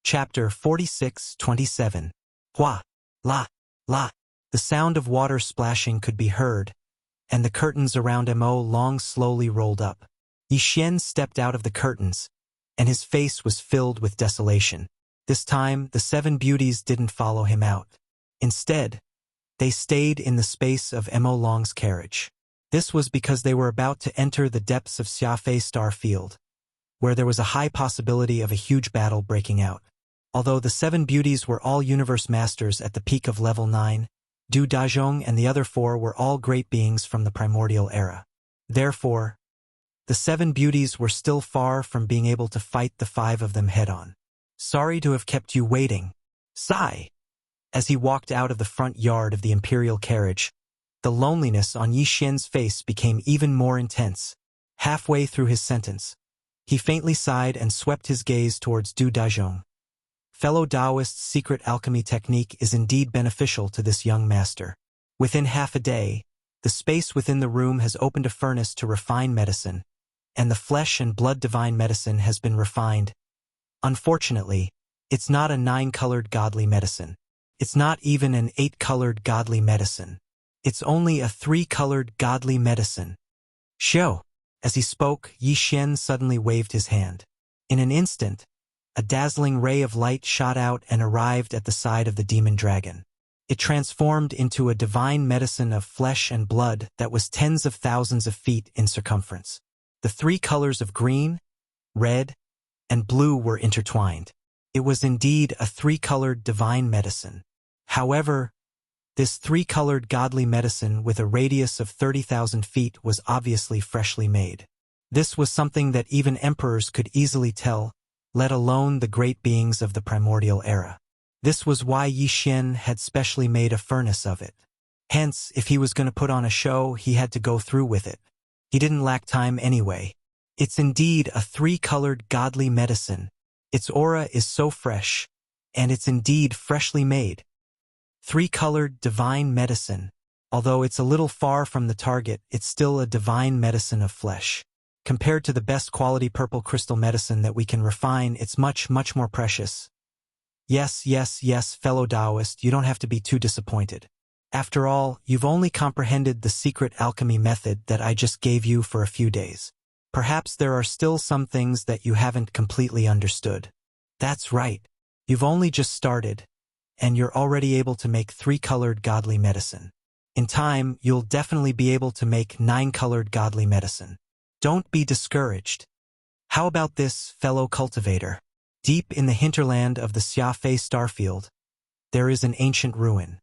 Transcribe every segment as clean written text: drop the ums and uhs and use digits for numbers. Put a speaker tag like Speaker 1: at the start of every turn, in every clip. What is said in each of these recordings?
Speaker 1: Chapter 46-27. Hua, la, la. The sound of water splashing could be heard, and the curtains around Mo Long slowly rolled up. Yi Xian stepped out of the curtains, and his face was filled with desolation. This time, the 7 beauties didn't follow him out. Instead, they stayed in the space of Mo Long's carriage. This was because they were about to enter the depths of Xiafei Star Field, where there was a high possibility of a huge battle breaking out. Although the 7 beauties were all universe masters at the peak of level 9, Du Dazhong and the other 4 were all great beings from the primordial era. Therefore, the 7 beauties were still far from being able to fight the 5 of them head-on. Sorry to have kept you waiting. Sigh. As he walked out of the front yard of the imperial carriage, the loneliness on Yi Xian's face became even more intense. Halfway through his sentence, he faintly sighed and swept his gaze towards Du Dazhong. Fellow Taoist's secret alchemy technique is indeed beneficial to this young master. Within half a day, the space within the room has opened a furnace to refine medicine, and the flesh and blood divine medicine has been refined. Unfortunately, it's not a 9-colored godly medicine. It's not even an 8-colored godly medicine. It's only a 3-colored godly medicine. Show! As he spoke, Yi Xian suddenly waved his hand. In an instant, a dazzling ray of light shot out and arrived at the side of the demon dragon. It transformed into a divine medicine of flesh and blood that was tens of thousands of feet in circumference. The 3 colors of green, red, and blue were intertwined. It was indeed a 3-colored divine medicine. However, this 3-colored godly medicine with a radius of 30,000 feet was obviously freshly made. This was something that even emperors could easily tell, let alone the great beings of the primordial era. This was why Yi Xian had specially made a furnace of it. Hence, if he was going to put on a show, he had to go through with it. He didn't lack time anyway. It's indeed a 3-colored godly medicine. Its aura is so fresh, and it's indeed freshly made. 3-colored divine medicine. Although it's a little far from the target, it's still a divine medicine of flesh. Compared to the best quality purple crystal medicine that we can refine, it's much, much more precious. Yes, fellow Taoist, you don't have to be too disappointed. After all, you've only comprehended the secret alchemy method that I just gave you for a few days. Perhaps there are still some things that you haven't completely understood. That's right. You've only just started, and you're already able to make 3-colored godly medicine. In time, you'll definitely be able to make 9-colored godly medicine. Don't be discouraged. How about this, fellow cultivator? Deep in the hinterland of the Xiafei Starfield, there is an ancient ruin.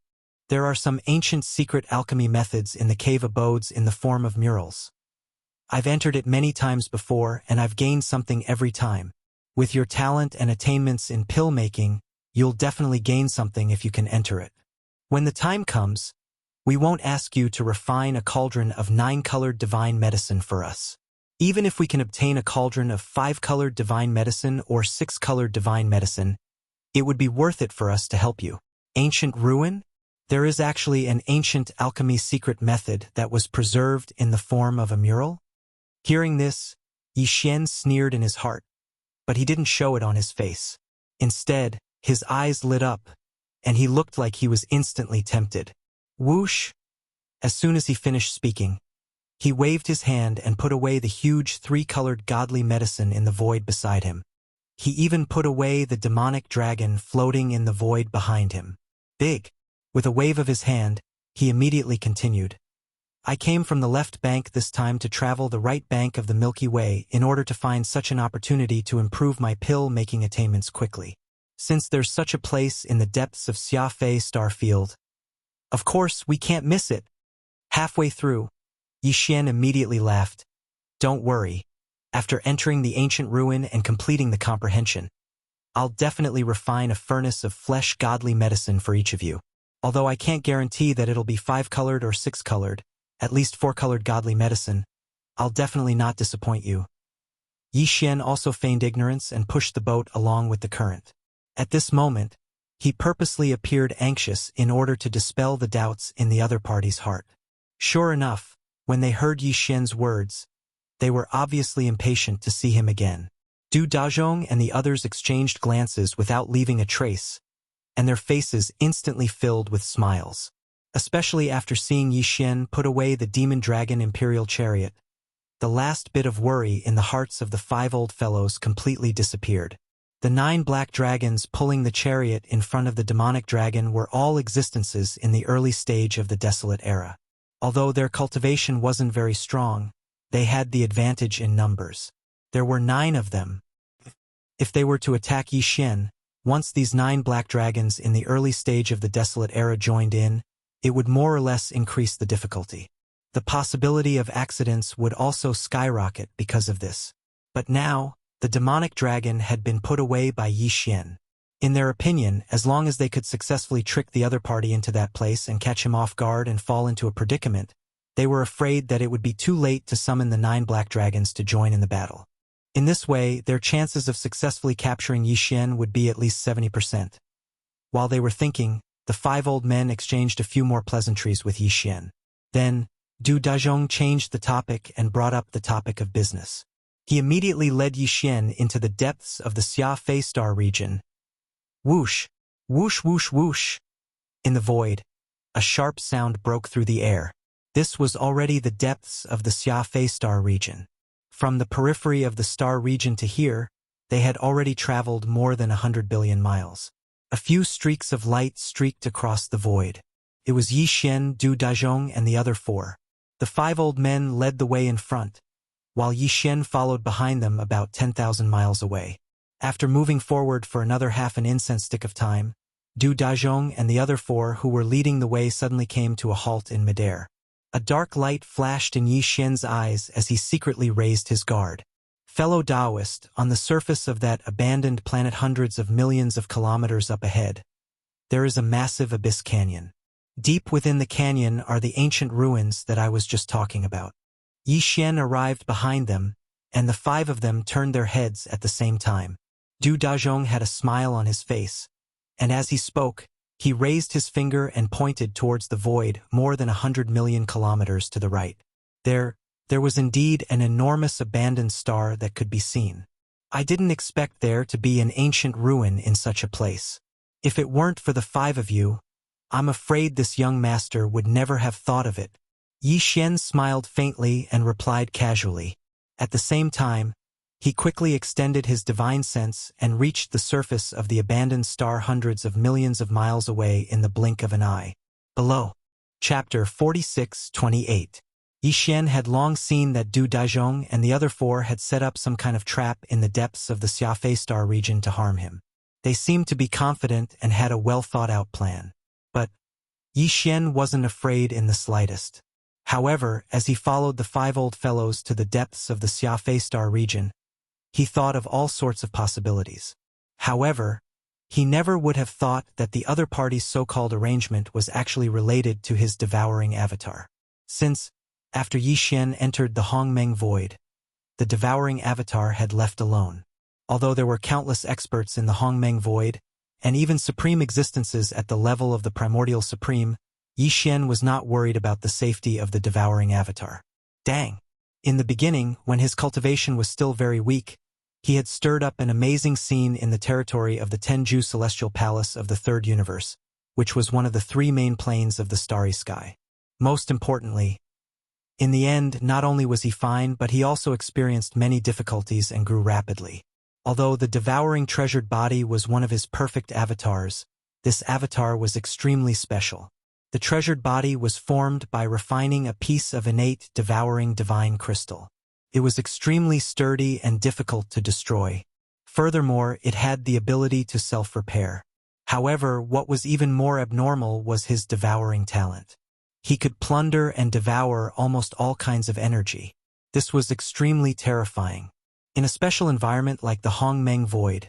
Speaker 1: There are some ancient secret alchemy methods in the cave abodes in the form of murals. I've entered it many times before, and I've gained something every time. With your talent and attainments in pill making, you'll definitely gain something if you can enter it. When the time comes, we won't ask you to refine a cauldron of 9-colored divine medicine for us. Even if we can obtain a cauldron of 5-colored divine medicine or 6-colored divine medicine, it would be worth it for us to help you. Ancient ruin? There is actually an ancient alchemy secret method that was preserved in the form of a mural? Hearing this, Yi Xian sneered in his heart, but he didn't show it on his face. Instead, his eyes lit up, and he looked like he was instantly tempted. Whoosh! As soon as he finished speaking, he waved his hand and put away the huge 3-colored godly medicine in the void beside him. He even put away the demonic dragon floating in the void behind him. Big! With a wave of his hand, he immediately continued. I came from the left bank this time to travel the right bank of the Milky Way in order to find such an opportunity to improve my pill-making attainments quickly. Since there's such a place in the depths of Xiafei Starfield, of course, we can't miss it. Halfway through, Yi Xian immediately laughed. Don't worry. After entering the ancient ruin and completing the comprehension, I'll definitely refine a furnace of flesh godly medicine for each of you. Although I can't guarantee that it'll be 5-colored or 6-colored, at least 4-colored godly medicine, I'll definitely not disappoint you. Yi Xian also feigned ignorance and pushed the boat along with the current. At this moment, he purposely appeared anxious in order to dispel the doubts in the other party's heart. Sure enough, when they heard Yi Xian's words, they were obviously impatient to see him again. Du Dazhong and the others exchanged glances without leaving a trace, and their faces instantly filled with smiles. Especially after seeing Yi Xian put away the demon dragon imperial chariot, the last bit of worry in the hearts of the 5 old fellows completely disappeared. The 9 black dragons pulling the chariot in front of the demonic dragon were all existences in the early stage of the Desolate Era. Although their cultivation wasn't very strong, they had the advantage in numbers. There were 9 of them. If they were to attack Yi Xian, once these 9 black dragons in the early stage of the Desolate Era joined in, it would more or less increase the difficulty. The possibility of accidents would also skyrocket because of this. But now, the demonic dragon had been put away by Yi Xian. In their opinion, as long as they could successfully trick the other party into that place and catch him off guard and fall into a predicament, they were afraid that it would be too late to summon the 9 black dragons to join in the battle. In this way, their chances of successfully capturing Yi Xian would be at least 70%. While they were thinking, the 5 old men exchanged a few more pleasantries with Yi Xian. Then, Du Dazhong changed the topic and brought up the topic of business. He immediately led Yi Xian into the depths of the Xia Fei Star region. Whoosh! Whoosh whoosh whoosh! In the void, a sharp sound broke through the air. This was already the depths of the Xia Fei Star region. From the periphery of the star region to here, they had already traveled more than 100 billion miles. A few streaks of light streaked across the void. It was Yi Xian, Du Dazhong, and the other 4. The 5 old men led the way in front, while Yi Xian followed behind them about 10,000 miles away. After moving forward for another half an incense stick of time, Du Dazhong and the other 4 who were leading the way suddenly came to a halt in midair. A dark light flashed in Yi Xian's eyes as he secretly raised his guard. Fellow Taoist, on the surface of that abandoned planet hundreds of millions of kilometers up ahead, there is a massive abyss canyon. Deep within the canyon are the ancient ruins that I was just talking about. Yi Xian arrived behind them, and the 5 of them turned their heads at the same time. Du Dazhong had a smile on his face, and as he spoke, he raised his finger and pointed towards the void more than 100 million kilometers to the right. There was indeed an enormous abandoned star that could be seen. I didn't expect there to be an ancient ruin in such a place. If it weren't for the 5 of you, I'm afraid this young master would never have thought of it. Yi Xian smiled faintly and replied casually. At the same time, he quickly extended his divine sense and reached the surface of the abandoned star hundreds of millions of miles away in the blink of an eye. Below. Chapter 46-28. Yi Xian had long seen that Du Dazhong and the other 4 had set up some kind of trap in the depths of the Xia Fei Star region to harm him. They seemed to be confident and had a well-thought-out plan. But Yi Xian wasn't afraid in the slightest. However, as he followed the 5 old fellows to the depths of the Xia Fei Star region, he thought of all sorts of possibilities. However, he never would have thought that the other party's so-called arrangement was actually related to his devouring avatar. Since, after Yi Xian entered the Hongmeng void, the devouring avatar had left alone. Although there were countless experts in the Hongmeng void, and even supreme existences at the level of the primordial supreme, Yi Xian was not worried about the safety of the devouring avatar. Dang! In the beginning, when his cultivation was still very weak, he had stirred up an amazing scene in the territory of the Tenju Celestial Palace of the Third Universe, which was one of the 3 main planes of the starry sky. Most importantly, in the end, not only was he fine, but he also experienced many difficulties and grew rapidly. Although the devouring treasured body was one of his perfect avatars, this avatar was extremely special. The treasured body was formed by refining a piece of innate devouring divine crystal. It was extremely sturdy and difficult to destroy. Furthermore, it had the ability to self-repair. However, what was even more abnormal was his devouring talent. He could plunder and devour almost all kinds of energy. This was extremely terrifying. In a special environment like the Hongmeng Void,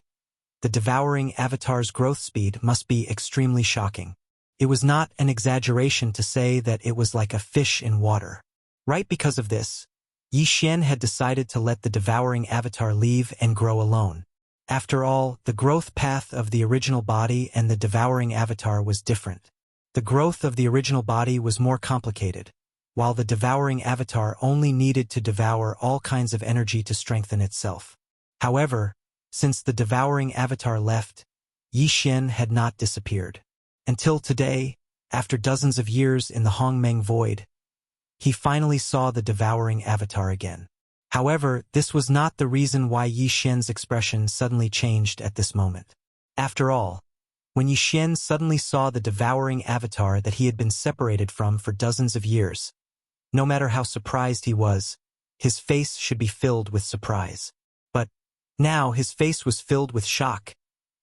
Speaker 1: the devouring avatar's growth speed must be extremely shocking. It was not an exaggeration to say that it was like a fish in water. Right because of this, Yi Xian had decided to let the devouring avatar leave and grow alone. After all, the growth path of the original body and the devouring avatar was different. The growth of the original body was more complicated, while the devouring avatar only needed to devour all kinds of energy to strengthen itself. However, Since the devouring avatar left, Yi Xian had not disappeared. Until today, after dozens of years in the Hongmeng Void, he finally saw the devouring avatar again. However, this was not the reason why Yi Xian's expression suddenly changed at this moment. After all, when Yi Xian suddenly saw the devouring avatar that he had been separated from for dozens of years, no matter how surprised he was, his face should be filled with surprise. But now his face was filled with shock,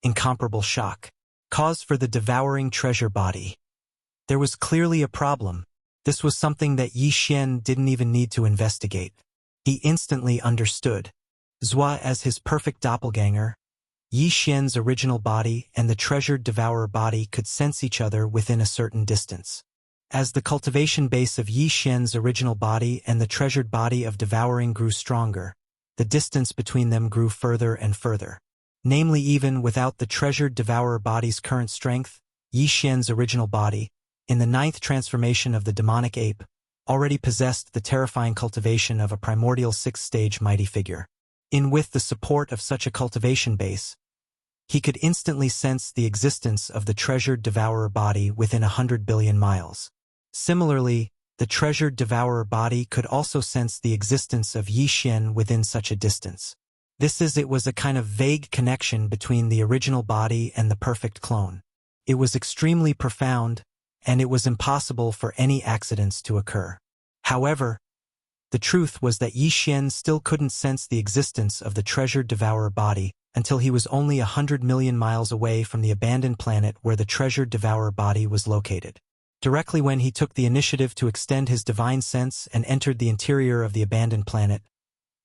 Speaker 1: incomparable shock. Cause for the devouring treasure body. There was clearly a problem. This was something that Yi Xian didn't even need to investigate. He instantly understood. Zhua as his perfect doppelganger, Yi Xian's original body and the treasured devourer body could sense each other within a certain distance. As the cultivation base of Yi Xian's original body and the treasured body of devouring grew stronger, the distance between them grew further and further. Namely, even without the treasured devourer body's current strength, Yi Xian's original body, in the 9th transformation of the demonic ape, already possessed the terrifying cultivation of a primordial 6th-stage mighty figure. With the support of such a cultivation base, he could instantly sense the existence of the treasured devourer body within 100 billion miles. Similarly, the treasured devourer body could also sense the existence of Yi Xian within such a distance. It was a kind of vague connection between the original body and the perfect clone. It was extremely profound, and it was impossible for any accidents to occur. However, the truth was that Yi Xian still couldn't sense the existence of the treasured devourer body until he was only 100 million miles away from the abandoned planet where the treasured devourer body was located. Directly when he took the initiative to extend his divine sense and entered the interior of the abandoned planet,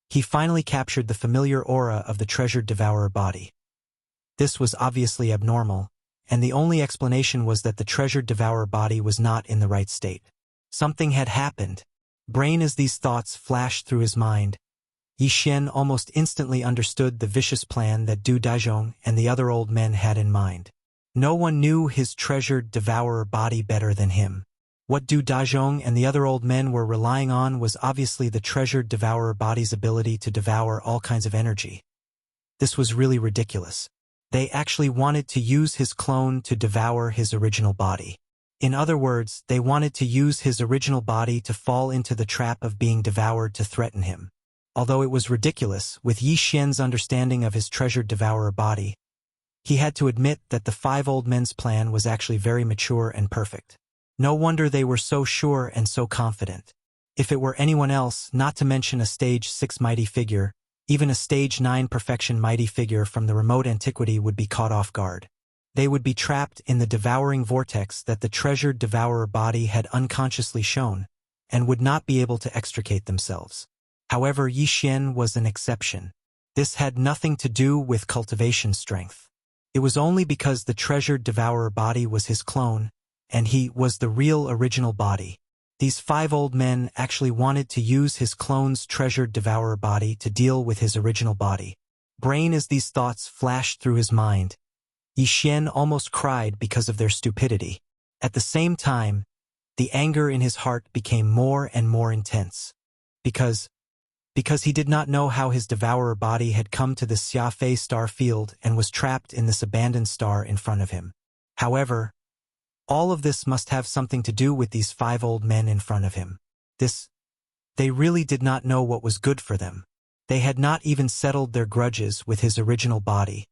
Speaker 1: he finally captured the familiar aura of the treasured devourer body. This was obviously abnormal, and the only explanation was that the treasured devourer body was not in the right state. Something had happened. Brain as these thoughts flashed through his mind, Yi Xian almost instantly understood the vicious plan that Du Daizhong and the other old men had in mind. No one knew his treasured devourer body better than him. What Du Daizhong and the other old men were relying on was obviously the treasured devourer body's ability to devour all kinds of energy. This was really ridiculous. They actually wanted to use his clone to devour his original body. In other words, they wanted to use his original body to fall into the trap of being devoured to threaten him. Although it was ridiculous, with Yi Xian's understanding of his treasured devourer body, he had to admit that the 5 old men's plan was actually very mature and perfect. No wonder they were so sure and so confident. If it were anyone else, not to mention a stage 6 mighty figure, even a stage 9 perfection mighty figure from the remote antiquity would be caught off guard. They would be trapped in the devouring vortex that the treasured devourer body had unconsciously shown, and would not be able to extricate themselves. However, Yi Xian was an exception. This had nothing to do with cultivation strength. It was only because the treasured devourer body was his clone, and he was the real original body. These 5 old men actually wanted to use his clone's treasured devourer body to deal with his original body. Brain as these thoughts flashed through his mind, Yi Xian almost cried because of their stupidity. At the same time, the anger in his heart became more and more intense. Because he did not know how his devourer body had come to the Xiafei star field and was trapped in this abandoned star in front of him. However, all of this must have something to do with these 5 old men in front of him. They really did not know what was good for them. They had not even settled their grudges with his original body,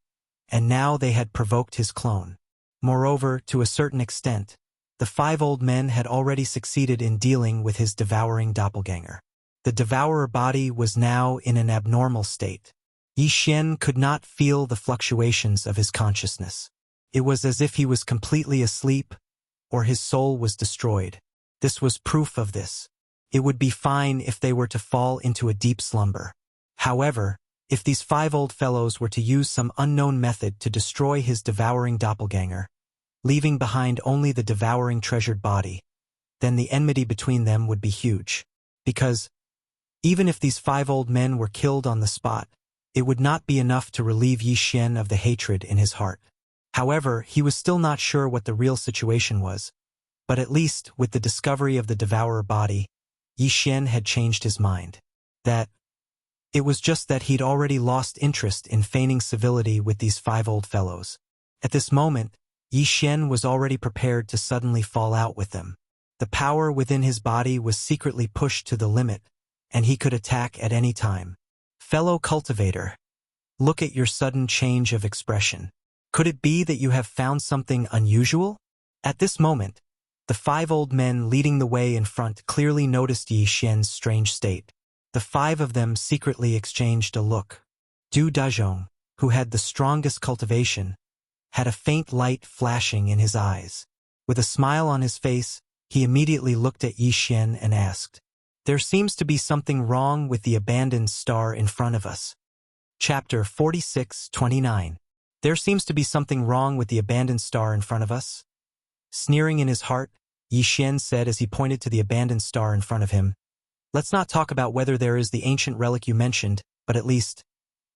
Speaker 1: and now they had provoked his clone. Moreover, to a certain extent, the 5 old men had already succeeded in dealing with his devouring doppelganger. The devourer body was now in an abnormal state. Yi Xian could not feel the fluctuations of his consciousness. It was as if he was completely asleep, or his soul was destroyed. This was proof of this. It would be fine if they were to fall into a deep slumber. However, if these 5 old fellows were to use some unknown method to destroy his devouring doppelganger, leaving behind only the devouring treasured body, then the enmity between them would be huge. Because, even if these 5 old men were killed on the spot, it would not be enough to relieve Yi Xian of the hatred in his heart. However, he was still not sure what the real situation was, but at least, with the discovery of the devourer body, Yi Xian had changed his mind. That It was just that he'd already lost interest in feigning civility with these 5 old fellows. At this moment, Yi Xian was already prepared to suddenly fall out with them. The power within his body was secretly pushed to the limit, and he could attack at any time. Fellow cultivator, look at your sudden change of expression. Could it be that you have found something unusual? At this moment, the 5 old men leading the way in front clearly noticed Yi Xian's strange state. The 5 of them secretly exchanged a look. Du Dazhong, who had the strongest cultivation, had a faint light flashing in his eyes. With a smile on his face, he immediately looked at Yi Xian and asked, "There seems to be something wrong with the abandoned star in front of us." Chapter 46:29. There seems to be something wrong with the abandoned star in front of us? Sneering in his heart, Yi Xian said as he pointed to the abandoned star in front of him, "Let's not talk about whether there is the ancient relic you mentioned, but at least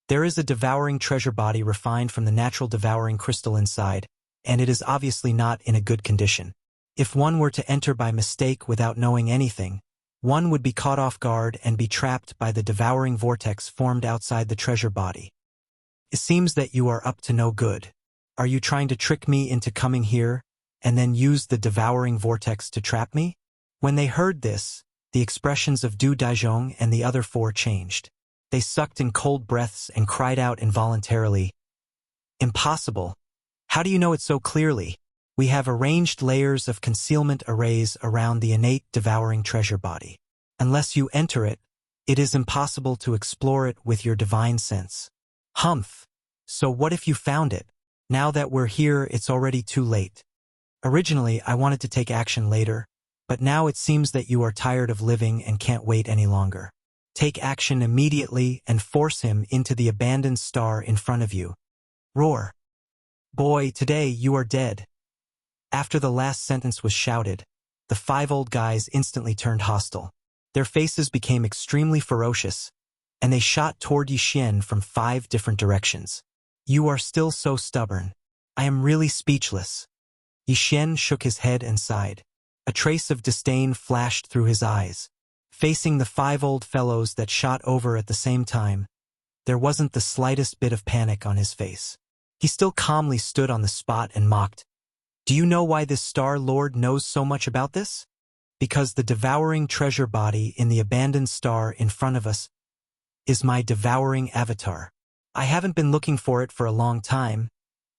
Speaker 1: there is a devouring treasure body refined from the natural devouring crystal inside, and it is obviously not in a good condition. If one were to enter by mistake without knowing anything, one would be caught off guard and be trapped by the devouring vortex formed outside the treasure body. It seems that you are up to no good. Are you trying to trick me into coming here and then use the devouring vortex to trap me?" When they heard this, the expressions of Du Daizhong and the other 4 changed. They sucked in cold breaths and cried out involuntarily, "Impossible! How do you know it so clearly? We have arranged layers of concealment arrays around the innate devouring treasure body. Unless you enter it, it is impossible to explore it with your divine sense." "Humph! So what if you found it? Now that we're here, it's already too late. Originally, I wanted to take action later, but now it seems that you are tired of living and can't wait any longer. Take action immediately and force him into the abandoned star in front of you. Roar! Boy, today you are dead." After the last sentence was shouted, the 5 old guys instantly turned hostile. Their faces became extremely ferocious, and they shot toward Yi Xian from 5 different directions. "You are still so stubborn. I am really speechless." Yi Xian shook his head and sighed. A trace of disdain flashed through his eyes. Facing the 5 old fellows that shot over at the same time, there wasn't the slightest bit of panic on his face. He still calmly stood on the spot and mocked, "Do you know why this Star Lord knows so much about this? Because the devouring treasure body in the abandoned star in front of us is my devouring avatar. I haven't been looking for it for a long time,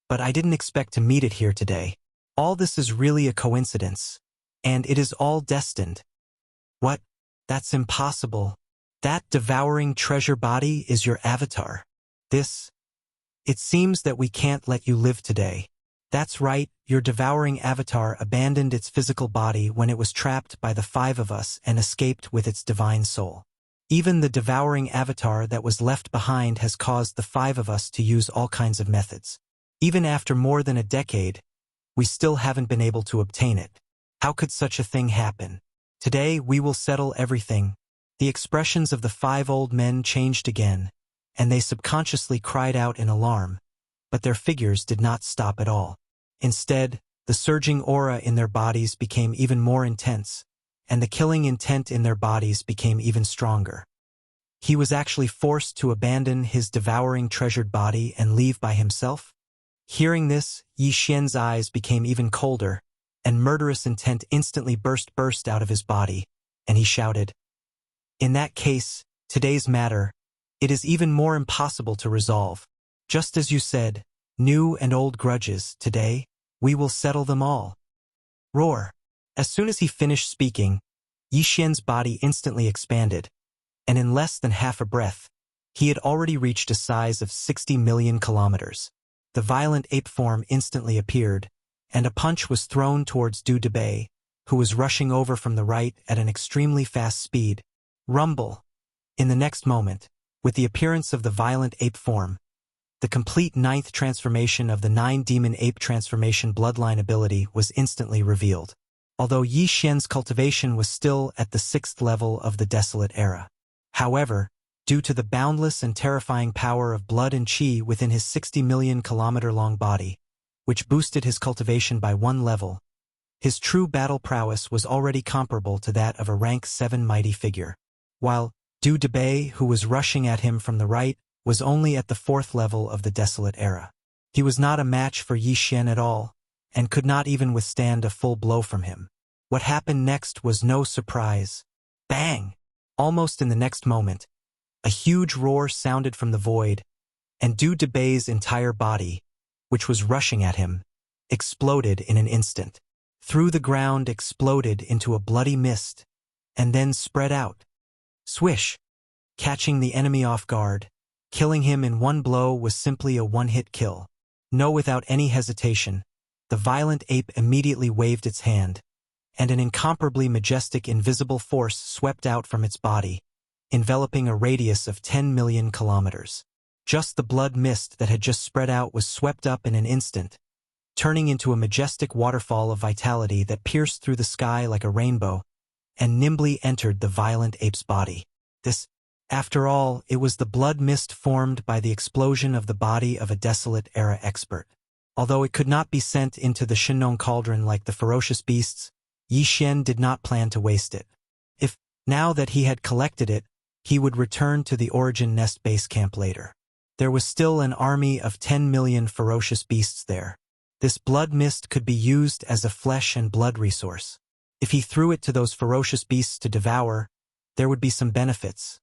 Speaker 1: but I didn't expect to meet it here today. All this is really a coincidence, and it is all destined." "What? That's impossible. That devouring treasure body is your avatar. It seems that we can't let you live today." "That's right, your devouring avatar abandoned its physical body when it was trapped by the 5 of us and escaped with its divine soul. Even the devouring avatar that was left behind has caused the 5 of us to use all kinds of methods. Even after more than a decade, we still haven't been able to obtain it. How could such a thing happen? Today we will settle everything." The expressions of the 5 old men changed again, and they subconsciously cried out in alarm, but their figures did not stop at all. Instead, the surging aura in their bodies became even more intense, and the killing intent in their bodies became even stronger. He was actually forced to abandon his devouring treasured body and leave by himself? Hearing this, Yi Xian's eyes became even colder, and murderous intent instantly burst out of his body, and he shouted, "In that case, today's matter, it is even more impossible to resolve. Just as you said, new and old grudges, today, we will settle them all." Roar! As soon as he finished speaking, Yi Xian's body instantly expanded, and in less than half a breath, he had already reached a size of 60 million kilometers. The violent ape form instantly appeared, and a punch was thrown towards Du Debay, who was rushing over from the right at an extremely fast speed. Rumble! In the next moment, with the appearance of the violent ape form, the complete 9th transformation of the 9 demon ape transformation bloodline ability was instantly revealed. Although Yi Xian's cultivation was still at the 6th level of the Desolate Era. However, due to the boundless and terrifying power of blood and qi within his 60 million kilometer long body, which boosted his cultivation by 1 level, his true battle prowess was already comparable to that of a rank 7 mighty figure. While Du Debay, who was rushing at him from the right, was only at the 4th level of the Desolate Era. He was not a match for Yi Xian at all, and could not even withstand a full blow from him. What happened next was no surprise. Bang! Almost in the next moment, a huge roar sounded from the void, and Du Debay's entire body, which was rushing at him, exploded in an instant. Through the ground exploded into a bloody mist, and then spread out. Swish! Catching the enemy off guard, killing him in one blow was simply a one-hit kill. No, without any hesitation, the violent ape immediately waved its hand, and an incomparably majestic invisible force swept out from its body, enveloping a radius of 10 million kilometers. Just the blood mist that had just spread out was swept up in an instant, turning into a majestic waterfall of vitality that pierced through the sky like a rainbow, and nimbly entered the violent ape's body. This, after all, it was the blood mist formed by the explosion of the body of a Desolate Era expert. Although it could not be sent into the Shinnon cauldron like the ferocious beasts, Yi Xian did not plan to waste it. If, now that he had collected it, he would return to the Origin Nest base camp later. There was still an army of 10 million ferocious beasts there. This blood mist could be used as a flesh and blood resource. If he threw it to those ferocious beasts to devour, there would be some benefits.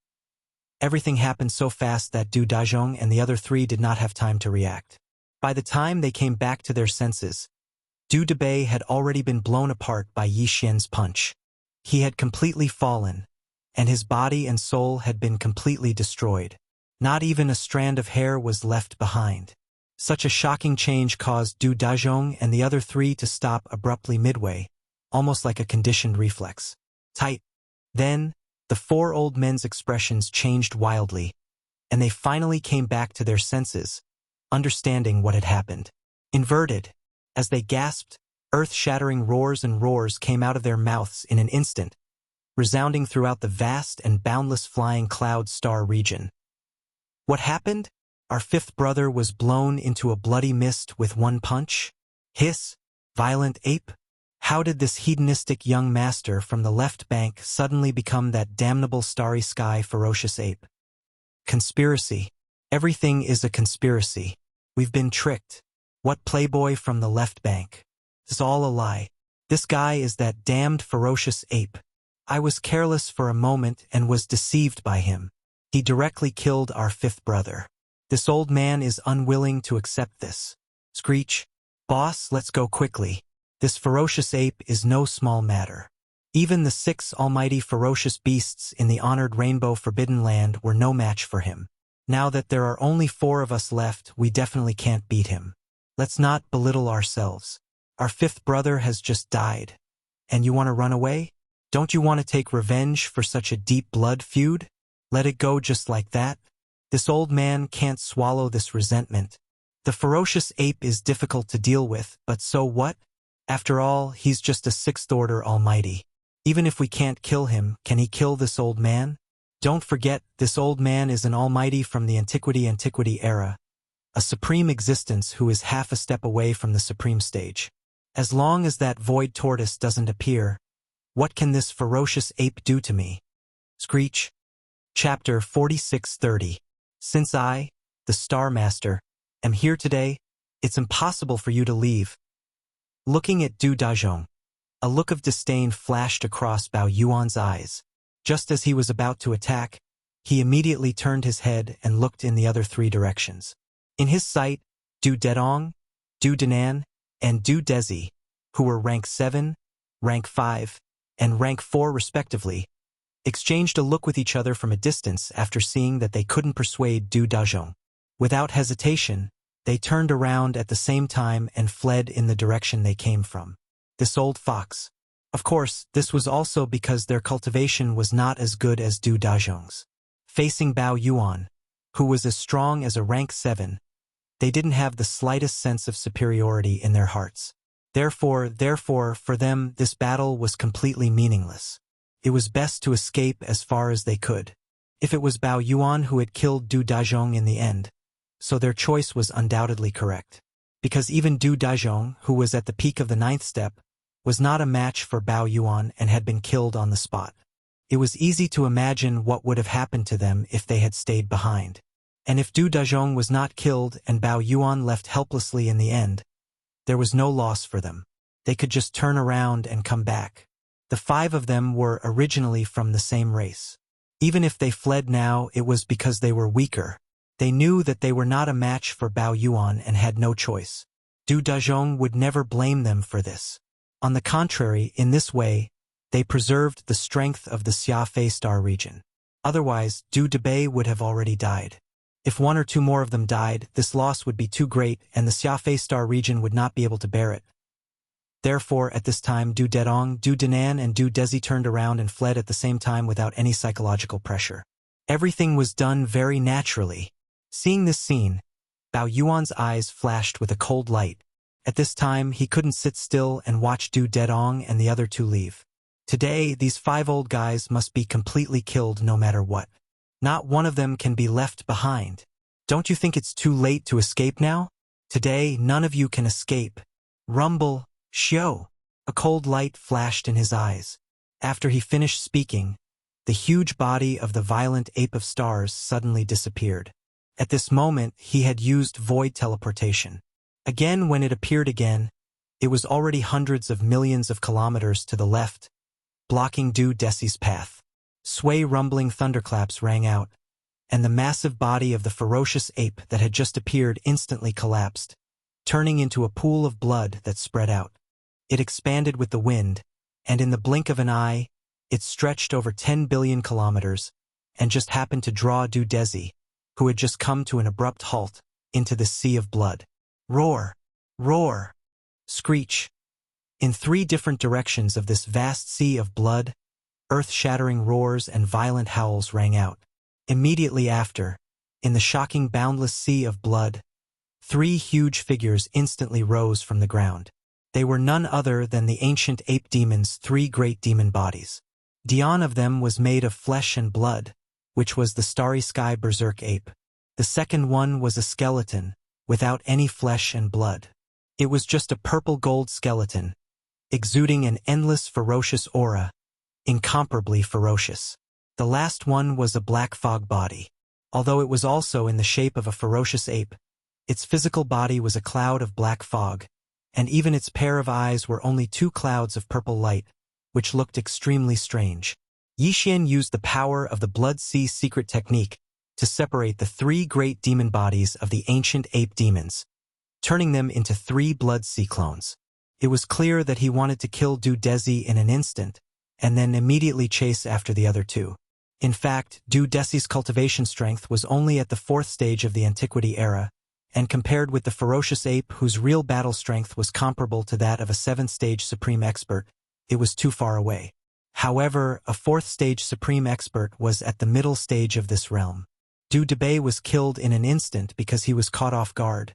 Speaker 1: Everything happened so fast that Du Dazhong and the other 3 did not have time to react. By the time they came back to their senses, Du Debay had already been blown apart by Yi Xian's punch. He had completely fallen, and his body and soul had been completely destroyed. Not even a strand of hair was left behind. Such a shocking change caused Du Dazhong and the other 3 to stop abruptly midway, almost like a conditioned reflex. Tight. Then, the 4 old men's expressions changed wildly, and they finally came back to their senses, understanding what had happened. Inverted. As they gasped, earth-shattering roars and roars came out of their mouths in an instant, resounding throughout the vast and boundless flying cloud star region. What happened? Our 5th brother was blown into a bloody mist with one punch? Hiss! Violent ape? How did this hedonistic young master from the left bank suddenly become that damnable starry sky ferocious ape? Conspiracy. Everything is a conspiracy. We've been tricked. What playboy from the left bank? It's all a lie. This guy is that damned ferocious ape. I was careless for a moment and was deceived by him. He directly killed our 5th brother. This old man is unwilling to accept this. Screech. Boss, let's go quickly. This ferocious ape is no small matter. Even the 6 almighty ferocious beasts in the honored Rainbow Forbidden Land were no match for him. Now that there are only 4 of us left, we definitely can't beat him. Let's not belittle ourselves. Our 5th brother has just died. And you want to run away? Don't you want to take revenge for such a deep blood feud? Let it go just like that? This old man can't swallow this resentment. The ferocious ape is difficult to deal with, but so what? After all, he's just a 6th order almighty. Even if we can't kill him, can he kill this old man? Don't forget, this old man is an almighty from the Antiquity era, a supreme existence who is half a step away from the supreme stage. As long as that void tortoise doesn't appear, what can this ferocious ape do to me? Screech. Chapter 4630. Since I, the Star Master, am here today, it's impossible for you to leave. Looking at Du Dazhong, a look of disdain flashed across Bao Yuan's eyes. Just as he was about to attack, he immediately turned his head and looked in the other 3 directions. In his sight, Du Dedong, Du Danan, and Du Dezi, who were rank 7, rank 5, and rank 4 respectively, exchanged a look with each other from a distance after seeing that they couldn't persuade Du Dazhong. Without hesitation, they turned around at the same time and fled in the direction they came from. This old fox. Of course, this was also because their cultivation was not as good as Du Dazhong's. Facing Bao Yuan, who was as strong as a rank 7, they didn't have the slightest sense of superiority in their hearts. Therefore, for them, this battle was completely meaningless. It was best to escape as far as they could. If it was Bao Yuan who had killed Du Dazhong in the end, so their choice was undoubtedly correct. Because even Du Dazhong, who was at the peak of the 9th step, was not a match for Bao Yuan and had been killed on the spot. It was easy to imagine what would have happened to them if they had stayed behind. And if Du Dazhong was not killed and Bao Yuan left helplessly in the end, there was no loss for them. They could just turn around and come back. The 5 of them were originally from the same race. Even if they fled now, it was because they were weaker. They knew that they were not a match for Bao Yuan and had no choice. Du Dazhong would never blame them for this. On the contrary, in this way, they preserved the strength of the Xiafei Star region. Otherwise, Du Debei would have already died. If 1 or 2 more of them died, this loss would be too great and the Xiafei Star region would not be able to bear it. Therefore, at this time, Du Dedong, Du Denan and Du Dezi turned around and fled at the same time without any psychological pressure. Everything was done very naturally. Seeing this scene, Bao Yuan's eyes flashed with a cold light. At this time, he couldn't sit still and watch Du Dedong and the other 2 leave. Today, these 5 old guys must be completely killed no matter what. Not one of them can be left behind. Don't you think it's too late to escape now? Today, none of you can escape. Rumble, Xiao. A cold light flashed in his eyes. After he finished speaking, the huge body of the violent ape of stars suddenly disappeared. At this moment, he had used void teleportation. Again, when it appeared again, it was already hundreds of millions of kilometers to the left, blocking Du Desi's path. Sway rumbling thunderclaps rang out, and the massive body of the ferocious ape that had just appeared instantly collapsed, turning into a pool of blood that spread out. It expanded with the wind, and in the blink of an eye, it stretched over 10 billion kilometers, and just happened to draw Du Dezi, who had just come to an abrupt halt, into the sea of blood. Roar! Roar! Screech! In 3 different directions of this vast sea of blood, earth-shattering roars and violent howls rang out. Immediately after, in the shocking boundless sea of blood, 3 huge figures instantly rose from the ground. They were none other than the ancient ape demons' 3 great demon bodies. Dion of them was made of flesh and blood, which was the starry sky berserk ape. The second one was a skeleton, without any flesh and blood. It was just a purple-gold skeleton, exuding an endless ferocious aura, incomparably ferocious. The last one was a black fog body. Although it was also in the shape of a ferocious ape, its physical body was a cloud of black fog, and even its pair of eyes were only 2 clouds of purple light, which looked extremely strange. Yixian used the power of the Blood Sea secret technique to separate the 3 great demon bodies of the ancient ape demons, turning them into 3 Blood Sea clones. It was clear that he wanted to kill Du Dezi in an instant, and then immediately chase after the other 2. In fact, Du Dezi's cultivation strength was only at the 4th stage of the Antiquity era, and compared with the ferocious ape whose real battle strength was comparable to that of a 7th stage Supreme Expert, it was too far away. However, a 4th stage Supreme Expert was at the middle stage of this realm. Du Debei was killed in an instant because he was caught off guard,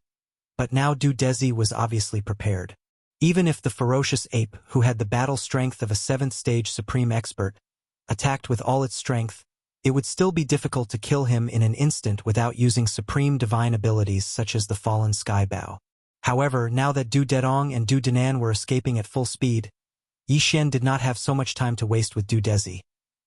Speaker 1: but now Du Dezi was obviously prepared. Even if the ferocious ape, who had the battle strength of a 7th stage Supreme Expert, attacked with all its strength, it would still be difficult to kill him in an instant without using supreme divine abilities such as the Fallen Sky Bow. However, now that Du Dedong and Du Denan were escaping at full speed, Yixian did not have so much time to waste with Du Dezi,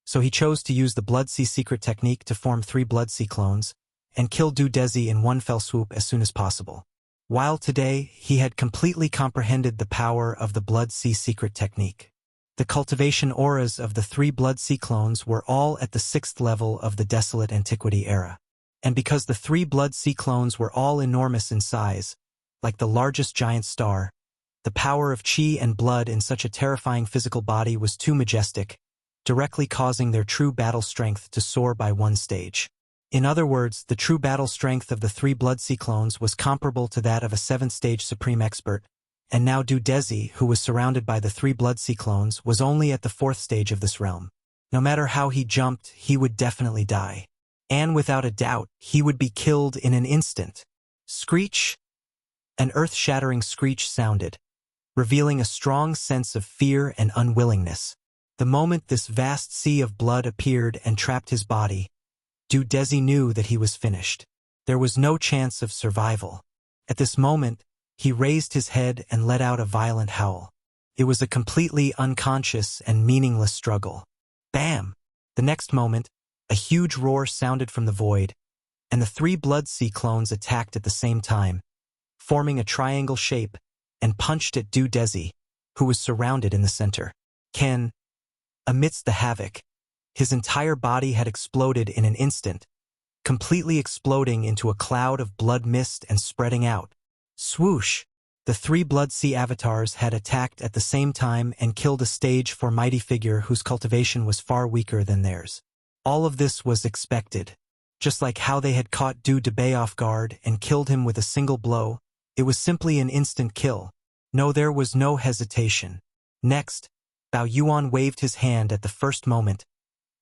Speaker 1: so he chose to use the Blood Sea secret technique to form 3 Blood Sea clones, and kill Du Dezi in one fell swoop as soon as possible. While today, he had completely comprehended the power of the Blood Sea secret technique. The cultivation auras of the 3 Blood Sea clones were all at the 6th level of the Desolate Antiquity era. And because the 3 Blood Sea clones were all enormous in size, like the largest giant star, the power of chi and blood in such a terrifying physical body was too majestic, directly causing their true battle strength to soar by 1 stage. In other words, the true battle strength of the 3 Blood Sea clones was comparable to that of a 7th stage Supreme Expert, and now Du Dezi, who was surrounded by the 3 Blood Sea clones, was only at the 4th stage of this realm. No matter how he jumped, he would definitely die. And without a doubt, he would be killed in an instant. Screech! An earth-shattering screech sounded, revealing a strong sense of fear and unwillingness. The moment this vast sea of blood appeared and trapped his body, Du Dezi knew that he was finished. There was no chance of survival. At this moment, he raised his head and let out a violent howl. It was a completely unconscious and meaningless struggle. Bam! The next moment, a huge roar sounded from the void, and the three Blood Sea clones attacked at the same time, forming a triangle shape, and punched at Du Desi, who was surrounded in the center. Ken, amidst the havoc, his entire body had exploded in an instant, completely exploding into a cloud of blood mist and spreading out. Swoosh! The three Blood Sea avatars had attacked at the same time and killed a stage 4 mighty figure whose cultivation was far weaker than theirs. All of this was expected. Just like how they had caught Du Debay off guard and killed him with a single blow, it was simply an instant kill. No, there was no hesitation. Next, Bao Yuan waved his hand at the first moment,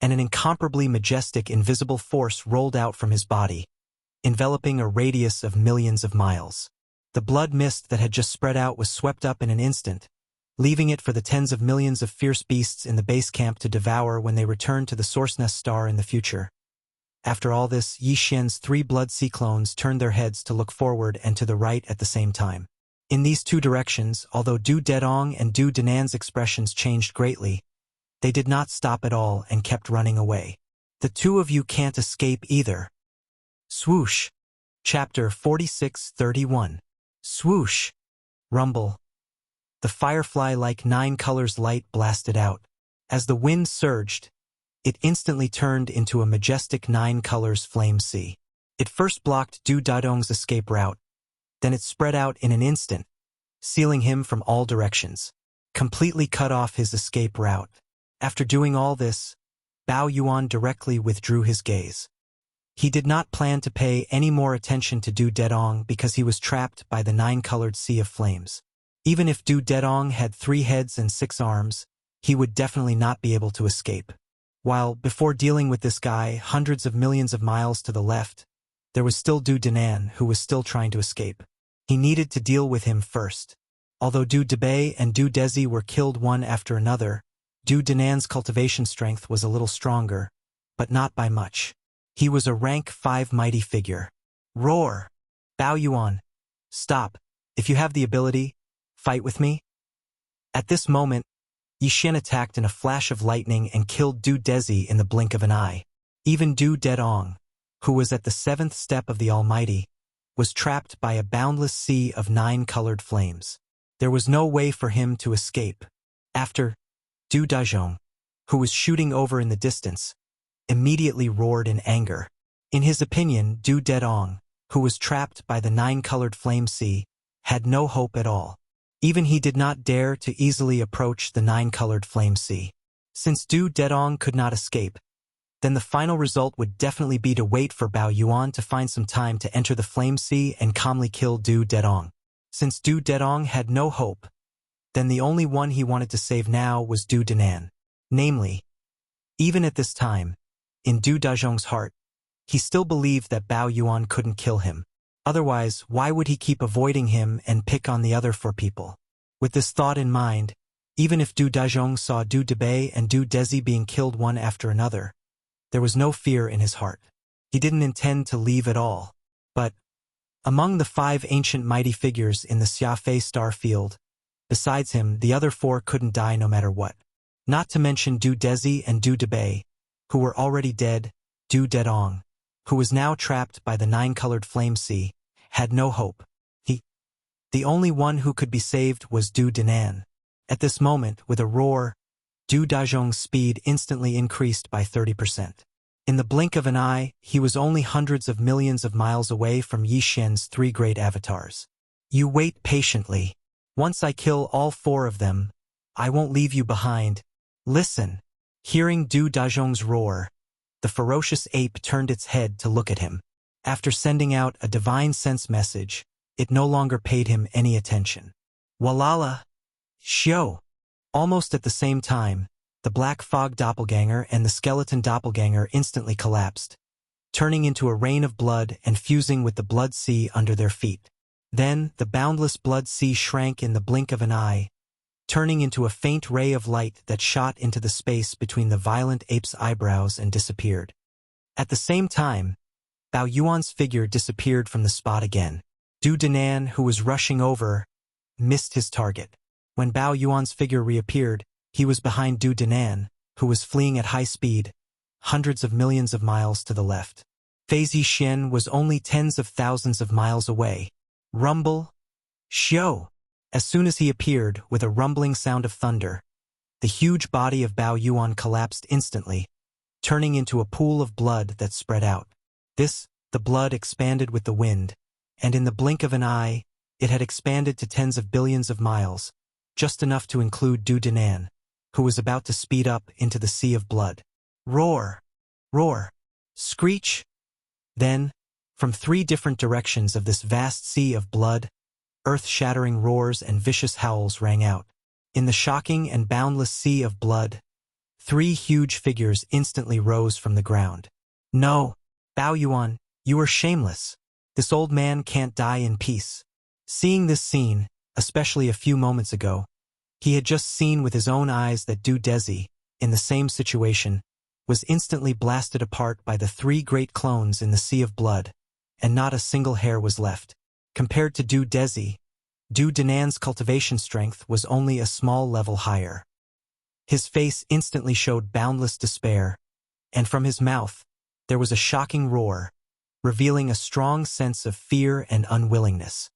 Speaker 1: and an incomparably majestic invisible force rolled out from his body, enveloping a radius of millions of miles. The blood mist that had just spread out was swept up in an instant, leaving it for the tens of millions of fierce beasts in the base camp to devour when they returned to the Source Nest star in the future. After all this, Yi Xian's three Blood Sea clones turned their heads to look forward and to the right at the same time. In these two directions, although Du Dedong and Du Danan's expressions changed greatly, they did not stop at all and kept running away. The two of you can't escape either. Swoosh. Chapter 46:31. Swoosh. Rumble. The firefly-like 9 colors light blasted out. As the wind surged, it instantly turned into a majestic 9 colors flame sea. It first blocked Du Dadong's escape route, then it spread out in an instant, sealing him from all directions, completely cut off his escape route. After doing all this, Bao Yuan directly withdrew his gaze. He did not plan to pay any more attention to Du Dedong because he was trapped by the 9-colored sea of flames. Even if Du Dedong had 3 heads and 6 arms, he would definitely not be able to escape. While, before dealing with this guy hundreds of millions of miles to the left, there was still Du Danan who was still trying to escape. He needed to deal with him first. Although Du Debay and Du Desi were killed one after another, Du Danan's cultivation strength was a little stronger, but not by much. He was a rank 5 mighty figure. Roar! Bao Yuan, stop. If you have the ability, fight with me. At this moment, Yi Xian attacked in a flash of lightning and killed Du Desi in the blink of an eye. Even Du Dedong, who was at the 7th step of the Almighty, was trapped by a boundless sea of 9-colored flames. There was no way for him to escape. After, Du Dajong, who was shooting over in the distance, immediately roared in anger. In his opinion, Du Dedong, who was trapped by the 9-colored flame sea, had no hope at all. Even he did not dare to easily approach the 9-colored flame sea. Since Du Dedong could not escape, then the final result would definitely be to wait for Bao Yuan to find some time to enter the flame sea and calmly kill Du Dedong. Since Du Dedong had no hope, then the only one he wanted to save now was Du Danan. Namely, even at this time, in Du Dajong's heart, he still believed that Bao Yuan couldn't kill him. Otherwise, why would he keep avoiding him and pick on the other 4 people? With this thought in mind, even if Du Dajong saw Du Debay and Du Desi being killed one after another, there was no fear in his heart. He didn't intend to leave at all. But, among the 5 ancient mighty figures in the Xiafei star field, besides him, the other 4 couldn't die no matter what. Not to mention Du Desi and Du Debay, who were already dead. Du Dedong, who was now trapped by the 9-colored flame sea, had no hope. The only one who could be saved was Du Danan. At this moment, with a roar, Du Dajong's speed instantly increased by 30%. In the blink of an eye, he was only hundreds of millions of miles away from Yi Xian's 3 great avatars. You wait patiently. Once I kill all 4 of them, I won't leave you behind. Listen. Hearing Du Dajong's roar, the ferocious ape turned its head to look at him. After sending out a divine sense message, it no longer paid him any attention. Walala! Shio! Almost at the same time, the black fog doppelganger and the skeleton doppelganger instantly collapsed, turning into a rain of blood and fusing with the blood sea under their feet. Then, the boundless blood sea shrank in the blink of an eye, turning into a faint ray of light that shot into the space between the violent ape's eyebrows and disappeared. At the same time, Bao Yuan's figure disappeared from the spot again. Du Danan, who was rushing over, missed his target. When Bao Yuan's figure reappeared, he was behind Du Danan, who was fleeing at high speed, hundreds of millions of miles to the left. Fei Xian was only tens of thousands of miles away. Rumble. Xiao. As soon as he appeared, with a rumbling sound of thunder, the huge body of Bao Yuan collapsed instantly, turning into a pool of blood that spread out. The blood expanded with the wind, and in the blink of an eye, it had expanded to tens of billions of miles, just enough to include Du Danan, who was about to speed up into the sea of blood. Roar! Roar! Screech! Then, from 3 different directions of this vast sea of blood, earth-shattering roars and vicious howls rang out. In the shocking and boundless sea of blood, 3 huge figures instantly rose from the ground. No! Bao Yuan, you are shameless. This old man can't die in peace. Seeing this scene, especially a few moments ago, he had just seen with his own eyes that Du Dezi, in the same situation, was instantly blasted apart by the 3 great clones in the sea of blood, and not a single hair was left. Compared to Du Dezi, Du Danan's cultivation strength was only a small level higher. His face instantly showed boundless despair, and from his mouth, there was a shocking roar, revealing a strong sense of fear and unwillingness.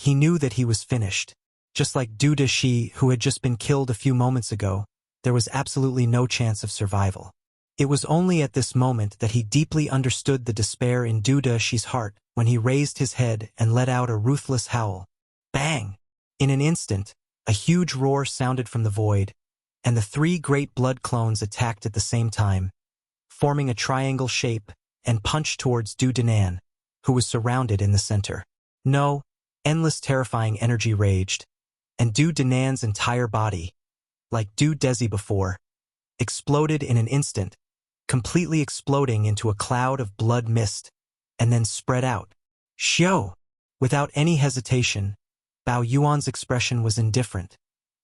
Speaker 1: He knew that he was finished. Just like Du Dashi, who had just been killed a few moments ago, there was absolutely no chance of survival. It was only at this moment that he deeply understood the despair in Du Dashi's heart when he raised his head and let out a ruthless howl. Bang! In an instant, a huge roar sounded from the void, and the 3 great blood clones attacked at the same time, forming a triangle shape and punched towards Du Danan, who was surrounded in the center. No, endless terrifying energy raged, and Du Danan's entire body, like Du Dezi before, exploded in an instant, completely exploding into a cloud of blood mist, and then spread out. Xiao! Without any hesitation, Bao Yuan's expression was indifferent,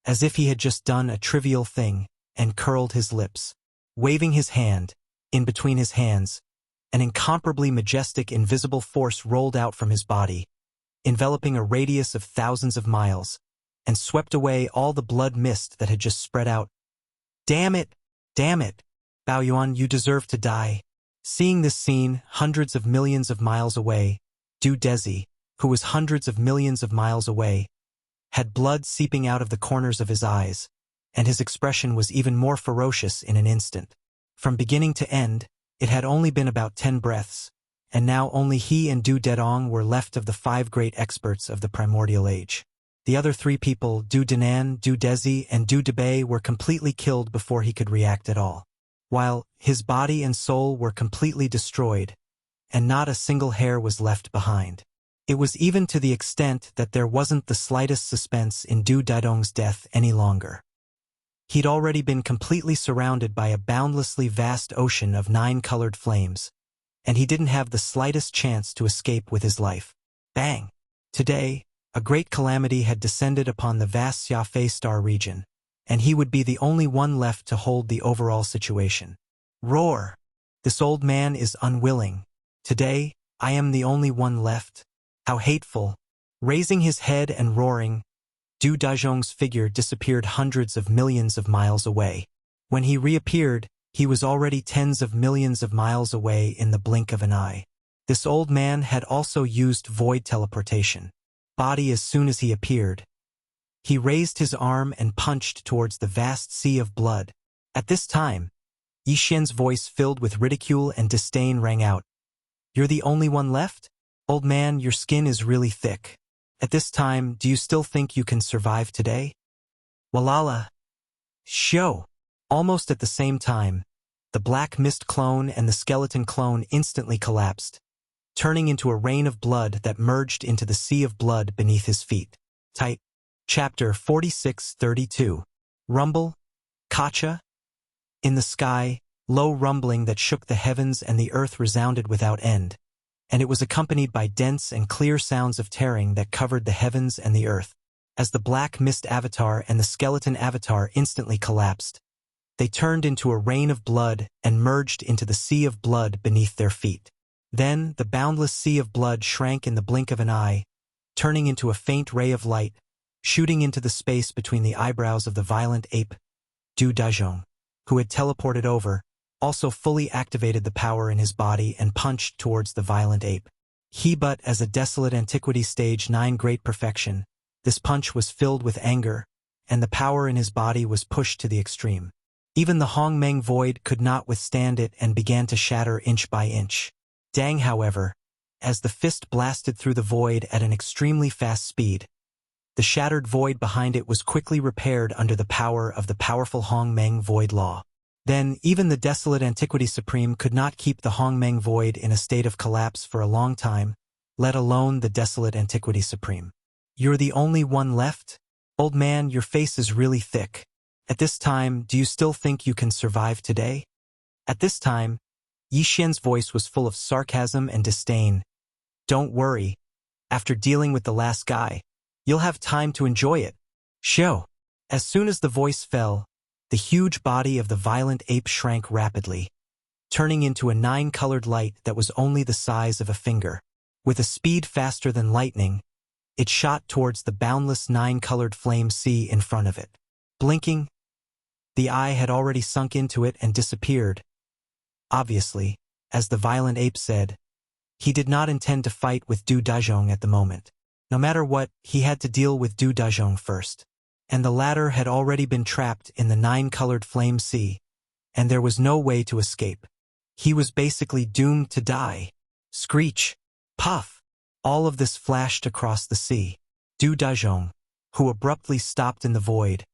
Speaker 1: as if he had just done a trivial thing, and curled his lips. Waving his hand, in between his hands, an incomparably majestic invisible force rolled out from his body, enveloping a radius of thousands of miles, and swept away all the blood mist that had just spread out. Damn it! Damn it! Bao Yuan, you deserve to die. Seeing this scene hundreds of millions of miles away, Du Dezi, who was hundreds of millions of miles away, had blood seeping out of the corners of his eyes, and his expression was even more ferocious in an instant. From beginning to end, it had only been about 10 breaths, and now only he and Du Dedong were left of the 5 great experts of the primordial age. The other 3 people, Du Danan, Du Dezi, and Du Debei, were completely killed before he could react at all, while his body and soul were completely destroyed, and not a single hair was left behind. It was even to the extent that there wasn't the slightest suspense in Du Daidong's death any longer. He'd already been completely surrounded by a boundlessly vast ocean of 9-colored flames, and he didn't have the slightest chance to escape with his life. Bang! Today, a great calamity had descended upon the vast Xiafei star region, and he would be the only one left to hold the overall situation. Roar! This old man is unwilling. Today, I am the only one left. How hateful! Raising his head and roaring, Du Daizhong's figure disappeared hundreds of millions of miles away. When he reappeared, he was already tens of millions of miles away in the blink of an eye. This old man had also used void teleportation. Body as soon as he appeared. He raised his arm and punched towards the vast sea of blood. At this time, Yi Xian's voice filled with ridicule and disdain rang out. You're the only one left? Old man, your skin is really thick. At this time, do you still think you can survive today? Walala. Shio. Almost at the same time, the black mist clone and the skeleton clone instantly collapsed, turning into a rain of blood that merged into the sea of blood beneath his feet. Type. Chapter 46-32. Rumble. Kacha. In the sky, low rumbling that shook the heavens and the earth resounded without end, and it was accompanied by dense and clear sounds of tearing that covered the heavens and the earth. As the black mist avatar and the skeleton avatar instantly collapsed, they turned into a rain of blood and merged into the sea of blood beneath their feet. Then the boundless sea of blood shrank in the blink of an eye, turning into a faint ray of light, shooting into the space between the eyebrows of the violent ape, Du Daizhong, who had teleported over, also fully activated the power in his body and punched towards the violent ape. But as a desolate antiquity stage 9 great perfection, this punch was filled with anger, and the power in his body was pushed to the extreme. Even the Hongmeng void could not withstand it and began to shatter inch by inch. Dang, however, as the fist blasted through the void at an extremely fast speed, the shattered void behind it was quickly repaired under the power of the powerful Hongmeng void law. Then, even the desolate Antiquity Supreme could not keep the Hongmeng void in a state of collapse for a long time, let alone the desolate Antiquity Supreme. You're the only one left? Old man, your face is really thick. At this time, do you still think you can survive today? At this time, Yi Xian's voice was full of sarcasm and disdain. Don't worry. After dealing with the last guy, you'll have time to enjoy it. Show. As soon as the voice fell, the huge body of the violent ape shrank rapidly, turning into a 9-colored light that was only the size of a finger. With a speed faster than lightning, it shot towards the boundless 9-colored flame sea in front of it. Blinking, the eye had already sunk into it and disappeared. Obviously, as the violent ape said, he did not intend to fight with Du Dazhong at the moment. No matter what, he had to deal with Du Dazhong first. And the latter had already been trapped in the 9-colored flame sea, and there was no way to escape. He was basically doomed to die. Screech! Puff! All of this flashed across the sea. Du Dazhong, who abruptly stopped in the void,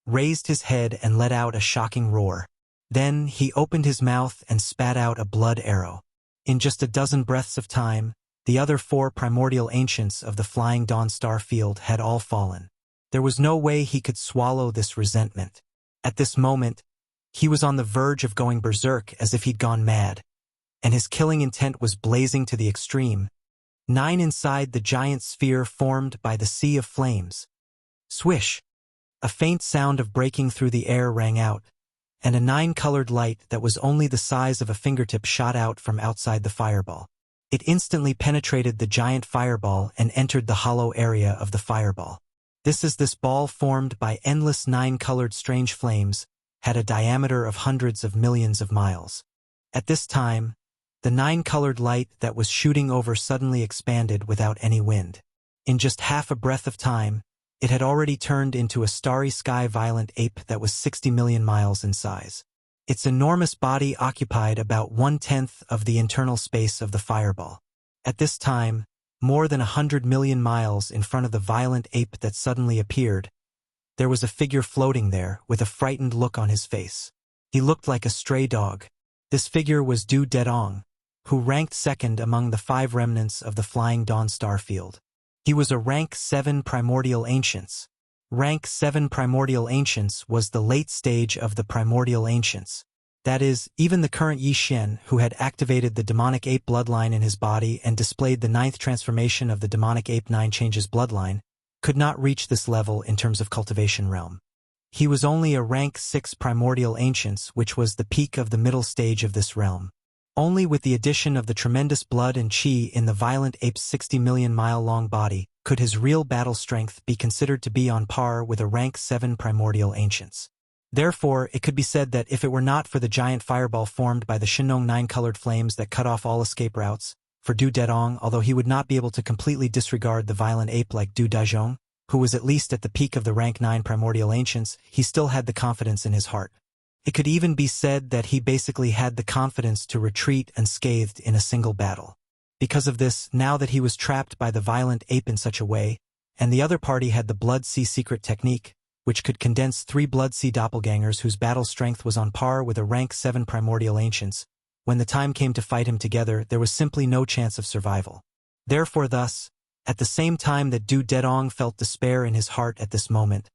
Speaker 1: raised his head and let out a shocking roar. Then he opened his mouth and spat out a blood arrow. In just a dozen breaths of time, the other 4 primordial ancients of the Flying Dawn Star Field had all fallen. There was no way he could swallow this resentment. At this moment, he was on the verge of going berserk as if he'd gone mad, and his killing intent was blazing to the extreme. 9 inside the giant sphere formed by the sea of flames. Swish! A faint sound of breaking through the air rang out, and a 9-colored light that was only the size of a fingertip shot out from outside the fireball. It instantly penetrated the giant fireball and entered the hollow area of the fireball. This ball formed by endless 9-colored strange flames had a diameter of hundreds of millions of miles. At this time, the 9-colored light that was shooting over suddenly expanded without any wind. In just half a breath of time, it had already turned into a starry sky violent ape that was 60 million miles in size. Its enormous body occupied about 1/10 of the internal space of the fireball. At this time, more than 100 million miles in front of the violent ape that suddenly appeared, there was a figure floating there with a frightened look on his face. He looked like a stray dog. This figure was Du Dedong, who ranked second among the 5 remnants of the Flying Dawn Star Field. He was a rank 7 primordial ancients. Rank 7 primordial ancients was the late stage of the primordial ancients. That is, even the current Yi Xian, who had activated the demonic ape bloodline in his body and displayed the 9th transformation of the demonic ape 9 changes bloodline, could not reach this level in terms of cultivation realm. He was only a rank 6 primordial ancients, which was the peak of the middle stage of this realm. Only with the addition of the tremendous blood and chi in the violent ape's 60 million mile long body could his real battle strength be considered to be on par with a rank 7 primordial ancients. Therefore, it could be said that if it were not for the giant fireball formed by the Shinong 9-colored flames that cut off all escape routes, for Du Dedong, although he would not be able to completely disregard the violent ape like Du Dazhong, who was at least at the peak of the rank 9 primordial ancients, he still had the confidence in his heart. It could even be said that he basically had the confidence to retreat unscathed in a single battle. Because of this, now that he was trapped by the violent ape in such a way, and the other party had the Blood Sea secret technique, which could condense 3 Blood Sea doppelgangers whose battle strength was on par with a rank 7 primordial ancients, when the time came to fight him together, there was simply no chance of survival. Therefore thus, at the same time that Du Dedong felt despair in his heart at this moment,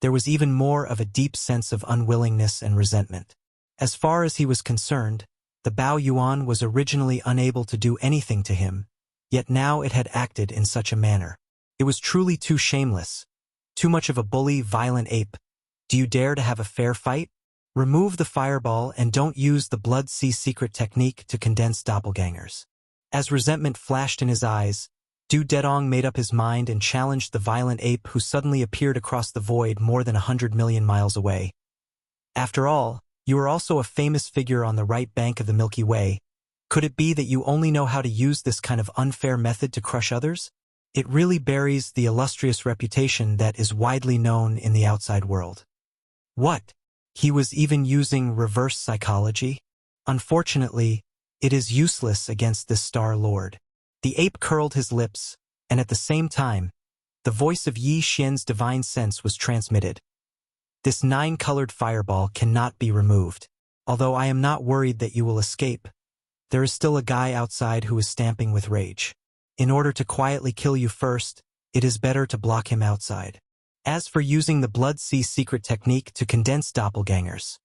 Speaker 1: there was even more of a deep sense of unwillingness and resentment. As far as he was concerned, the Bao Yuan was originally unable to do anything to him, yet now it had acted in such a manner. It was truly too shameless. Too much of a bully, violent ape. Do you dare to have a fair fight? Remove the fireball and don't use the Blood Sea secret technique to condense doppelgangers. As resentment flashed in his eyes, Du Dedong made up his mind and challenged the violent ape who suddenly appeared across the void more than 100 million miles away. After all, You are also a famous figure on the right bank of the Milky Way. Could it be that you only know how to use this kind of unfair method to crush others? It really buries the illustrious reputation that is widely known in the outside world. What? He was even using reverse psychology? Unfortunately, it is useless against this Star Lord. The ape curled his lips, and at the same time, the voice of Yi Xian's divine sense was transmitted. This 9-colored fireball cannot be removed. Although I am not worried that you will escape, there is still a guy outside who is stamping with rage. In order to quietly kill you first, it is better to block him outside. As for using the Blood Sea secret technique to condense doppelgangers,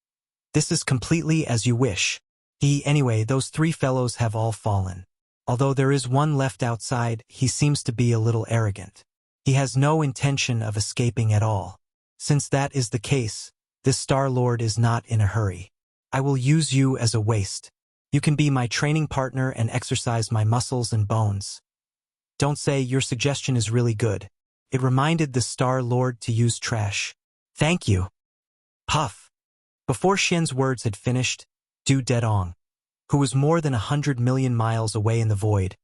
Speaker 1: this is completely as you wish. Anyway, those 3 fellows have all fallen. Although there is one left outside, he seems to be a little arrogant. He has no intention of escaping at all. Since that is the case, this Star Lord is not in a hurry. I will use you as a waste. You can be my training partner and exercise my muscles and bones. Don't say your suggestion is really good. It reminded the Star Lord to use trash. Thank you. Puff. Before Xian's words had finished, Du Dedong, who was more than 100 million miles away in the void,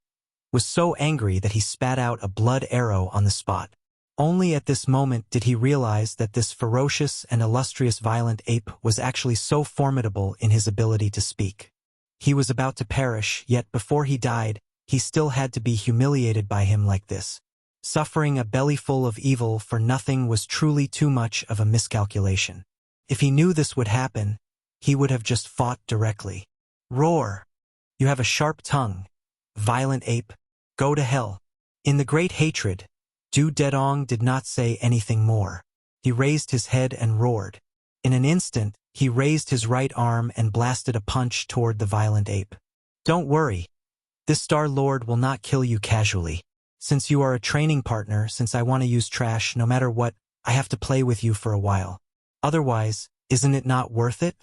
Speaker 1: was so angry that he spat out a blood arrow on the spot. Only at this moment did he realize that this ferocious and illustrious violent ape was actually so formidable in his ability to speak. He was about to perish, yet before he died, he still had to be humiliated by him like this. Suffering a bellyful of evil for nothing was truly too much of a miscalculation. If he knew this would happen, he would have just fought directly. Roar! You have a sharp tongue. Violent ape, go to hell. In the great hatred, Du Dedong did not say anything more. He raised his head and roared. In an instant, he raised his right arm and blasted a punch toward the violent ape. Don't worry. This Star Lord will not kill you casually. Since you are a training partner, since I want to use trash, no matter what, I have to play with you for a while. Otherwise, isn't it not worth it?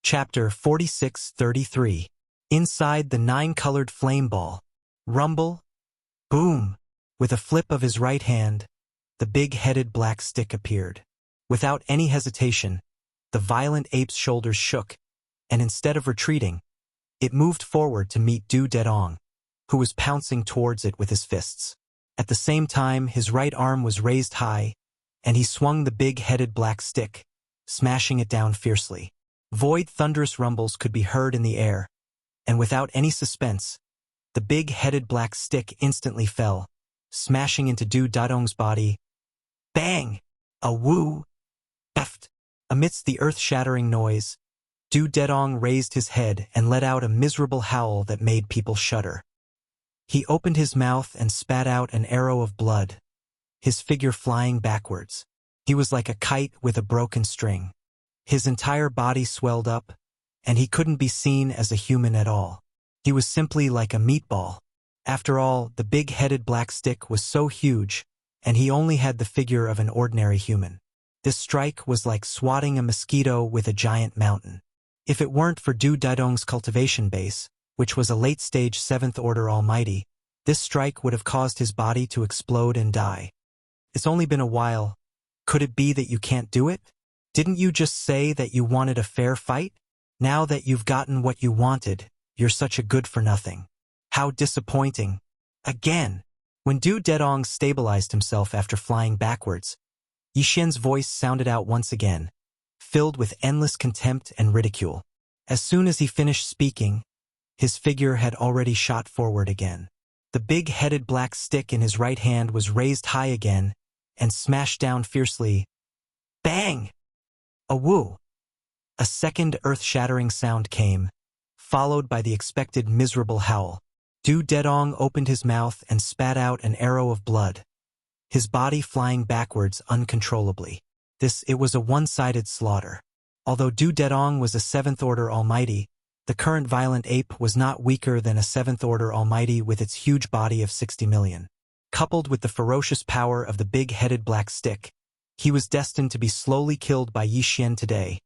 Speaker 1: Chapter 46:33. Inside the 9-colored flame ball. Rumble. Boom. With a flip of his right hand, the big-headed black stick appeared. Without any hesitation, the violent ape's shoulders shook, and instead of retreating, it moved forward to meet Du Dedong, who was pouncing towards it with his fists. At the same time, his right arm was raised high, and he swung the big-headed black stick, smashing it down fiercely. Void thunderous rumbles could be heard in the air, and without any suspense, the big-headed black stick instantly fell, smashing into Du Dedong's body. Bang! A woo! Beft! Amidst the earth-shattering noise, Du Dedong raised his head and let out a miserable howl that made people shudder. He opened his mouth and spat out an arrow of blood, his figure flying backwards. He was like a kite with a broken string. His entire body swelled up, and he couldn't be seen as a human at all. He was simply like a meatball. After all, the big-headed black stick was so huge, and he only had the figure of an ordinary human. This strike was like swatting a mosquito with a giant mountain. If it weren't for Du Dedong's cultivation base, which was a late-stage 7th-order almighty, this strike would have caused his body to explode and die. It's only been a while. Could it be that you can't do it? Didn't you just say that you wanted a fair fight? Now that you've gotten what you wanted, you're such a good-for-nothing. How disappointing. Again. When Du Dedong stabilized himself after flying backwards, Yi Xian's voice sounded out once again, filled with endless contempt and ridicule. As soon as he finished speaking, his figure had already shot forward again. The big-headed black stick in his right hand was raised high again and smashed down fiercely. Bang! A woo! A second earth-shattering sound came, followed by the expected miserable howl. Du Dedong opened his mouth and spat out an arrow of blood, his body flying backwards uncontrollably. It was a one-sided slaughter. Although Du Dedong was a 7th-order almighty, the current violent ape was not weaker than a 7th-order almighty with its huge body of 60 million. Coupled with the ferocious power of the big-headed black stick, he was destined to be slowly killed by Yi Xian today.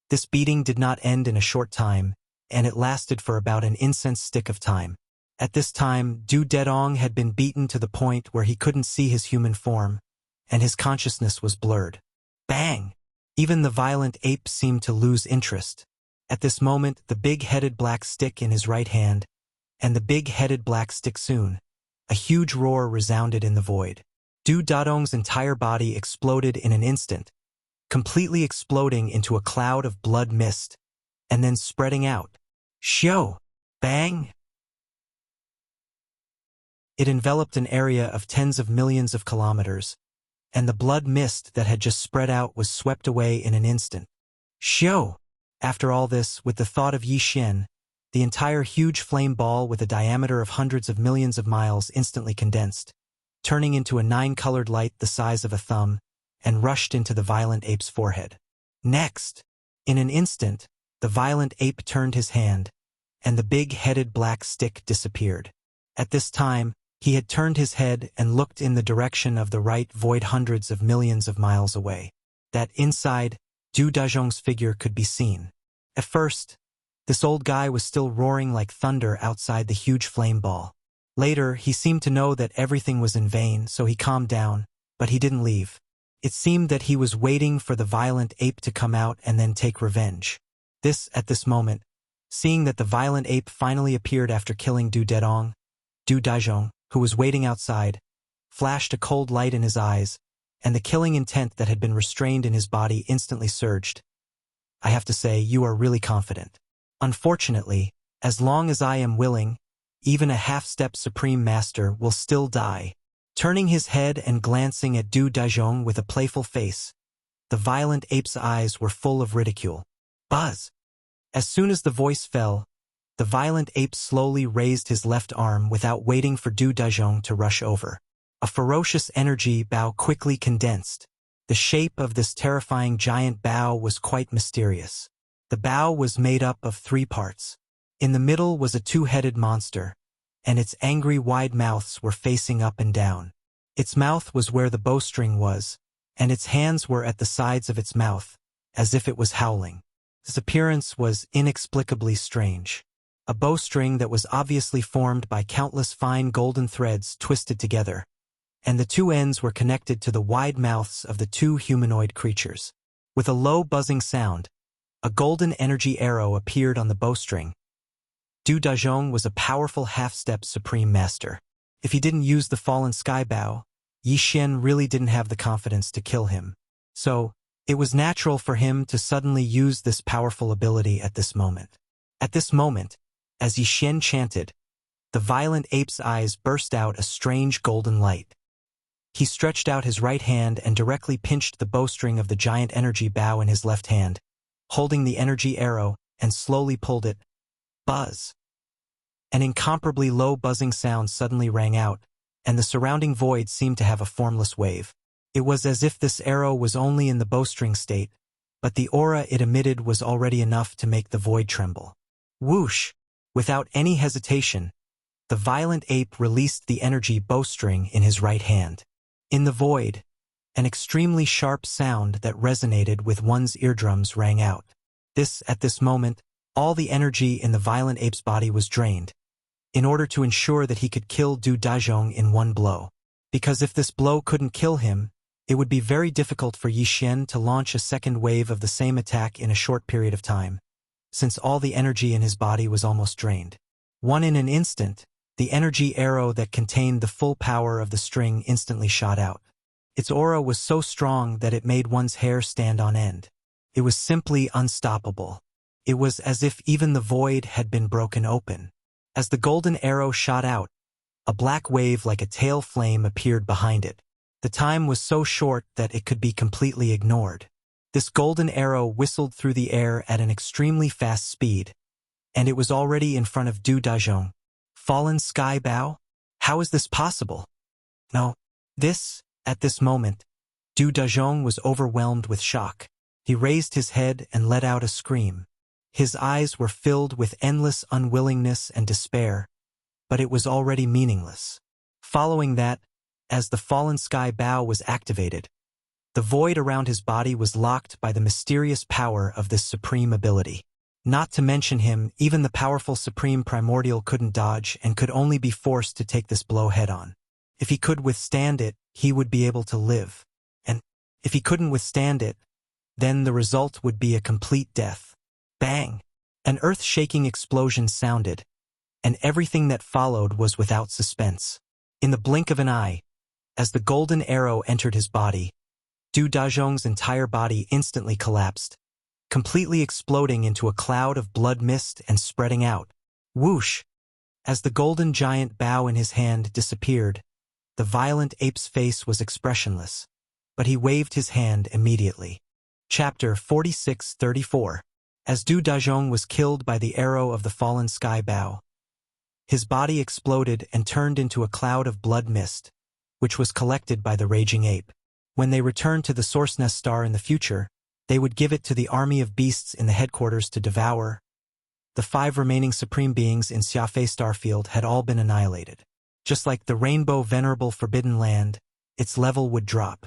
Speaker 1: This beating did not end in a short time, and it lasted for about an incense stick of time. At this time, Du Dedong had been beaten to the point where he couldn't see his human form, and his consciousness was blurred. Bang! Even the violent ape seemed to lose interest. At this moment, the big-headed black stick in his right hand, and the big-headed black stick soon. A huge roar resounded in the void. Du Dadong's entire body exploded in an instant, completely exploding into a cloud of blood mist, and then spreading out. Shio! Bang! It enveloped an area of tens of millions of kilometers, and the blood mist that had just spread out was swept away in an instant. Shio! After all this, with the thought of Yi Xian, the entire huge flame ball with a diameter of hundreds of millions of miles instantly condensed, turning into a 9-colored light the size of a thumb, and rushed into the violent ape's forehead. Next, in an instant, the violent ape turned his hand, and the big-headed black stick disappeared. At this time, he had turned his head and looked in the direction of the right void hundreds of millions of miles away. That inside, Du Dazhong's figure could be seen. At first, this old guy was still roaring like thunder outside the huge flame ball. Later, he seemed to know that everything was in vain, so he calmed down, but he didn't leave. It seemed that he was waiting for the violent ape to come out and then take revenge. At this moment, seeing that the violent ape finally appeared after killing Du Dazhong, who was waiting outside, flashed a cold light in his eyes, and the killing intent that had been restrained in his body instantly surged. I have to say, you are really confident. Unfortunately, as long as I am willing, even a half-step Supreme Master will still die. Turning his head and glancing at Du Dazhong with a playful face, the violent ape's eyes were full of ridicule. Buzz! As soon as the voice fell, the violent ape slowly raised his left arm without waiting for Du Dazhong to rush over. A ferocious energy bow quickly condensed. The shape of this terrifying giant bow was quite mysterious. The bow was made up of 3 parts. In the middle was a 2-headed monster, and its angry wide mouths were facing up and down. Its mouth was where the bowstring was, and its hands were at the sides of its mouth, as if it was howling. Its appearance was inexplicably strange. A bowstring that was obviously formed by countless fine golden threads twisted together, and the 2 ends were connected to the wide mouths of the 2 humanoid creatures. With a low buzzing sound, a golden energy arrow appeared on the bowstring. Du Dazhong was a powerful half-step Supreme Master. If he didn't use the fallen sky bow, Yi Xian really didn't have the confidence to kill him. So, it was natural for him to suddenly use this powerful ability at this moment. At this moment, as Yi Xian chanted, the violent ape's eyes burst out a strange golden light. He stretched out his right hand and directly pinched the bowstring of the giant energy bow in his left hand, holding the energy arrow, and slowly pulled it. Buzz! An incomparably low buzzing sound suddenly rang out, and the surrounding void seemed to have a formless wave. It was as if this arrow was only in the bowstring state, but the aura it emitted was already enough to make the void tremble. Whoosh! Without any hesitation, the violent ape released the energy bowstring in his right hand. In the void, an extremely sharp sound that resonated with one's eardrums rang out. At this moment, all the energy in the violent ape's body was drained, in order to ensure that he could kill Du Dazhong in one blow. Because if this blow couldn't kill him, it would be very difficult for Yi Xian to launch a second wave of the same attack in a short period of time, since all the energy in his body was almost drained. In an instant, the energy arrow that contained the full power of the string instantly shot out. Its aura was so strong that it made one's hair stand on end. It was simply unstoppable. It was as if even the void had been broken open. As the golden arrow shot out, a black wave like a tail flame appeared behind it. The time was so short that it could be completely ignored. This golden arrow whistled through the air at an extremely fast speed, and it was already in front of Du Dazhong. Fallen sky bow? How is this possible? No. At this moment, Du Dazhong was overwhelmed with shock. He raised his head and let out a scream. His eyes were filled with endless unwillingness and despair, but it was already meaningless. Following that, as the fallen sky bow was activated, the void around his body was locked by the mysterious power of this supreme ability. Not to mention him, even the powerful Supreme Primordial couldn't dodge and could only be forced to take this blow head-on. If he could withstand it, he would be able to live. And if he couldn't withstand it, then the result would be a complete death. Bang! An earth-shaking explosion sounded, and everything that followed was without suspense. In the blink of an eye, as the golden arrow entered his body, Du Dazhong's entire body instantly collapsed, completely exploding into a cloud of blood mist and spreading out. Whoosh! As the golden giant bow in his hand disappeared, the violent ape's face was expressionless, but he waved his hand immediately. Chapter 46-34. As Du Dazhong was killed by the arrow of the fallen sky bow, his body exploded and turned into a cloud of blood mist, which was collected by the raging ape. When they returned to the Source Nest Star in the future, they would give it to the army of beasts in the headquarters to devour. The 5 remaining supreme beings in Xiafei Starfield had all been annihilated. Just like the Rainbow Venerable Forbidden Land, its level would drop.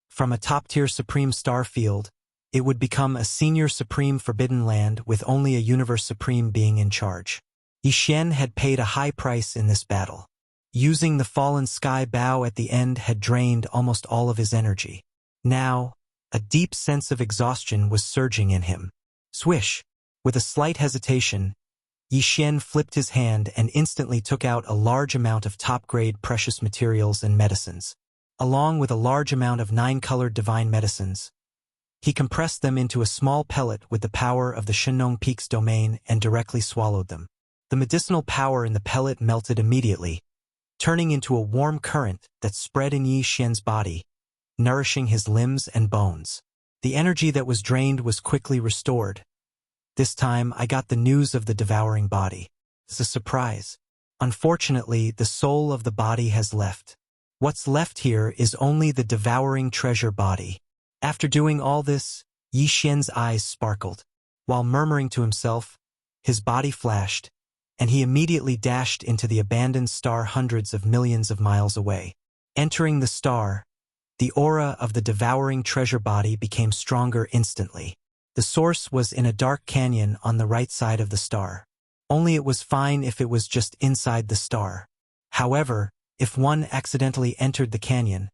Speaker 1: From a top-tier supreme star field, it would become a senior supreme forbidden land with only a universe supreme being in charge. Yixian had paid a high price in this battle. Using the fallen sky bow at the end had drained almost all of his energy. Now, a deep sense of exhaustion was surging in him. Swish! With a slight hesitation, Yixian flipped his hand and instantly took out a large amount of top-grade precious materials and medicines. Along with a large amount of 9-colored divine medicines, he compressed them into a small pellet with the power of the Shenong Peak's domain and directly swallowed them. The medicinal power in the pellet melted immediately, turning into a warm current that spread in Yixian's body, nourishing his limbs and bones. The energy that was drained was quickly restored. This time, I got the news of the devouring body. It's a surprise. Unfortunately, the soul of the body has left. What's left here is only the devouring treasure body. After doing all this, Yixian's eyes sparkled. While murmuring to himself, his body flashed, and he immediately dashed into the abandoned star hundreds of millions of miles away. Entering the star, the aura of the devouring treasure body became stronger instantly. The source was in a dark canyon on the right side of the star. Only it was fine if it was just inside the star. However, if one accidentally entered the canyon,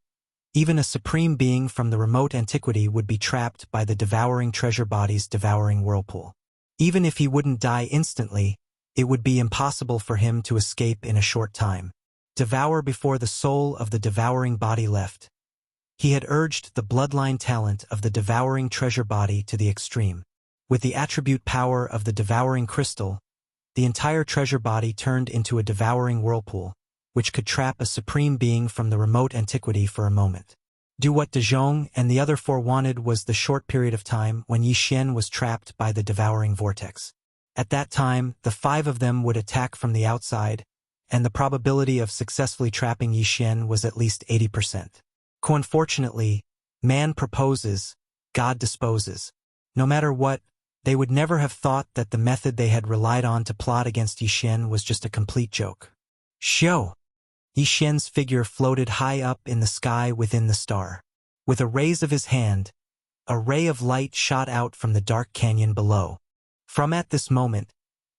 Speaker 1: even a supreme being from the remote antiquity would be trapped by the devouring treasure body's devouring whirlpool. Even if he wouldn't die instantly, it would be impossible for him to escape in a short time. Devour before the soul of the devouring body left. He had urged the bloodline talent of the devouring treasure body to the extreme. With the attribute power of the devouring crystal, the entire treasure body turned into a devouring whirlpool, which could trap a supreme being from the remote antiquity for a moment. Do what Dazhong and the other 4 wanted was the short period of time when Yixian was trapped by the devouring vortex. At that time, the 5 of them would attack from the outside, and the probability of successfully trapping Yixian was at least 80%. Unfortunately, man proposes, God disposes. No matter what, they would never have thought that the method they had relied on to plot against Yixian was just a complete joke. Shio! Yixian's figure floated high up in the sky within the star. With a raise of his hand, a ray of light shot out from the dark canyon below. From at this moment,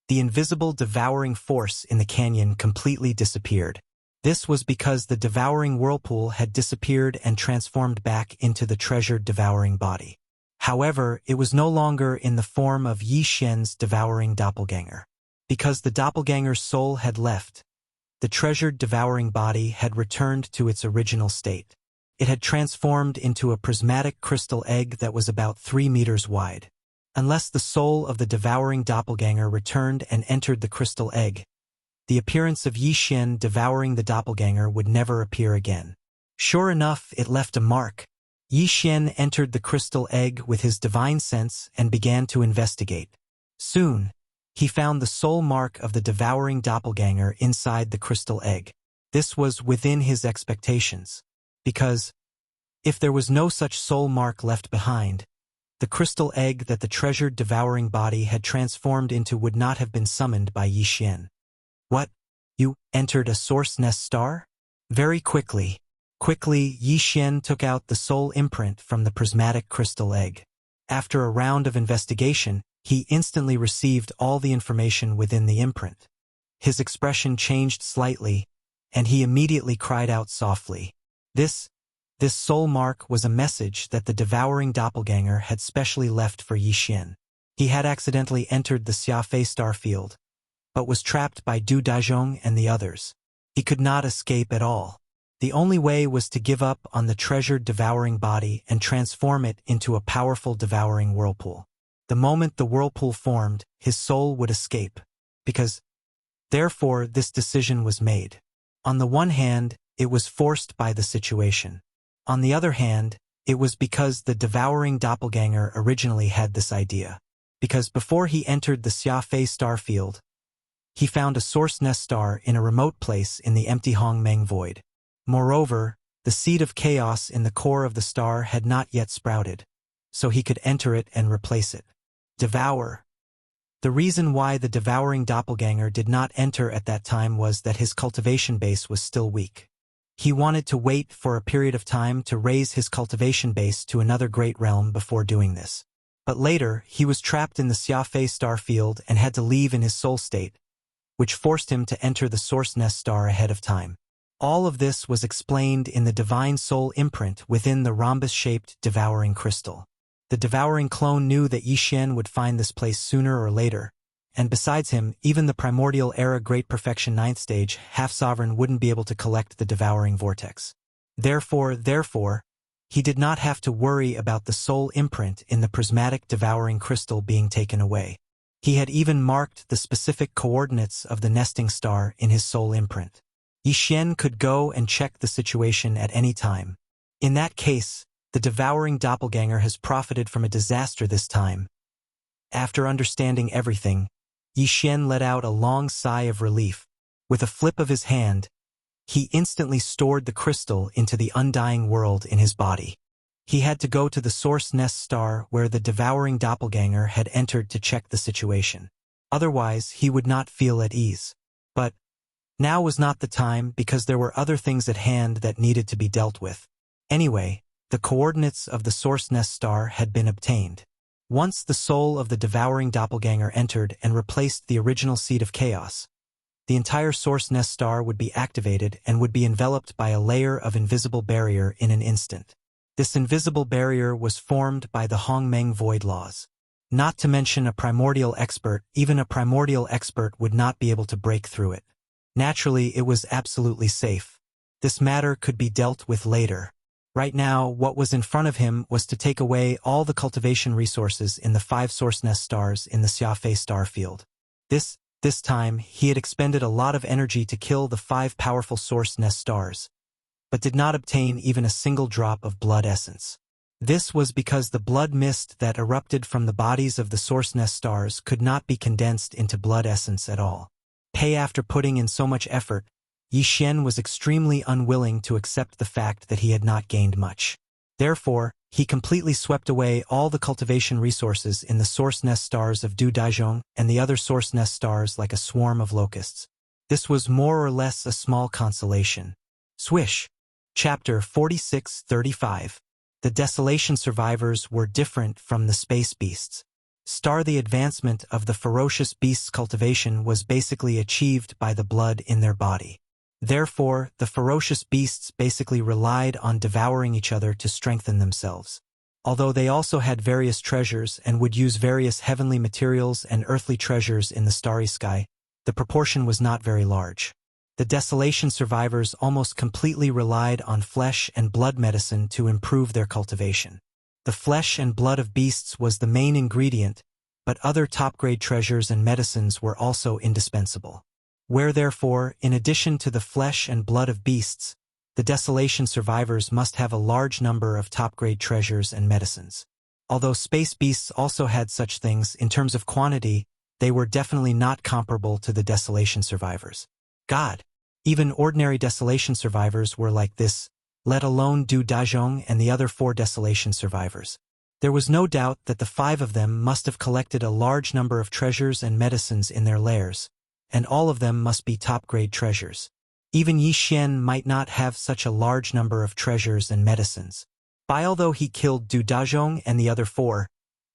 Speaker 1: the invisible devouring force in the canyon completely disappeared. This was because the devouring whirlpool had disappeared and transformed back into the treasured devouring body. However, it was no longer in the form of Yixian's devouring doppelganger. Because the doppelganger's soul had left, the treasured devouring body had returned to its original state. It had transformed into a prismatic crystal egg that was about 3 meters wide. Unless the soul of the devouring doppelganger returned and entered the crystal egg, the appearance of Yixian devouring the doppelganger would never appear again. Sure enough, it left a mark. Yixian entered the crystal egg with his divine sense and began to investigate. Soon, he found the soul mark of the devouring doppelganger inside the crystal egg. This was within his expectations, because if there was no such soul mark left behind, the crystal egg that the treasured devouring body had transformed into would not have been summoned by Yixian. What? You entered a source nest star? Very quickly, Yixian took out the soul imprint from the prismatic crystal egg. After a round of investigation, he instantly received all the information within the imprint. His expression changed slightly, and he immediately cried out softly. This This soul mark was a message that the devouring doppelganger had specially left for Yi Xian. He had accidentally entered the Xiafei star field, but was trapped by Du Daizhong and the others. He could not escape at all. The only way was to give up on the treasured devouring body and transform it into a powerful devouring whirlpool. The moment the whirlpool formed, his soul would escape. Therefore, this decision was made. On the one hand, it was forced by the situation. On the other hand, it was because the devouring doppelganger originally had this idea. Because before he entered the Xiafei star field, he found a source nest star in a remote place in the empty Hongmeng void. Moreover, the seed of chaos in the core of the star had not yet sprouted, so he could enter it and replace it. Devour. The reason why the devouring doppelganger did not enter at that time was that his cultivation base was still weak. He wanted to wait for a period of time to raise his cultivation base to another great realm before doing this. But later, he was trapped in the Xiafei star field and had to leave in his soul state, which forced him to enter the source nest star ahead of time. All of this was explained in the divine soul imprint within the rhombus-shaped devouring crystal. The devouring clone knew that Yi Xian would find this place sooner or later, and besides him, even the primordial era Great Perfection 9th stage half-sovereign wouldn't be able to collect the devouring vortex. Therefore, he did not have to worry about the soul imprint in the prismatic devouring crystal being taken away. He had even marked the specific coordinates of the nesting star in his soul imprint. Yi Xian could go and check the situation at any time. In that case, the devouring doppelganger has profited from a disaster this time. After understanding everything, Yi Xian let out a long sigh of relief. With a flip of his hand, he instantly stored the crystal into the undying world in his body. He had to go to the source nest star where the devouring doppelganger had entered to check the situation. Otherwise, he would not feel at ease. But now was not the time because there were other things at hand that needed to be dealt with. Anyway, the coordinates of the source nest star had been obtained. Once the soul of the devouring doppelganger entered and replaced the original seed of chaos, the entire source nest star would be activated and would be enveloped by a layer of invisible barrier in an instant. This invisible barrier was formed by the Hongmeng void laws. Not to mention a primordial expert, even a primordial expert would not be able to break through it. Naturally, it was absolutely safe. This matter could be dealt with later. Right now, what was in front of him was to take away all the cultivation resources in the 5 source nest stars in the Xiafei star field. This time, he had expended a lot of energy to kill the 5 powerful source nest stars, but did not obtain even a single drop of blood essence. This was because the blood mist that erupted from the bodies of the source nest stars could not be condensed into blood essence at all. After putting in so much effort, Yi Xian was extremely unwilling to accept the fact that he had not gained much. Therefore, he completely swept away all the cultivation resources in the source nest stars of Du Daizhong and the other source nest stars like a swarm of locusts. This was more or less a small consolation. Swish. Chapter 46-35. The Desolation survivors were different from the space beasts. The advancement of the ferocious beasts' cultivation was basically achieved by the blood in their body. Therefore, the ferocious beasts basically relied on devouring each other to strengthen themselves. Although they also had various treasures and would use various heavenly materials and earthly treasures in the starry sky, the proportion was not very large. The Desolation survivors almost completely relied on flesh and blood medicine to improve their cultivation. The flesh and blood of beasts was the main ingredient, but other top-grade treasures and medicines were also indispensable. Therefore, in addition to the flesh and blood of beasts, the Desolation survivors must have a large number of top-grade treasures and medicines. Although space beasts also had such things, in terms of quantity, they were definitely not comparable to the Desolation survivors. God! Even ordinary Desolation survivors were like this, let alone Du Daizhong and the other 4 Desolation survivors. There was no doubt that the 5 of them must have collected a large number of treasures and medicines in their lairs, and all of them must be top-grade treasures. Even Yi Xian might not have such a large number of treasures and medicines. Although he killed Du Daizhong and the other 4,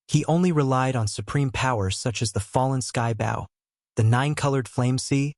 Speaker 1: he only relied on supreme powers such as the fallen sky bow, the 9-colored flame sea,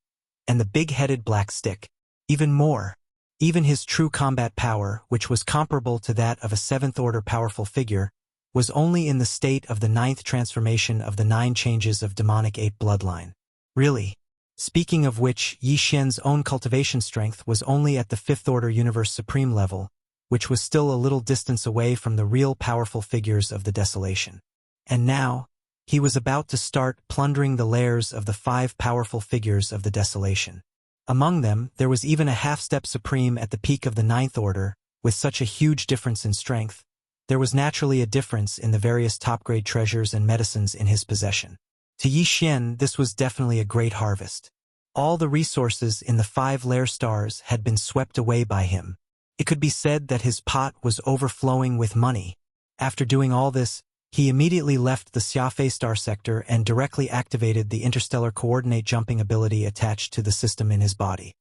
Speaker 1: and the big-headed black stick. Even more, Even his true combat power, which was comparable to that of a seventh-order powerful figure, was only in the state of the ninth transformation of the 9 changes of demonic ape bloodline. Really. Speaking of which, Yi Xian's own cultivation strength was only at the fifth-order universe supreme level, which was still a little distance away from the real powerful figures of the desolation. And now, he was about to start plundering the lairs of the 5 powerful figures of the desolation. Among them, there was even a half-step supreme at the peak of the 9th order. With such a huge difference in strength, there was naturally a difference in the various top-grade treasures and medicines in his possession. To Yi Xian, this was definitely a great harvest. All the resources in the 5 lair stars had been swept away by him. It could be said that his pot was overflowing with money. After doing all this, he immediately left the Xiafei star sector and directly activated the interstellar coordinate jumping ability attached to the system in his body.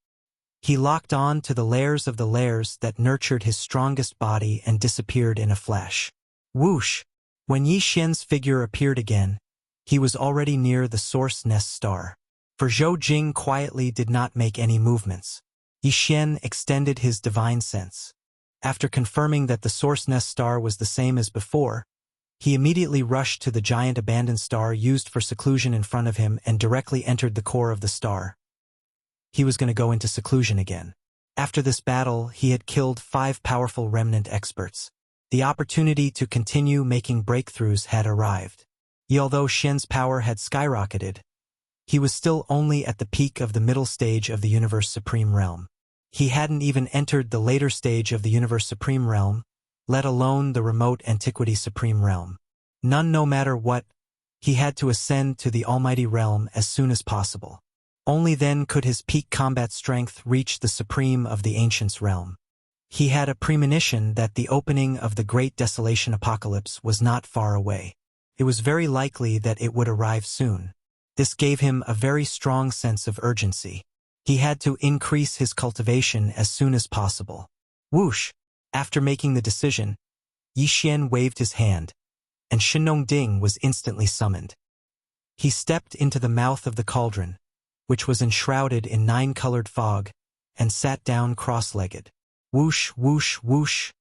Speaker 1: He locked on to the layers of the layers that nurtured his strongest body and disappeared in a flash. Whoosh! When Yi Xian's figure appeared again, he was already near the source nest star. For Zhou Jing quietly did not make any movements. Yi Xian extended his divine sense. After confirming that the source nest star was the same as before, he immediately rushed to the giant abandoned star used for seclusion in front of him and directly entered the core of the star. He was going to go into seclusion again. After this battle, he had killed 5 powerful remnant experts. The opportunity to continue making breakthroughs had arrived. Although Xian's power had skyrocketed, he was still only at the peak of the middle stage of the Universe Supreme Realm. He hadn't even entered the later stage of the Universe Supreme Realm, let alone the remote Antiquity Supreme Realm. No matter what, he had to ascend to the Almighty Realm as soon as possible. Only then could his peak combat strength reach the Supreme of the Ancients Realm. He had a premonition that the opening of the Great Desolation Apocalypse was not far away. It was very likely that it would arrive soon. This gave him a very strong sense of urgency. He had to increase his cultivation as soon as possible. Whoosh! After making the decision, Yi Xian waved his hand, and Shenong Ding was instantly summoned. He stepped into the mouth of the cauldron, which was enshrouded in 9-colored fog, and sat down cross-legged. Whoosh, whoosh, whoosh.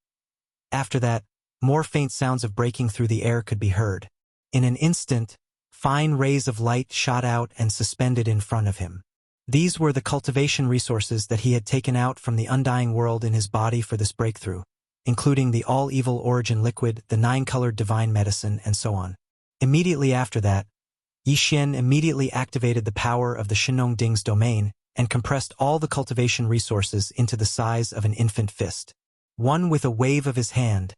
Speaker 1: After that, more faint sounds of breaking through the air could be heard. In an instant, fine rays of light shot out and suspended in front of him. These were the cultivation resources that he had taken out from the undying world in his body for this breakthrough, including the all-evil origin liquid, the 9-colored divine medicine, and so on. Immediately after that, Yi Xian immediately activated the power of the Shenong Ding's domain and compressed all the cultivation resources into the size of an infant fist. With a wave of his hand,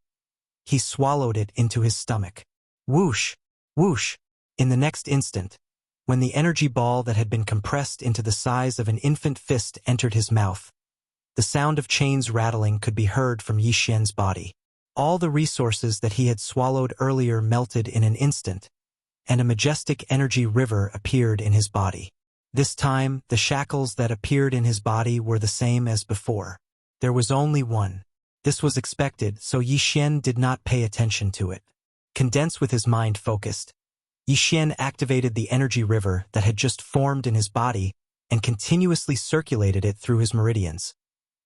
Speaker 1: he swallowed it into his stomach. Whoosh! Whoosh! In the next instant, when the energy ball that had been compressed into the size of an infant fist entered his mouth, the sound of chains rattling could be heard from Yi Xian's body. All the resources that he had swallowed earlier melted in an instant, and a majestic energy river appeared in his body. This time, the shackles that appeared in his body were the same as before. There was only one. This was expected, so Yi Xian did not pay attention to it. Condensed with his mind focused, Yi Xian activated the energy river that had just formed in his body and continuously circulated it through his meridians.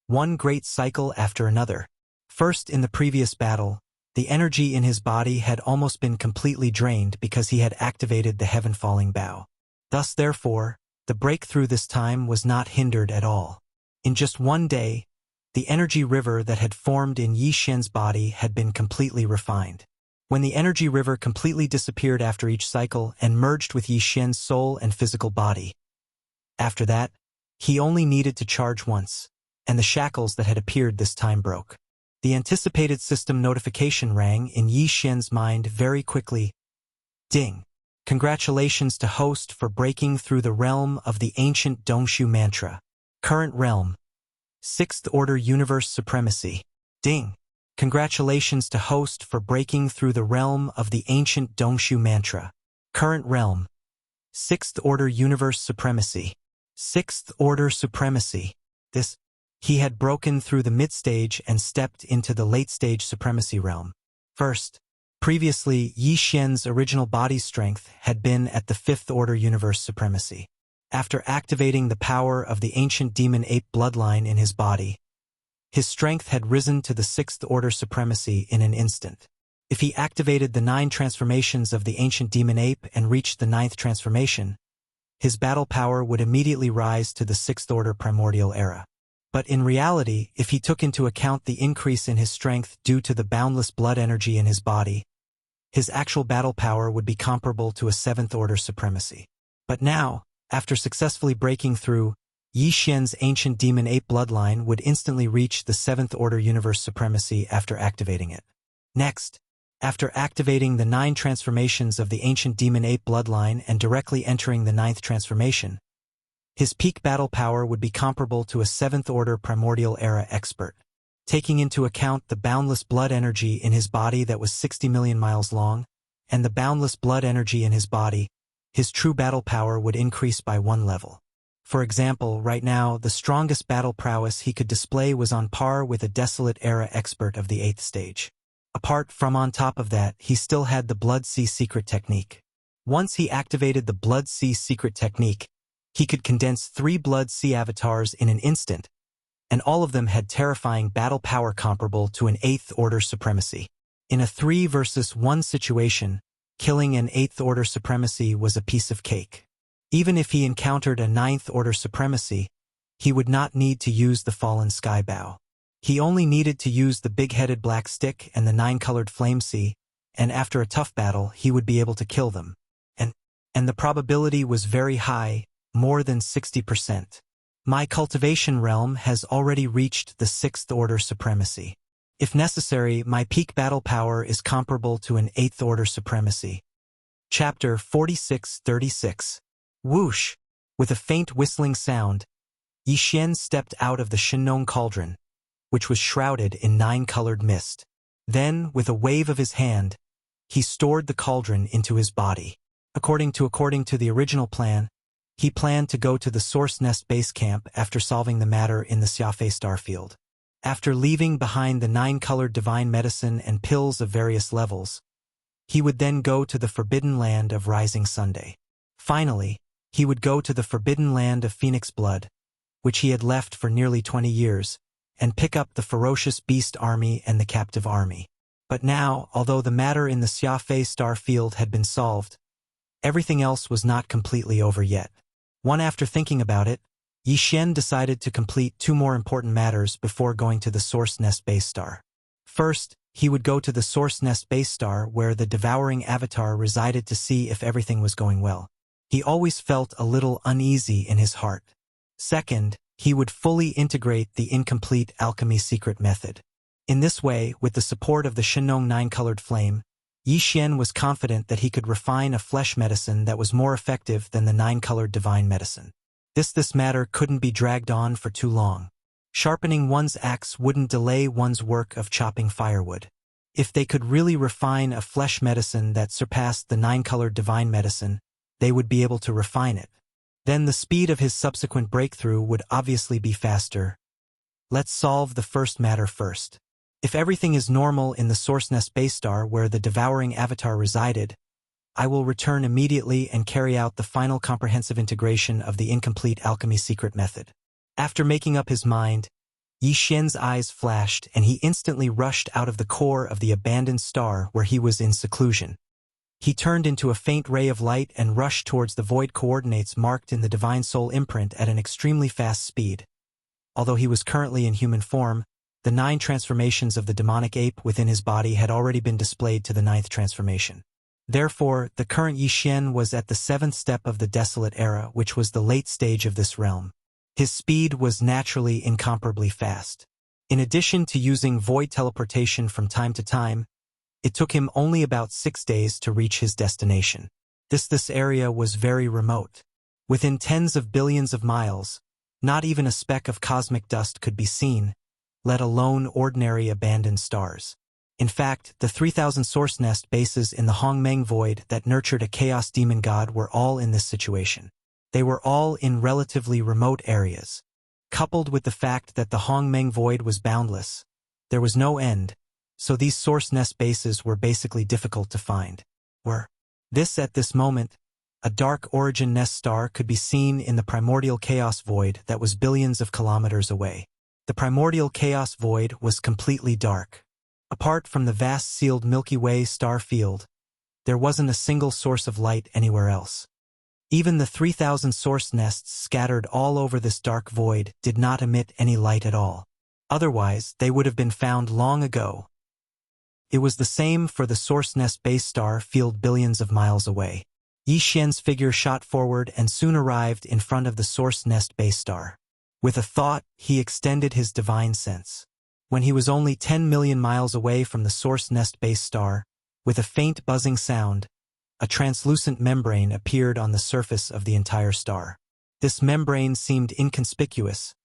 Speaker 1: One great cycle after another. First, in the previous battle, the energy in his body had almost been completely drained because he had activated the heaven-falling bow. Thus, therefore, the breakthrough this time was not hindered at all. In just one day, the energy river that had formed in Yi Xian's body had been completely refined. When the energy river completely disappeared after each cycle and merged with Yi Xian's soul and physical body. After that, he only needed to charge once, and the shackles that had appeared this time broke. The anticipated system notification rang in Yi Xian's mind very quickly. Ding! Congratulations to host for breaking through the realm of the ancient Dongshu mantra. Current realm. 6th Order Universe Supremacy. Ding! Congratulations to host for breaking through the realm of the ancient Dongshu mantra. Current realm. 6th Order Universe Supremacy. 6th Order Supremacy. He had broken through the mid-stage and stepped into the late-stage supremacy realm. First, previously, Yi Xian's original body strength had been at the 5th Order Universe Supremacy. After activating the power of the ancient demon ape bloodline in his body, His strength had risen to the 6th order supremacy in an instant. If he activated the 9 transformations of the ancient demon ape and reached the 9th transformation, his battle power would immediately rise to the 6th order primordial era. But in reality, if he took into account the increase in his strength due to the boundless blood energy in his body, his actual battle power would be comparable to a 7th order supremacy. But now, after successfully breaking through, Yi Xian's ancient demon ape bloodline would instantly reach the 7th order universe supremacy after activating it. Next, after activating the 9 transformations of the ancient demon ape bloodline and directly entering the 9th transformation, his peak battle power would be comparable to a 7th order primordial era expert. Taking into account the boundless blood energy in his body that was 60 million miles long, and the boundless blood energy in his body, his true battle power would increase by 1 level. For example, right now, the strongest battle prowess he could display was on par with a Desolate Era expert of the 8th stage. Apart from on top of that, he still had the Blood Sea Secret Technique. Once he activated the Blood Sea Secret Technique, he could condense 3 Blood Sea avatars in an instant, and all of them had terrifying battle power comparable to an 8th order supremacy. In a 3 versus 1 situation, killing an 8th order supremacy was a piece of cake. Even if he encountered a 9th order supremacy, he would not need to use the fallen sky bow. He only needed to use the big-headed black stick and the 9-colored flame sea, and after a tough battle, he would be able to kill them. And the probability was very high, more than 60%. My cultivation realm has already reached the 6th order supremacy. If necessary, my peak battle power is comparable to an 8th order supremacy. Chapter 46-36. Whoosh! With a faint whistling sound, Yi Xian stepped out of the Shinong cauldron, which was shrouded in 9-colored mist. Then, with a wave of his hand, he stored the cauldron into his body. According to the original plan, he planned to go to the Source Nest base camp after solving the matter in the Xiafei starfield. After leaving behind the 9-colored divine medicine and pills of various levels, he would then go to the Forbidden Land of Rising Sunday. Finally, he would go to the Forbidden Land of Phoenix Blood, which he had left for nearly 20 years, and pick up the ferocious beast army and the captive army. But now, although the matter in the Xiafei starfield had been solved, everything else was not completely over yet. After thinking about it, Yi Xian decided to complete 2 more important matters before going to the Source Nest base star. First, he would go to the Source Nest base star where the devouring avatar resided to see if everything was going well. He always felt a little uneasy in his heart. Second, he would fully integrate the incomplete alchemy secret method. In this way, with the support of the Shinong 9-colored flame, Yi Xian was confident that he could refine a flesh medicine that was more effective than the 9-colored divine medicine. This matter couldn't be dragged on for too long. Sharpening one's axe wouldn't delay one's work of chopping firewood. If they could really refine a flesh medicine that surpassed the 9-colored divine medicine, they would be able to refine it. Then the speed of his subsequent breakthrough would obviously be faster. Let's solve the first matter first. If everything is normal in the Source Nest base star where the devouring avatar resided, I will return immediately and carry out the final comprehensive integration of the incomplete alchemy secret method. After making up his mind, Yi Xian's eyes flashed and he instantly rushed out of the core of the abandoned star where he was in seclusion. He turned into a faint ray of light and rushed towards the void coordinates marked in the Divine Soul imprint at an extremely fast speed. Although he was currently in human form, the 9 transformations of the demonic ape within his body had already been displayed to the 9th transformation. Therefore, the current Yi Xian was at the 7th step of the Desolate Era, which was the late stage of this realm. His speed was naturally incomparably fast. In addition to using void teleportation from time to time, it took him only about 6 days to reach his destination. This area was very remote. Within tens of billions of miles, not even a speck of cosmic dust could be seen, let alone ordinary abandoned stars. In fact, the 3,000 Source Nest bases in the Hongmeng Void that nurtured a Chaos Demon God were all in this situation. They were all in relatively remote areas. Coupled with the fact that the Hongmeng Void was boundless, there was no end, so these Source Nest bases were basically difficult to find. At this moment, a dark origin nest star could be seen in the primordial Chaos Void that was billions of kilometers away. The primordial chaos void was completely dark. Apart from the vast sealed Milky Way star field, there wasn't a single source of light anywhere else. Even the 3,000 source nests scattered all over this dark void did not emit any light at all. Otherwise, they would have been found long ago. It was the same for the source nest base star field billions of miles away. Yi Xian's figure shot forward and soon arrived in front of the source nest base star. With a thought, he extended his divine sense. When he was only 10 million miles away from the source nest base star, with a faint buzzing sound, a translucent membrane appeared on the surface of the entire star. This membrane seemed inconspicuous,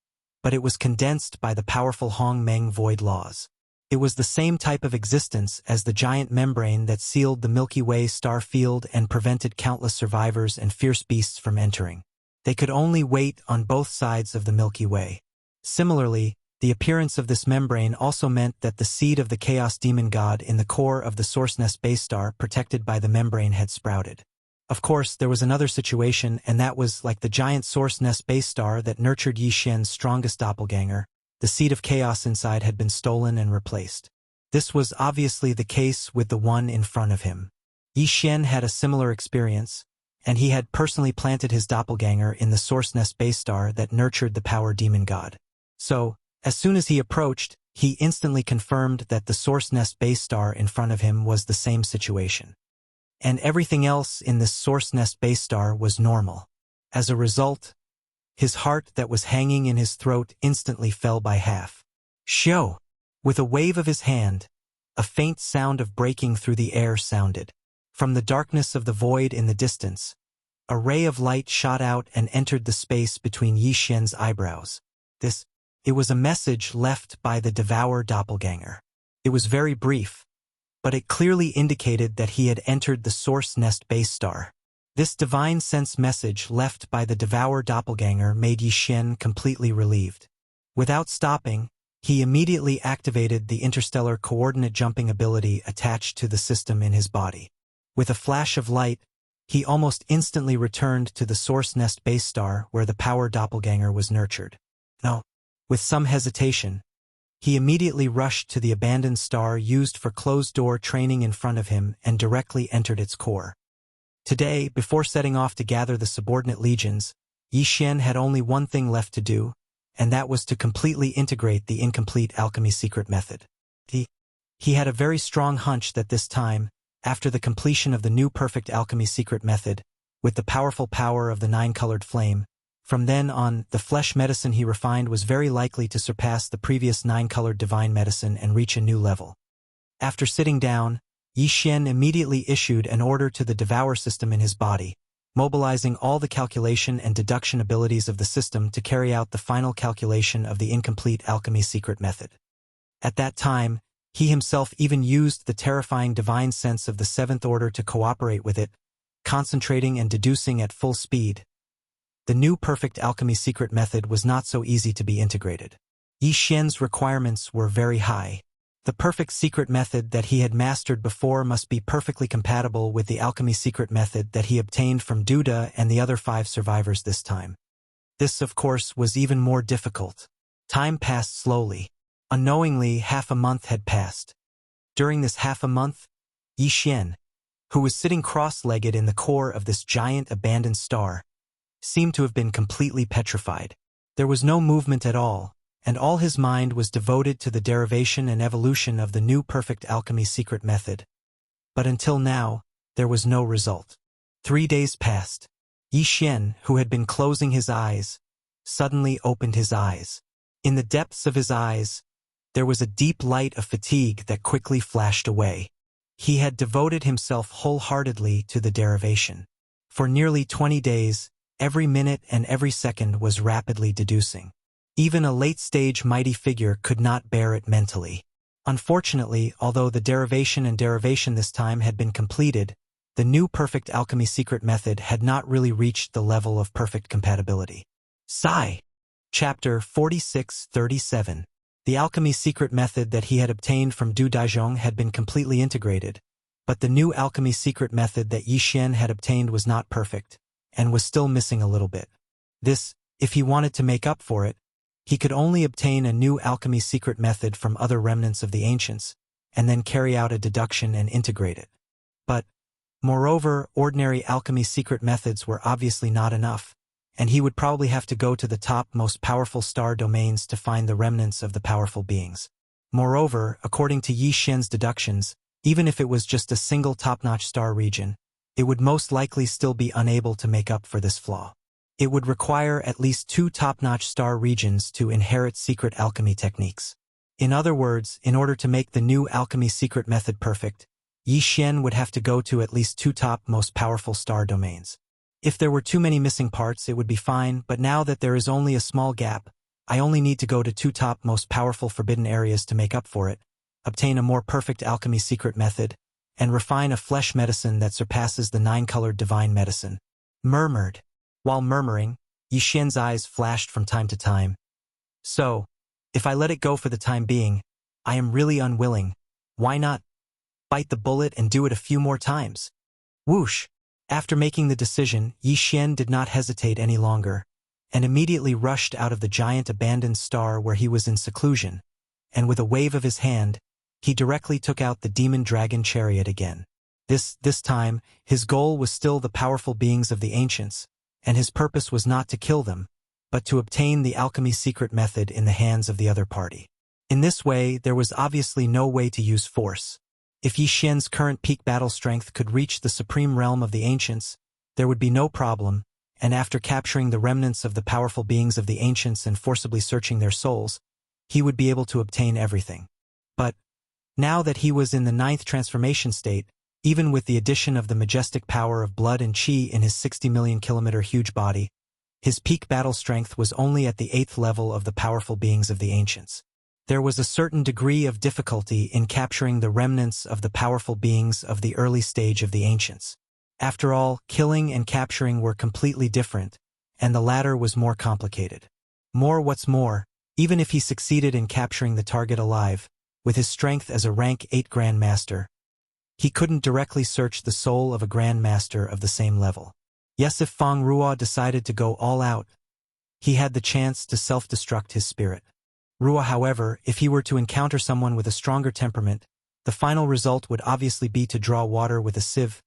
Speaker 1: but it was condensed by the powerful Hong-Meng void laws. It was the same type of existence as the giant membrane that sealed the Milky Way star field and prevented countless survivors and fierce beasts from entering. They could only wait on both sides of the Milky Way. Similarly, the appearance of this membrane also meant that the seed of the Chaos Demon God in the core of the source nest base star protected by the membrane had sprouted. Of course, there was another situation, and that was like the giant source nest base star that nurtured Yi Xian's strongest doppelganger. The seed of chaos inside had been stolen and replaced. This was obviously the case with the one in front of him. Yi Xian had a similar experience, and he had personally planted his doppelganger in the source nest base star that nurtured the power demon god. So, as soon as he approached, he instantly confirmed that the source nest base star in front of him was the same situation. And everything else in this source nest base star was normal. As a result, his heart that was hanging in his throat instantly fell by half. Shoo! With a wave of his hand, a faint sound of breaking through the air sounded. From the darkness of the void in the distance, a ray of light shot out and entered the space between Yi Xian's eyebrows. It was a message left by the Devour Doppelganger. It was very brief, but it clearly indicated that he had entered the source nest base star. This divine sense message left by the Devour Doppelganger made Yi Xian completely relieved. Without stopping, he immediately activated the interstellar coordinate jumping ability attached to the system in his body. With a flash of light, he almost instantly returned to the source nest base star where the power doppelganger was nurtured. No. With some hesitation, he immediately rushed to the abandoned star used for closed-door training in front of him and directly entered its core. Today, before setting off to gather the subordinate legions, Yi Xian had only one thing left to do, and that was to completely integrate the incomplete alchemy secret method. He had a very strong hunch that this time, after the completion of the new perfect alchemy secret method, with the powerful power of the nine-colored flame, from then on, the flesh medicine he refined was very likely to surpass the previous nine-colored divine medicine and reach a new level. After sitting down, Yi Xian immediately issued an order to the Devour system in his body, mobilizing all the calculation and deduction abilities of the system to carry out the final calculation of the incomplete alchemy secret method. At that time, he himself even used the terrifying divine sense of the seventh order to cooperate with it, concentrating and deducing at full speed. The new perfect alchemy secret method was not so easy to be integrated. Yi Xian's requirements were very high. The perfect secret method that he had mastered before must be perfectly compatible with the alchemy secret method that he obtained from Duda and the other 5 survivors this time. This, of course, was even more difficult. Time passed slowly. Unknowingly, half a month had passed. During this half a month, Yi Xian, who was sitting cross-legged in the core of this giant abandoned star, seemed to have been completely petrified. There was no movement at all, and all his mind was devoted to the derivation and evolution of the new perfect alchemy secret method. But until now, there was no result. 3 days passed. Yi Xian, who had been closing his eyes, suddenly opened his eyes. In the depths of his eyes, there was a deep light of fatigue that quickly flashed away. He had devoted himself wholeheartedly to the derivation. For nearly 20 days, every minute and every second was rapidly deducing. Even a late-stage mighty figure could not bear it mentally. Unfortunately, although the derivation this time had been completed, the new perfect alchemy secret method had not really reached the level of perfect compatibility. Sigh. Chapter 46-37. The alchemy secret method that he had obtained from Du Daizhong had been completely integrated, but the new alchemy secret method that Yi Xian had obtained was not perfect, and was still missing a little bit. This, if he wanted to make up for it, He could only obtain a new alchemy secret method from other remnants of the ancients, and then carry out a deduction and integrate it. But, moreover, ordinary alchemy secret methods were obviously not enough, and he would probably have to go to the top most powerful star domains to find the remnants of the powerful beings. Moreover, according to Yi Xian's deductions, even if it was just a single top-notch star region, it would most likely still be unable to make up for this flaw. It would require at least 2 top-notch star regions to inherit secret alchemy techniques. In other words, in order to make the new alchemy secret method perfect, Yi Xian would have to go to at least 2 top most powerful star domains. If there were too many missing parts, it would be fine, but now that there is only a small gap, I only need to go to 2 top most powerful forbidden areas to make up for it, obtain a more perfect alchemy secret method, and refine a flesh medicine that surpasses the 9-colored divine medicine. Murmured. While murmuring, Yi Xian's eyes flashed from time to time. So, if I let it go for the time being, I am really unwilling. Why not bite the bullet and do it a few more times? Whoosh! After making the decision, Yi Xian did not hesitate any longer, and immediately rushed out of the giant abandoned star where he was in seclusion, and with a wave of his hand, he directly took out the demon dragon chariot again. This time, his goal was still the powerful beings of the ancients, and his purpose was not to kill them, but to obtain the alchemy secret method in the hands of the other party. In this way, there was obviously no way to use force. If Yi Xian's current peak battle strength could reach the supreme realm of the ancients, there would be no problem, and after capturing the remnants of the powerful beings of the ancients and forcibly searching their souls, he would be able to obtain everything. But, now that he was in the 9th transformation state, even with the addition of the majestic power of blood and qi in his 60 million kilometer huge body, his peak battle strength was only at the 8th level of the powerful beings of the ancients. There was a certain degree of difficulty in capturing the remnants of the powerful beings of the early stage of the ancients. After all, killing and capturing were completely different, and the latter was more complicated. What's more, even if he succeeded in capturing the target alive, with his strength as a rank 8 Grand Master, he couldn't directly search the soul of a Grand Master of the same level. Yes, if Feng Ruo decided to go all out, he had the chance to self-destruct his spirit. Ruo, however, if he were to encounter someone with a stronger temperament, the final result would obviously be to draw water with a sieve.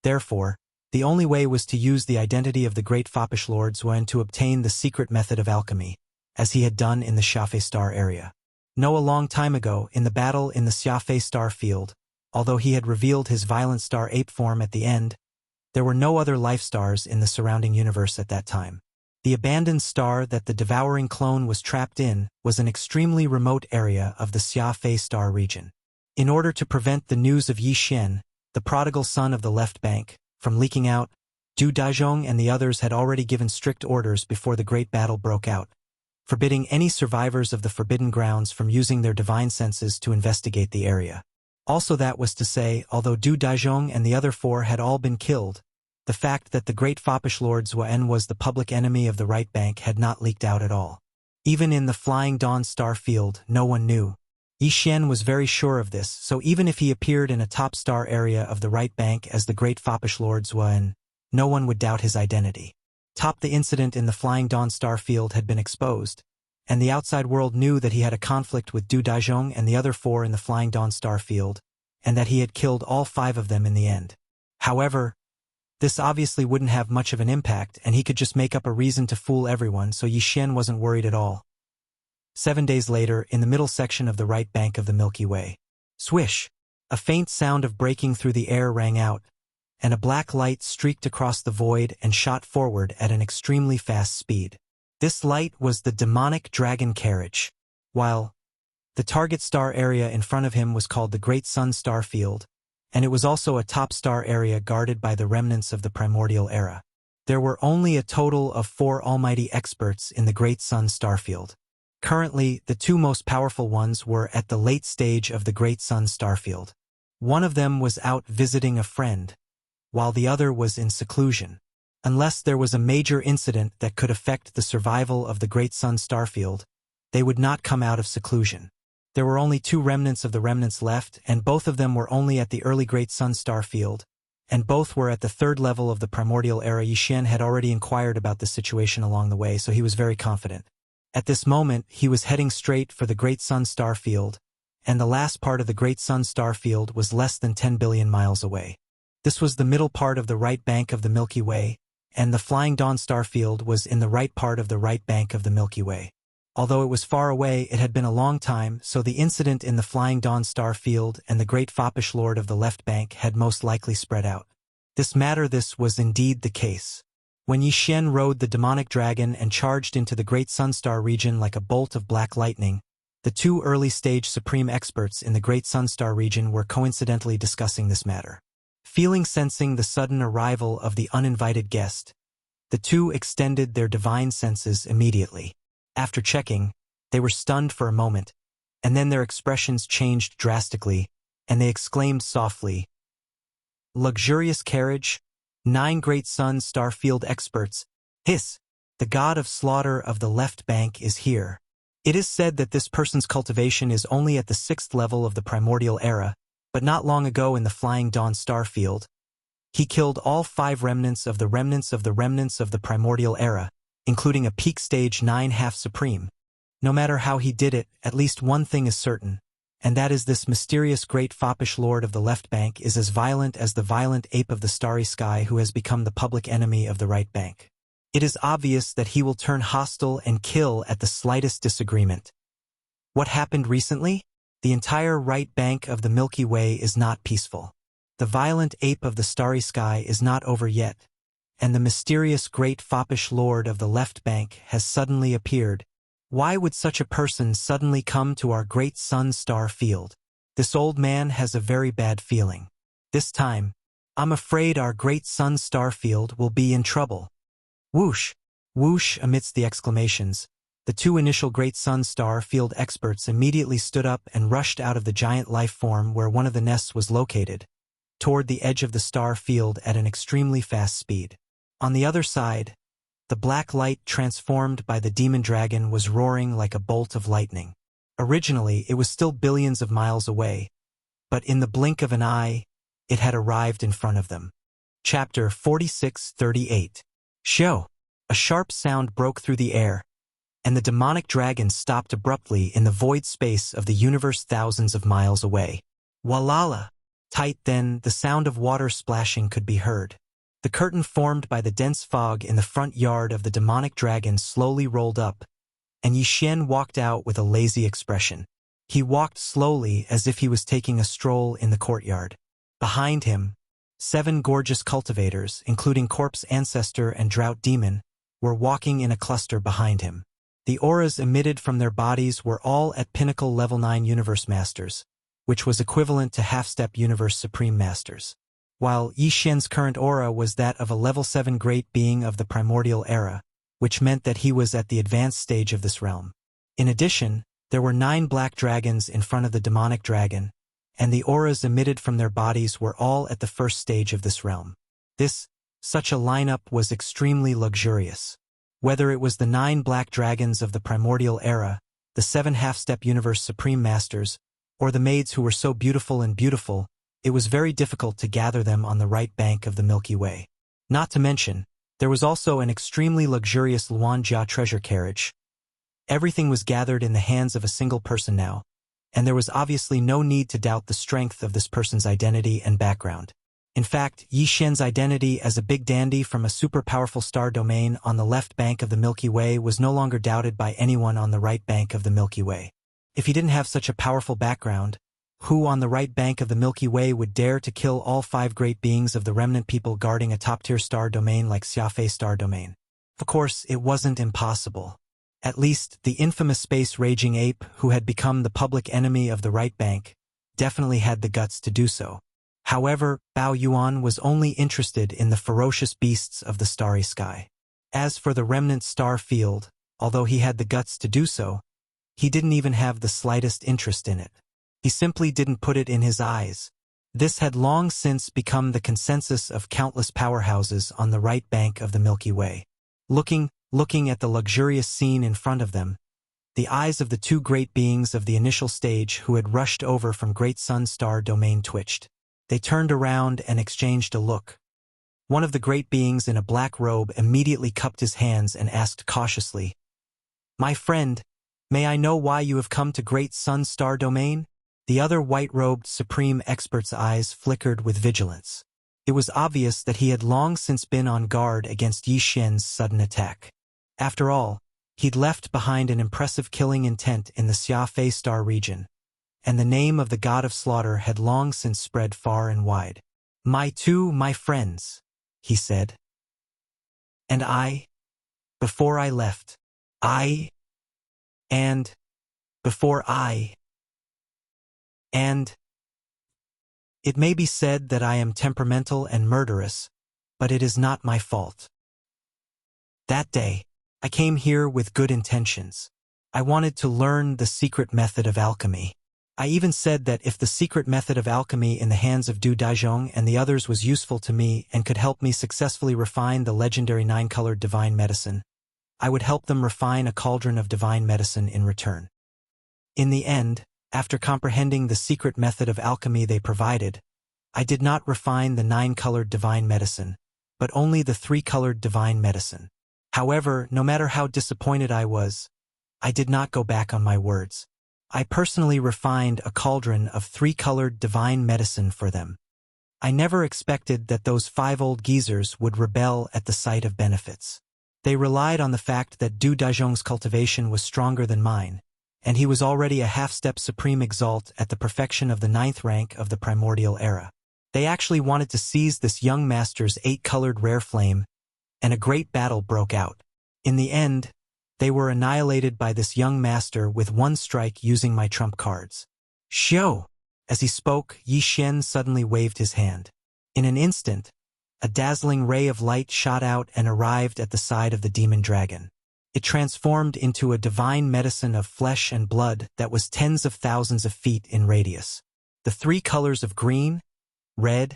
Speaker 1: Therefore, the only way was to use the identity of the great foppish Lord Zuan to obtain the secret method of alchemy, as he had done in the Xiafei star area. A long time ago, in the battle in the Xiafei star field, although he had revealed his violent star ape form at the end, there were no other life stars in the surrounding universe at that time. The abandoned star that the devouring clone was trapped in was an extremely remote area of the Xiafei star region. In order to prevent the news of Yi Xian, the prodigal son of the left bank, from leaking out, Du Daizhong and the others had already given strict orders before the great battle broke out, forbidding any survivors of the Forbidden Grounds from using their divine senses to investigate the area. Also, that was to say, although Du Daizhong and the other 4 had all been killed, the fact that the great foppish Lord Zuan was the public enemy of the right bank had not leaked out at all. Even in the Flying Dawn star field, no one knew. Yi Xian was very sure of this, so even if he appeared in a top star area of the right bank as the great foppish Lord Zuan, no one would doubt his identity. The incident in the Flying Dawn star field had been exposed, and the outside world knew that he had a conflict with Du Daizhong and the other 4 in the Flying Dawn star field, and that he had killed all 5 of them in the end. However, this obviously wouldn't have much of an impact, and he could just make up a reason to fool everyone, so Yi Xian wasn't worried at all. 7 days later, in the middle section of the right bank of the Milky Way. Swish! A faint sound of breaking through the air rang out, and a black light streaked across the void and shot forward at an extremely fast speed. This light was the demonic dragon carriage. While the target star area in front of him was called the Great Sun Star Field, and it was also a top star area guarded by the remnants of the primordial era. There were only a total of 4 almighty experts in the Great Sun Starfield. Currently, the 2 most powerful ones were at the late stage of the Great Sun Starfield. One of them was out visiting a friend, while the other was in seclusion. Unless there was a major incident that could affect the survival of the Great Sun Starfield, they would not come out of seclusion. There were only 2 remnants of the remnants left, and both of them were only at the early Great Sun Star Field, and both were at the 3rd level of the primordial era. Yi Xian had already inquired about the situation along the way, so he was very confident. At this moment, he was heading straight for the Great Sun Star Field, and the last part of the Great Sun Star Field was less than 10 billion miles away. This was the middle part of the right bank of the Milky Way, and the Flying Dawn Star Field was in the right part of the right bank of the Milky Way. Although it was far away, it had been a long time, so the incident in the Flying Dawn Star Field and the Great Foppish Lord of the left bank had most likely spread out. This was indeed the case. When Yi Xian rode the demonic dragon and charged into the Great Sunstar region like a bolt of black lightning, the two early-stage supreme experts in the Great Sunstar region were coincidentally discussing this matter. Sensing the sudden arrival of the uninvited guest, the two extended their divine senses immediately. After checking, they were stunned for a moment, and then their expressions changed drastically, and they exclaimed softly, "Luxurious carriage? 9 Great Sun Star Field experts. Hiss! The god of slaughter of the left bank is here." It is said that this person's cultivation is only at the 6th level of the primordial era, but not long ago in the Flying Dawn Star Field, he killed all 5 remnants of the remnants of the remnants of the primordial era, including a peak stage 9 half supreme. No matter how he did it, at least one thing is certain, and that is this mysterious great foppish lord of the left bank is as violent as the violent ape of the starry sky who has become the public enemy of the right bank. It is obvious that he will turn hostile and kill at the slightest disagreement. What happened recently? The entire right bank of the Milky Way is not peaceful. The violent ape of the starry sky is not over yet, and the mysterious great foppish lord of the left bank has suddenly appeared. Why would such a person suddenly come to our Great Sun Star Field? This old man has a very bad feeling. This time, I'm afraid our Great Sun Star Field will be in trouble. Whoosh! Whoosh! Amidst the exclamations, the two initial Great Sun Star Field experts immediately stood up and rushed out of the giant life form where one of the nests was located, toward the edge of the star field at an extremely fast speed. On the other side, the black light transformed by the demon dragon was roaring like a bolt of lightning. Originally, it was still billions of miles away, but in the blink of an eye, it had arrived in front of them. Chapter 46:38. Show! A sharp sound broke through the air, and the demonic dragon stopped abruptly in the void space of the universe thousands of miles away. Walala! Tight then, the sound of water splashing could be heard. The curtain formed by the dense fog in the front yard of the demonic dragon slowly rolled up, and Yi Xian walked out with a lazy expression. He walked slowly as if he was taking a stroll in the courtyard. Behind him, 7 gorgeous cultivators, including Corpse Ancestor and Drought Demon, were walking in a cluster behind him. The auras emitted from their bodies were all at pinnacle level 9 Universe Masters, which was equivalent to half-step Universe Supreme Masters, while Yi Xian's current aura was that of a level 7 great being of the primordial era, which meant that he was at the advanced stage of this realm. In addition, there were 9 black dragons in front of the demonic dragon, and the auras emitted from their bodies were all at the first stage of this realm. Such a lineup was extremely luxurious. Whether it was the 9 black dragons of the primordial era, the 7 half-step Universe Supreme Masters, or the maids who were so beautiful and beautiful, it was very difficult to gather them on the right bank of the Milky Way. Not to mention, there was also an extremely luxurious Luanjia treasure carriage. Everything was gathered in the hands of a single person now, and there was obviously no need to doubt the strength of this person's identity and background. In fact, Yi Xian's identity as a big dandy from a super-powerful star domain on the left bank of the Milky Way was no longer doubted by anyone on the right bank of the Milky Way. If he didn't have such a powerful background, who on the right bank of the Milky Way would dare to kill all 5 great beings of the remnant people guarding a top-tier star domain like Xiafei star domain? Of course, it wasn't impossible. At least, the infamous space-raging ape who had become the public enemy of the right bank definitely had the guts to do so. However, Bao Yuan was only interested in the ferocious beasts of the starry sky. As for the remnant star field, although he had the guts to do so, he didn't even have the slightest interest in it. He simply didn't put it in his eyes. This had long since become the consensus of countless powerhouses on the right bank of the Milky Way. Looking at the luxurious scene in front of them, the eyes of the 2 great beings of the initial stage who had rushed over from Great Sun Star domain twitched. They turned around and exchanged a look. One of the great beings in a black robe immediately cupped his hands and asked cautiously, My friend, may I know why you have come to Great Sun Star Domain? The other white-robed supreme expert's eyes flickered with vigilance. It was obvious that he had long since been on guard against Yi Xian's sudden attack. After all, he'd left behind an impressive killing intent in the Xiafei Star region, and the name of the god of slaughter had long since spread far and wide. My friends, he said. And before I left, and it may be said that I am temperamental and murderous, but it is not my fault. That day, I came here with good intentions. I wanted to learn the secret method of alchemy. I even said that if the secret method of alchemy in the hands of Du Daizhong and the others was useful to me and could help me successfully refine the legendary 9-colored divine medicine, I would help them refine a cauldron of divine medicine in return. In the end, after comprehending the secret method of alchemy they provided, I did not refine the 9-colored divine medicine, but only the 3-colored divine medicine. However, no matter how disappointed I was, I did not go back on my words. I personally refined a cauldron of 3-colored divine medicine for them. I never expected that those 5 old geezers would rebel at the sight of benefits. They relied on the fact that Du Daizhong's cultivation was stronger than mine, and he was already a half-step supreme exalt at the perfection of the 9th rank of the primordial era. They actually wanted to seize this young master's 8-colored rare flame, and a great battle broke out. In the end, they were annihilated by this young master with one strike using my trump cards. Xiao! As he spoke, Yi Xian suddenly waved his hand. In an instant, a dazzling ray of light shot out and arrived at the side of the demon dragon. It transformed into a divine medicine of flesh and blood that was tens of thousands of feet in radius. The 3 colors of green, red,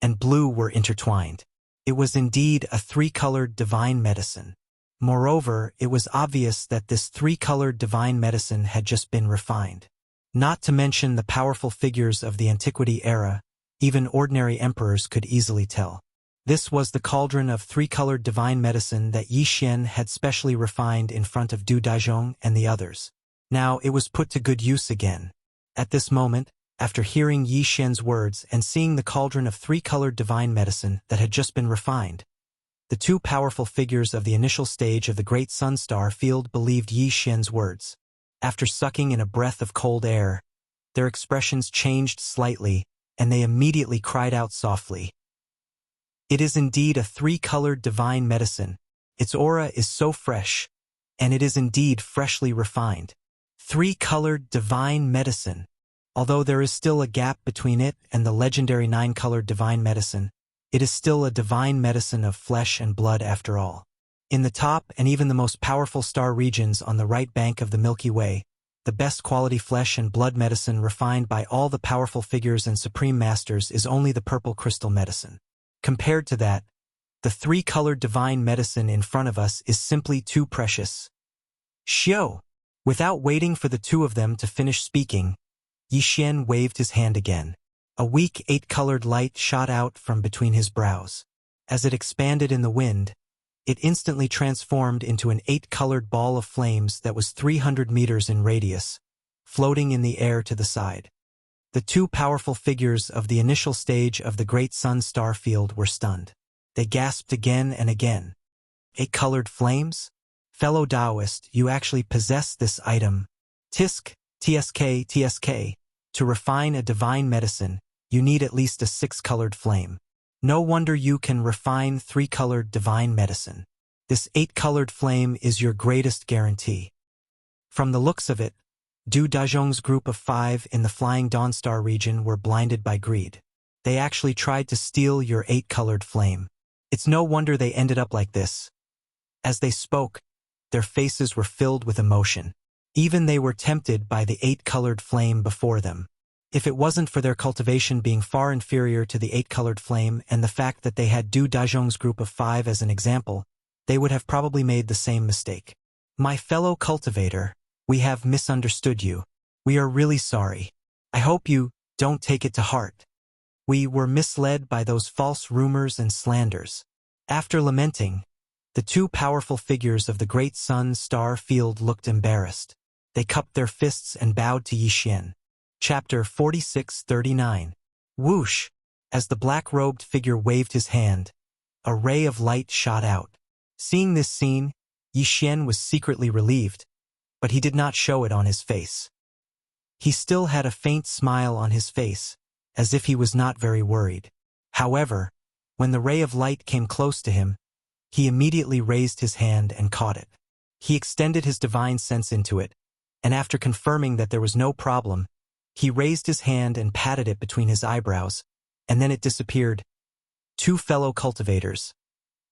Speaker 1: and blue were intertwined. It was indeed a 3-colored divine medicine. Moreover, it was obvious that this 3-colored divine medicine had just been refined. Not to mention the powerful figures of the antiquity era, even ordinary emperors could easily tell. This was the cauldron of 3-colored divine medicine that Yi Xian had specially refined in front of Du Daizhong and the others. Now it was put to good use again. At this moment, after hearing Yi Xian's words and seeing the cauldron of 3-colored divine medicine that had just been refined, the 2 powerful figures of the initial stage of the Great Sun Star Field believed Yi Xian's words. After sucking in a breath of cold air, their expressions changed slightly, and they immediately cried out softly. It is indeed a 3-colored divine medicine. Its aura is so fresh, and it is indeed freshly refined. 3-colored divine medicine. Although there is still a gap between it and the legendary 9-colored divine medicine, it is still a divine medicine of flesh and blood after all. In the top and even the most powerful star regions on the right bank of the Milky Way, the best quality flesh and blood medicine refined by all the powerful figures and supreme masters is only the purple crystal medicine. Compared to that, the 3-colored divine medicine in front of us is simply too precious. Xiao! Without waiting for the 2 of them to finish speaking, Yi Xian waved his hand again. A weak 8-colored light shot out from between his brows. As it expanded in the wind, it instantly transformed into an 8-colored ball of flames that was 300 meters in radius, floating in the air to the side. The 2 powerful figures of the initial stage of the Great Sun Star Field were stunned. They gasped again and again. 8-colored flames? Fellow Taoist, you actually possess this item. TSK. To refine a divine medicine, you need at least a 6-colored flame. No wonder you can refine 3-colored divine medicine. This 8-colored flame is your greatest guarantee. From the looks of it, Du Daizhong's group of 5 in the Flying Dawnstar region were blinded by greed. They actually tried to steal your 8-colored flame. It's no wonder they ended up like this. As they spoke, their faces were filled with emotion. Even they were tempted by the 8-colored flame before them. If it wasn't for their cultivation being far inferior to the 8-colored flame and the fact that they had Du Daizhong's group of 5 as an example, they would have probably made the same mistake. My fellow cultivator, we have misunderstood you. We are really sorry. I hope you don't take it to heart. We were misled by those false rumors and slanders. After lamenting, The two powerful figures of the great sun-star field looked embarrassed. They cupped their fists and bowed to Yixian. Chapter 46:39. Whoosh! As the black-robed figure waved his hand, a ray of light shot out. Seeing this scene, Yixian was secretly relieved, but he did not show it on his face. He still had a faint smile on his face, as if he was not very worried. However, when the ray of light came close to him, he immediately raised his hand and caught it. He extended his divine sense into it, and after confirming that there was no problem, he raised his hand and patted it between his eyebrows, and then it disappeared. Two fellow cultivators.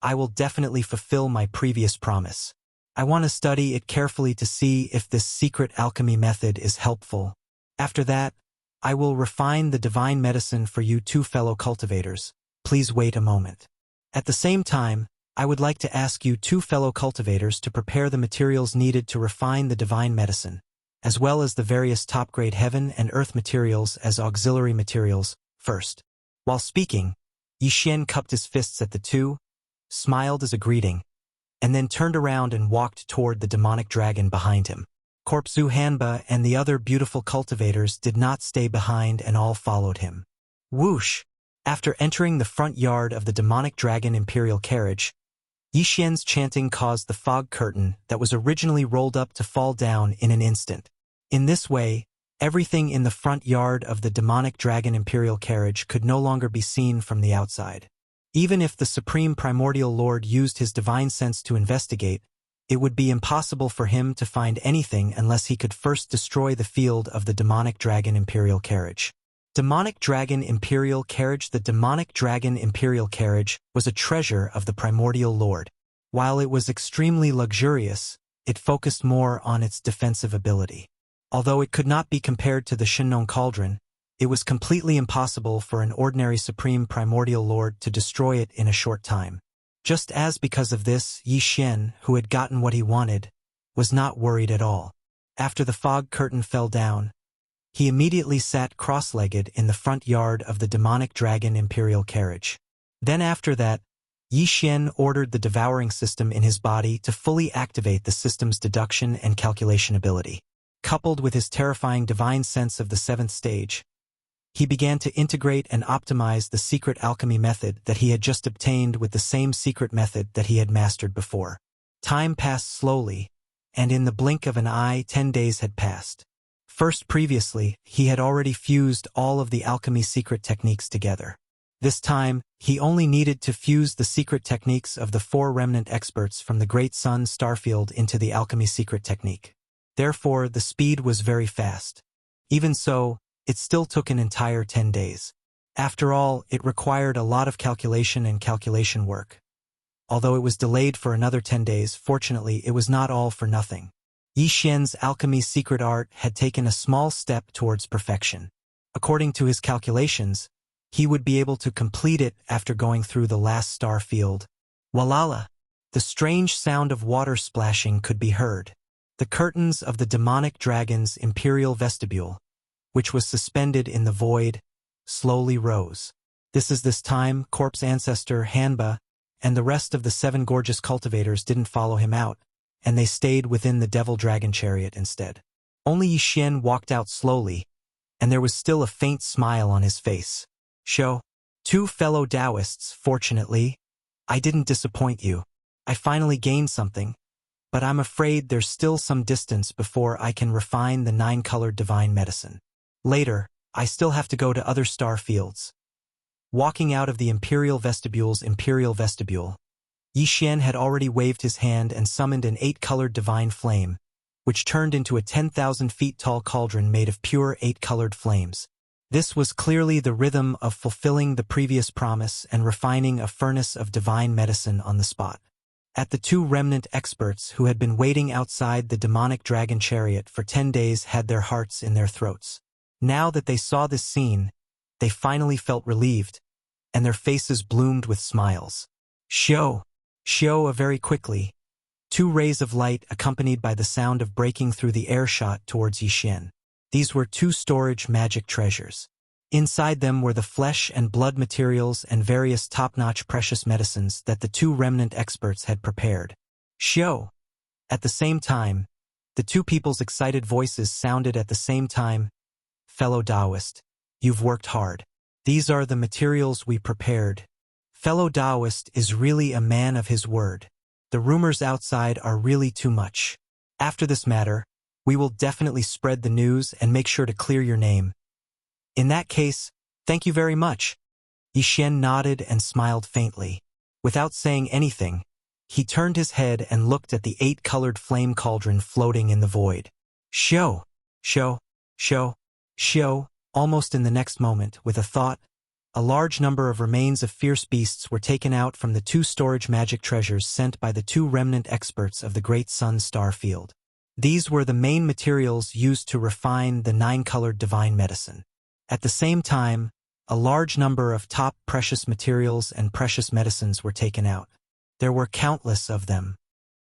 Speaker 1: I will definitely fulfill my previous promise. I want to study it carefully to see if this secret alchemy method is helpful. After that, I will refine the divine medicine for you two fellow cultivators. Please wait a moment. At the same time, I would like to ask you two fellow cultivators to prepare the materials needed to refine the divine medicine, as well as the various top-grade heaven and earth materials as auxiliary materials, first. While speaking, Yixian cupped his fists at the two, smiled as a greeting, and then turned around and walked toward the demonic dragon behind him. Corpsu Hanba and the other beautiful cultivators did not stay behind and all followed him. Whoosh! After entering the front yard of the demonic dragon imperial carriage, Yixian's chanting caused the fog curtain that was originally rolled up to fall down in an instant. In this way, everything in the front yard of the demonic dragon imperial carriage could no longer be seen from the outside. Even if the Supreme Primordial Lord used his divine sense to investigate, it would be impossible for him to find anything unless he could first destroy the field of the demonic dragon imperial carriage. Demonic Dragon Imperial Carriage. The demonic dragon imperial carriage was a treasure of the Primordial Lord. While it was extremely luxurious, it focused more on its defensive ability. Although it could not be compared to the Shinnon Cauldron, it was completely impossible for an ordinary Supreme Primordial Lord to destroy it in a short time. Just as because of this, Yixian, who had gotten what he wanted, was not worried at all. After the fog curtain fell down, he immediately sat cross-legged in the front yard of the demonic dragon imperial carriage. Then after that, Yixian ordered the devouring system in his body to fully activate the system's deduction and calculation ability. Coupled with his terrifying divine sense of the seventh stage, he began to integrate and optimize the secret alchemy method that he had just obtained with the same secret method that he had mastered before. Time passed slowly, and in the blink of an eye 10 days had passed. First, previously, he had already fused all of the alchemy secret techniques together. This time, he only needed to fuse the secret techniques of the 4 remnant experts from the Great Sun Starfield into the alchemy secret technique. Therefore, the speed was very fast. Even so, it still took an entire 10 days. After all, it required a lot of calculation and calculation work. Although it was delayed for another 10 days, fortunately, it was not all for nothing. Yixian's alchemy secret art had taken a small step towards perfection. According to his calculations, he would be able to complete it after going through the last star field. Walala! The strange sound of water splashing could be heard. The curtains of the demonic dragon's imperial vestibule, which was suspended in the void, slowly rose. This time, Corpse Ancestor Hanba and the rest of the 7 gorgeous cultivators didn't follow him out, and they stayed within the devil dragon chariot instead. Only Yixian walked out slowly, and there was still a faint smile on his face. Show, 2 fellow Taoists, fortunately, I didn't disappoint you. I finally gained something, but I'm afraid there's still some distance before I can refine the 9-colored divine medicine. Later, I still have to go to other star fields. Walking out of the imperial vestibule's imperial vestibule, Yixian had already waved his hand and summoned an 8-colored divine flame, which turned into a 10,000 feet tall cauldron made of pure 8-colored flames. This was clearly the rhythm of fulfilling the previous promise and refining a furnace of divine medicine on the spot. At the 2 remnant experts who had been waiting outside the demonic dragon chariot for 10 days had their hearts in their throats. Now that they saw this scene, they finally felt relieved, and their faces bloomed with smiles. Show very quickly. 2 rays of light accompanied by the sound of breaking through the air shot towards Yixian. These were 2 storage magic treasures. Inside them were the flesh and blood materials and various top-notch precious medicines that the two remnant experts had prepared. Xiao. At the same time, the two people's excited voices sounded at the same time. Fellow Taoist, you've worked hard. These are the materials we prepared. Fellow Taoist is really a man of his word. The rumors outside are really too much. After this matter, we will definitely spread the news and make sure to clear your name. In that case, thank you very much. Yixian nodded and smiled faintly. Without saying anything, he turned his head and looked at the 8-colored flame cauldron floating in the void. Xiao, Xiao, Xiao, Xiao. Almost in the next moment, with a thought, a large number of remains of fierce beasts were taken out from the 2 storage magic treasures sent by the 2 remnant experts of the Great Sun Star Field. These were the main materials used to refine the 9-colored divine medicine. At the same time, a large number of top precious materials and precious medicines were taken out. There were countless of them.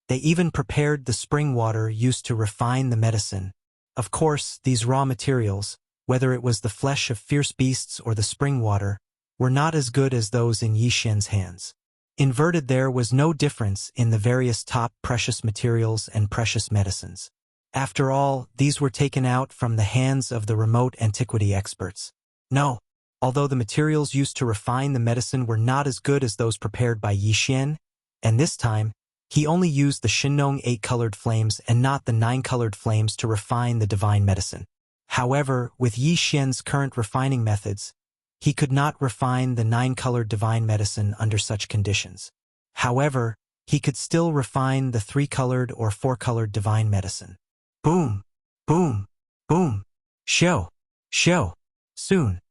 Speaker 1: They even prepared the spring water used to refine the medicine. Of course, these raw materials, whether it was the flesh of fierce beasts or the spring water, were not as good as those in Yixian's hands. Inverted, there was no difference in the various top precious materials and precious medicines. After all, these were taken out from the hands of the remote antiquity experts. No, although the materials used to refine the medicine were not as good as those prepared by Yixian, and this time, he only used the Shinong 8-colored flames and not the 9-colored flames to refine the divine medicine. However, with Yixian's current refining methods, he could not refine the 9-colored divine medicine under such conditions. However, he could still refine the 3-colored or 4-colored divine medicine. Boom! Boom! Boom! Xiao! Xiao! Soon,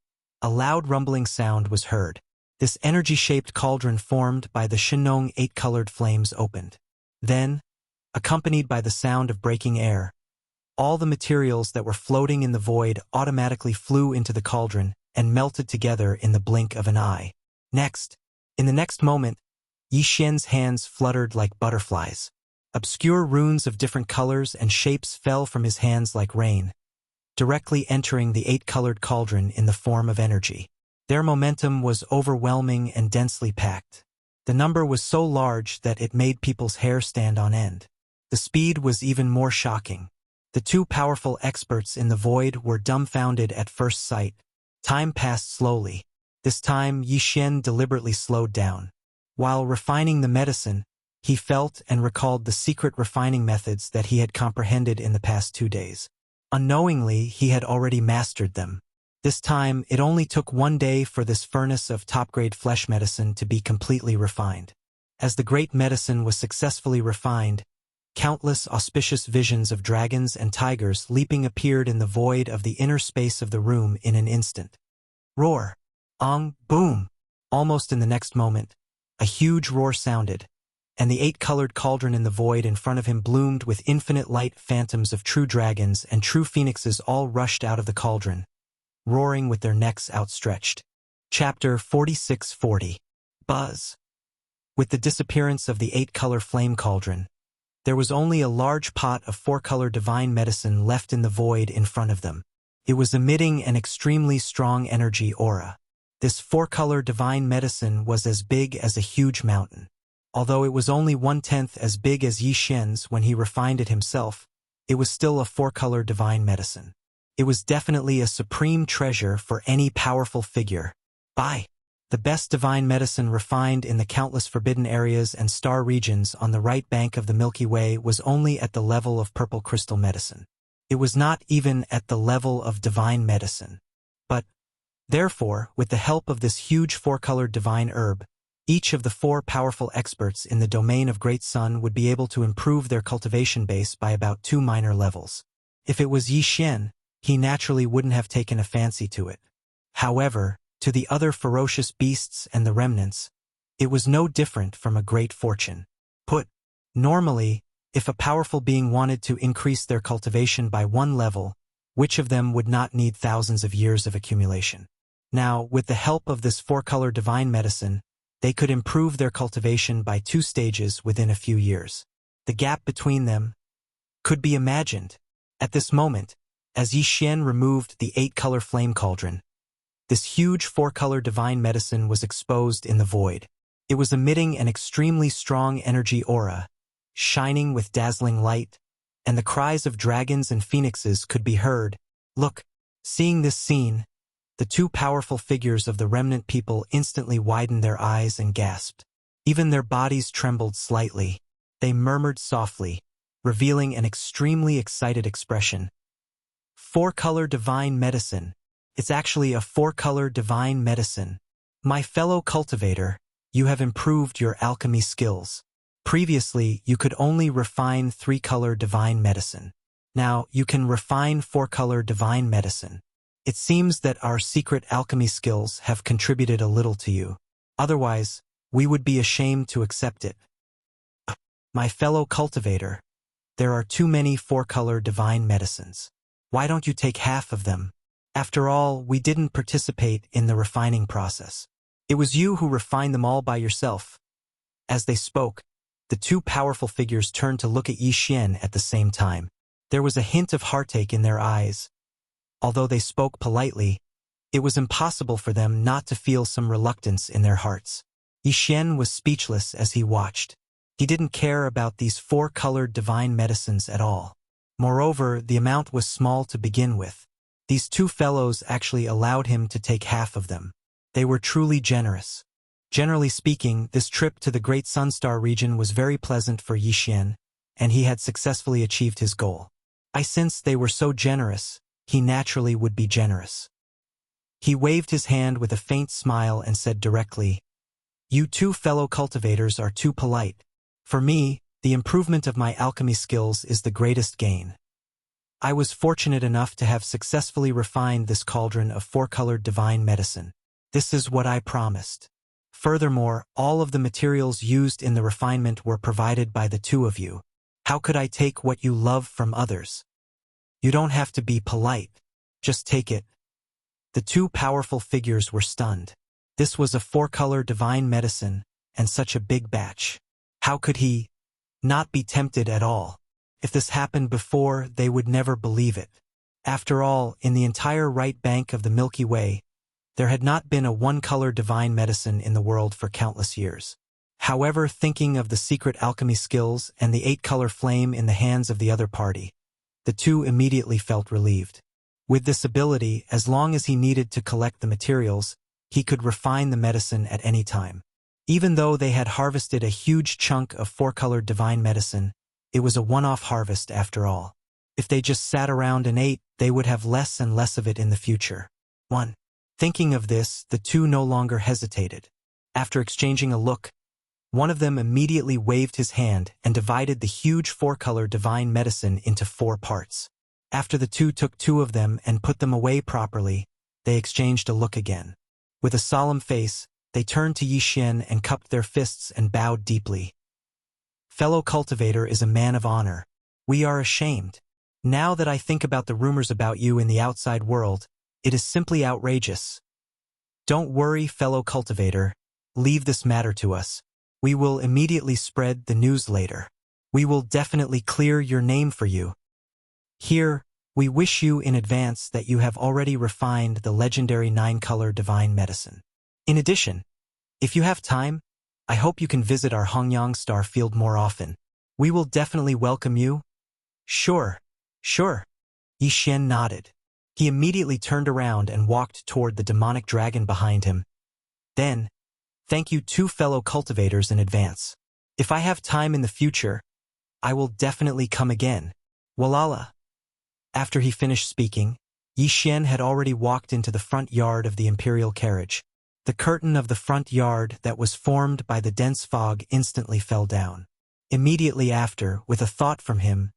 Speaker 1: a loud rumbling sound was heard. This energy-shaped cauldron formed by the Shinong 8-colored flames opened. Then, accompanied by the sound of breaking air, all the materials that were floating in the void automatically flew into the cauldron and melted together in the blink of an eye. Next, in the next moment, Yixian's hands fluttered like butterflies. Obscure runes of different colors and shapes fell from his hands like rain, directly entering the 8-colored cauldron in the form of energy. Their momentum was overwhelming and densely packed. The number was so large that it made people's hair stand on end. The speed was even more shocking. The 2 powerful experts in the void were dumbfounded at first sight. Time passed slowly. This time, Yixian deliberately slowed down. While refining the medicine, he felt and recalled the secret refining methods that he had comprehended in the past 2 days. Unknowingly, he had already mastered them. This time, it only took 1 day for this furnace of top-grade flesh medicine to be completely refined. As the great medicine was successfully refined, countless auspicious visions of dragons and tigers leaping appeared in the void of the inner space of the room in an instant. Roar! Ong! Boom! Almost in the next moment, a huge roar sounded, and the 8-colored cauldron in the void in front of him bloomed with infinite light. Phantoms of true dragons and true phoenixes all rushed out of the cauldron, roaring with their necks outstretched. Chapter 4640. Buzz. With the disappearance of the 8-color flame cauldron, there was only a large pot of 4-color divine medicine left in the void in front of them. It was emitting an extremely strong energy aura. This 4-color divine medicine was as big as a huge mountain. Although it was only 1/10 as big as Yixian's when he refined it himself, it was still a 4-color divine medicine. It was definitely a supreme treasure for any powerful figure. The best divine medicine refined in the countless forbidden areas and star regions on the right bank of the Milky Way was only at the level of purple crystal medicine. It was not even at the level of divine medicine. But, therefore, with the help of this huge 4-colored divine herb, each of the 4 powerful experts in the domain of Great Sun would be able to improve their cultivation base by about 2 minor levels. If it was Yixian, he naturally wouldn't have taken a fancy to it. However, to the other ferocious beasts and the remnants, it was no different from a great fortune. Normally, if a powerful being wanted to increase their cultivation by 1 level, which of them would not need thousands of years of accumulation? Now, with the help of this 4-color divine medicine, they could improve their cultivation by 2 stages within a few years. The gap between them could be imagined. At this moment, as Yixian removed the 8-color flame cauldron, This huge four-color divine medicine was exposed in the void. It was emitting an extremely strong energy aura, shining with dazzling light, and the cries of dragons and phoenixes could be heard. Look, seeing this scene, the two powerful figures of the remnant people instantly widened their eyes and gasped. Even their bodies trembled slightly. They murmured softly, revealing an extremely excited expression. Four-color divine medicine. It's actually a four-color divine medicine. My fellow cultivator, you have improved your alchemy skills. Previously, you could only refine three-color divine medicine. Now, you can refine four-color divine medicine. It seems that our secret alchemy skills have contributed a little to you. Otherwise, we would be ashamed to accept it. My fellow cultivator, there are too many four-color divine medicines. Why don't you take half of them? After all, we didn't participate in the refining process. It was you who refined them all by yourself. As they spoke, the two powerful figures turned to look at Yi Xian at the same time. There was a hint of heartache in their eyes. Although they spoke politely, it was impossible for them not to feel some reluctance in their hearts. Yi Xian was speechless as he watched. He didn't care about these four-colored divine medicines at all. Moreover, the amount was small to begin with. These two fellows actually allowed him to take half of them. They were truly generous. Generally speaking, this trip to the Great Sunstar region was very pleasant for Yi Xian, and he had successfully achieved his goal. Since they were so generous, he naturally would be generous. He waved his hand with a faint smile and said directly, "You two fellow cultivators are too polite. For me, the improvement of my alchemy skills is the greatest gain. I was fortunate enough to have successfully refined this cauldron of four-colored divine medicine. This is what I promised. Furthermore, all of the materials used in the refinement were provided by the two of you. How could I take what you love from others? You don't have to be polite. Just take it." The two powerful figures were stunned. This was a four-color divine medicine, and such a big batch. How could he not be tempted at all? If this happened before, they would never believe it. After all, in the entire right bank of the Milky Way, there had not been a one-color divine medicine in the world for countless years. However, thinking of the secret alchemy skills and the eight-color flame in the hands of the other party, the two immediately felt relieved. With this ability, as long as he needed to collect the materials, he could refine the medicine at any time. Even though they had harvested a huge chunk of four-colored divine medicine, it was a one-off harvest after all. If they just sat around and ate, they would have less and less of it in the future. Thinking of this, the two no longer hesitated. After exchanging a look, one of them immediately waved his hand and divided the huge four-color divine medicine into 4 parts. After the two took 2 of them and put them away properly, they exchanged a look again. With a solemn face, they turned to Yi Xian and cupped their fists and bowed deeply. "Fellow cultivator is a man of honor. We are ashamed. Now that I think about the rumors about you in the outside world, it is simply outrageous. Don't worry, fellow cultivator. Leave this matter to us. We will immediately spread the news later. We will definitely clear your name for you. Here, we wish you in advance that you have already refined the legendary 9-color divine medicine. In addition, if you have time, I hope you can visit our Hongyang star field more often. We will definitely welcome you." Sure. Yi Xian nodded. He immediately turned around and walked toward the demonic dragon behind him. Then, "Thank you two fellow cultivators in advance. If I have time in the future, I will definitely come again. Walala." After he finished speaking, Yi Xian had already walked into the front yard of the imperial carriage. The curtain of the front yard that was formed by the dense fog instantly fell down. Immediately after, with a thought from him,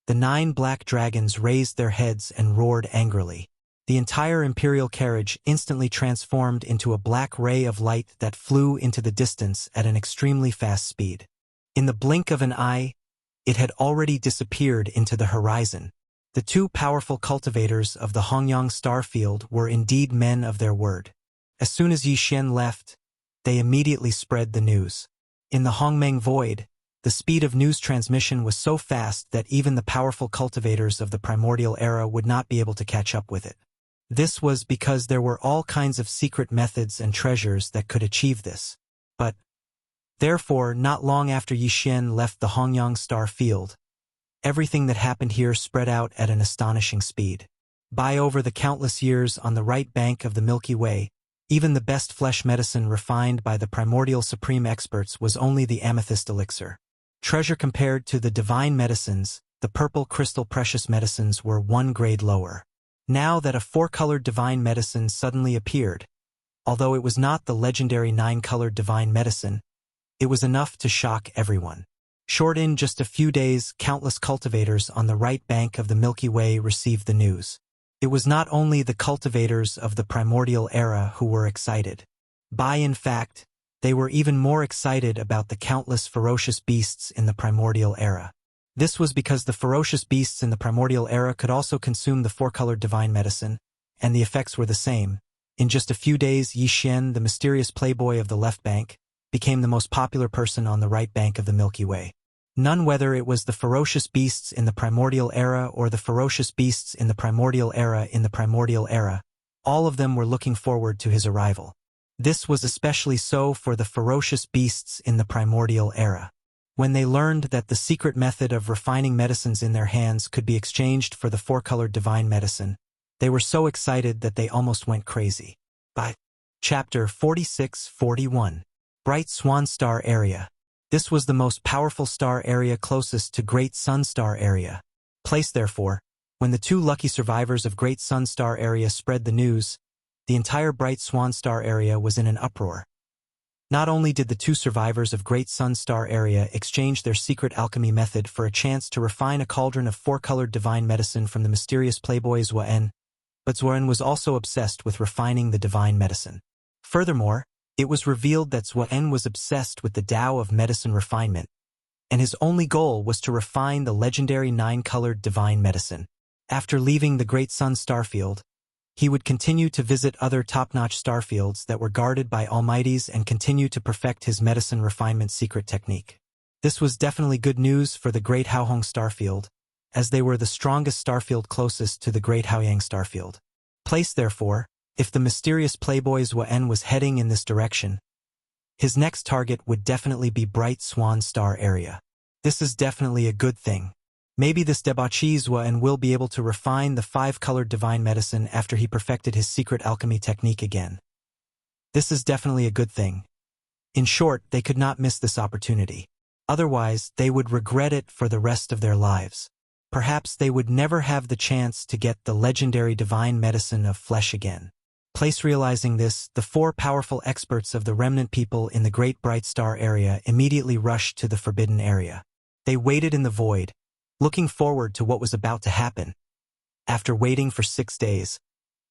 Speaker 1: the 9 black dragons raised their heads and roared angrily. The entire imperial carriage instantly transformed into a black ray of light that flew into the distance at an extremely fast speed. In the blink of an eye, it had already disappeared into the horizon. The 2 powerful cultivators of the Hongyang star field were indeed men of their word. As soon as Yi Xian left, they immediately spread the news. In the Hongmeng void, the speed of news transmission was so fast that even the powerful cultivators of the primordial era would not be able to catch up with it. This was because there were all kinds of secret methods and treasures that could achieve this. But, therefore, not long after Yixian left the Hongyang star field, everything that happened here spread out at an astonishing speed. By over the countless years on the right bank of the Milky Way, even the best flesh medicine refined by the primordial supreme experts was only the amethyst elixir. Treasure compared to the divine medicines, the purple crystal precious medicines were one grade lower. Now that a four-colored divine medicine suddenly appeared, although it was not the legendary nine-colored divine medicine, it was enough to shock everyone. Short in just a few days, countless cultivators on the right bank of the Milky Way received the news. It was not only the cultivators of the primordial era who were excited. In fact, they were even more excited about the countless ferocious beasts in the primordial era. This was because the ferocious beasts in the primordial era could also consume the four-colored divine medicine, and the effects were the same. In just a few days, Yixian, the mysterious playboy of the left bank, became the most popular person on the right bank of the Milky Way. None whether it was the ferocious beasts in the primordial era or the ferocious beasts in the primordial era, all of them were looking forward to his arrival. This was especially so for the ferocious beasts in the primordial era. When they learned that the secret method of refining medicines in their hands could be exchanged for the four-colored divine medicine, they were so excited that they almost went crazy. By Chapter 46-41, Bright Swan Star Area. This was the most powerful star area closest to Great Sun Star Area. Place therefore, when the two lucky survivors of Great Sun Star Area spread the news, the entire Bright Swan Star Area was in an uproar. Not only did the two survivors of Great Sun Star Area exchange their secret alchemy method for a chance to refine a cauldron of four-colored divine medicine from the mysterious playboy Zuan, but Zuan was also obsessed with refining the divine medicine. Furthermore, it was revealed that Zuan was obsessed with the Tao of medicine refinement, and his only goal was to refine the legendary nine-colored divine medicine. After leaving the Great Sun Starfield, he would continue to visit other top-notch starfields that were guarded by Almighties and continue to perfect his medicine refinement secret technique. This was definitely good news for the Great Haohong Starfield, as they were the strongest starfield closest to the Great Haoyang Starfield. Place therefore, if the mysterious playboy Zuan was heading in this direction, his next target would definitely be Bright Swan Star Area. This is definitely a good thing. Maybe this debauchee Zuan will be able to refine the five-colored divine medicine after he perfected his secret alchemy technique again. This is definitely a good thing. In short, they could not miss this opportunity. Otherwise, they would regret it for the rest of their lives. Perhaps they would never have the chance to get the legendary divine medicine of flesh again. Place realizing this, the four powerful experts of the remnant people in the Great Bright Star Area immediately rushed to the forbidden area. They waited in the void, looking forward to what was about to happen. After waiting for 6 days,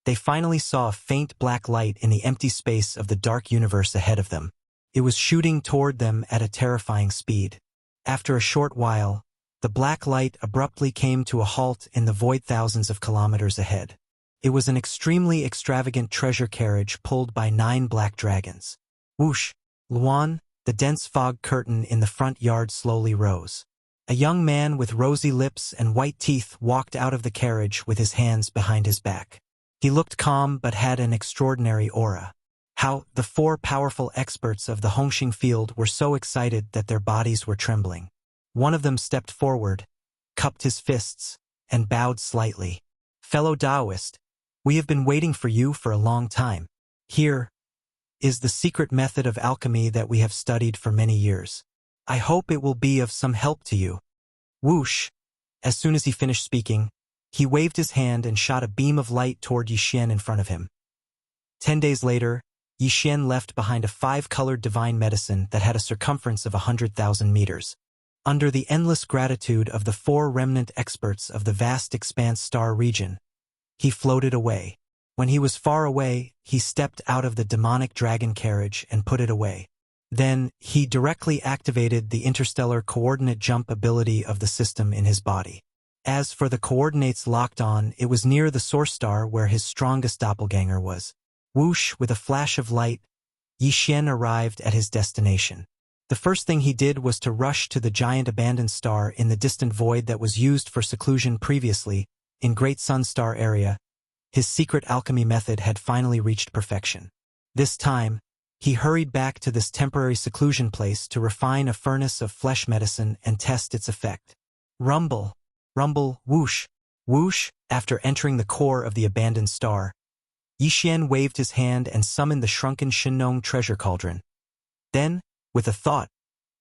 Speaker 1: they finally saw a faint black light in the empty space of the dark universe ahead of them. It was shooting toward them at a terrifying speed. After a short while, the black light abruptly came to a halt in the void thousands of kilometers ahead. It was an extremely extravagant treasure carriage pulled by 9 black dragons. Whoosh! Luan, the dense fog curtain in the front yard slowly rose. A young man with rosy lips and white teeth walked out of the carriage with his hands behind his back. He looked calm but had an extraordinary aura. The four powerful experts of the Hongxing field were so excited that their bodies were trembling. One of them stepped forward, cupped his fists, and bowed slightly. Fellow Taoist, we have been waiting for you for a long time. Here is the secret method of alchemy that we have studied for many years. I hope it will be of some help to you. Whoosh! As soon as he finished speaking, he waved his hand and shot a beam of light toward Yixian in front of him. 10 days later, Yixian left behind a 5-colored divine medicine that had a circumference of 100,000 meters. Under the endless gratitude of the 4 remnant experts of the vast expanse star region, he floated away. When he was far away, he stepped out of the demonic dragon carriage and put it away. Then, he directly activated the interstellar coordinate jump ability of the system in his body. As for the coordinates locked on, it was near the source star where his strongest doppelganger was. Whoosh! With a flash of light, Yixian arrived at his destination. The first thing he did was to rush to the giant abandoned star in the distant void that was used for seclusion previously, in Great Sun Star Area. His secret alchemy method had finally reached perfection. This time, he hurried back to this temporary seclusion place to refine a furnace of flesh medicine and test its effect. Rumble, rumble, whoosh, whoosh. After entering the core of the abandoned star, Yixian waved his hand and summoned the shrunken Shinnong treasure cauldron. Then, with a thought,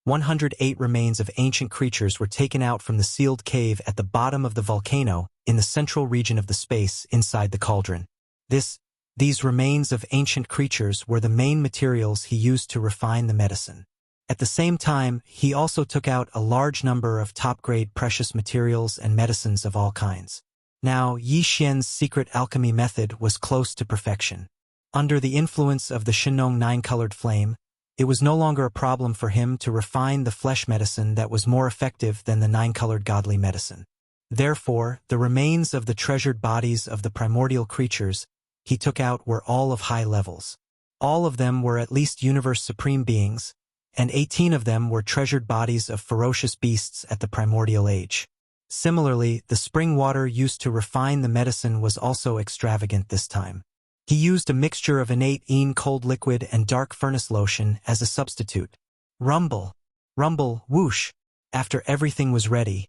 Speaker 1: 108 remains of ancient creatures were taken out from the sealed cave at the bottom of the volcano in the central region of the space inside the cauldron. These remains of ancient creatures were the main materials he used to refine the medicine. At the same time, he also took out a large number of top-grade precious materials and medicines of all kinds. Now, Yi Xian's secret alchemy method was close to perfection. Under the influence of the Shinnong nine-colored flame, it was no longer a problem for him to refine the flesh medicine that was more effective than the nine-colored godly medicine. Therefore, the remains of the treasured bodies of the primordial creatures he took out were all of high levels. All of them were at least universe supreme beings, and 18 of them were treasured bodies of ferocious beasts at the primordial age. Similarly, the spring water used to refine the medicine was also extravagant this time. He used a mixture of innate cold liquid and dark furnace lotion as a substitute. Rumble, rumble, whoosh. After everything was ready,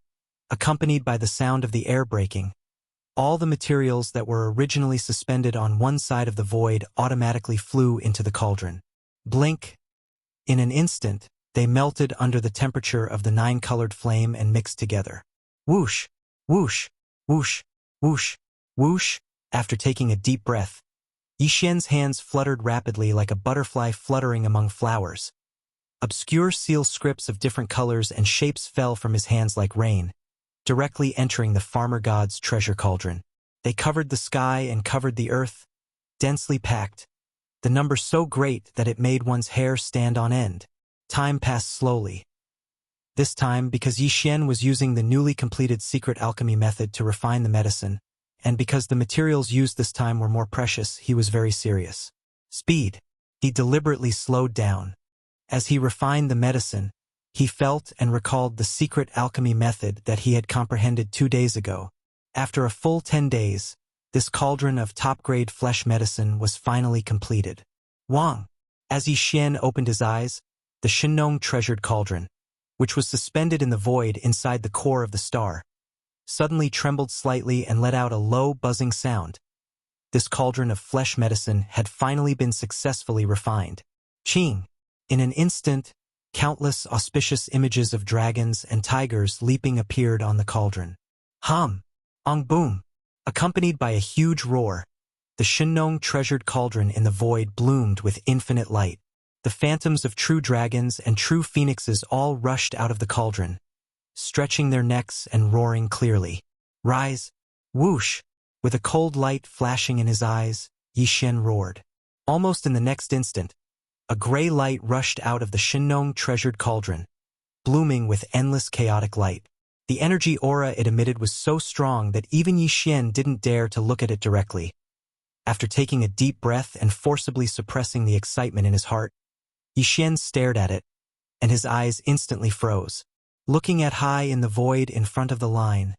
Speaker 1: accompanied by the sound of the air breaking, all the materials that were originally suspended on one side of the void automatically flew into the cauldron. Blink. In an instant, they melted under the temperature of the nine-colored flame and mixed together. Whoosh, whoosh, whoosh, whoosh, whoosh. After taking a deep breath, Yixian's hands fluttered rapidly like a butterfly fluttering among flowers. Obscure seal scripts of different colors and shapes fell from his hands like rain, directly entering the farmer god's treasure cauldron. They covered the sky and covered the earth, densely packed, the number so great that it made one's hair stand on end. Time passed slowly. This time, because Yixian was using the newly completed secret alchemy method to refine the medicine, and because the materials used this time were more precious, he was very serious. Speed. He deliberately slowed down. As he refined the medicine, he felt and recalled the secret alchemy method that he had comprehended 2 days ago. After a full 10 days, this cauldron of top-grade flesh medicine was finally completed. Wang. As Yixian opened his eyes, the Shinnong treasured cauldron, which was suspended in the void inside the core of the star, suddenly trembled slightly and let out a low, buzzing sound. This cauldron of flesh medicine had finally been successfully refined. Ching! In an instant, countless auspicious images of dragons and tigers leaping appeared on the cauldron. Hum! Ong boom! Accompanied by a huge roar, the Shinnong treasured cauldron in the void bloomed with infinite light. The phantoms of true dragons and true phoenixes all rushed out of the cauldron, stretching their necks and roaring clearly. Rise! Whoosh! With a cold light flashing in his eyes, Yixian roared. Almost in the next instant, a gray light rushed out of the Shinnong treasured cauldron, blooming with endless chaotic light. The energy aura it emitted was so strong that even Yixian didn't dare to look at it directly. After taking a deep breath and forcibly suppressing the excitement in his heart, Yixian stared at it, and his eyes instantly froze. Looking at high in the void in front of the line,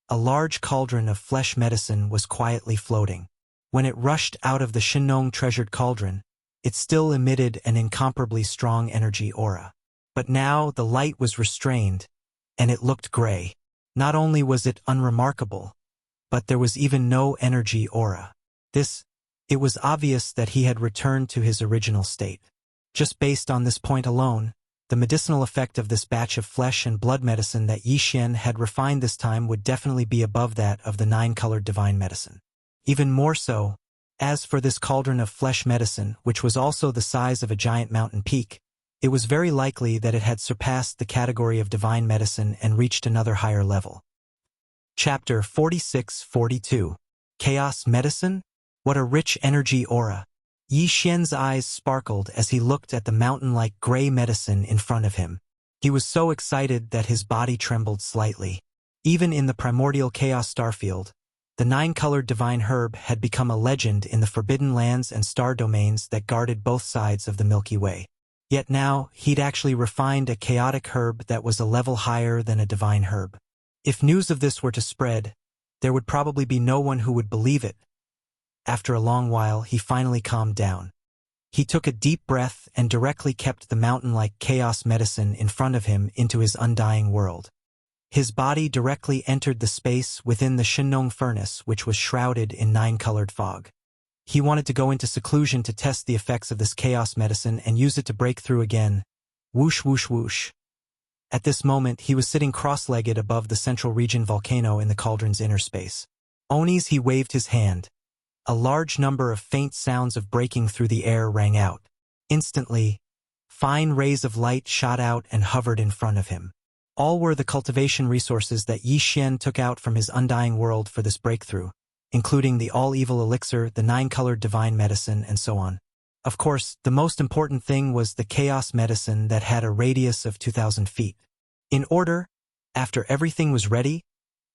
Speaker 1: a large cauldron of flesh medicine was quietly floating. When it rushed out of the Shinnong treasured cauldron, it still emitted an incomparably strong energy aura. But now the light was restrained, and it looked gray. Not only was it unremarkable, but there was even no energy aura. It was obvious that he had returned to his original state. Just based on this point alone, the medicinal effect of this batch of flesh and blood medicine that Yixian had refined this time would definitely be above that of the nine-colored divine medicine. Even more so, as for this cauldron of flesh medicine, which was also the size of a giant mountain peak, it was very likely that it had surpassed the category of divine medicine and reached another higher level. Chapter 46-42. Chaos Medicine? What a rich energy aura! Yixian's eyes sparkled as he looked at the mountain-like gray medicine in front of him. He was so excited that his body trembled slightly. Even in the primordial chaos starfield, the nine-colored divine herb had become a legend in the forbidden lands and star domains that guarded both sides of the Milky Way. Yet now, he'd actually refined a chaotic herb that was a level higher than a divine herb. If news of this were to spread, there would probably be no one who would believe it. after a long while he finally calmed down. He took a deep breath and directly kept the mountain-like chaos medicine in front of him into his undying world. His body directly entered the space within the Shinong furnace, which was shrouded in 9-colored fog. He wanted to go into seclusion to test the effects of this chaos medicine and use it to break through again. Whoosh, whoosh, whoosh. At this moment, he was sitting cross-legged above the central region volcano in the cauldron's inner space. Onis, he waved his hand. A large number of faint sounds of breaking through the air rang out. Instantly, fine rays of light shot out and hovered in front of him. All were the cultivation resources that Yi Xian took out from his undying world for this breakthrough, including the all-evil elixir, the 9-colored divine medicine, and so on. Of course, the most important thing was the chaos medicine that had a radius of 2,000 feet. In order, after everything was ready,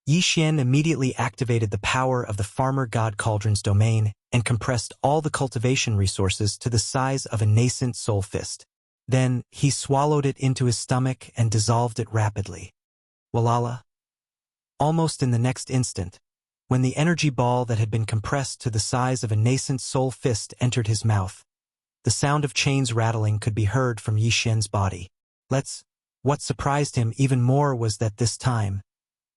Speaker 1: Yi Xian immediately activated the power of the farmer god cauldron's domain and compressed all the cultivation resources to the size of a nascent soul fist. Then, he swallowed it into his stomach and dissolved it rapidly. Walala. Almost in the next instant, when the energy ball that had been compressed to the size of a nascent soul fist entered his mouth, the sound of chains rattling could be heard from Yi Xian's body. What surprised him even more was that this time,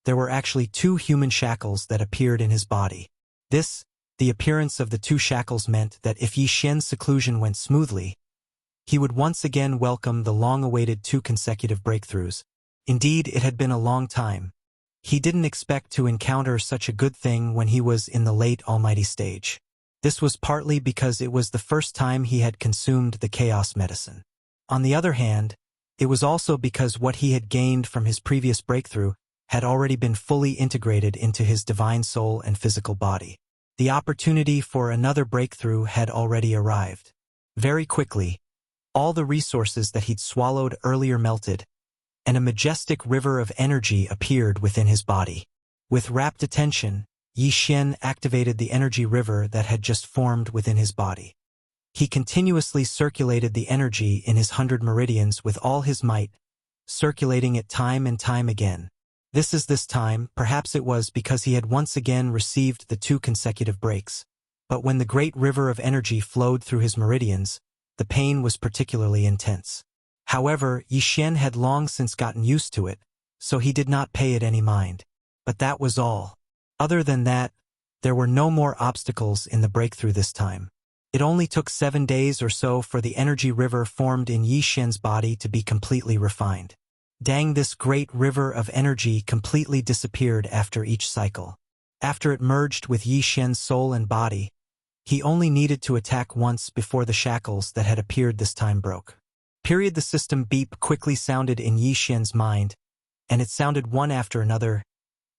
Speaker 1: there were actually 2 human shackles that appeared in his body. The appearance of the 2 shackles meant that if Yi Xian's seclusion went smoothly, he would once again welcome the long-awaited 2 consecutive breakthroughs. Indeed, it had been a long time. He didn't expect to encounter such a good thing when he was in the late almighty stage. This was partly because it was the first time he had consumed the chaos medicine. On the other hand, it was also because what he had gained from his previous breakthrough had already been fully integrated into his divine soul and physical body. The opportunity for another breakthrough had already arrived. Very quickly, all the resources that he'd swallowed earlier melted, and a majestic river of energy appeared within his body. With rapt attention, Yi Xian activated the energy river that had just formed within his body. He continuously circulated the energy in his 100 meridians with all his might, circulating it time and time again. This time, perhaps it was because he had once again received the 2 consecutive breaks. But when the great river of energy flowed through his meridians, the pain was particularly intense. However, Yi Xian had long since gotten used to it, so he did not pay it any mind. But that was all. Other than that, there were no more obstacles in the breakthrough this time. It only took 7 days or so for the energy river formed in Yi Xian's body to be completely refined. Dang, this great river of energy completely disappeared after each cycle. After it merged with Yi Xian's soul and body, he only needed to attack once before the shackles that had appeared this time broke. The system beep quickly sounded in Yi Xian's mind, and it sounded one after another.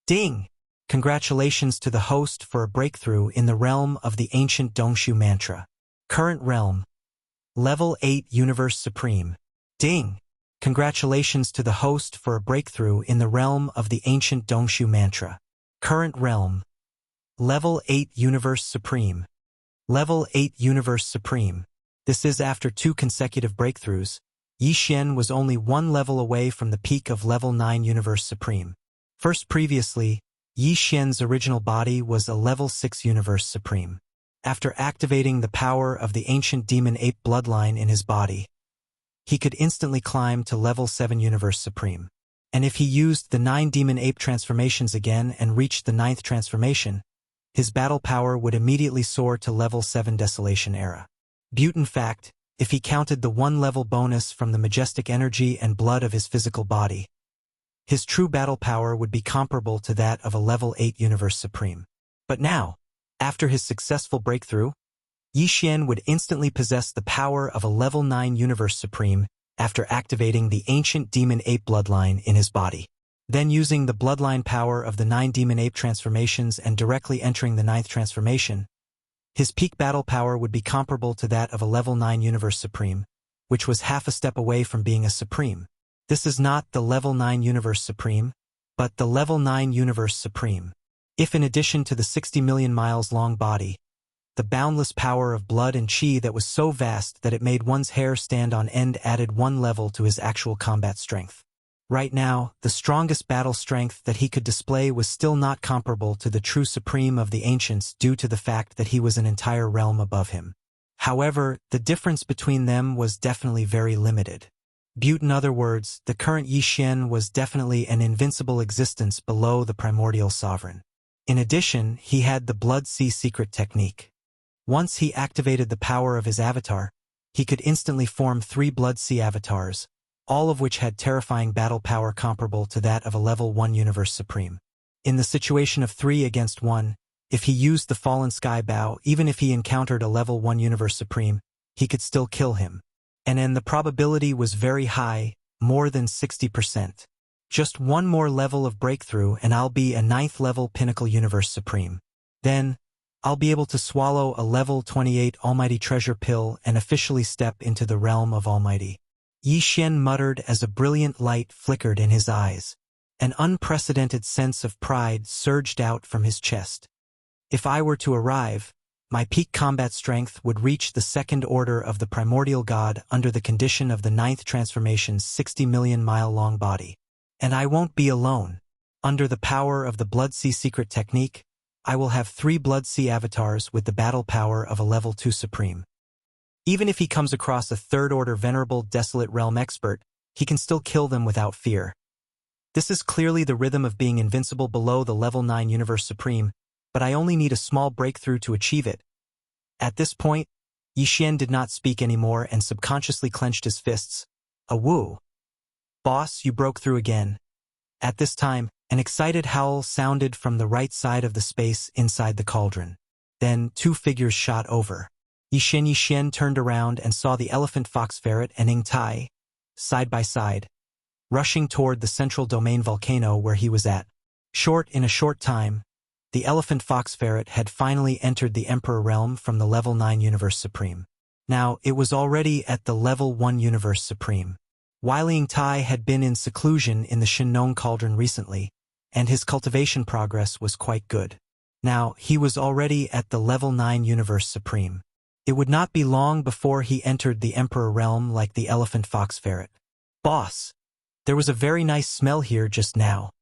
Speaker 1: Ding! Congratulations to the host for a breakthrough in the realm of the ancient Dongshu mantra. Current realm. Level 8 Universe Supreme. Ding! Congratulations to the host for a breakthrough in the realm of the ancient Dongshu mantra. Current realm. Level 8 Universe Supreme. Level 8 Universe Supreme. This is after 2 consecutive breakthroughs. Yi Xian was only 1 level away from the peak of Level 9 Universe Supreme. Previously, Yi Xian's original body was a Level 6 Universe Supreme. After activating the power of the ancient demon ape bloodline in his body, he could instantly climb to Level 7 Universe Supreme. And if he used the 9 demon ape transformations again and reached the 9th transformation, his battle power would immediately soar to Level 7 Desolation Era. In fact, if he counted the 1-level bonus from the majestic energy and blood of his physical body, his true battle power would be comparable to that of a Level 8 Universe Supreme. But now, after his successful breakthrough, Yi Xian would instantly possess the power of a Level 9 Universe Supreme after activating the ancient demon ape bloodline in his body. Then using the bloodline power of the 9 demon ape transformations and directly entering the 9th transformation, his peak battle power would be comparable to that of a Level 9 Universe Supreme, which was half a step away from being a Supreme. This is not the Level 9 Universe Supreme, but the Level 9 Universe Supreme. If in addition to the 60 million miles long body, the boundless power of blood and chi that was so vast that it made one's hair stand on end added 1 level to his actual combat strength. Right now, the strongest battle strength that he could display was still not comparable to the true supreme of the ancients due to the fact that he was an entire realm above him. However, the difference between them was definitely very limited. In other words, the current Yi Xian was definitely an invincible existence below the primordial sovereign. In addition, he had the Blood Sea secret technique. Once he activated the power of his avatar, he could instantly form 3 Blood Sea avatars, all of which had terrifying battle power comparable to that of a level 1 Universe Supreme. In the situation of 3 against 1, if he used the Fallen Sky Bow, even if he encountered a level 1 Universe Supreme, he could still kill him. And the probability was very high, more than 60%. Just one more level of breakthrough and I'll be a 9th level Pinnacle Universe Supreme. Then, I'll be able to swallow a level 28 Almighty Treasure Pill and officially step into the realm of Almighty. Yi Xian muttered as a brilliant light flickered in his eyes. An unprecedented sense of pride surged out from his chest. If I were to arrive, my peak combat strength would reach the 2nd order of the primordial god under the condition of the 9th transformation's 60 million mile long body. And I won't be alone. Under the power of the Blood Sea secret technique, I will have 3 Blood Sea avatars with the battle power of a level 2 supreme. Even if he comes across a 3rd order venerable desolate realm expert, he can still kill them without fear. This is clearly the rhythm of being invincible below the level 9 Universe Supreme, but I only need a small breakthrough to achieve it. At this point, Yi Xian did not speak anymore and subconsciously clenched his fists. A woo. Boss, you broke through again. At this time, an excited howl sounded from the right side of the space inside the cauldron. Then 2 figures shot over. Yi Xian turned around and saw the elephant fox ferret and Ing Tai, side by side, rushing toward the central domain volcano where he was at. In a short time, the elephant fox ferret had finally entered the Emperor realm from the level 9 Universe Supreme. Now, it was already at the level 1 Universe Supreme. While Ing Tai had been in seclusion in the Shinnong Cauldron recently, and his cultivation progress was quite good. Now, he was already at the level 9 Universe Supreme. It would not be long before he entered the Emperor realm like the elephant fox ferret. Boss, there was a very nice smell here just now.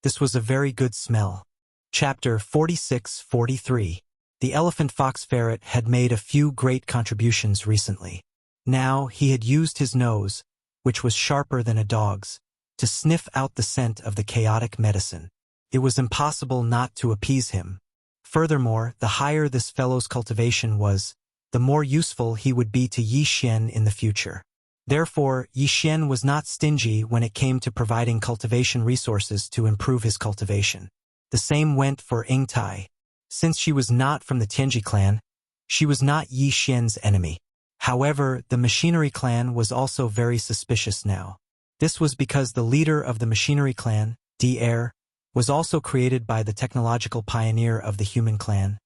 Speaker 1: This was a very good smell. Chapter 46-43. The elephant fox ferret had made a few great contributions recently. Now he had used his nose, which was sharper than a dog's, to sniff out the scent of the chaotic medicine. It was impossible not to appease him. Furthermore, the higher this fellow's cultivation was, the more useful he would be to Yi Xian in the future. Therefore, Yi Xian was not stingy when it came to providing cultivation resources to improve his cultivation. The same went for Ing Tai. Since she was not from the Tianji clan, she was not Yi Xian's enemy. However, the machinery clan was also very suspicious now. This was because the leader of the machinery clan, Di was also created by the technological pioneer of the human clan,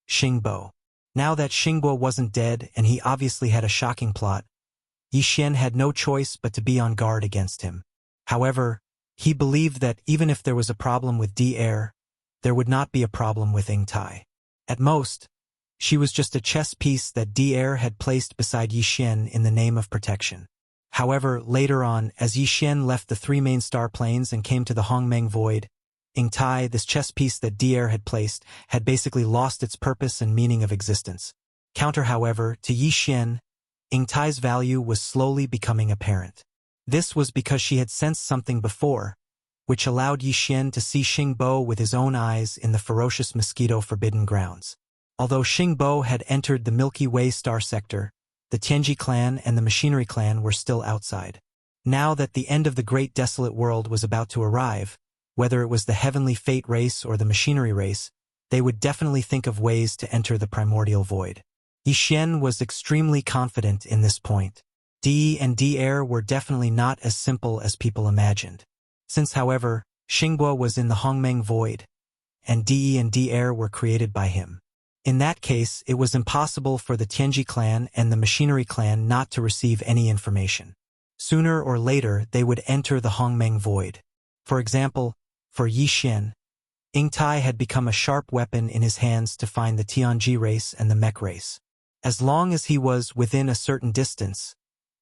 Speaker 1: Xingbo. Now that Xingbo wasn't dead and he obviously had a shocking plot, Yi Xian had no choice but to be on guard against him. However, he believed that even if there was a problem with Di there would not be a problem with Ing Tai. At most, she was just a chess piece that Di had placed beside Yi Xian in the name of protection. However, later on, as Yi Xian left the 3 main star planes and came to the Hongmeng Void, Ing Tai, this chess piece that Di had placed, had basically lost its purpose and meaning of existence. Counter, however, to Yi Xian, Ing Tai's value was slowly becoming apparent. This was because she had sensed something before, which allowed Yi Xian to see Xingbo with his own eyes in the ferocious mosquito forbidden grounds. Although Xingbo had entered the Milky Way star sector, the Tianji clan and the machinery clan were still outside. Now that the end of the great desolate world was about to arrive, whether it was the heavenly fate race or the machinery race, they would definitely think of ways to enter the primordial void. Yi Xian was extremely confident in this point. Di and Di were definitely not as simple as people imagined. Since, however, Xingbo was in the Hongmeng Void, and Di and Di were created by him. In that case, it was impossible for the Tianji clan and the machinery clan not to receive any information. Sooner or later, they would enter the Hongmeng Void. For example, for Yi Xian, Ing Tai had become a sharp weapon in his hands to find the Tianji race and the mech race. As long as he was within a certain distance,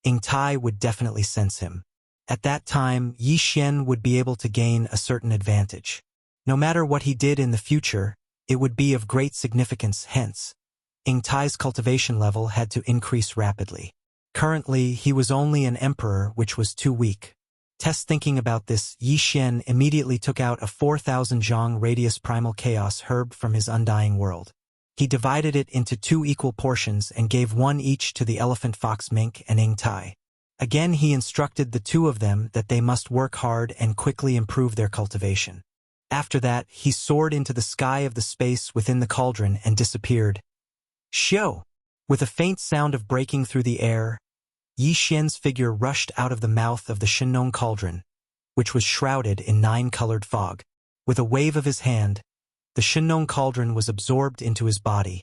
Speaker 1: Ing Tai would definitely sense him. At that time, Yi Xian would be able to gain a certain advantage. No matter what he did in the future, it would be of great significance, hence, Ying Tai's cultivation level had to increase rapidly. Currently, he was only an emperor, which was too weak. Thinking about this, Yi Xian immediately took out a 4,000 zhang radius primal chaos herb from his undying world. He divided it into 2 equal portions and gave one each to the elephant fox mink and Ying Tai. Again he instructed the 2 of them that they must work hard and quickly improve their cultivation. After that, he soared into the sky of the space within the cauldron and disappeared. Xiao! With a faint sound of breaking through the air, Yi Xian's figure rushed out of the mouth of the Shinnong cauldron, which was shrouded in 9-colored fog. With a wave of his hand, the Shinnong cauldron was absorbed into his body,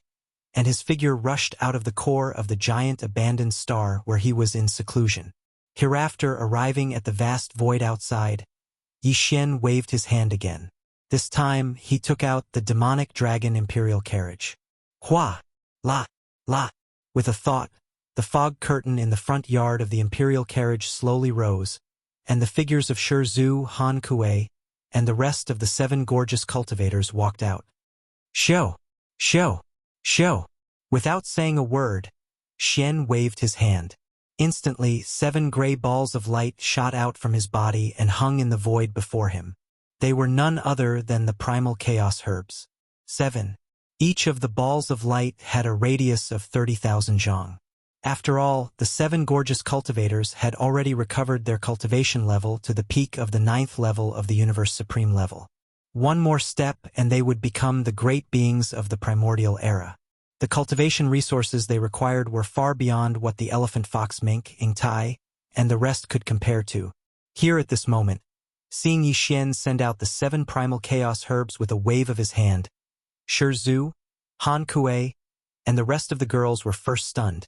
Speaker 1: and his figure rushed out of the core of the giant abandoned star where he was in seclusion. Hereafter, arriving at the vast void outside, Yi Xian waved his hand again. This time, he took out the demonic dragon imperial carriage. Hua! La! La! With a thought, the fog curtain in the front yard of the imperial carriage slowly rose, and the figures of Shi Zhu, Han Kuei, and the rest of the 7 gorgeous cultivators walked out. Xiao! Xiao! Xiao! Without saying a word, Xian waved his hand. Instantly, 7 gray balls of light shot out from his body and hung in the void before him. They were none other than the primal chaos herbs. 7. Each of the balls of light had a radius of 30,000 zhang. After all, the 7 gorgeous cultivators had already recovered their cultivation level to the peak of the 9th level of the Universe Supreme level. One more step and they would become the great beings of the primordial era. The cultivation resources they required were far beyond what the elephant fox mink, Ying Tai, and the rest could compare to. Here at this moment, seeing Yi Xian send out the 7 primal chaos herbs with a wave of his hand, Shi Zhu, Han Kuei, and the rest of the girls were first stunned.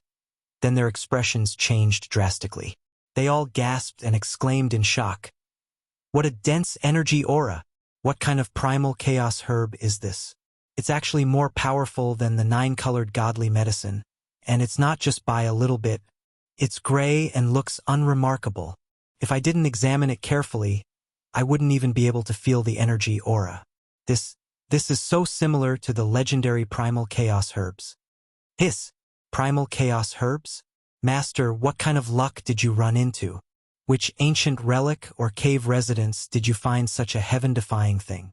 Speaker 1: Then their expressions changed drastically. They all gasped and exclaimed in shock. What a dense energy aura! What kind of primal chaos herb is this? It's actually more powerful than the 9-colored godly medicine, and it's not just by a little bit. It's gray and looks unremarkable. If I didn't examine it carefully, I wouldn't even be able to feel the energy aura. This is so similar to the legendary primal chaos herbs. Hiss! Primal chaos herbs? Master, what kind of luck did you run into? Which ancient relic or cave residence did you find such a heaven-defying thing?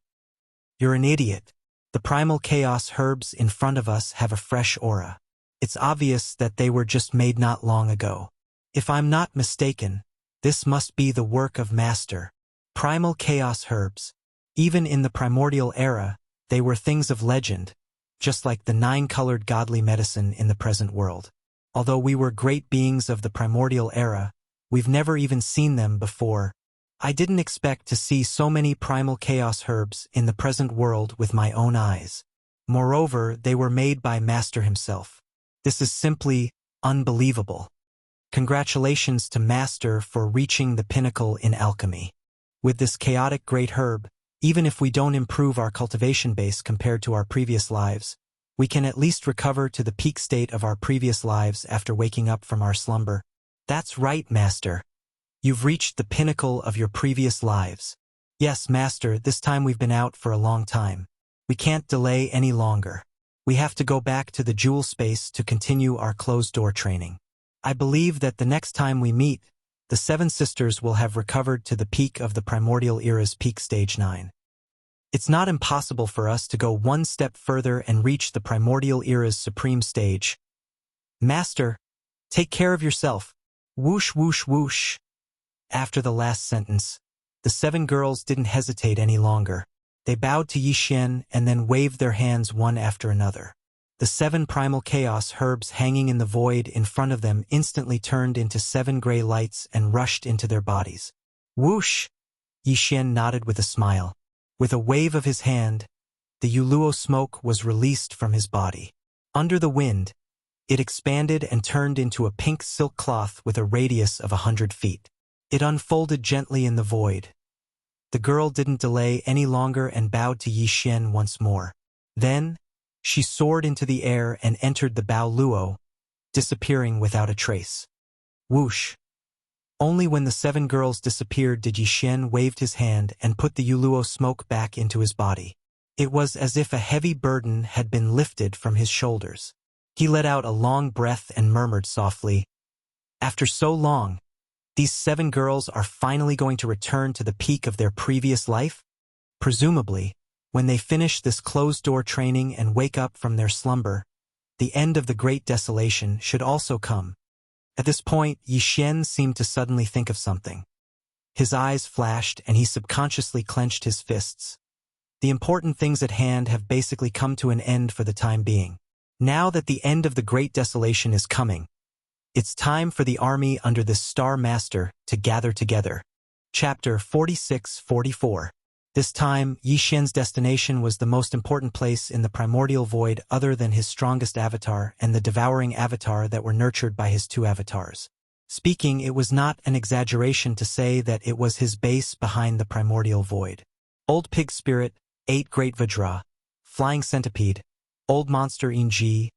Speaker 1: You're an idiot. The primal chaos herbs in front of us have a fresh aura. It's obvious that they were just made not long ago. If I'm not mistaken, this must be the work of Master. Primal chaos herbs. Even in the primordial era, they were things of legend, just like the 9-colored godly medicine in the present world. Although we were great beings of the primordial era, we've never even seen them before. I didn't expect to see so many primal chaos herbs in the present world with my own eyes. Moreover, they were made by Master himself. This is simply unbelievable. Congratulations to Master for reaching the pinnacle in alchemy. With this chaotic great herb, even if we don't improve our cultivation base compared to our previous lives, we can at least recover to the peak state of our previous lives after waking up from our slumber. That's right, Master. You've reached the pinnacle of your previous lives. Yes, Master, this time we've been out for a long time. We can't delay any longer. We have to go back to the jewel space to continue our closed-door training. I believe that the next time we meet, the 7 sisters will have recovered to the peak of the primordial era's peak stage 9. It's not impossible for us to go one step further and reach the primordial era's supreme stage. Master, take care of yourself. Whoosh, whoosh, whoosh. After the last sentence, the 7 girls didn't hesitate any longer. They bowed to Yi Xian and then waved their hands one after another. The 7 primal chaos herbs hanging in the void in front of them instantly turned into 7 gray lights and rushed into their bodies. Whoosh! Yi Xian nodded with a smile. With a wave of his hand, the Yuluo smoke was released from his body. Under the wind, it expanded and turned into a pink silk cloth with a radius of 100 feet. It unfolded gently in the void. The girl didn't delay any longer and bowed to Yi Xian once more. Then, she soared into the air and entered the Bao Luo, disappearing without a trace. Whoosh! Only when the 7 girls disappeared did Yi Xian wave his hand and put the Yuluo smoke back into his body. It was as if a heavy burden had been lifted from his shoulders. He let out a long breath and murmured softly, "After so long, these 7 girls are finally going to return to the peak of their previous life? Presumably, when they finish this closed-door training and wake up from their slumber, the end of the Great Desolation should also come." At this point, Yi Xian seemed to suddenly think of something. His eyes flashed and he subconsciously clenched his fists. The important things at hand have basically come to an end for the time being. Now that the end of the Great Desolation is coming, it's time for the army under this Star Master to gather together. Chapter 46-44. This time, Yi Xian's destination was the most important place in the primordial void other than his strongest avatar and the devouring avatar that were nurtured by his 2 avatars. Speaking, it was not an exaggeration to say that it was his base behind the primordial void. Old Pig Spirit, 8 Great Vajra, Flying Centipede, Old Monster Inji,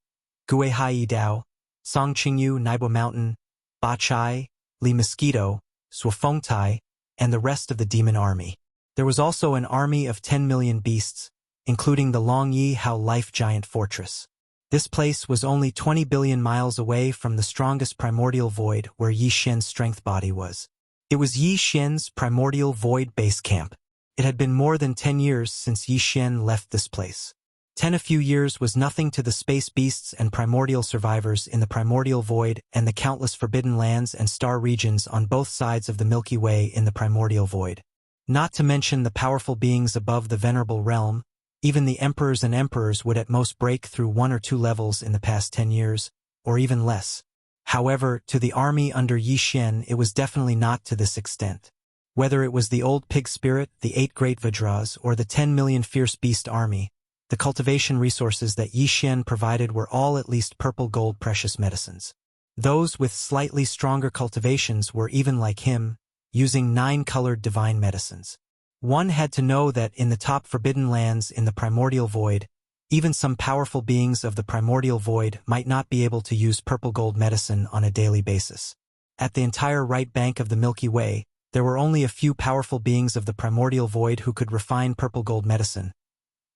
Speaker 1: Gue Hai Dao, Song Qingyu Naibo Mountain, Ba Chai, Li Mosquito, Suofeng Tai, and the rest of the demon army. There was also an army of 10 million beasts, including the Long Yi Hao Life Giant Fortress. This place was only 20 billion miles away from the strongest primordial void where Yi Xian's strength body was. It was Yi Xian's primordial void base camp. It had been more than 10 years since Yi Xian left this place. A few years was nothing to the space beasts and primordial survivors in the primordial void and the countless forbidden lands and star regions on both sides of the Milky Way in the primordial void. Not to mention the powerful beings above the venerable realm, even the emperors and emperors would at most break through 1 or 2 levels in the past 10 years, or even less. However, to the army under Yi Xian it was definitely not to this extent. Whether it was the Old Pig Spirit, the 8 Great Vajras, or the 10 million Fierce Beast army, the cultivation resources that Yi Xian provided were all at least purple gold precious medicines. Those with slightly stronger cultivations were even like him, using 9-colored divine medicines. One had to know that in the top forbidden lands in the primordial void, even some powerful beings of the primordial void might not be able to use purple gold medicine on a daily basis. At the entire right bank of the Milky Way, there were only a few powerful beings of the primordial void who could refine purple gold medicine.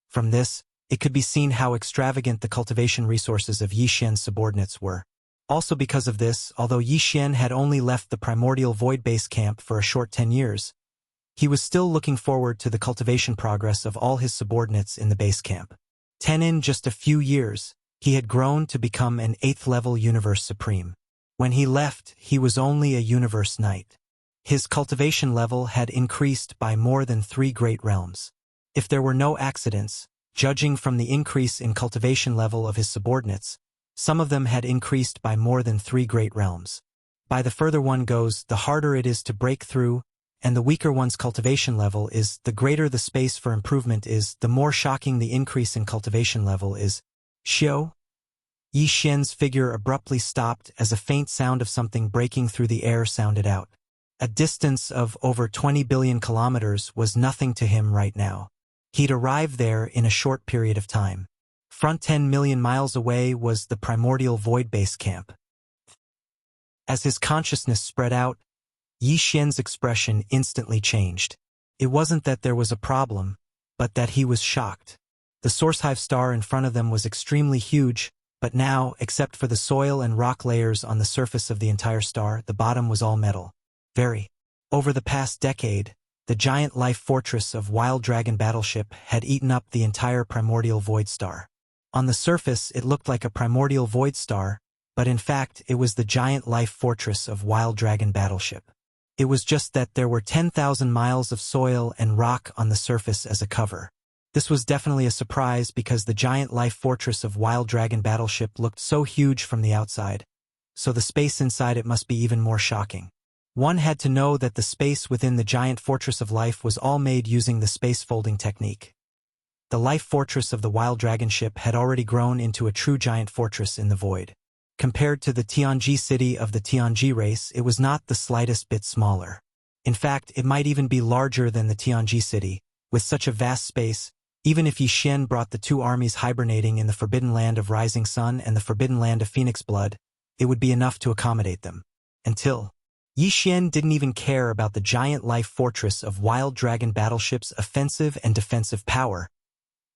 Speaker 1: From this, it could be seen how extravagant the cultivation resources of Yi Xian's subordinates were. Also because of this, although Yi Xian had only left the primordial void base camp for a short 10 years, he was still looking forward to the cultivation progress of all his subordinates in the base camp. In just a few years, he had grown to become an 8th-level Universe Supreme. When he left, he was only a Universe Knight. His cultivation level had increased by more than 3 great realms. If there were no accidents, judging from the increase in cultivation level of his subordinates, some of them had increased by more than 3 great realms. By the further one goes, the harder it is to break through, and the weaker one's cultivation level is, the greater the space for improvement is, the more shocking the increase in cultivation level is. Xiao? Yi Xian's figure abruptly stopped as a faint sound of something breaking through the air sounded out. A distance of over 20 billion kilometers was nothing to him right now. He'd arrived there in a short period of time. Front 10 million miles away was the primordial void base camp. As his consciousness spread out, Yi Xian's expression instantly changed. It wasn't that there was a problem, but that he was shocked. The source hive star in front of them was extremely huge, but now, except for the soil and rock layers on the surface of the entire star, the bottom was all metal. Over the past decade, the giant life fortress of Wild Dragon Battleship had eaten up the entire primordial void star. On the surface, it looked like a primordial void star, but in fact, it was the giant life fortress of Wild Dragon Battleship. It was just that there were 10,000 miles of soil and rock on the surface as a cover. This was definitely a surprise because the giant life fortress of Wild Dragon Battleship looked so huge from the outside, so the space inside it must be even more shocking. One had to know that the space within the giant fortress of life was all made using the space folding technique. The life fortress of the Wild Dragon ship had already grown into a true giant fortress in the void. Compared to the Tianji city of the Tianji race, it was not the slightest bit smaller. In fact, it might even be larger than the Tianji city. With such a vast space, even if Yi Xian brought the 2 armies hibernating in the Forbidden Land of Rising Sun and the Forbidden Land of Phoenix Blood, it would be enough to accommodate them. Until Yi Xian didn't even care about the giant life fortress of Wild Dragon battleship's offensive and defensive power,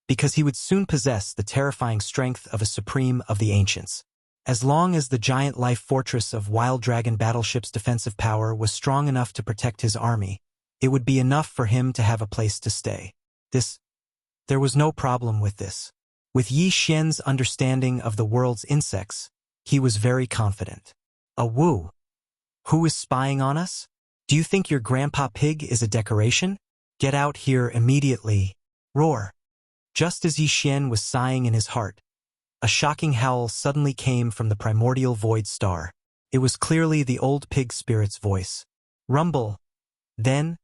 Speaker 1: because he would soon possess the terrifying strength of a supreme of the ancients. As long as the giant life fortress of Wild Dragon battleship's defensive power was strong enough to protect his army, it would be enough for him to have a place to stay. There was no problem with this. With Yi Xian's understanding of the world's insects, he was very confident. Who is spying on us? Do you think your grandpa pig is a decoration? Get out here immediately. Roar. Just as Yi Xian was sighing in his heart, a shocking howl suddenly came from the primordial void star. It was clearly the old pig spirit's voice. Rumble. Then,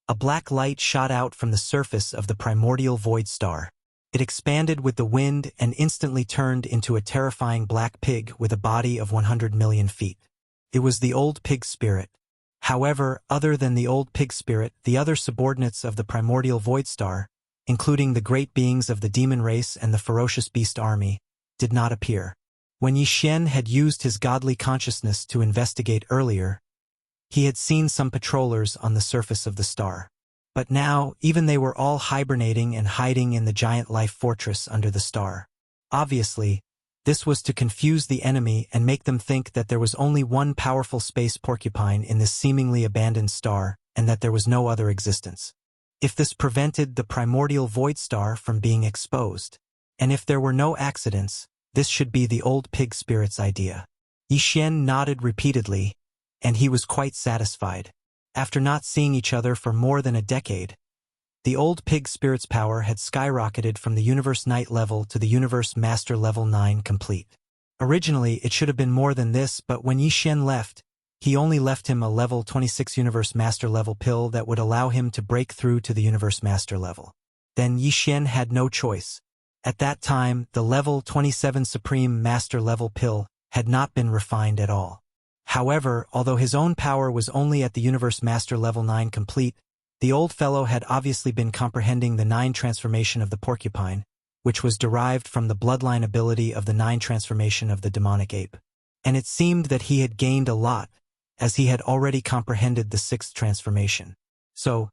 Speaker 1: a black light shot out from the surface of the primordial void star. It expanded with the wind and instantly turned into a terrifying black pig with a body of 100 million feet. It was the old pig spirit. However, other than the old pig spirit, the other subordinates of the primordial void star, including the great beings of the demon race and the ferocious beast army, did not appear. When Yi Xian had used his godly consciousness to investigate earlier, he had seen some patrollers on the surface of the star. But now, even they were all hibernating and hiding in the giant life fortress under the star. Obviously, this was to confuse the enemy and make them think that there was only one powerful space porcupine in this seemingly abandoned star, and that there was no other existence. If this prevented the primordial void star from being exposed, and if there were no accidents, this should be the old pig spirit's idea. Yi Xian nodded repeatedly, and he was quite satisfied. After not seeing each other for more than a decade, the old pig spirit's power had skyrocketed from the Universe Knight level to the Universe Master level 9 complete. Originally, it should have been more than this, but when Yi Xian left, he only left him a level 26 Universe Master level pill that would allow him to break through to the Universe Master level. Then Yi Xian had no choice. At that time, the level 27 Supreme Master level pill had not been refined at all. However, although his own power was only at the Universe Master level 9 complete, the old fellow had obviously been comprehending the 9 transformation of the porcupine, which was derived from the bloodline ability of the 9 transformation of the demonic ape. And it seemed that he had gained a lot, as he had already comprehended the 6th transformation. So,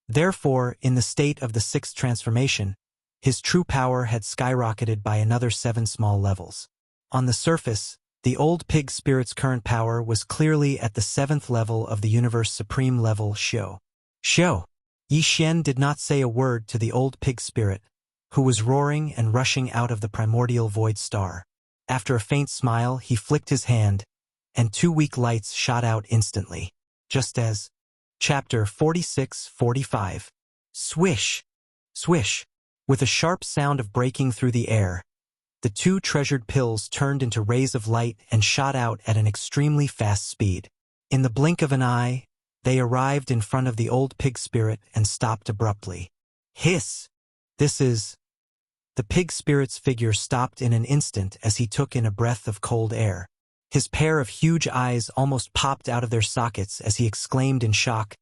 Speaker 1: therefore, in the state of the 6th transformation, his true power had skyrocketed by another 7 small levels. On the surface, the old pig spirit's current power was clearly at the 7th level of the Universe Supreme level Xiao. Yi Xian did not say a word to the old pig spirit, who was roaring and rushing out of the primordial void star. After a faint smile, he flicked his hand, and 2 weak lights shot out instantly. Just as Chapter 46-45. Swish! Swish! With a sharp sound of breaking through the air, the 2 treasured pills turned into rays of light and shot out at an extremely fast speed. In the blink of an eye, they arrived in front of the old pig spirit and stopped abruptly. Hiss! The pig spirit's figure stopped in an instant as he took in a breath of cold air. His pair of huge eyes almost popped out of their sockets as he exclaimed in shock,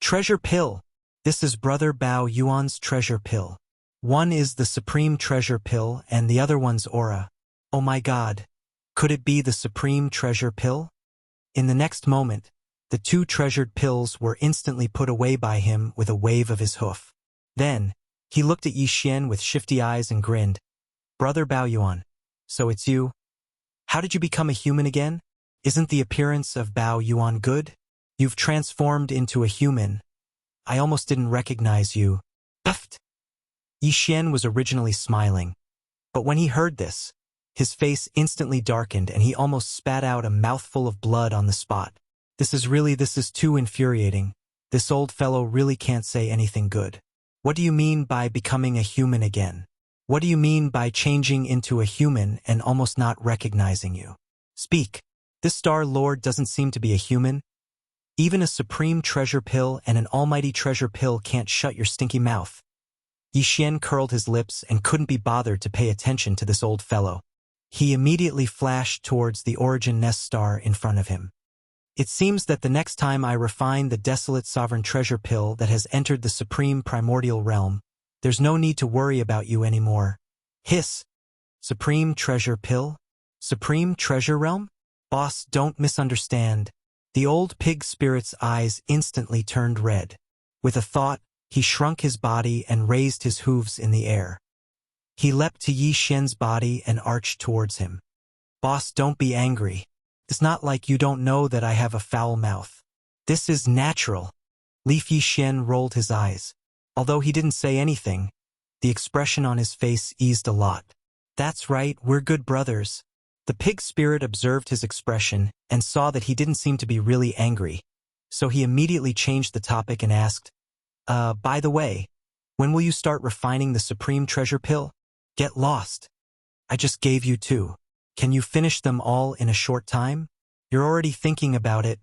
Speaker 1: "Treasure pill! This is Brother Bao Yuan's treasure pill. One is the supreme treasure pill and the other one's aura. Oh my god! Could it be the supreme treasure pill?" In the next moment, the 2 treasured pills were instantly put away by him with a wave of his hoof. Then, he looked at Yi Xian with shifty eyes and grinned. "Brother Bao Yuan, so it's you? How did you become a human again? Isn't the appearance of Bao Yuan good? You've transformed into a human. I almost didn't recognize you." Puffed. Yi Xian was originally smiling, but when he heard this, his face instantly darkened and he almost spat out a mouthful of blood on the spot. This is too infuriating. This old fellow really can't say anything good. What do you mean by becoming a human again? What do you mean by changing into a human and almost not recognizing you? Speak. This Star Lord doesn't seem to be a human. Even a supreme treasure pill and an almighty treasure pill can't shut your stinky mouth. Yi Xian curled his lips and couldn't be bothered to pay attention to this old fellow. He immediately flashed towards the Origin Nest star in front of him. It seems that the next time I refine the desolate sovereign treasure pill that has entered the supreme primordial realm, there's no need to worry about you anymore. Hiss! Supreme treasure pill? Supreme treasure realm? Boss, don't misunderstand. The old pig spirit's eyes instantly turned red. With a thought, he shrunk his body and raised his hooves in the air. He leapt to Yi Xian's body and arched towards him. Boss, don't be angry. It's not like you don't know that I have a foul mouth. This is natural. Li Xian rolled his eyes. Although he didn't say anything, the expression on his face eased a lot. That's right, we're good brothers. The pig spirit observed his expression and saw that he didn't seem to be really angry, so he immediately changed the topic and asked, by the way, when will you start refining the supreme treasure pill? Get lost. I just gave you 2. Can you finish them all in a short time? You're already thinking about it.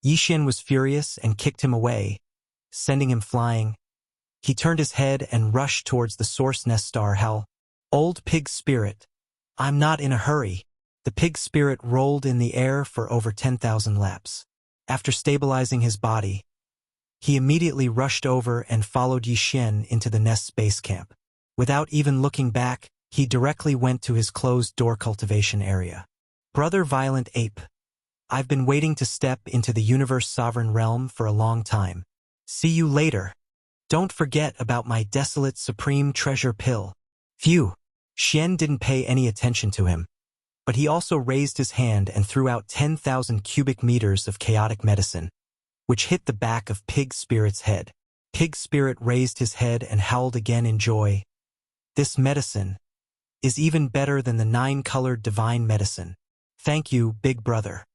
Speaker 1: Yi Xian was furious and kicked him away, sending him flying. He turned his head and rushed towards the source nest star hell. Old pig spirit. I'm not in a hurry. The pig spirit rolled in the air for over 10,000 laps. After stabilizing his body, he immediately rushed over and followed Yi Xian into the nest's base camp. Without even looking back, he directly went to his closed-door cultivation area. Brother Violent Ape. I've been waiting to step into the universe sovereign realm for a long time. See you later. Don't forget about my desolate supreme treasure pill. Phew. Xian didn't pay any attention to him, but he also raised his hand and threw out 10,000 cubic meters of chaotic medicine, which hit the back of Pig Spirit's head. Pig Spirit raised his head and howled again in joy. This medicine is even better than the 9-colored divine medicine. Thank you, big brother.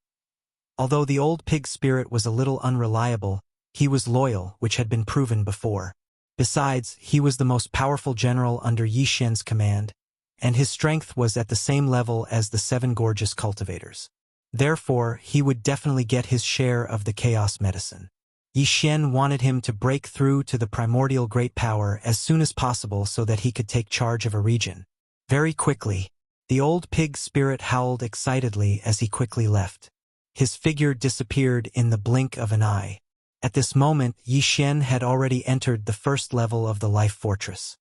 Speaker 1: Although the old pig spirit was a little unreliable, he was loyal, which had been proven before. Besides, he was the most powerful general under Yi Xian's command, and his strength was at the same level as the 7 gorgeous cultivators. Therefore, he would definitely get his share of the chaos medicine. Yi Xian wanted him to break through to the primordial great power as soon as possible so that he could take charge of a region. Very quickly, the old pig spirit howled excitedly as he quickly left. His figure disappeared in the blink of an eye. At this moment, Yi Xian had already entered the first level of the life fortress.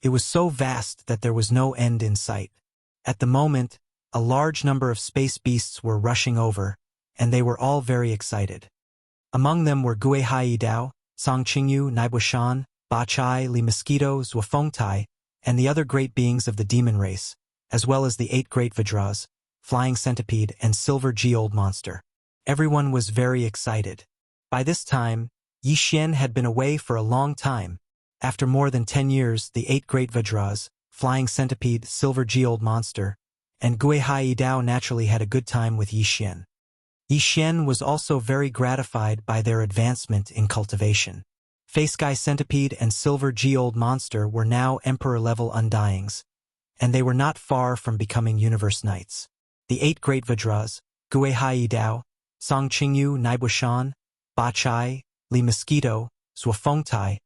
Speaker 1: It was so vast that there was no end in sight. At the moment, a large number of space beasts were rushing over, and they were all very excited. Among them were Gui Hai Dao, Song Qingyu, Naibuishan, Ba Chai, Li Mosquito, Zuofengtai, and the other great beings of the demon race, as well as the 8 great Vajras, Flying Centipede, and Silver Geode Monster. Everyone was very excited. By this time, Yi Xian had been away for a long time. After more than 10 years, the 8 great Vajras, Flying Centipede, Silver Geode Monster, and Gui Hai Dao naturally had a good time with Yi Xian. Yi Xian was also very gratified by their advancement in cultivation. Face Sky Centipede and Silver Geode Monster were now Emperor-level Undyings, and they were not far from becoming Universe Knights. The 8 great Vajras, Gui Hai Dao, Song Qingyu, Naibuishan, Ba Chai, Li Mosquito, Zuofengtai,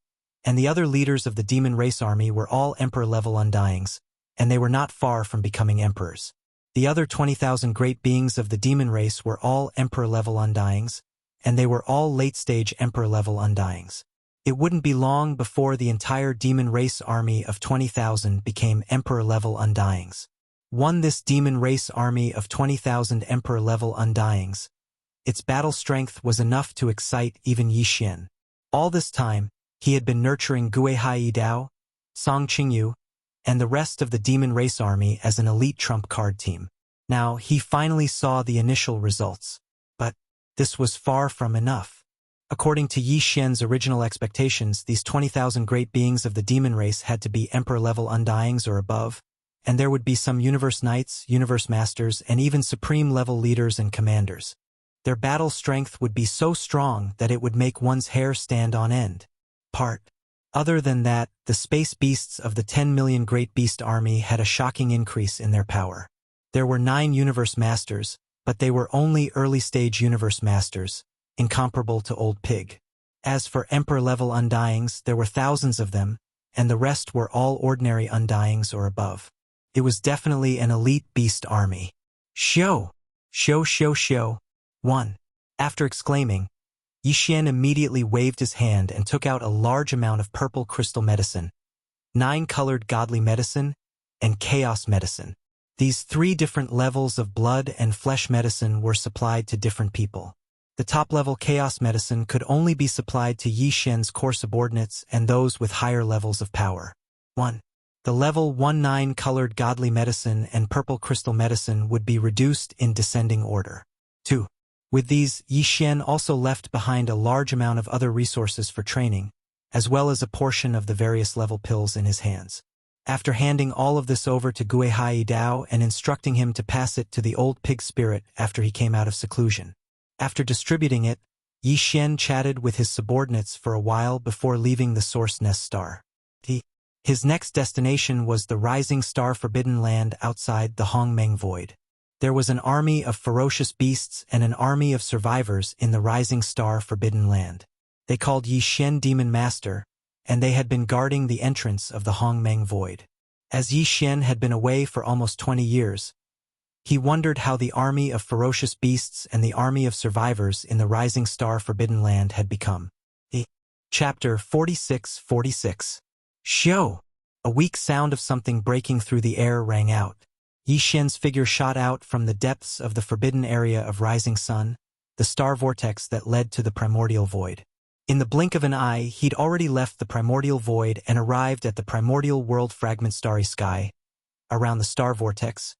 Speaker 1: and the other leaders of the demon race army were all Emperor-level Undyings, and they were not far from becoming emperors. The other 20,000 great beings of the demon race were all Emperor-level Undyings, and they were all late-stage Emperor-level Undyings. It wouldn't be long before the entire demon race army of 20,000 became Emperor-level Undyings. This demon race army of 20,000 Emperor-level Undyings, its battle strength was enough to excite even Yi Xian. All this time, he had been nurturing Gui Hai Dao, Song Qingyu, and the rest of the demon race army as an elite trump card team. Now, he finally saw the initial results. But this was far from enough. According to Yi Xian's original expectations, these 20,000 great beings of the demon race had to be Emperor-level Undyings or above, and there would be some Universe Knights, Universe Masters, and even Supreme-level leaders and commanders. Their battle strength would be so strong that it would make one's hair stand on end. Other than that, the space beasts of the 10 million Great Beast Army had a shocking increase in their power. There were 9 Universe Masters, but they were only early-stage Universe Masters, incomparable to Old Pig. As for Emperor-level Undyings, there were thousands of them, and the rest were all ordinary Undyings or above. It was definitely an elite beast army. Show! Show, show, show! 1. After exclaiming, Yi Xian immediately waved his hand and took out a large amount of purple crystal medicine, 9-colored godly medicine, and chaos medicine. These 3 different levels of blood and flesh medicine were supplied to different people. The top-level chaos medicine could only be supplied to Yi Xian's core subordinates and those with higher levels of power. 1. The level 19 colored godly medicine and purple crystal medicine would be reduced in descending order. 2. With these, Yi Xian also left behind a large amount of other resources for training, as well as a portion of the various level pills in his hands. After handing all of this over to Gui Hai Dao and instructing him to pass it to the old pig spirit after he came out of seclusion. After distributing it, Yi Xian chatted with his subordinates for a while before leaving the Source Nest Star. His next destination was the Rising Star Forbidden Land outside the Hongmeng Void. There was an army of ferocious beasts and an army of survivors in the Rising Star Forbidden Land. They called Yi Xian Demon Master, and they had been guarding the entrance of the Hongmeng Void. As Yi Xian had been away for almost 20 years, he wondered how the army of ferocious beasts and the army of survivors in the Rising Star Forbidden Land had become. Chapter 46-46. Xiao! A weak sound of something breaking through the air rang out. Yi Xian's figure shot out from the depths of the forbidden area of Rising Sun, the star vortex that led to the primordial void. In the blink of an eye, he'd already left the primordial void and arrived at the primordial world fragment starry sky. Around the star vortex,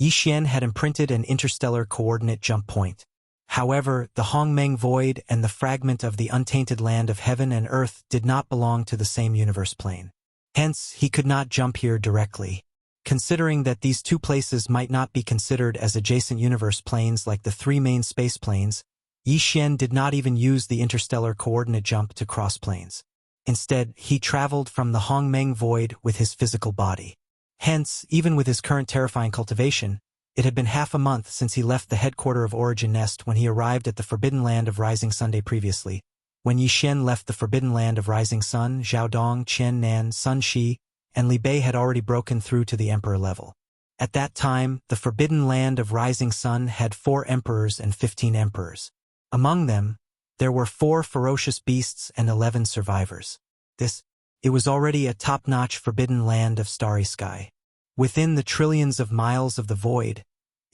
Speaker 1: Yi Xian had imprinted an interstellar coordinate jump point. However, the Hongmeng Void and the fragment of the untainted land of heaven and earth did not belong to the same universe plane. Hence, he could not jump here directly. Considering that these two places might not be considered as adjacent universe planes like the three main space planes, Yi Xian did not even use the interstellar coordinate jump to cross planes. Instead, he traveled from the Hongmeng Void with his physical body. Hence, even with his current terrifying cultivation, it had been half a month since he left the headquarters of Origin Nest when he arrived at the Forbidden Land of Rising Sunday previously. When Yi Xian left the Forbidden Land of Rising Sun, Zhao Dong, Qian Nan, Sun Shi, and Li Bei had already broken through to the Emperor level. At that time, the Forbidden Land of Rising Sun had 4 emperors and 15 emperors. Among them, there were 4 ferocious beasts and 11 survivors. It was already a top-notch forbidden land of starry sky. Within the trillions of miles of the void,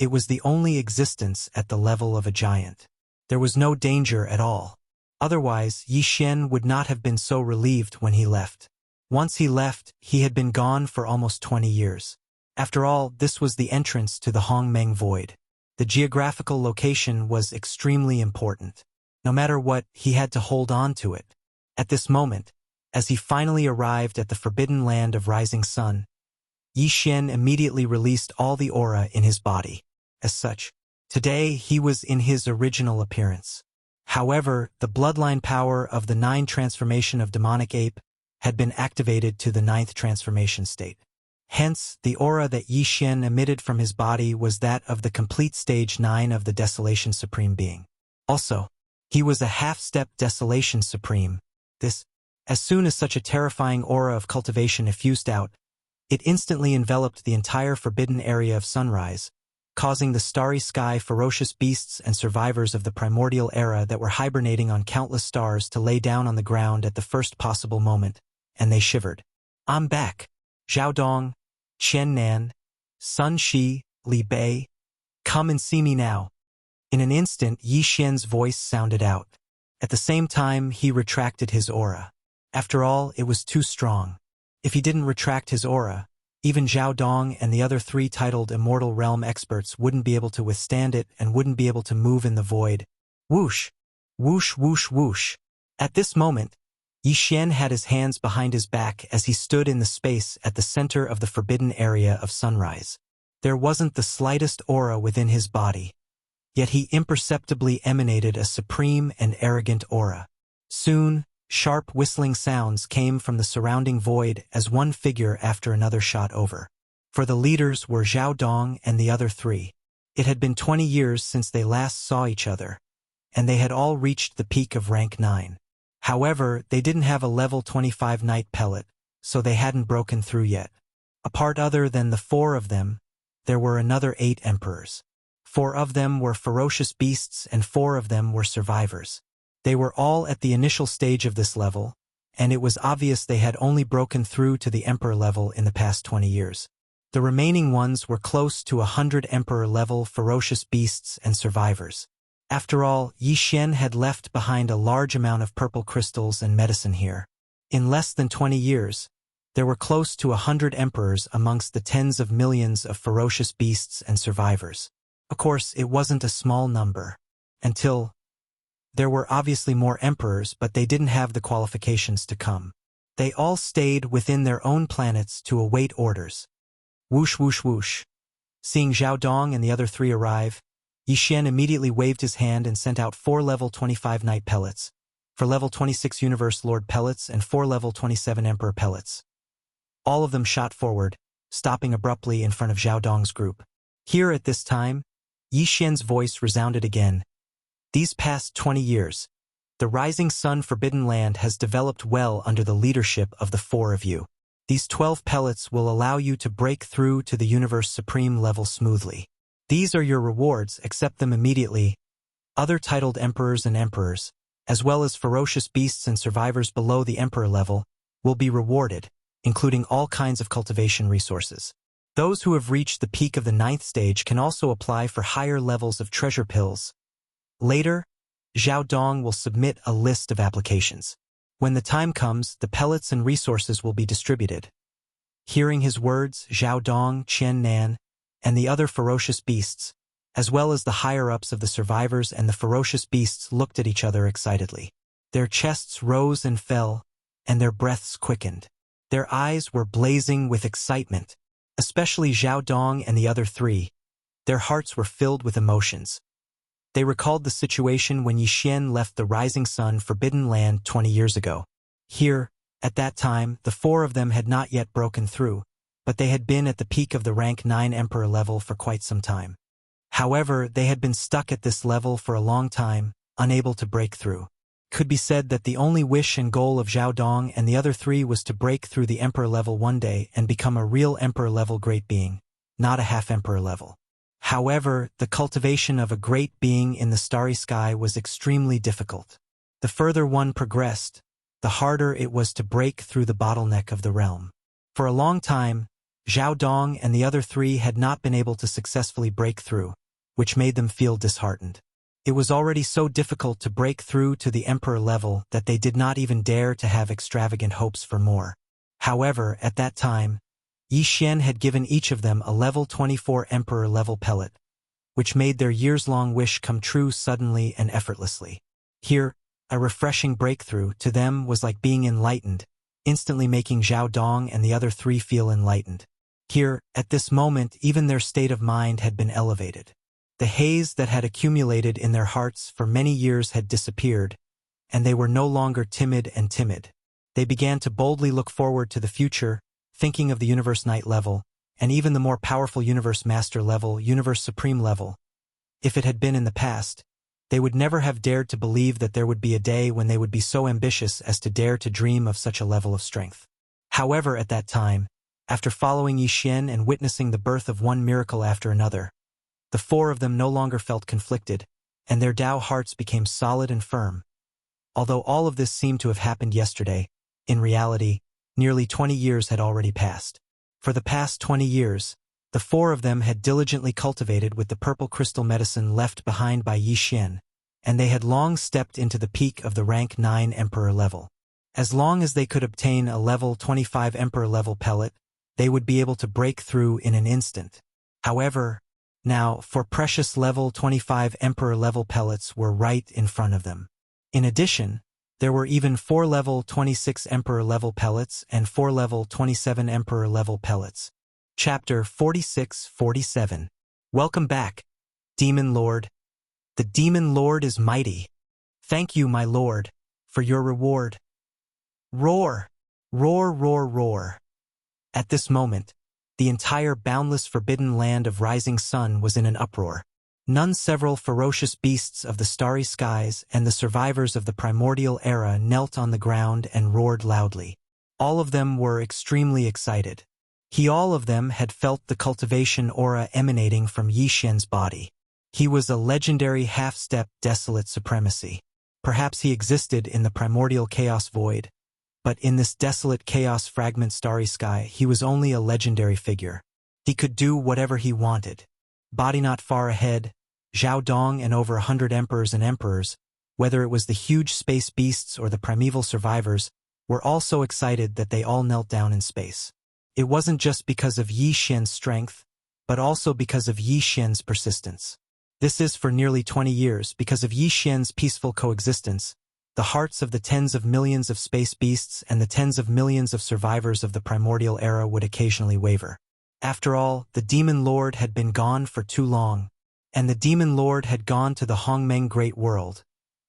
Speaker 1: it was the only existence at the level of a giant. There was no danger at all. Otherwise, Yi Xian would not have been so relieved when he left. Once he left, he had been gone for almost 20 years. After all, this was the entrance to the Hongmeng Void. The geographical location was extremely important. No matter what, he had to hold on to it. At this moment, as he finally arrived at the Forbidden Land of Rising Sun, Yi Xian immediately released all the aura in his body. As such, today he was in his original appearance. However, the bloodline power of the 9 transformation of demonic ape had been activated to the 9th transformation state. Hence, the aura that Yi Xian emitted from his body was that of the complete stage 9 of the Desolation Supreme Being. Also, he was a half-step Desolation Supreme. As soon as such a terrifying aura of cultivation effused out, it instantly enveloped the entire forbidden area of sunrise, causing the starry sky ferocious beasts and survivors of the primordial era that were hibernating on countless stars to lay down on the ground at the first possible moment, and they shivered. "I'm back. Zhao Dong, Qian Nan, Sun Shi, Li Bei. Come and see me now." In an instant, Yi Xian's voice sounded out. At the same time, he retracted his aura. After all, it was too strong. If he didn't retract his aura, even Zhao Dong and the other 3 titled Immortal Realm experts wouldn't be able to withstand it and wouldn't be able to move in the void. Whoosh! Whoosh whoosh whoosh! At this moment, Yi Xian had his hands behind his back as he stood in the space at the center of the forbidden area of sunrise. There wasn't the slightest aura within his body, yet he imperceptibly emanated a supreme and arrogant aura. Soon, sharp whistling sounds came from the surrounding void as one figure after another shot over. For the leaders were Zhao Dong and the other 3. It had been 20 years since they last saw each other, and they had all reached the peak of rank 9. However, they didn't have a level 25 night pellet, so they hadn't broken through yet. Apart other than the 4 of them, there were another 8 emperors. 4 of them were ferocious beasts and 4 of them were survivors. They were all at the initial stage of this level, and it was obvious they had only broken through to the Emperor level in the past 20 years. The remaining ones were close to 100 Emperor level ferocious beasts and survivors. After all, Yi Xian had left behind a large amount of purple crystals and medicine here. In less than 20 years, there were close to 100 emperors amongst the tens of millions of ferocious beasts and survivors. Of course, it wasn't a small number. Until there were obviously more emperors, but they didn't have the qualifications to come. They all stayed within their own planets to await orders. Whoosh whoosh whoosh. Seeing Zhao Dong and the other three arrive, Yi Xian immediately waved his hand and sent out 4 level 25 Knight pellets, for level 26 Universe Lord pellets and 4 level 27 Emperor pellets. All of them shot forward, stopping abruptly in front of Zhao Dong's group. Here at this time, Yi Xian's voice resounded again. These past 20 years, the Rising Sun Forbidden Land has developed well under the leadership of the 4 of you. These 12 pellets will allow you to break through to the Universe Supreme level smoothly. These are your rewards, accept them immediately. Other titled emperors and emperors, as well as ferocious beasts and survivors below the emperor level, will be rewarded, including all kinds of cultivation resources. Those who have reached the peak of the 9th stage can also apply for higher levels of treasure pills. Later, Zhao Dong will submit a list of applications. When the time comes, the pellets and resources will be distributed. Hearing his words, Zhao Dong, Qian Nan, and the other ferocious beasts, as well as the higher-ups of the survivors and the ferocious beasts, looked at each other excitedly. Their chests rose and fell, and their breaths quickened. Their eyes were blazing with excitement, especially Zhao Dong and the other 3. Their hearts were filled with emotions. They recalled the situation when Yi Xian left the Rising Sun Forbidden Land 20 years ago. Here, at that time, the 4 of them had not yet broken through, but they had been at the peak of the rank 9 Emperor level for quite some time. However, they had been stuck at this level for a long time, unable to break through. Could be said that the only wish and goal of Zhao Dong and the other 3 was to break through the Emperor level one day and become a real Emperor level great being, not a half Emperor level. However, the cultivation of a great being in the starry sky was extremely difficult. The further one progressed, the harder it was to break through the bottleneck of the realm. For a long time, Zhao Dong and the other 3 had not been able to successfully break through, which made them feel disheartened. It was already so difficult to break through to the Emperor level that they did not even dare to have extravagant hopes for more. However, at that time, Yi Xian had given each of them a level 24 Emperor level pellet, which made their years-long wish come true suddenly and effortlessly. Here, a refreshing breakthrough to them was like being enlightened, instantly making Zhao Dong and the other 3 feel enlightened. Here, at this moment, even their state of mind had been elevated. The haze that had accumulated in their hearts for many years had disappeared, and they were no longer timid and timid. They began to boldly look forward to the future, thinking of the Universe Knight level, and even the more powerful Universe Master level, Universe Supreme level. If it had been in the past, they would never have dared to believe that there would be a day when they would be so ambitious as to dare to dream of such a level of strength. However, at that time, after following Yi Xian and witnessing the birth of one miracle after another, the 4 of them no longer felt conflicted, and their Tao hearts became solid and firm. Although all of this seemed to have happened yesterday, in reality, nearly 20 years had already passed. For the past 20 years, the 4 of them had diligently cultivated with the purple crystal medicine left behind by Yi Xian, and they had long stepped into the peak of the rank 9 Emperor level. As long as they could obtain a level 25 Emperor level pellet, they would be able to break through in an instant. However, now, 4 precious level 25 Emperor level pellets were right in front of them. In addition, there were even 4 level 26 Emperor level pellets and 4 level 27 Emperor level pellets. Chapter 46-47. Welcome back, Demon Lord. The Demon Lord is mighty. Thank you, my lord, for your reward. Roar! Roar, roar, roar. At this moment, the entire boundless forbidden land of Rising Sun was in an uproar. Several ferocious beasts of the starry skies and the survivors of the primordial era knelt on the ground and roared loudly. All of them were extremely excited. All of them had felt the cultivation aura emanating from Yi Xian's body. He was a legendary half-step desolate supremacy. Perhaps he existed in the primordial chaos void, but in this desolate chaos fragment starry sky he was only a legendary figure. He could do whatever he wanted. Body not far ahead, Zhao Dong and over 100 emperors and emperors, whether it was the huge space beasts or the primeval survivors, were all so excited that they all knelt down in space. It wasn't just because of Yi Xian's strength, but also because of Yi Xian's persistence. This is for nearly 20 years because of Yi Xian's peaceful coexistence. The hearts of the tens of millions of space beasts and the tens of millions of survivors of the primordial era would occasionally waver. After all, the Demon Lord had been gone for too long, and the Demon Lord had gone to the Hongmeng Great World,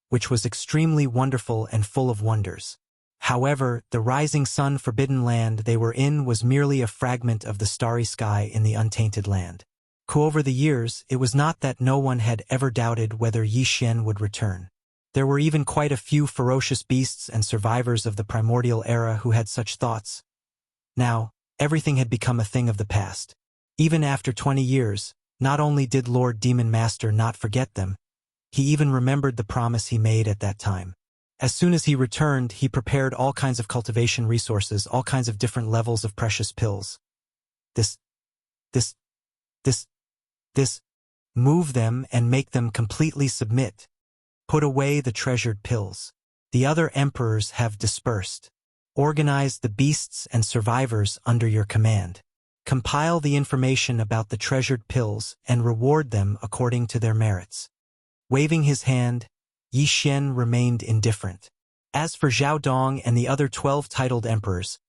Speaker 1: which was extremely wonderful and full of wonders. However, the rising sun forbidden land they were in was merely a fragment of the starry sky in the untainted land. Over the years, it was not that no one had ever doubted whether Yi Xian would return. There were even quite a few ferocious beasts and survivors of the primordial era who had such thoughts. Now, everything had become a thing of the past. Even after 20 years, not only did Lord Demon Master not forget them, he even remembered the promise he made at that time. As soon as he returned, he prepared all kinds of cultivation resources, all kinds of different levels of precious pills. Move them and make them completely submit. Put away the treasured pills. The other emperors have dispersed. Organize the beasts and survivors under your command. Compile the information about the treasured pills and reward them according to their merits. Waving his hand, Yi Xian remained indifferent. As for Zhao Dong and the other 12 titled emperors,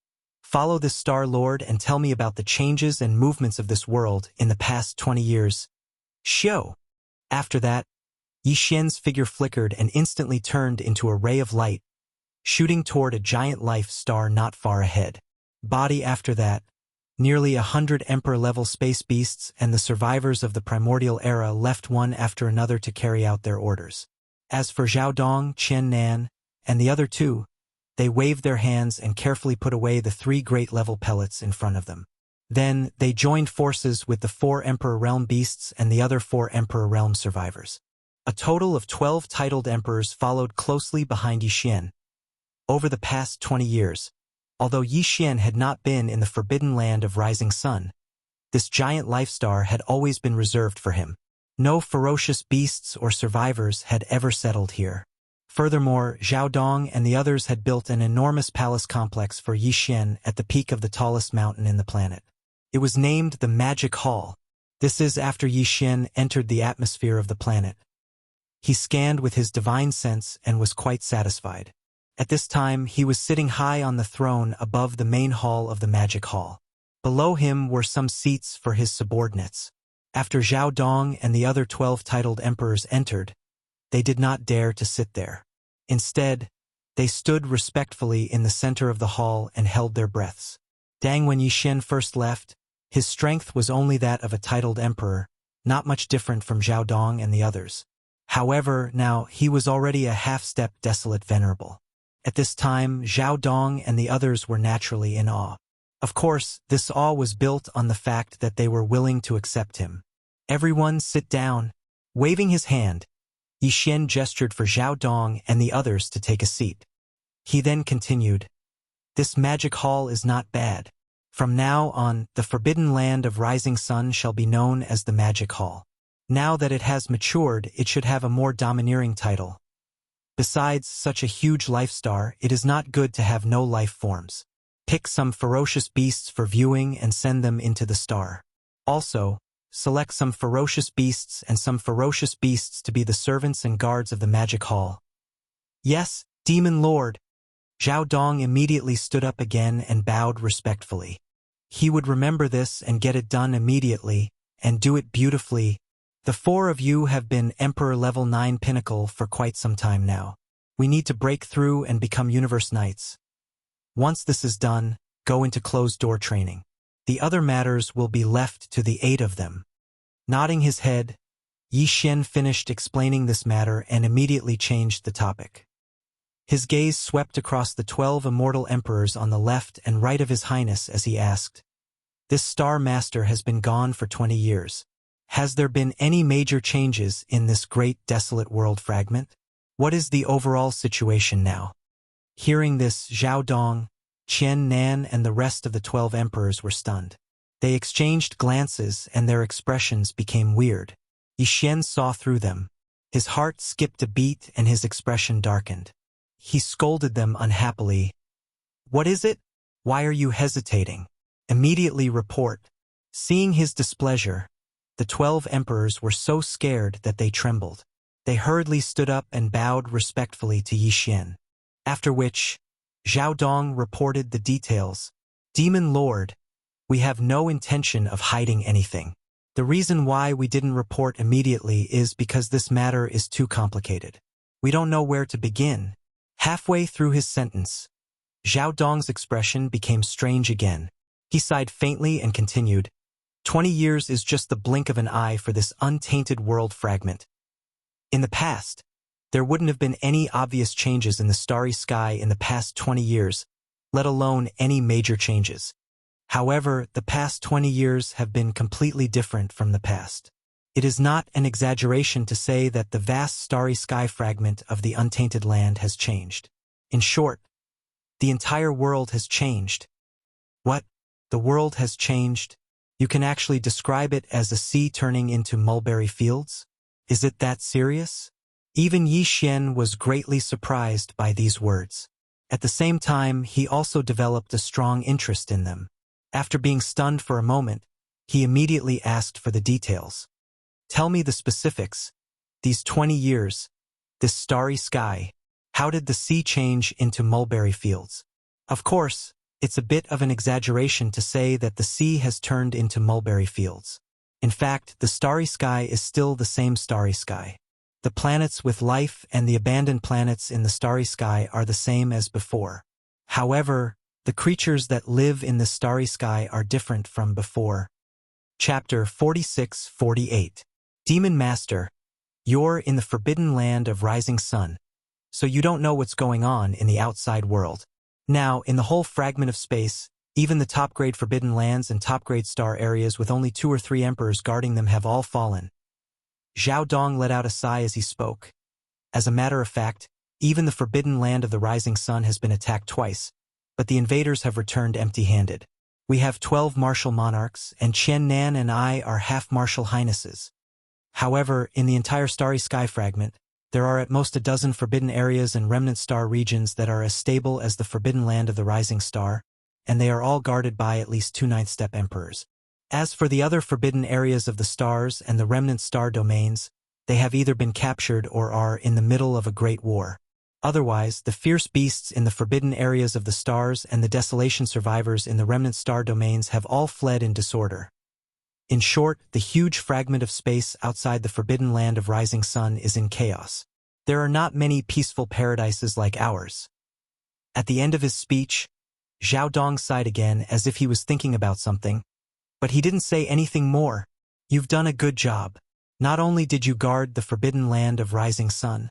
Speaker 1: follow this Star Lord and tell me about the changes and movements of this world in the past 20 years. Xiao. After that, Yi Xian's figure flickered and instantly turned into a ray of light, shooting toward a giant life star not far ahead. Body after that, nearly 100 emperor-level space beasts and the survivors of the primordial era left one after another to carry out their orders. As for Zhao Dong, Qian Nan, and the other two, they waved their hands and carefully put away the 3 great-level pellets in front of them. Then, they joined forces with the 4 Emperor Realm beasts and the other 4 Emperor Realm survivors. A total of 12 titled emperors followed closely behind Yi Xian. Over the past 20 years, although Yi Xian had not been in the forbidden land of Rising Sun, this giant life star had always been reserved for him. No ferocious beasts or survivors had ever settled here. Furthermore, Zhao Dong and the others had built an enormous palace complex for Yi Xian at the peak of the tallest mountain in the planet. It was named the Magic Hall. This is after Yi Xian entered the atmosphere of the planet. He scanned with his divine sense and was quite satisfied. At this time, he was sitting high on the throne above the main hall of the Magic Hall. Below him were some seats for his subordinates. After Zhao Dong and the other 12 titled emperors entered, they did not dare to sit there. Instead, they stood respectfully in the center of the hall and held their breaths. When Yi Xian first left, his strength was only that of a titled emperor, not much different from Zhao Dong and the others. However, now he was already a half-step desolate venerable. At this time, Zhao Dong and the others were naturally in awe. Of course, this awe was built on the fact that they were willing to accept him. Everyone sit down. Waving his hand, Yi Xian gestured for Zhao Dong and the others to take a seat. He then continued, "This magic hall is not bad. From now on, the forbidden land of Rising Sun shall be known as the Magic Hall. Now that it has matured, it should have a more domineering title. Besides such a huge life star, it is not good to have no life forms. Pick some ferocious beasts for viewing and send them into the star. Also, select some ferocious beasts and some ferocious beasts to be the servants and guards of the Magic Hall." "Yes, Demon Lord." Zhao Dong immediately stood up again and bowed respectfully. He would remember this and get it done immediately, and do it beautifully. "The 4 of you have been Emperor Level 9 Pinnacle for quite some time now. We need to break through and become Universe Knights. Once this is done, go into closed-door training. The other matters will be left to the 8 of them." Nodding his head, Yi Xian finished explaining this matter and immediately changed the topic. His gaze swept across the 12 immortal emperors on the left and right of His Highness as he asked, "This Star Master has been gone for 20 years. Has there been any major changes in this great desolate world fragment? What is the overall situation now?" Hearing this, Zhao Dong, Qian Nan and the rest of the 12 emperors were stunned. They exchanged glances and their expressions became weird. Xian saw through them. His heart skipped a beat and his expression darkened. He scolded them unhappily. "What is it? Why are you hesitating? Immediately report." Seeing his displeasure, the 12 emperors were so scared that they trembled. They hurriedly stood up and bowed respectfully to Xian. After which, Zhao Dong reported the details. "Demon Lord, we have no intention of hiding anything. The reason why we didn't report immediately is because this matter is too complicated. We don't know where to begin." Halfway through his sentence, Zhao Dong's expression became strange again. He sighed faintly and continued, 20 years is just the blink of an eye for this untainted world fragment. In the past, there wouldn't have been any obvious changes in the starry sky in the past 20 years, let alone any major changes. However, the past 20 years have been completely different from the past. It is not an exaggeration to say that the vast starry sky fragment of the untainted land has changed. In short, the entire world has changed. What? The world has changed? You can actually describe it as a sea turning into mulberry fields? Is it that serious? Even Yi Xian was greatly surprised by these words. At the same time, he also developed a strong interest in them. After being stunned for a moment, he immediately asked for the details. "Tell me the specifics. These 20 years, this starry sky, how did the sea change into mulberry fields?" Of course, it's a bit of an exaggeration to say that the sea has turned into mulberry fields. In fact, the starry sky is still the same starry sky. The planets with life and the abandoned planets in the starry sky are the same as before. However, the creatures that live in the starry sky are different from before. Chapter 46-48. Demon Master, you're in the forbidden land of rising sun, so you don't know what's going on in the outside world. Now, in the whole fragment of space, even the top-grade forbidden lands and top-grade star areas with only 2 or 3 emperors guarding them have all fallen. Zhao Dong let out a sigh as he spoke. As a matter of fact, even the forbidden land of the rising sun has been attacked twice, but the invaders have returned empty-handed. We have 12 martial monarchs, and Qian Nan and I are half-martial highnesses. However, in the entire starry sky fragment, there are at most a dozen forbidden areas and remnant star regions that are as stable as the forbidden land of the rising star, and they are all guarded by at least 2 ninth-step emperors. As for the other forbidden areas of the stars and the remnant star domains, they have either been captured or are in the middle of a great war. Otherwise, the fierce beasts in the forbidden areas of the stars and the desolation survivors in the remnant star domains have all fled in disorder. In short, the huge fragment of space outside the forbidden land of rising sun is in chaos. There are not many peaceful paradises like ours. At the end of his speech, Zhao Dong sighed again as if he was thinking about something, but he didn't say anything more. "You've done a good job. Not only did you guard the forbidden land of rising sun,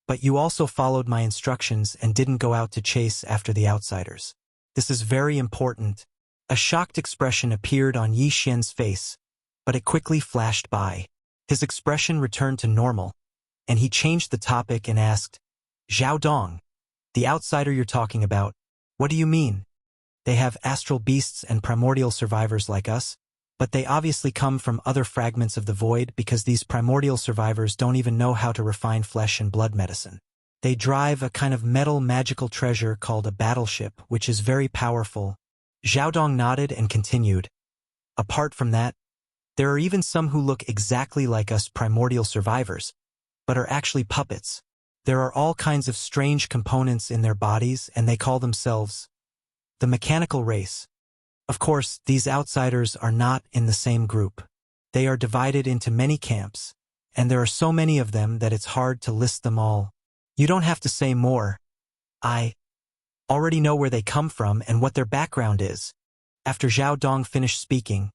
Speaker 1: but you also followed my instructions and didn't go out to chase after the outsiders. This is very important." A shocked expression appeared on Yi Xian's face, but it quickly flashed by. His expression returned to normal, and he changed the topic and asked, "Zhao Dong, the outsider you're talking about, what do you mean? They have astral beasts and primordial survivors like us, but they obviously come from other fragments of the void because these primordial survivors don't even know how to refine flesh and blood medicine. They drive a kind of metal magical treasure called a battleship, which is very powerful." Zhao Dong nodded and continued, "Apart from that, there are even some who look exactly like us primordial survivors, but are actually puppets. There are all kinds of strange components in their bodies, and they call themselves the mechanical race. Of course, these outsiders are not in the same group. They are divided into many camps, and there are so many of them that it's hard to list them all. You don't have to say more. I already know where they come from and what their background is." After Zhao Dong finished speaking,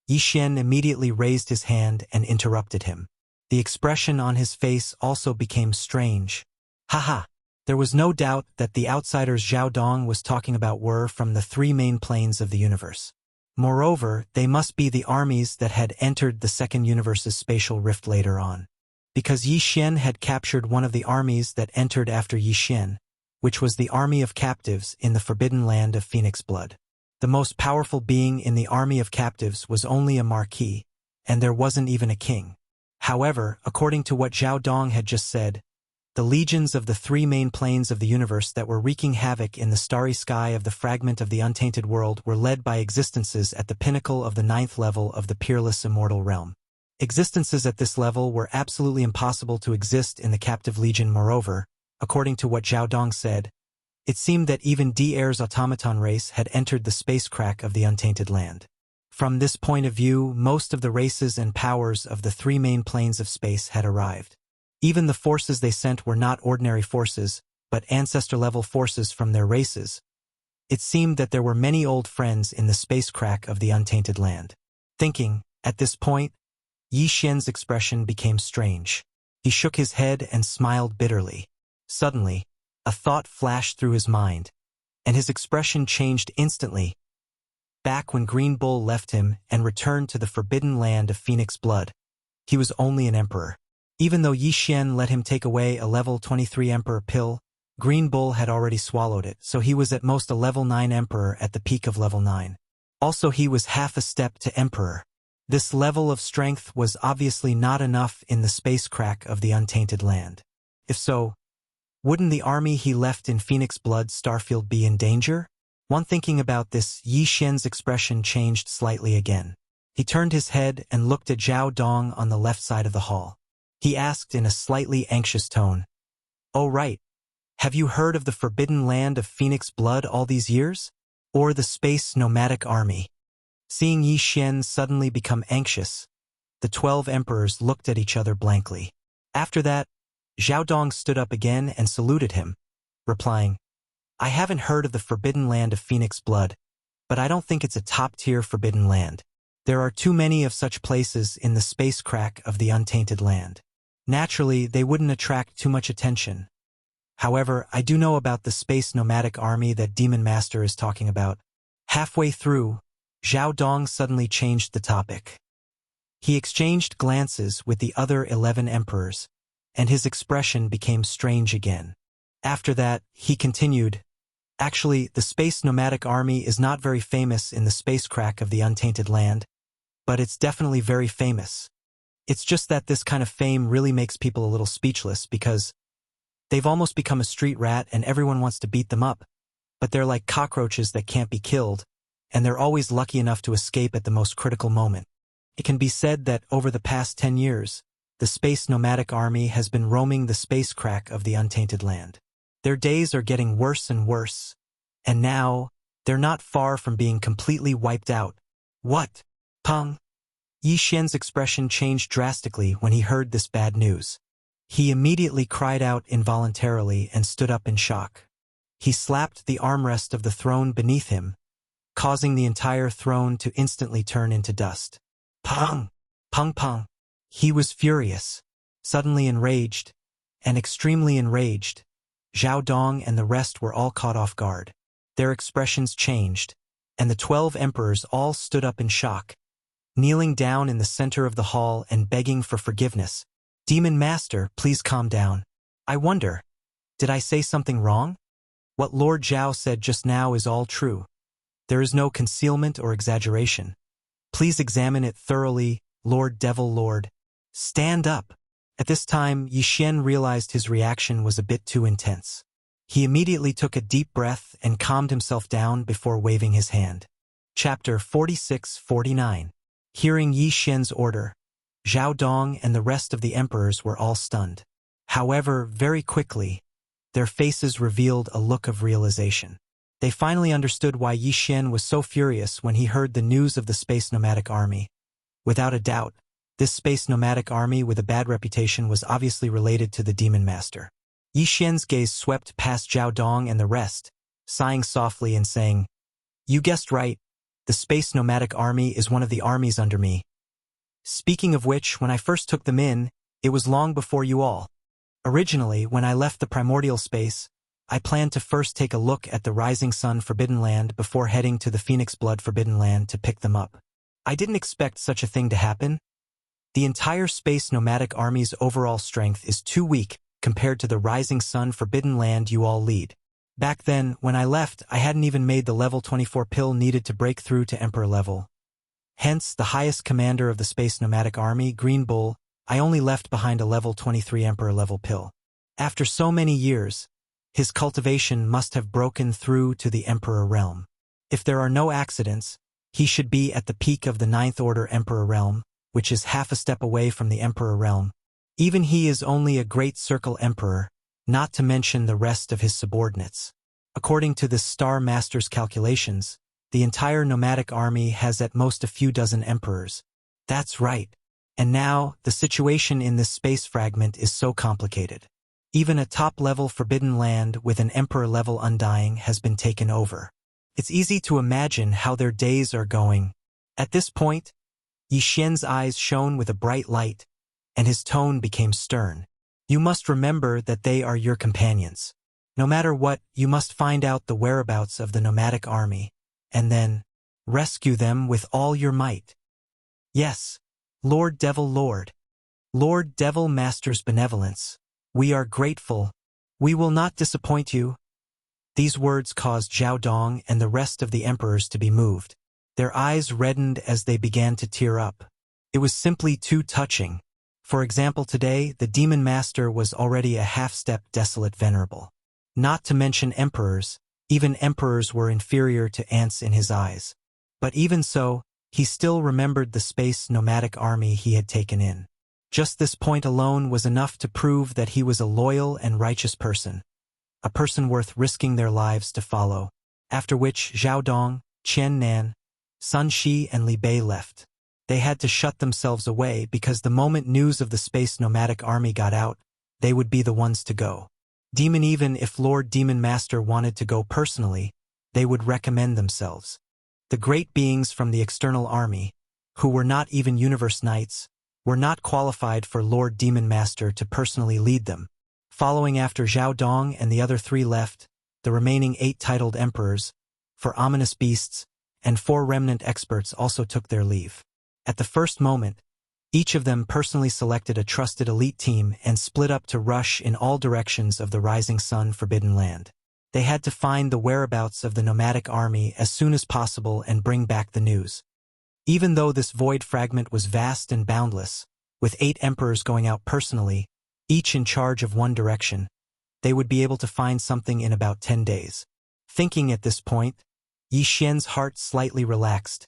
Speaker 1: Yi Xian immediately raised his hand and interrupted him. The expression on his face also became strange. Haha! There was no doubt that the outsiders Zhao Dong was talking about were from the 3 main planes of the universe. Moreover, they must be the armies that had entered the second universe's spatial rift later on. Because Yi Xian had captured one of the armies that entered after Yi Xian, which was the army of captives in the forbidden land of Phoenix Blood. The most powerful being in the army of captives was only a marquis, and there wasn't even a king. However, according to what Zhao Dong had just said, the legions of the three main planes of the universe that were wreaking havoc in the starry sky of the fragment of the untainted world were led by existences at the pinnacle of the 9th level of the peerless immortal realm. Existences at this level were absolutely impossible to exist in the captive legion. Moreover, according to what Zhao Dong said, it seemed that even D'Air's automaton race had entered the space crack of the untainted land. From this point of view, most of the races and powers of the three main planes of space had arrived. Even the forces they sent were not ordinary forces, but ancestor-level forces from their races. It seemed that there were many old friends in the space crack of the untainted land. Thinking, at this point, Yi Xian's expression became strange. He shook his head and smiled bitterly. Suddenly, a thought flashed through his mind, and his expression changed instantly. Back when Green Bull left him and returned to the forbidden land of Phoenix Blood, he was only an emperor. Even though Yi Xian let him take away a level 23 emperor pill, Green Bull had already swallowed it, so he was at most a level 9 emperor at the peak of level 9. Also, he was half a step to emperor. This level of strength was obviously not enough in the space crack of the untainted land. If so, wouldn't the army he left in Phoenix Blood Starfield be in danger? One thinking about this, Yi Xian's expression changed slightly again. He turned his head and looked at Zhao Dong on the left side of the hall. He asked in a slightly anxious tone, "Oh right, have you heard of the forbidden land of Phoenix Blood all these years? Or the space nomadic army?" Seeing Yi Xian suddenly become anxious, the 12 emperors looked at each other blankly. After that, Zhao Dong stood up again and saluted him, replying, "I haven't heard of the forbidden land of Phoenix Blood, but I don't think it's a top-tier forbidden land. There are too many of such places in the space crack of the untainted land. Naturally, they wouldn't attract too much attention. However, I do know about the space nomadic army that Demon Master is talking about." Halfway through, Zhao Dong suddenly changed the topic. He exchanged glances with the other 11 emperors, and his expression became strange again. After that, he continued, "Actually, the space nomadic army is not very famous in the space crack of the untainted land, but it's definitely very famous. It's just that this kind of fame really makes people a little speechless because they've almost become a street rat and everyone wants to beat them up, but they're like cockroaches that can't be killed, and they're always lucky enough to escape at the most critical moment. It can be said that over the past 10 years, the space nomadic army has been roaming the space crack of the untainted land. Their days are getting worse and worse, and now, they're not far from being completely wiped out." "What? Peng?" Yi Xian's expression changed drastically when he heard this bad news. He immediately cried out involuntarily and stood up in shock. He slapped the armrest of the throne beneath him, causing the entire throne to instantly turn into dust. "Peng! Peng Peng!" He was furious, suddenly enraged, and extremely enraged. Zhao Dong and the rest were all caught off guard. Their expressions changed, and the 12 emperors all stood up in shock, kneeling down in the center of the hall and begging for forgiveness. "Demon Master, please calm down. I wonder, did I say something wrong? What Lord Zhao said just now is all true. There is no concealment or exaggeration. Please examine it thoroughly, Lord Devil Lord. Stand up." At this time, Yi Xian realized his reaction was a bit too intense. He immediately took a deep breath and calmed himself down before waving his hand. Chapter 46-49. Hearing Yi Xian's order, Zhao Dong and the rest of the emperors were all stunned. However, very quickly, their faces revealed a look of realization. They finally understood why Yi Xian was so furious when he heard the news of the space nomadic army. Without a doubt, this space nomadic army with a bad reputation was obviously related to the Demon Master. Yi Xian's gaze swept past Zhao Dong and the rest, sighing softly and saying, "You guessed right, the space nomadic army is one of the armies under me. Speaking of which, when I first took them in, it was long before you all. Originally, when I left the primordial space, I planned to first take a look at the Rising Sun Forbidden Land before heading to the Phoenix Blood Forbidden Land to pick them up. I didn't expect such a thing to happen. The entire space nomadic army's overall strength is too weak compared to the Rising Sun Forbidden Land you all lead. Back then, when I left, I hadn't even made the level 24 pill needed to break through to Emperor level. Hence, the highest commander of the space nomadic army, Green Bull, I only left behind a level 23 Emperor-level pill. After so many years, his cultivation must have broken through to the Emperor realm. If there are no accidents, he should be at the peak of the 9th Order Emperor realm, which is half a step away from the Emperor realm. Even he is only a Great Circle Emperor, not to mention the rest of his subordinates. According to the Star Master's calculations, the entire nomadic army has at most a few dozen emperors. That's right. And now, the situation in this space fragment is so complicated. Even a top-level forbidden land with an emperor-level undying has been taken over. It's easy to imagine how their days are going. At this point, Yi Xian's eyes shone with a bright light, and his tone became stern. You must remember that they are your companions. No matter what, you must find out the whereabouts of the nomadic army, and then rescue them with all your might. Yes, Lord Devil Lord. Lord Devil Master's benevolence. We are grateful. We will not disappoint you. These words caused Zhao Dong and the rest of the emperors to be moved. Their eyes reddened as they began to tear up. It was simply too touching. For example, today, the Demon Master was already a half-step desolate venerable. Not to mention emperors, even emperors were inferior to ants in his eyes. But even so, he still remembered the space nomadic army he had taken in. Just this point alone was enough to prove that he was a loyal and righteous person, a person worth risking their lives to follow. After which Zhao Dong, Qian Nan, Sun Shi and Li Bei left. They had to shut themselves away because the moment news of the space nomadic army got out, they would be the ones to go. Even if Lord Demon Master wanted to go personally, they would recommend themselves. The great beings from the external army, who were not even Universe Knights, were not qualified for Lord Demon Master to personally lead them. Following after Zhao Dong and the other 3 left, the remaining 8 titled emperors, 4 ominous beasts, and 4 remnant experts also took their leave. At the first moment, each of them personally selected a trusted elite team and split up to rush in all directions of the Rising Sun Forbidden Land. They had to find the whereabouts of the nomadic army as soon as possible and bring back the news. Even though this void fragment was vast and boundless, with 8 emperors going out personally, each in charge of one direction, they would be able to find something in about 10 days. Thinking at this point, Yi Xian's heart slightly relaxed,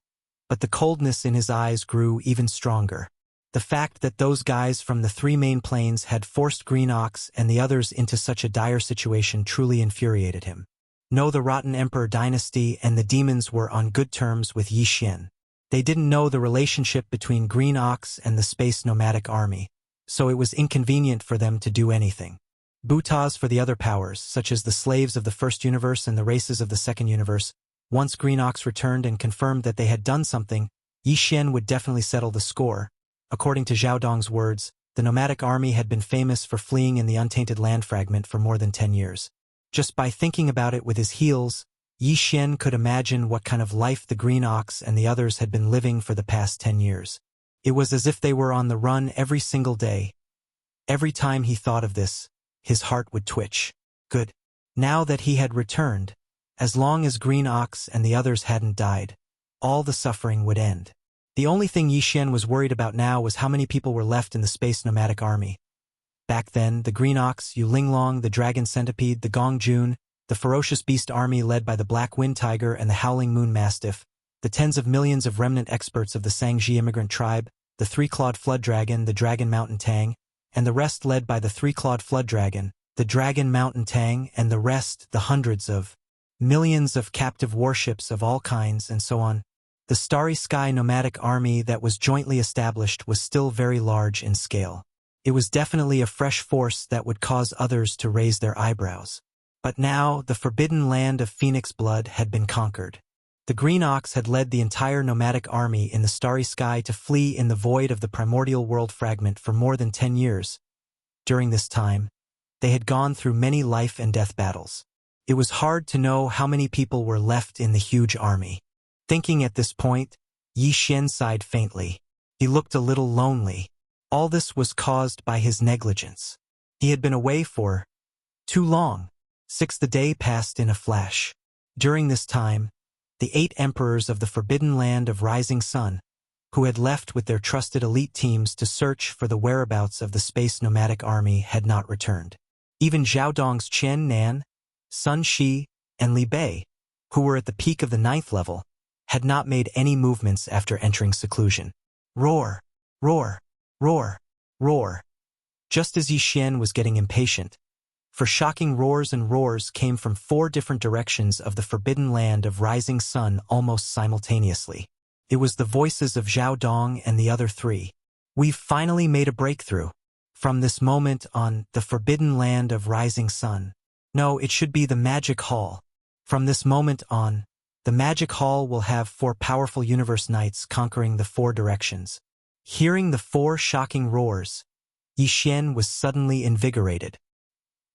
Speaker 1: but the coldness in his eyes grew even stronger. The fact that those guys from the 3 main planes had forced Green Ox and the others into such a dire situation truly infuriated him. No, the Rotten Emperor dynasty and the demons were on good terms with Yi Xian. They didn't know the relationship between Green Ox and the space nomadic army, so it was inconvenient for them to do anything. Butas for the other powers, such as the slaves of the first universe and the races of the second universe, once Green Ox returned and confirmed that they had done something, Yi Xian would definitely settle the score. According to Zhao Dong's words, the nomadic army had been famous for fleeing in the untainted land fragment for more than 10 years. Just by thinking about it with his heels, Yi Xian could imagine what kind of life the Green Ox and the others had been living for the past 10 years. It was as if they were on the run every single day. Every time he thought of this, his heart would twitch. Good. Now that he had returned, as long as Green Ox and the others hadn't died, all the suffering would end. The only thing Yi Xian was worried about now was how many people were left in the space nomadic army. Back then, the Green Ox, Yu Linglong, the Dragon Centipede, the Gong Jun, the Ferocious Beast Army led by the Black Wind Tiger and the Howling Moon Mastiff, the tens of millions of remnant experts of the Sangji immigrant tribe, the 3-clawed Flood Dragon, the Dragon Mountain Tang, and the rest led by the 3-clawed Flood Dragon, the Dragon Mountain Tang, and the rest, the hundreds of millions of captive warships of all kinds, and so on. The Starry Sky nomadic army that was jointly established was still very large in scale. It was definitely a fresh force that would cause others to raise their eyebrows. But now, the forbidden land of Phoenix blood had been conquered. The Green Ox had led the entire nomadic army in the Starry Sky to flee in the void of the primordial world fragment for more than 10 years. During this time, they had gone through many life and death battles. It was hard to know how many people were left in the huge army. Thinking at this point, Yi Xian sighed faintly. He looked a little lonely. All this was caused by his negligence. He had been away for too long. The day passed in a flash. During this time, the 8 emperors of the forbidden land of Rising Sun, who had left with their trusted elite teams to search for the whereabouts of the space nomadic army, had not returned. Even Zhao Dong's Qian Nan, Sun Shi, and Li Bei, who were at the peak of the 9th level, had not made any movements after entering seclusion. Roar! Roar! Roar! Roar! Just as Yi Xian was getting impatient, for shocking roars and roars came from 4 different directions of the forbidden land of rising sun almost simultaneously. It was the voices of Zhao Dong and the other 3. We've finally made a breakthrough. From this moment on, the forbidden land of rising sun. No, it should be the magic hall. From this moment on, the magic hall will have 4 powerful universe knights conquering the 4 directions. Hearing the 4 shocking roars, Yi Xian was suddenly invigorated.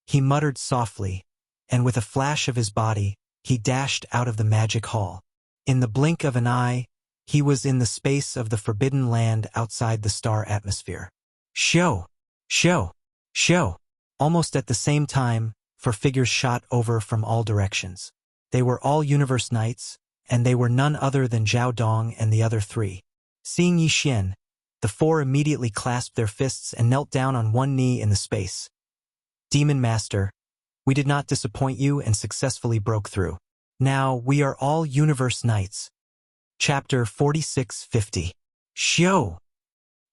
Speaker 1: He muttered softly, and with a flash of his body, he dashed out of the magic hall. In the blink of an eye, he was in the space of the forbidden land outside the star atmosphere. Show! Show! Show! Almost at the same time, 4 figures shot over from all directions. They were all universe knights, and they were none other than Zhao Dong and the other 3. Seeing Yi Xian, the 4 immediately clasped their fists and knelt down on one knee in the space. Demon Master, we did not disappoint you and successfully broke through. Now we are all universe knights. Chapter 4650. Show!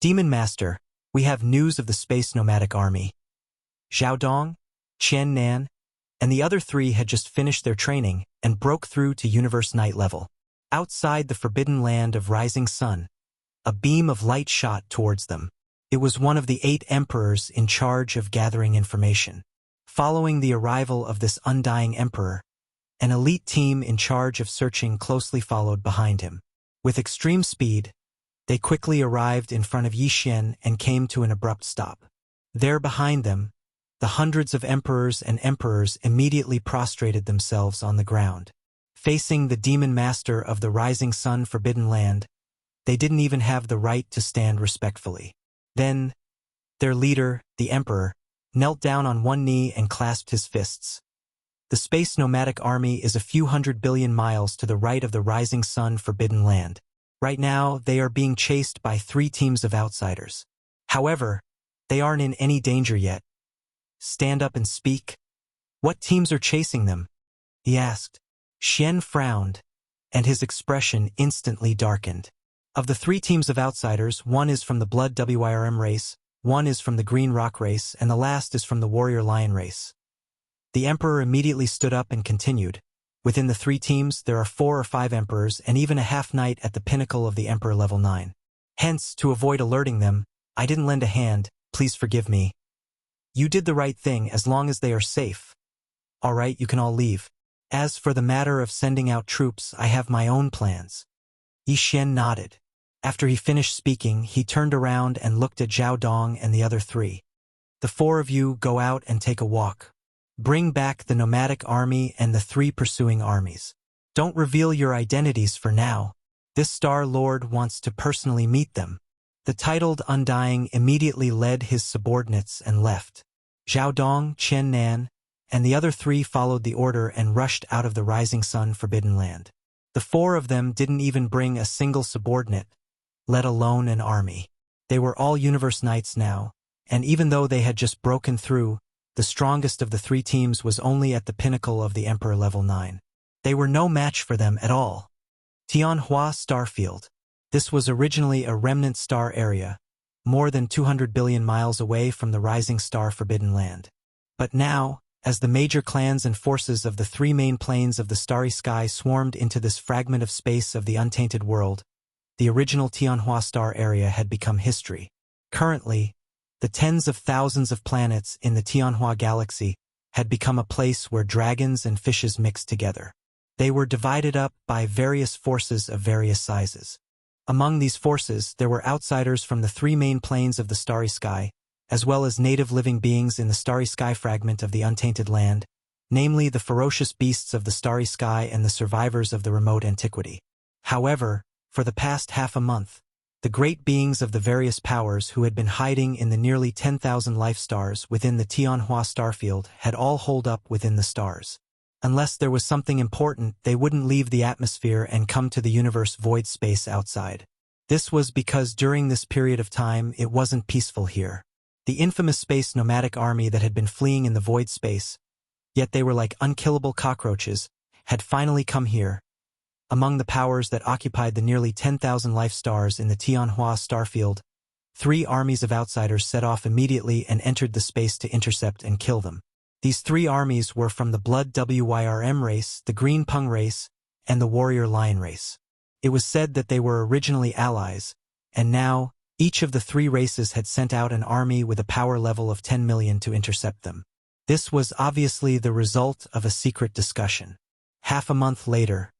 Speaker 1: Demon Master, we have news of the space nomadic army. Zhao Dong, Qian Nan, and the other 3 had just finished their training and broke through to universe knight level. Outside the forbidden land of rising sun, a beam of light shot towards them. It was one of the 8 emperors in charge of gathering information. Following the arrival of this undying emperor, an elite team in charge of searching closely followed behind him. With extreme speed, they quickly arrived in front of Yi Xian and came to an abrupt stop. There behind them, the hundreds of emperors and emperors immediately prostrated themselves on the ground. Facing the demon master of the rising sun forbidden land, they didn't even have the right to stand respectfully. Then, their leader, the emperor, knelt down on one knee and clasped his fists. The space nomadic army is a few 100 billion miles to the right of the rising sun forbidden land. Right now, they are being chased by 3 teams of outsiders. However, they aren't in any danger yet. Stand up and speak. What teams are chasing them? He asked. Xian frowned, and his expression instantly darkened. Of the 3 teams of outsiders, 1 is from the Blood Wyrm race, 1 is from the Green Rock race, and the last is from the Warrior Lion race. The emperor immediately stood up and continued. Within the 3 teams, there are 4 or 5 emperors and even a half-knight at the pinnacle of the emperor level 9. Hence, to avoid alerting them, I didn't lend a hand, please forgive me. You did the right thing as long as they are safe. All right, you can all leave. As for the matter of sending out troops, I have my own plans. Yi Xian nodded. After he finished speaking, he turned around and looked at Zhao Dong and the other 3. The 4 of you go out and take a walk. Bring back the nomadic army and the 3 pursuing armies. Don't reveal your identities for now. This Star Lord wants to personally meet them. The titled Undying immediately led his subordinates and left. Zhao Dong, Qian Nan, and the other 3 followed the order and rushed out of the rising sun forbidden land. The 4 of them didn't even bring a single subordinate, let alone an army. They were all universe knights now, and even though they had just broken through, the strongest of the 3 teams was only at the pinnacle of the Emperor level 9. They were no match for them at all. Tianhua Starfield. This was originally a remnant star area, more than 200 billion miles away from the rising star forbidden land. But now, as the major clans and forces of the 3 main planes of the starry sky swarmed into this fragment of space of the untainted world, the original Tianhua star area had become history. Currently, the tens of thousands of planets in the Tianhua galaxy had become a place where dragons and fishes mixed together. They were divided up by various forces of various sizes. Among these forces, there were outsiders from the 3 main planes of the starry sky, as well as native living beings in the starry sky fragment of the untainted land, namely the ferocious beasts of the starry sky and the survivors of the remote antiquity. However, for the past half a month, the great beings of the various powers who had been hiding in the nearly 10,000 life stars within the Tianhua starfield had all holed up within the stars. Unless there was something important, they wouldn't leave the atmosphere and come to the universe void space outside. This was because during this period of time it wasn't peaceful here. The infamous space nomadic army that had been fleeing in the void space, yet they were like unkillable cockroaches, had finally come here. Among the powers that occupied the nearly 10,000 life stars in the Tianhua starfield, 3 armies of outsiders set off immediately and entered the space to intercept and kill them. These 3 armies were from the Blood Wyrm race, the Green Pung race, and the Warrior Lion race. It was said that they were originally allies, and now, each of the 3 races had sent out an army with a power level of 10 million to intercept them. This was obviously the result of a secret discussion. Half a month later,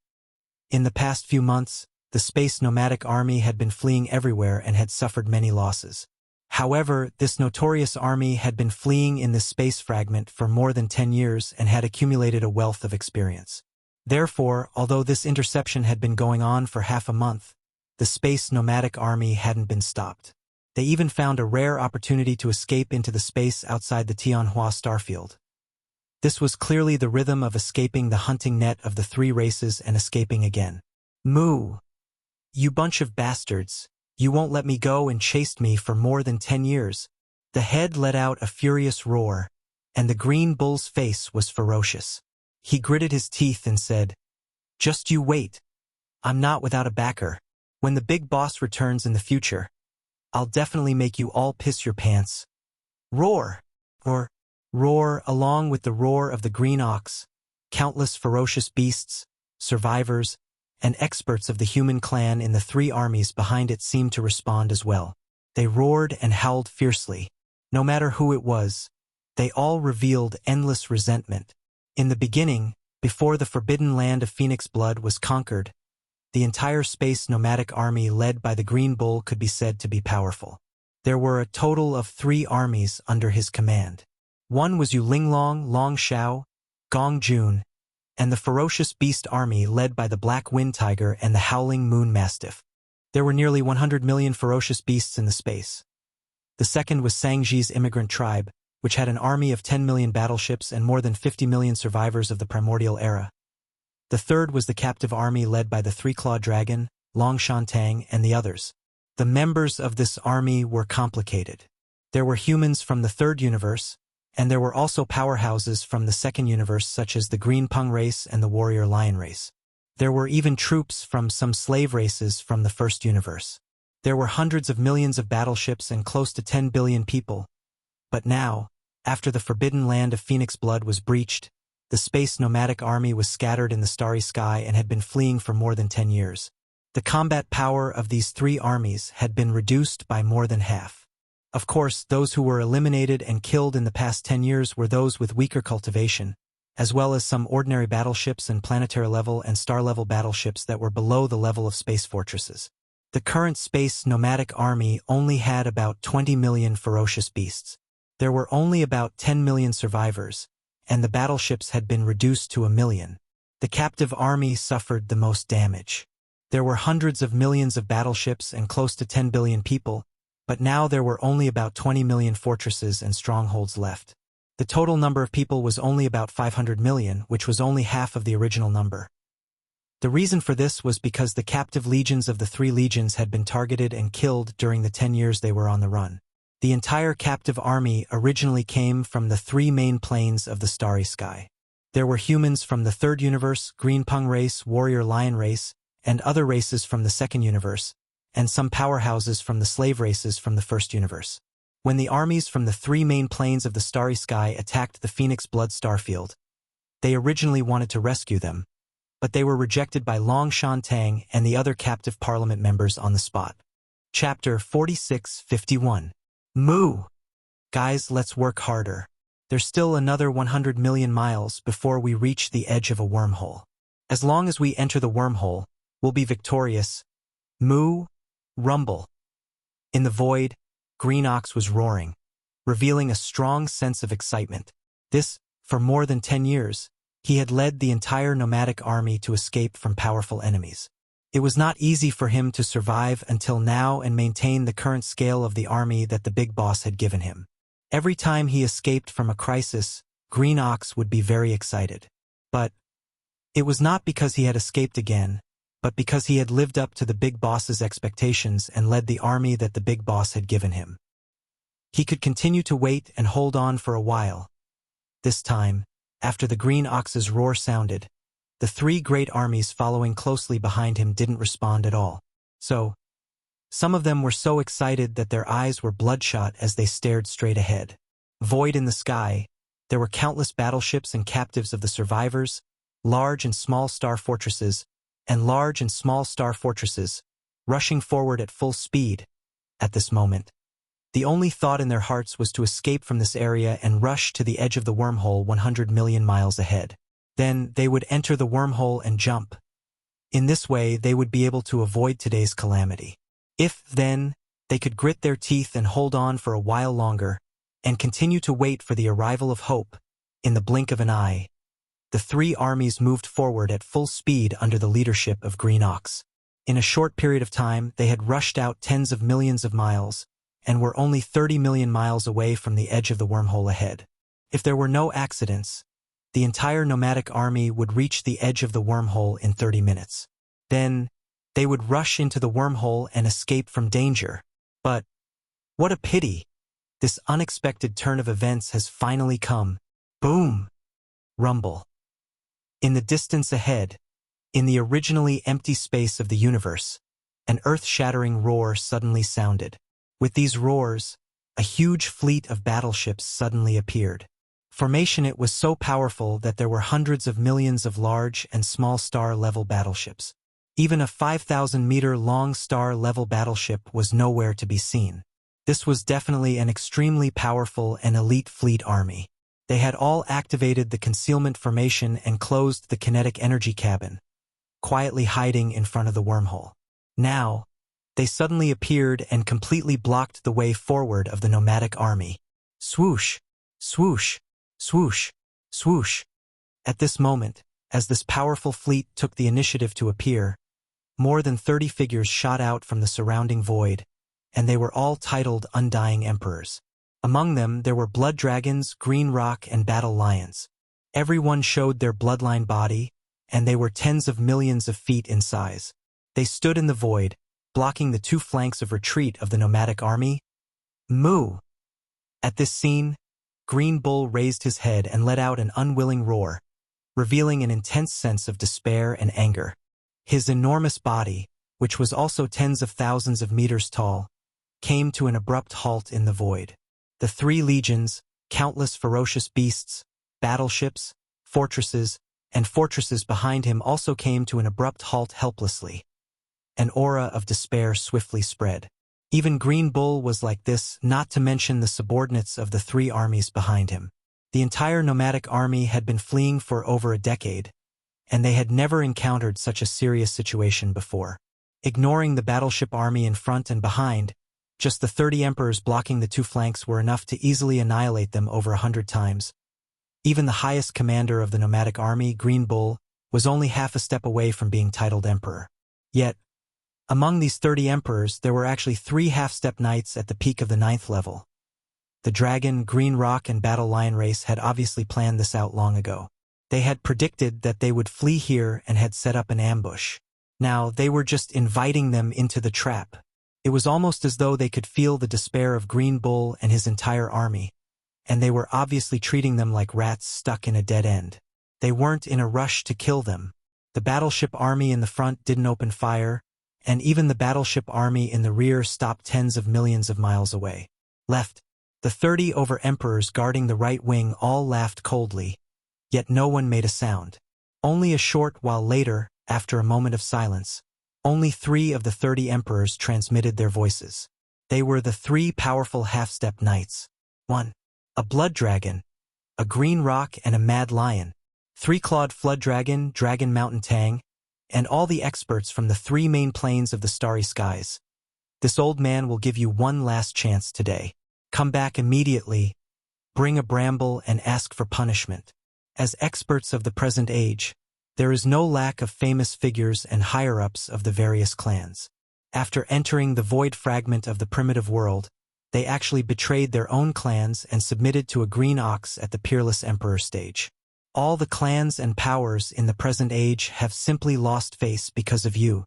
Speaker 1: in the past few months, the space nomadic army had been fleeing everywhere and had suffered many losses. However, this notorious army had been fleeing in this space fragment for more than 10 years and had accumulated a wealth of experience. Therefore, although this interception had been going on for half a month, the space nomadic army hadn't been stopped. They even found a rare opportunity to escape into the space outside the Tianhua starfield. This was clearly the rhythm of escaping the hunting net of the 3 races and escaping again. Moo! You bunch of bastards! You won't let me go and chased me for more than 10 years. The head let out a furious roar, and the green bull's face was ferocious. He gritted his teeth and said, "Just you wait. I'm not without a backer. When the big boss returns in the future, I'll definitely make you all piss your pants." Roar! Or roar along with the roar of the green ox. Countless ferocious beasts, survivors, and experts of the human clan in the 3 armies behind it seemed to respond as well. They roared and howled fiercely. No matter who it was, they all revealed endless resentment. In the beginning, before the forbidden land of Phoenix Blood was conquered, the entire space nomadic army led by the Green Bull could be said to be powerful. There were a total of 3 armies under his command. One was Yulinglong, Long Shao, Gong Jun, and the ferocious beast army led by the Black Wind Tiger and the Howling Moon Mastiff. There were nearly 100 million ferocious beasts in the space. The second was Sangji's immigrant tribe, which had an army of 10 million battleships and more than 50 million survivors of the primordial era. The third was the captive army led by the 3-clawed dragon, Long Shantang, and the others. The members of this army were complicated. There were humans from the 3rd universe, and there were also powerhouses from the 2nd universe such as the Green Pung race and the Warrior Lion race. There were even troops from some slave races from the 1st universe. There were hundreds of millions of battleships and close to 10 billion people. But now, after the forbidden land of Phoenix Blood was breached, the space nomadic army was scattered in the starry sky and had been fleeing for more than 10 years. The combat power of these 3 armies had been reduced by more than half. Of course, those who were eliminated and killed in the past 10 years were those with weaker cultivation, as well as some ordinary battleships and planetary-level and star-level battleships that were below the level of space fortresses. The current space nomadic army only had about 20 million ferocious beasts. There were only about 10 million survivors, and the battleships had been reduced to 1 million. The captive army suffered the most damage. There were hundreds of millions of battleships and close to 10 billion people, but now there were only about 20 million fortresses and strongholds left. The total number of people was only about 500 million, which was only half of the original number. The reason for this was because the captive legions of the 3 legions had been targeted and killed during the 10 years they were on the run. The entire captive army originally came from the 3 main planes of the starry sky. There were humans from the 3rd universe, Green Pung race, Warrior Lion race, and other races from the 2nd universe, and some powerhouses from the slave races from the 1st universe. When the armies from the 3 main planes of the starry sky attacked the Phoenix Blood starfield, they originally wanted to rescue them, but they were rejected by Long Shantang and the other captive parliament members on the spot. Chapter 46-51. Moo! Guys, let's work harder. There's still another 100 million miles before we reach the edge of a wormhole. As long as we enter the wormhole, we'll be victorious. Moo! Rumble. In the void, Green Ox was roaring, revealing a strong sense of excitement. For more than 10 years, he had led the entire nomadic army to escape from powerful enemies. It was not easy for him to survive until now and maintain the current scale of the army that the big boss had given him. Every time he escaped from a crisis, Green Ox would be very excited. But it was not because he had escaped again, but because he had lived up to the big boss's expectations and led the army that the big boss had given him. He could continue to wait and hold on for a while. This time, after the green ox's roar sounded, the three great armies following closely behind him didn't respond at all. So, some of them were so excited that their eyes were bloodshot as they stared straight ahead. Void in the sky, there were countless battleships and captives of the survivors, large and small star fortresses, rushing forward at full speed. At this moment, the only thought in their hearts was to escape from this area and rush to the edge of the wormhole 100 million miles ahead. Then they would enter the wormhole and jump. In this way, they would be able to avoid today's calamity. If, then, they could grit their teeth and hold on for a while longer, and continue to wait for the arrival of hope, in the blink of an eye, the three armies moved forward at full speed under the leadership of Green Ox. In a short period of time, they had rushed out tens of millions of miles, and were only 30 million miles away from the edge of the wormhole ahead. If there were no accidents, the entire nomadic army would reach the edge of the wormhole in 30 minutes. Then, they would rush into the wormhole and escape from danger. But, what a pity! This unexpected turn of events has finally come. Boom! Rumble. In the distance ahead, in the originally empty space of the universe, an earth-shattering roar suddenly sounded. With these roars, a huge fleet of battleships suddenly appeared. Formation it was so powerful that there were hundreds of millions of large and small star-level battleships. Even a 5,000-meter-long star-level battleship was nowhere to be seen. This was definitely an extremely powerful and elite fleet army. They had all activated the concealment formation and closed the kinetic energy cabin, quietly hiding in front of the wormhole. Now, they suddenly appeared and completely blocked the way forward of the nomadic army. Swoosh! Swoosh! Swoosh! Swoosh! At this moment, as this powerful fleet took the initiative to appear, more than 30 figures shot out from the surrounding void, and they were all titled Undying Emperors. Among them, there were blood dragons, green rock, and battle lions. Everyone showed their bloodline body, and they were tens of millions of feet in size. They stood in the void, blocking the two flanks of retreat of the nomadic army. Moo! At this scene, Green Bull raised his head and let out an unwilling roar, revealing an intense sense of despair and anger. His enormous body, which was also tens of thousands of meters tall, came to an abrupt halt in the void. The three legions, countless ferocious beasts, battleships, fortresses, and fortresses behind him also came to an abrupt halt helplessly. An aura of despair swiftly spread. Even Green Bull was like this, not to mention the subordinates of the three armies behind him. The entire nomadic army had been fleeing for over a decade, and they had never encountered such a serious situation before. Ignoring the battleship army in front and behind, just the 30 emperors blocking the two flanks were enough to easily annihilate them over 100 times. Even the highest commander of the nomadic army, Green Bull, was only half a step away from being titled emperor. Yet, among these 30 emperors, there were actually 3 half-step knights at the peak of the 9th level. The Dragon, Green Rock, and Battle Lion race had obviously planned this out long ago. They had predicted that they would flee here and had set up an ambush. Now, they were just inviting them into the trap. It was almost as though they could feel the despair of Green Bull and his entire army, and they were obviously treating them like rats stuck in a dead end. They weren't in a rush to kill them. The battleship army in the front didn't open fire, and even the battleship army in the rear stopped tens of millions of miles away. Left, the 30 emperors guarding the right wing all laughed coldly, yet no one made a sound. Only a short while later, after a moment of silence, only 3 of the 30 emperors transmitted their voices. They were the 3 powerful half-step knights. 1. A blood dragon, a green rock, and a mad lion. 3-clawed flood dragon, dragon mountain tang, and all the experts from the 3 main planes of the starry skies. This old man will give you one last chance today. Come back immediately, bring a bramble, and ask for punishment. As experts of the present age, there is no lack of famous figures and higher-ups of the various clans. After entering the void fragment of the primitive world, they actually betrayed their own clans and submitted to a green ox at the Peerless Emperor stage. All the clans and powers in the present age have simply lost face because of you.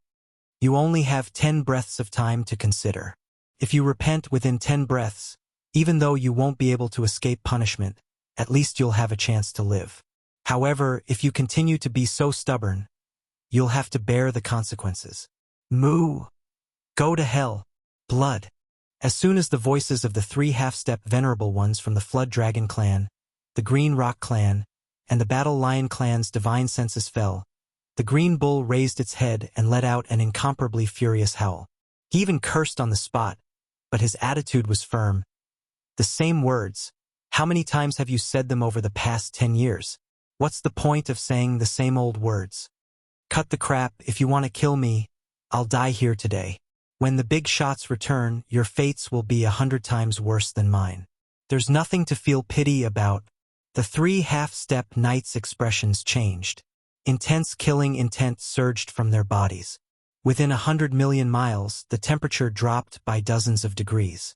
Speaker 1: You only have 10 breaths of time to consider. If you repent within 10 breaths, even though you won't be able to escape punishment, at least you'll have a chance to live. However, if you continue to be so stubborn, you'll have to bear the consequences. Moo! Go to hell. Blood. As soon as the voices of the 3 half-step venerable ones from the Flood Dragon clan, the Green Rock clan, and the Battle Lion clan's divine senses fell, the Green Bull raised its head and let out an incomparably furious howl. He even cursed on the spot, but his attitude was firm. The same words. How many times have you said them over the past 10 years? What's the point of saying the same old words? Cut the crap. If you want to kill me, I'll die here today. When the big shots return, your fates will be 100 times worse than mine. There's nothing to feel pity about. The 3 half-step knights' expressions changed. Intense killing intent surged from their bodies. Within 100 million miles, the temperature dropped by dozens of degrees.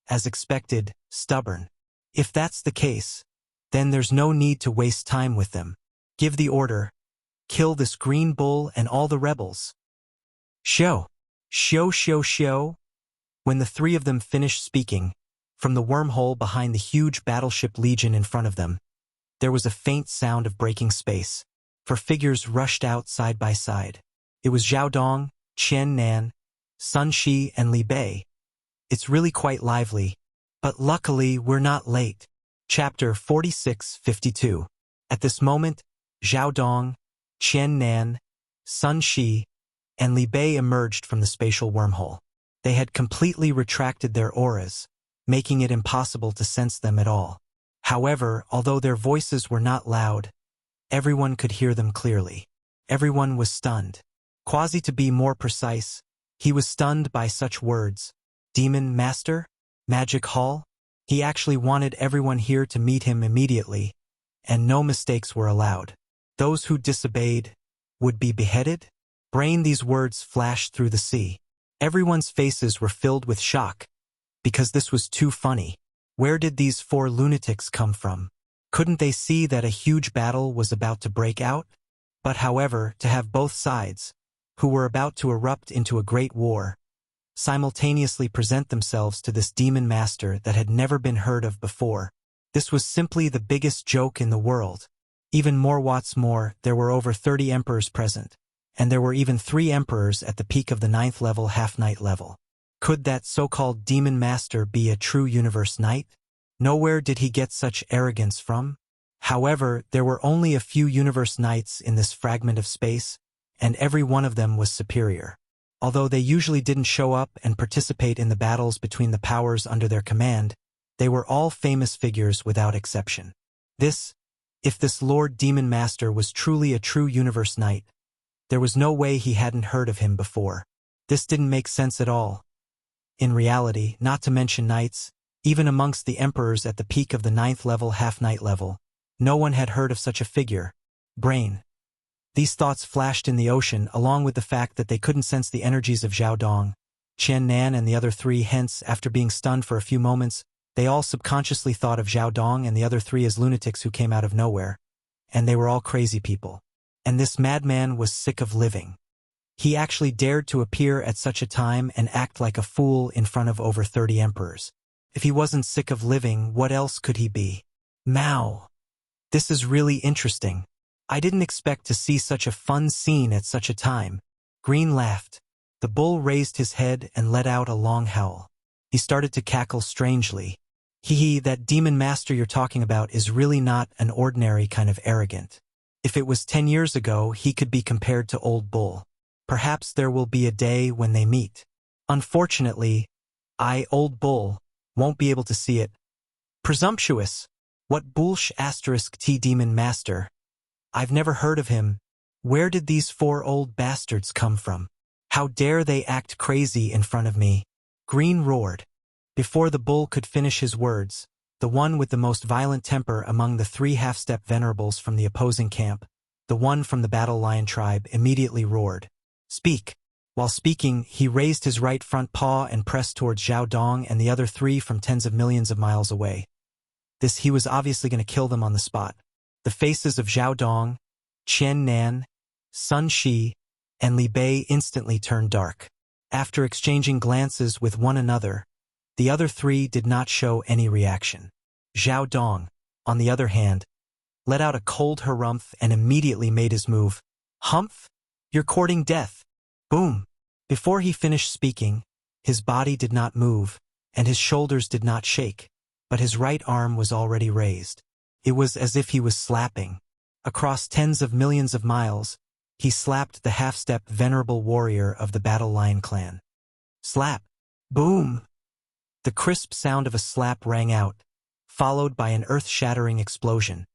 Speaker 1: As expected, stubborn. If that's the case, then there's no need to waste time with them. Give the order. Kill this Green Bull and all the rebels. Show. When the 3 of them finished speaking, from the wormhole behind the huge battleship Legion in front of them, there was a faint sound of breaking space, for figures rushed out side by side. It was Zhao Dong, Qian Nan, Sun Shi, and Li Bei. It's really quite lively, but luckily we're not late. Chapter 46-52. At this moment, Zhao Dong, Qian Nan, Sun Shi, and Li Bei emerged from the spatial wormhole. They had completely retracted their auras, making it impossible to sense them at all. However, although their voices were not loud, everyone could hear them clearly. Everyone was stunned. Quasi, to be more precise, he was stunned by such words. Demon Master? Magic Hall? He actually wanted everyone here to meet him immediately, and no mistakes were allowed. Those who disobeyed would be beheaded? Brain, these words flashed through the sea. Everyone's faces were filled with shock, because this was too funny. Where did these 4 lunatics come from? Couldn't they see that a huge battle was about to break out? But however, to have both sides, who were about to erupt into a great war, simultaneously present themselves to this demon master that had never been heard of before, this was simply the biggest joke in the world. Even more, there were over 30 emperors present, and there were even 3 emperors at the peak of the 9th level half-knight level. Could that so-called demon master be a true universe knight? Nowhere did he get such arrogance from. However, there were only a few universe knights in this fragment of space, and every one of them was superior. Although they usually didn't show up and participate in the battles between the powers under their command, they were all famous figures without exception. If this Lord Demon Master was truly a true universe knight, there was no way he hadn't heard of him before. This didn't make sense at all. In reality, not to mention knights, even amongst the emperors at the peak of the 9th level half-knight level, no one had heard of such a figure. Brain. These thoughts flashed in the ocean along with the fact that they couldn't sense the energies of Zhao Dong, Qian Nan and the other 3. Hence, after being stunned for a few moments, they all subconsciously thought of Zhao Dong and the other 3 as lunatics who came out of nowhere. And they were all crazy people. And this madman was sick of living. He actually dared to appear at such a time and act like a fool in front of over 30 emperors. If he wasn't sick of living, what else could he be? Mao. This is really interesting. I didn't expect to see such a fun scene at such a time. Green laughed. The bull raised his head and let out a long howl. He started to cackle strangely. That demon master you're talking about is really not an ordinary kind of arrogant. If it was 10 years ago, he could be compared to Old Bull. Perhaps there will be a day when they meet. Unfortunately, Old Bull, won't be able to see it. Presumptuous. What bullsh *T demon master? I've never heard of him. Where did these 4 old bastards come from? How dare they act crazy in front of me? Green roared. Before the bull could finish his words, the one with the most violent temper among the 3 half-step venerables from the opposing camp, the one from the Battle Lion tribe, immediately roared. Speak. While speaking, he raised his right front paw and pressed towards Zhao Dong and the other 3 from tens of millions of miles away. He was obviously going to kill them on the spot. The faces of Zhao Dong, Qian Nan, Sun Shi, and Li Bei instantly turned dark. After exchanging glances with one another, the other three did not show any reaction. Zhao Dong, on the other hand, let out a cold harumph and immediately made his move. Humph? You're courting death. Boom. Before he finished speaking, his body did not move, and his shoulders did not shake, but his right arm was already raised. It was as if he was slapping. Across tens of millions of miles, he slapped the half-step venerable warrior of the Battle Lion clan. Slap. Boom. The crisp sound of a slap rang out, followed by an earth-shattering explosion.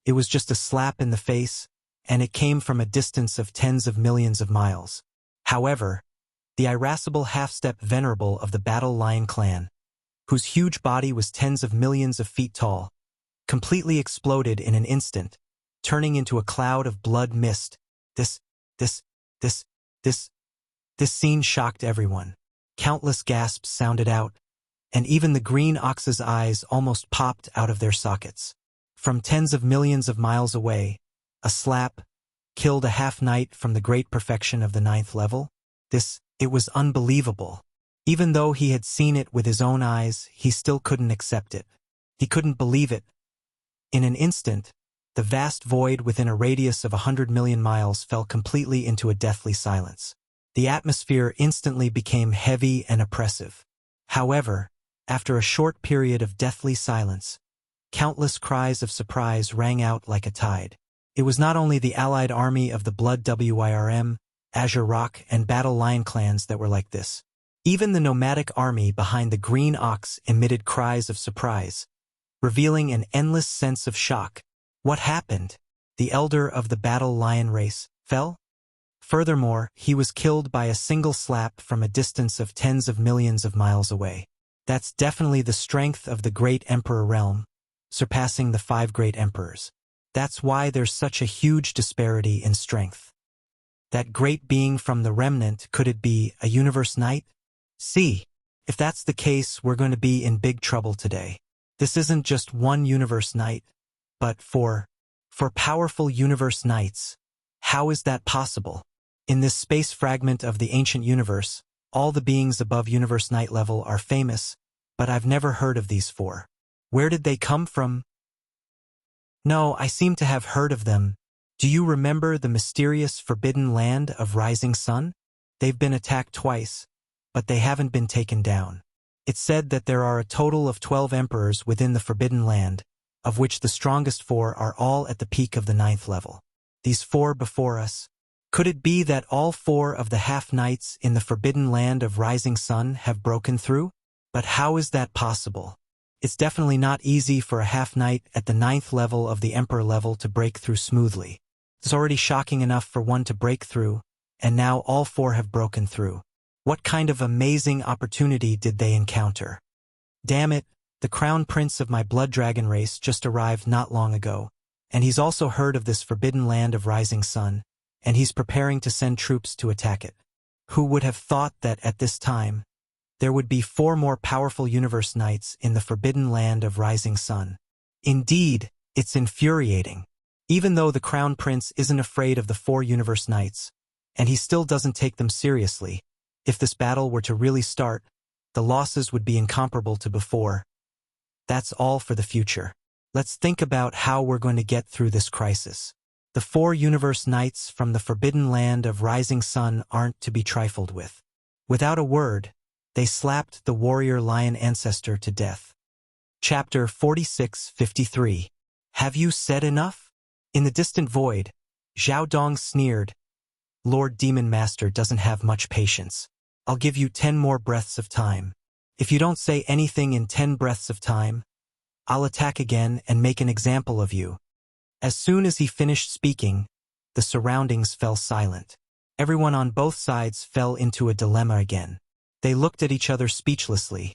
Speaker 1: It was just a slap in the face, and it came from a distance of tens of millions of miles. However, the irascible half-step venerable of the Battle Lion clan, whose huge body was tens of millions of feet tall, completely exploded in an instant, turning into a cloud of blood mist. This scene shocked everyone. Countless gasps sounded out, and even the green ox's eyes almost popped out of their sockets. From tens of millions of miles away, a slap killed a half-knight from the great perfection of the 9th level. It was unbelievable. Even though he had seen it with his own eyes, he still couldn't accept it. He couldn't believe it. In an instant, the vast void within a radius of 100 million miles fell completely into a deathly silence. The atmosphere instantly became heavy and oppressive. However, after a short period of deathly silence, countless cries of surprise rang out like a tide. It was not only the allied army of the Blood Wirm, Azure Rock, and Battle Lion clans that were like this. Even the nomadic army behind the Green Ox emitted cries of surprise, revealing an endless sense of shock. What happened? The elder of the Battle Lion race fell? Furthermore, he was killed by a single slap from a distance of tens of millions of miles away. That's definitely the strength of the Great Emperor realm, surpassing the 5 great emperors. That's why there's such a huge disparity in strength. That great being from the remnant, could it be a universe knight? See, if that's the case, we're going to be in big trouble today. This isn't just one universe knight, but four powerful universe knights. How is that possible? In this space fragment of the ancient universe, all the beings above universe knight level are famous, but I've never heard of these 4. Where did they come from? No, I seem to have heard of them. Do you remember the mysterious forbidden land of Rising Sun? They've been attacked twice, but they haven't been taken down. It's said that there are a total of 12 emperors within the Forbidden Land, of which the strongest 4 are all at the peak of the 9th level. These 4 before us. Could it be that all 4 of the half-knights in the Forbidden Land of Rising Sun have broken through? But how is that possible? It's definitely not easy for a half-knight at the 9th level of the Emperor level to break through smoothly. It's already shocking enough for one to break through, and now all 4 have broken through. What kind of amazing opportunity did they encounter? Damn it, the crown prince of my blood dragon race just arrived not long ago, and he's also heard of this forbidden land of Rising Sun, and he's preparing to send troops to attack it. Who would have thought that at this time, there would be 4 more powerful universe knights in the forbidden land of Rising Sun? Indeed, it's infuriating. Even though the crown prince isn't afraid of the 4 universe knights, and he still doesn't take them seriously, if this battle were to really start, the losses would be incomparable to before. That's all for the future. Let's think about how we're going to get through this crisis. The 4 universe knights from the forbidden land of Rising Sun aren't to be trifled with. Without a word, they slapped the warrior lion ancestor to death. Chapter 46-53. Have you said enough? In the distant void, Zhao Dong sneered. Lord Demon Master doesn't have much patience. I'll give you 10 more breaths of time. If you don't say anything in 10 breaths of time, I'll attack again and make an example of you. As soon as he finished speaking, the surroundings fell silent. Everyone on both sides fell into a dilemma again. They looked at each other speechlessly.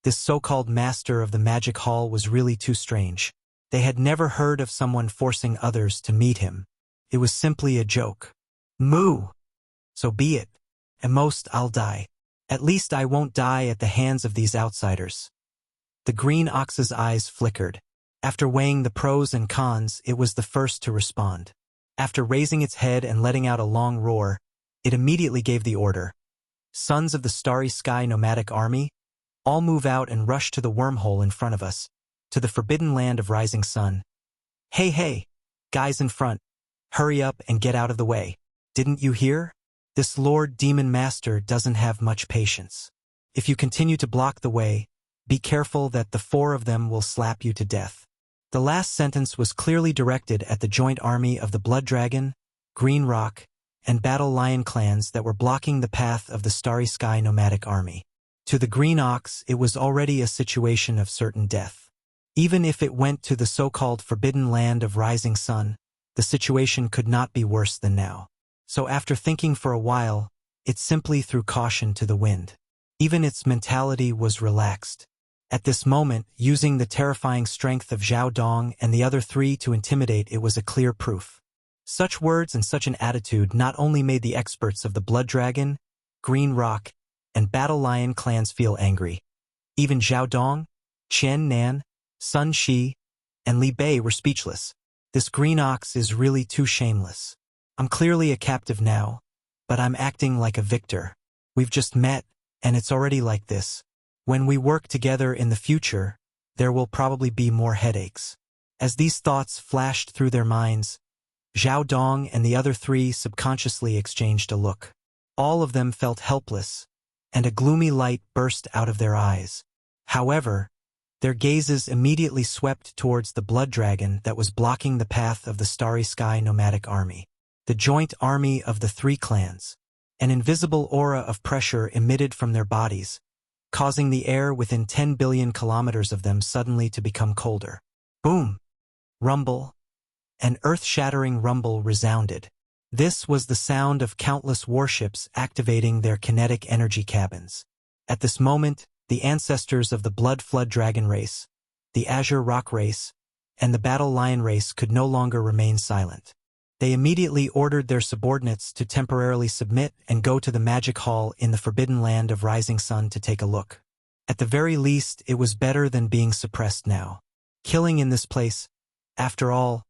Speaker 1: This so-called master of the magic hall was really too strange. They had never heard of someone forcing others to meet him. It was simply a joke. Moo! So be it. At most, I'll die. At least I won't die at the hands of these outsiders. The green ox's eyes flickered. After weighing the pros and cons, it was the first to respond. After raising its head and letting out a long roar, it immediately gave the order. Sons of the Starry Sky Nomadic Army, all move out and rush to the wormhole in front of us, to the forbidden land of rising sun. Hey, guys in front, hurry up and get out of the way. Didn't you hear? This Lord Demon Master doesn't have much patience. If you continue to block the way, be careful that the 4 of them will slap you to death. The last sentence was clearly directed at the joint army of the Blood Dragon, Green Rock, and Battle Lion clans that were blocking the path of the Starry Sky Nomadic Army. To the Green Ox, it was already a situation of certain death. Even if it went to the so-called Forbidden Land of Rising Sun, the situation could not be worse than now. So after thinking for a while, it simply threw caution to the wind. Even its mentality was relaxed. At this moment, using the terrifying strength of Zhao Dong and the other 3 to intimidate it was a clear proof. Such words and such an attitude not only made the experts of the Blood Dragon, Green Rock, and Battle Lion clans feel angry. Even Zhao Dong, Chen Nan, Sun Shi, and Li Bei were speechless. This Green Ox is really too shameless. I'm clearly a captive now, but I'm acting like a victor. We've just met, and it's already like this. When we work together in the future, there will probably be more headaches. As these thoughts flashed through their minds, Zhao Dong and the other 3 subconsciously exchanged a look. All of them felt helpless, and a gloomy light burst out of their eyes. However, their gazes immediately swept towards the Blood Dragon that was blocking the path of the Starry Sky Nomadic Army. The joint army of the 3 clans. An invisible aura of pressure emitted from their bodies, causing the air within 10 billion kilometers of them suddenly to become colder. Boom! Rumble. An earth-shattering rumble resounded. This was the sound of countless warships activating their kinetic energy cabins. At this moment, the ancestors of the Blood Flood Dragon race, the Azure Rock race, and the Battle Lion race could no longer remain silent. They immediately ordered their subordinates to temporarily submit and go to the Magic Hall in the Forbidden Land of Rising Sun to take a look. At the very least, it was better than being suppressed now. Killing in this place, after all,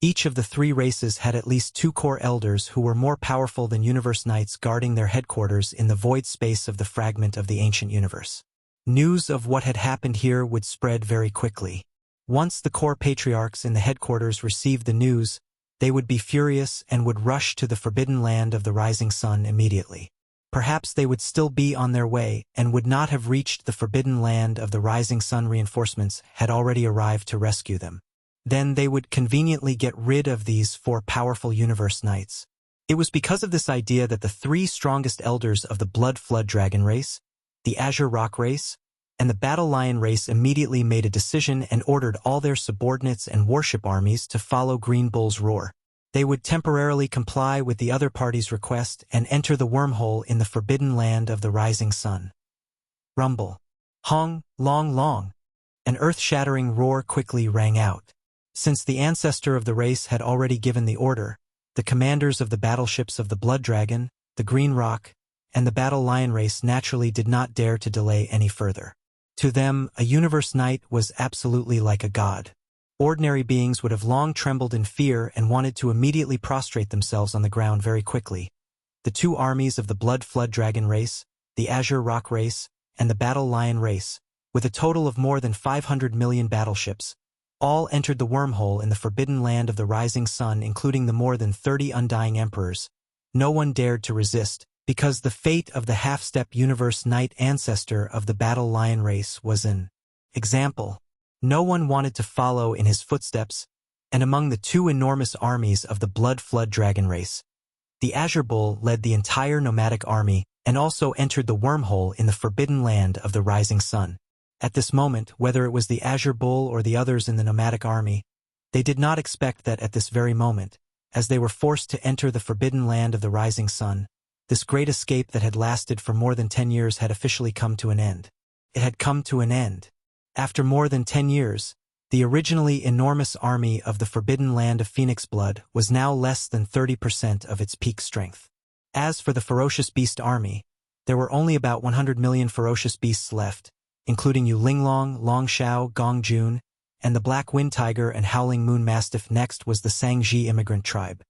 Speaker 1: each of the 3 races had at least 2 core elders who were more powerful than Universe Knights guarding their headquarters in the void space of the fragment of the ancient universe. News of what had happened here would spread very quickly. Once the core patriarchs in the headquarters received the news, they would be furious and would rush to the Forbidden Land of the Rising Sun immediately. Perhaps they would still be on their way and would not have reached the Forbidden Land of the Rising Sun. Reinforcements had already arrived to rescue them. Then they would conveniently get rid of these 4 powerful Universe Knights. It was because of this idea that the 3 strongest elders of the Blood Flood Dragon race, the Azure Rock race, and the Battle Lion race immediately made a decision and ordered all their subordinates and warship armies to follow Green Bull's roar. They would temporarily comply with the other party's request and enter the wormhole in the Forbidden Land of the Rising Sun. Rumble. Hong, long, long. An earth-shattering roar quickly rang out. Since the ancestor of the race had already given the order, the commanders of the battleships of the Blood Dragon, the Green Rock, and the Battle Lion race naturally did not dare to delay any further. To them, a Universe Knight was absolutely like a god. Ordinary beings would have long trembled in fear and wanted to immediately prostrate themselves on the ground very quickly. The 2 armies of the Blood Flood Dragon race, the Azure Rock race, and the Battle Lion race, with a total of more than 500 million battleships, all entered the wormhole in the Forbidden Land of the Rising Sun, including the more than 30 Undying Emperors. No one dared to resist, because the fate of the half-step Universe Knight ancestor of the Battle Lion race was an example. No one wanted to follow in his footsteps, and among the 2 enormous armies of the Blood Flood Dragon race, the Azure Bull led the entire nomadic army and also entered the wormhole in the Forbidden Land of the Rising Sun. At this moment, whether it was the Azure Bull or the others in the nomadic army, they did not expect that at this very moment, as they were forced to enter the Forbidden Land of the Rising Sun, this great escape that had lasted for more than 10 years had officially come to an end. It had come to an end. After more than 10 years, the originally enormous army of the Forbidden Land of Phoenix Blood was now less than 30% of its peak strength. As for the Ferocious Beast army, there were only about 100 million ferocious beasts left, including Yu Linglong, Long Shao, Gong Jun, and the Black Wind Tiger and Howling Moon Mastiff. Next was the Sangji immigrant tribe.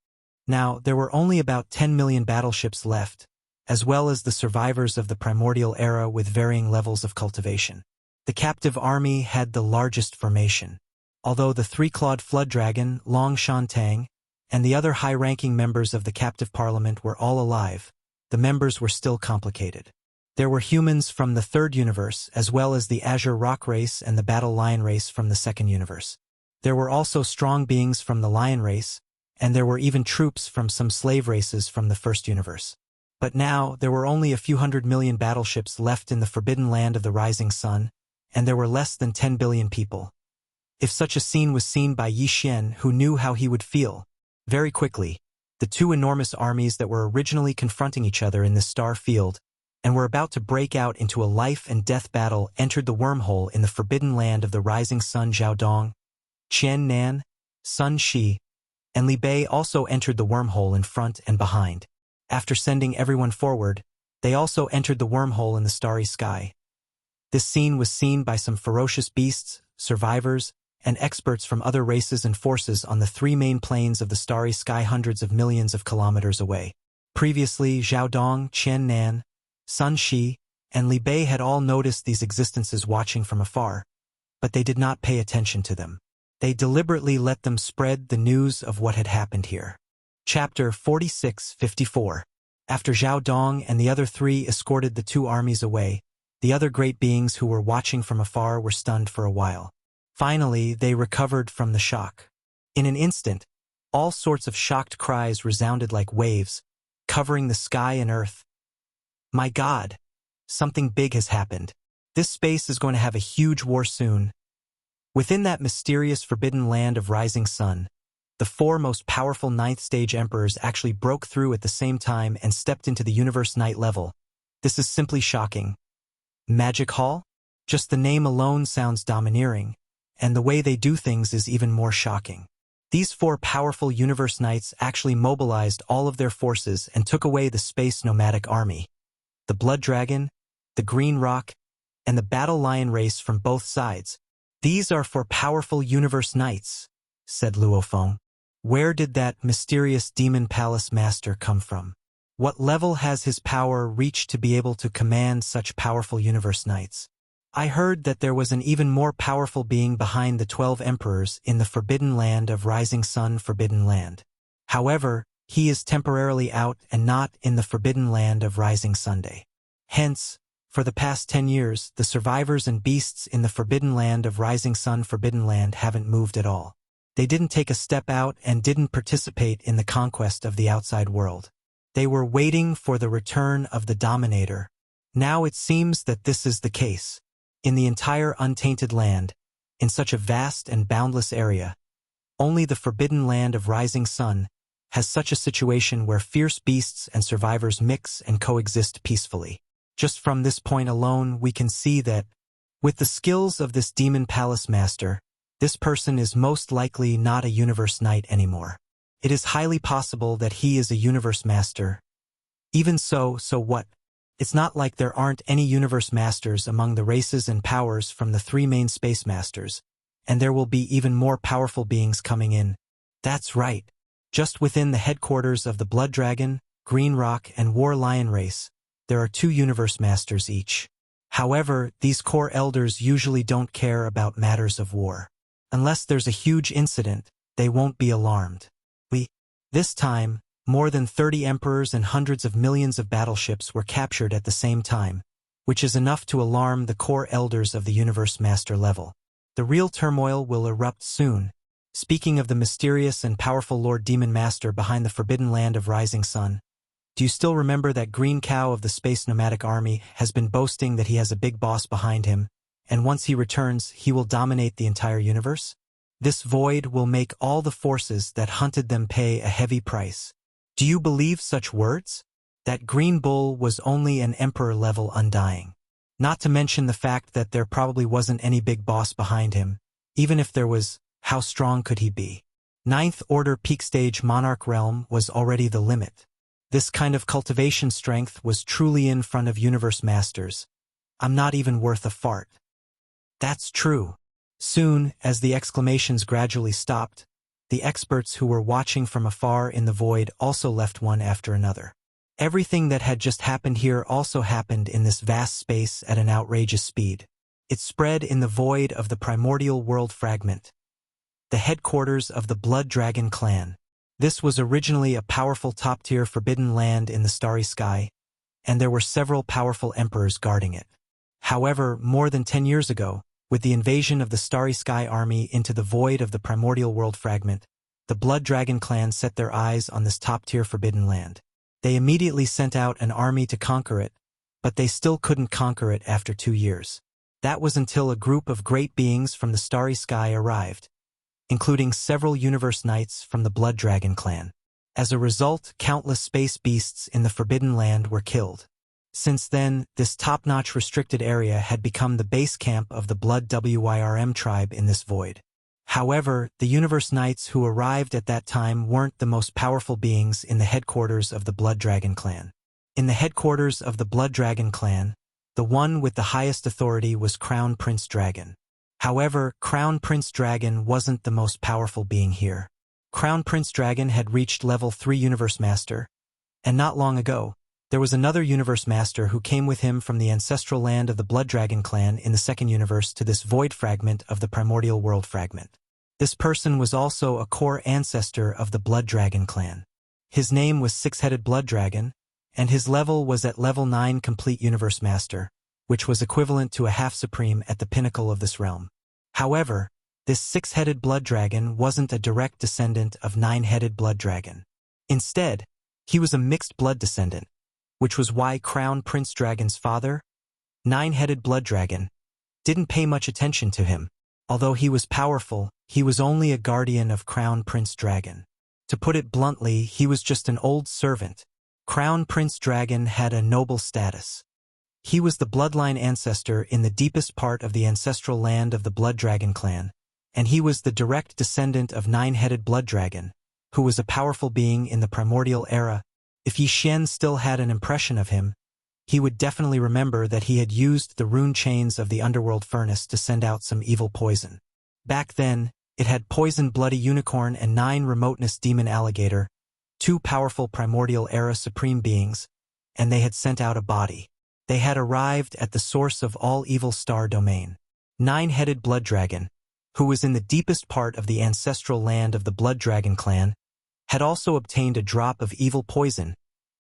Speaker 1: Now, there were only about 10 million battleships left, as well as the survivors of the primordial era with varying levels of cultivation. The captive army had the largest formation. Although the three-clawed flood dragon, Long Shantang, and the other high-ranking members of the captive parliament were all alive, the members were still complicated. There were humans from the third universe, as well as the Azure Rock race and the Battle Lion race from the second universe. There were also strong beings from the Lion race, and there were even troops from some slave races from the first universe. But now, there were only a few 100 million battleships left in the forbidden land of the rising sun, and there were less than 10 billion people. If such a scene was seen by Yi Xian, who knew how he would feel, very quickly, the two enormous armies that were originally confronting each other in this star field and were about to break out into a life-and-death battle entered the wormhole in the forbidden land of the rising sun. Zhao Dong, Qian Nan, Sun Shi, and Li Bei also entered the wormhole in front and behind. After sending everyone forward, they also entered the wormhole in the starry sky. This scene was seen by some ferocious beasts, survivors, and experts from other races and forces on the three main planes of the starry sky hundreds of millions of kilometers away. Previously, Zhao Dong, Qian Nan, Sun Shi, and Li Bei had all noticed these existences watching from afar, but they did not pay attention to them. They deliberately let them spread the news of what had happened here. Chapter 46-54. After Zhao Dong and the other three escorted the two armies away, the other great beings who were watching from afar were stunned for a while. Finally, they recovered from the shock. In an instant, all sorts of shocked cries resounded like waves, covering the sky and earth. My God! Something big has happened. This space is going to have a huge war soon. Within that mysterious forbidden land of rising sun, the four most powerful ninth stage emperors actually broke through at the same time and stepped into the universe night level. This is simply shocking. Magic Hall? Just the name alone sounds domineering, and the way they do things is even more shocking. These four powerful universe knights actually mobilized all of their forces and took away the space nomadic army. The Blood Dragon, the Green Rock, and the Battle Lion race from both sides. These are for powerful universe knights, said Luofeng. Where did that mysterious demon palace master come from? What level has his power reached to be able to command such powerful universe knights? I heard that there was an even more powerful being behind the 12 emperors in the Forbidden Land of Rising Sun Forbidden Land. However, he is temporarily out and not in the Forbidden Land of Rising Sunday. Hence, for the past 10 years, the survivors and beasts in the Forbidden Land of Rising Sun Forbidden Land haven't moved at all. They didn't take a step out and didn't participate in the conquest of the outside world. They were waiting for the return of the Dominator. Now it seems that this is the case. In the entire untainted land, in such a vast and boundless area, only the Forbidden Land of Rising Sun has such a situation where fierce beasts and survivors mix and coexist peacefully. Just from this point alone, we can see that, with the skills of this Demon Palace Master, this person is most likely not a Universe Knight anymore. It is highly possible that he is a Universe Master. Even so what? It's not like there aren't any Universe Masters among the races and powers from the three main Space Masters, and there will be even more powerful beings coming in. That's right. Just within the headquarters of the Blood Dragon, Green Rock, and War Lion race, there are 2 Universe Masters each. However, these core elders usually don't care about matters of war. Unless there's a huge incident, they won't be alarmed. This time, more than 30 emperors and hundreds of millions of battleships were captured at the same time, which is enough to alarm the core elders of the Universe Master level. The real turmoil will erupt soon. Speaking of the mysterious and powerful Lord Demon Master behind the Forbidden Land of Rising Sun, do you still remember that Green Cow of the Space Nomadic Army has been boasting that he has a big boss behind him, and once he returns, he will dominate the entire universe? This void will make all the forces that hunted them pay a heavy price. Do you believe such words? That Green Bull was only an Emperor-level Undying. Not to mention the fact that there probably wasn't any big boss behind him. Even if there was, how strong could he be? 9th Order Peak Stage Monarch Realm was already the limit. This kind of cultivation strength was truly in front of Universe Masters. I'm not even worth a fart. That's true. Soon, as the exclamations gradually stopped, the experts who were watching from afar in the void also left one after another. Everything that had just happened here also happened in this vast space at an outrageous speed. It spread in the void of the primordial world fragment, the headquarters of the Blood Dragon clan. This was originally a powerful top-tier forbidden land in the starry sky, and there were several powerful emperors guarding it. However, more than 10 years ago, with the invasion of the Starry Sky army into the void of the primordial world fragment, the Blood Dragon clan set their eyes on this top-tier forbidden land. They immediately sent out an army to conquer it, but they still couldn't conquer it after 2 years. That was until a group of great beings from the Starry Sky arrived, including several universe knights from the Blood Dragon clan. As a result, countless space beasts in the Forbidden Land were killed. Since then, this top-notch restricted area had become the base camp of the Blood Wyrm tribe in this void. However, the Universe Knights who arrived at that time weren't the most powerful beings in the headquarters of the Blood Dragon clan. In the headquarters of the Blood Dragon clan, the one with the highest authority was Crown Prince Dragon. However, Crown Prince Dragon wasn't the most powerful being here. Crown Prince Dragon had reached level 3 Universe Master, and not long ago, there was another Universe Master who came with him from the ancestral land of the Blood Dragon clan in the second universe to this void fragment of the primordial world fragment. This person was also a core ancestor of the Blood Dragon clan. His name was Six-Headed Blood Dragon, and his level was at level 9 Complete Universe Master, which was equivalent to a half-supreme at the pinnacle of this realm. However, this Six-Headed Blood Dragon wasn't a direct descendant of Nine-Headed Blood Dragon. Instead, he was a mixed blood descendant, which was why Crown Prince Dragon's father, Nine-Headed Blood Dragon, didn't pay much attention to him. Although he was powerful, he was only a guardian of Crown Prince Dragon. To put it bluntly, he was just an old servant. Crown Prince Dragon had a noble status. He was the bloodline ancestor in the deepest part of the ancestral land of the Blood Dragon clan, and he was the direct descendant of Nine-Headed Blood Dragon, who was a powerful being in the primordial era. If Yi Xian still had an impression of him, he would definitely remember that he had used the rune chains of the underworld furnace to send out some evil poison. Back then, it had Poison Bloody Unicorn and 9 Remoteness Demon Alligator, 2 powerful primordial era supreme beings, and they had sent out a body. They had arrived at the source of all evil star domain. Nine-Headed Blood Dragon, who was in the deepest part of the ancestral land of the Blood Dragon clan, had also obtained a drop of evil poison,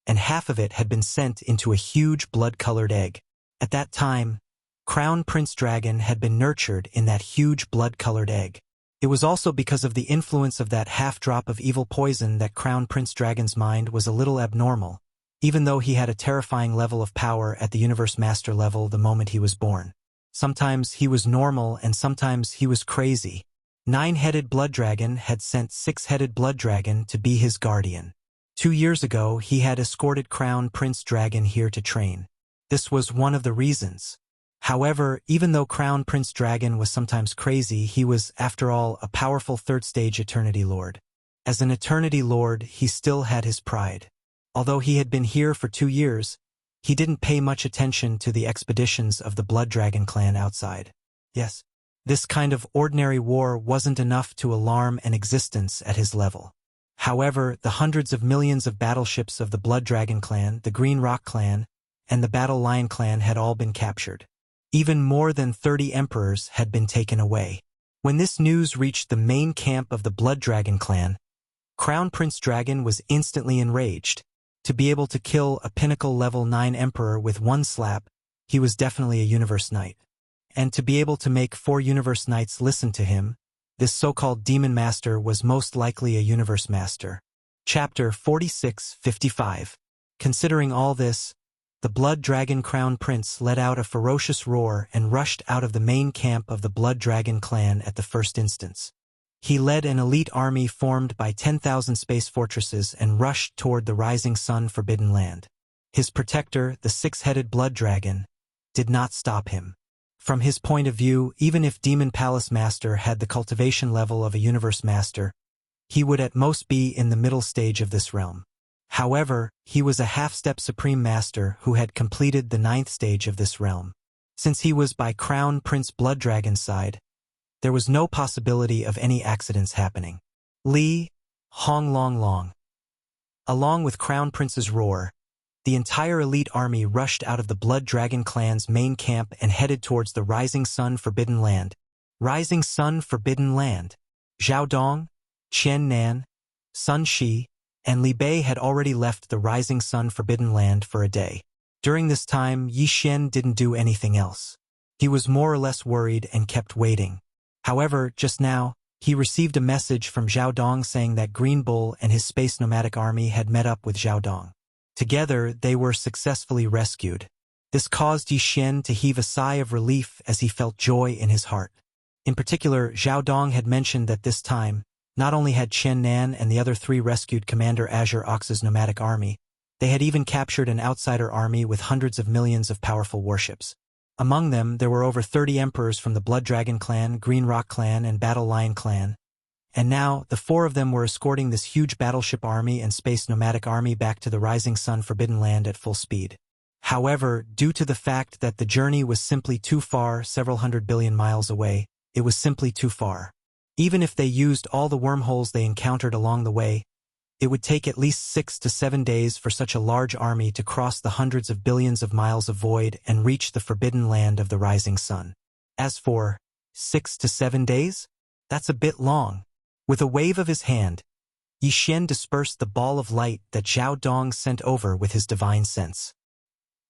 Speaker 1: and half of it had been sent into a huge blood-colored egg. At that time, Crown Prince Dragon had been nurtured in that huge blood-colored egg. It was also because of the influence of that half-drop of evil poison that Crown Prince Dragon's mind was a little abnormal, even though he had a terrifying level of power at the Universe Master level the moment he was born. Sometimes he was normal and sometimes he was crazy. Nine-Headed Blood Dragon had sent Six-Headed Blood Dragon to be his guardian. 2 years ago, he had escorted Crown Prince Dragon here to train. This was one of the reasons. However, even though Crown Prince Dragon was sometimes crazy, he was, after all, a powerful third-stage Eternity Lord. As an Eternity Lord, he still had his pride. Although he had been here for 2 years, he didn't pay much attention to the expeditions of the Blood Dragon clan outside. Yes, this kind of ordinary war wasn't enough to alarm an existence at his level. However, the hundreds of millions of battleships of the Blood Dragon clan, the Green Rock clan, and the Battle Lion clan had all been captured. Even more than 30 emperors had been taken away. When this news reached the main camp of the Blood Dragon clan, Crown Prince Dragon was instantly enraged. To be able to kill a pinnacle level 9 emperor with one slap, he was definitely a Universe Knight. And to be able to make 4 Universe Knights listen to him, this so-called Demon Master was most likely a Universe Master. Chapter 46-55. Considering all this, the Blood Dragon Crown Prince let out a ferocious roar and rushed out of the main camp of the Blood Dragon clan at the first instance. He led an elite army formed by 10,000 space fortresses and rushed toward the Rising Sun Forbidden Land. His protector, the Six-Headed Blood Dragon, did not stop him. From his point of view, even if Demon Palace Master had the cultivation level of a Universe Master, he would at most be in the middle stage of this realm. However, he was a half-step Supreme Master who had completed the 9th stage of this realm. Since he was by Crown Prince Blood Dragon's side, There was no possibility of any accidents happening. Li, Hong Long Long. Along with Crown Prince's roar, the entire elite army rushed out of the Blood Dragon clan's main camp and headed towards the Rising Sun Forbidden Land. Rising Sun Forbidden Land. Zhao Dong, Qian Nan, Sun Shi, and Li Bei had already left the Rising Sun Forbidden Land for a day. During this time, Yi Xian didn't do anything else. He was more or less worried and kept waiting. However, just now, he received a message from Zhao Dong saying that Green Bull and his space nomadic army had met up with Zhao Dong. Together, they were successfully rescued. This caused Yi Xian to heave a sigh of relief as he felt joy in his heart. In particular, Zhao Dong had mentioned that this time, not only had Chen Nan and the other 3 rescued Commander Azure Ox's nomadic army, they had even captured an outsider army with hundreds of millions of powerful warships. Among them, there were over 30 emperors from the Blood Dragon clan, Green Rock clan, and Battle Lion clan. And now, the 4 of them were escorting this huge battleship army and space nomadic army back to the Rising Sun Forbidden Land at full speed. However, due to the fact that the journey was simply too far, several hundred billion miles away, it was simply too far. Even if they used all the wormholes they encountered along the way, it would take at least 6 to 7 days for such a large army to cross the hundreds of billions of miles of void and reach the forbidden land of the rising sun. As for 6 to 7 days, that's a bit long. With a wave of his hand, Yi Xian dispersed the ball of light that Zhao Dong sent over with his divine sense.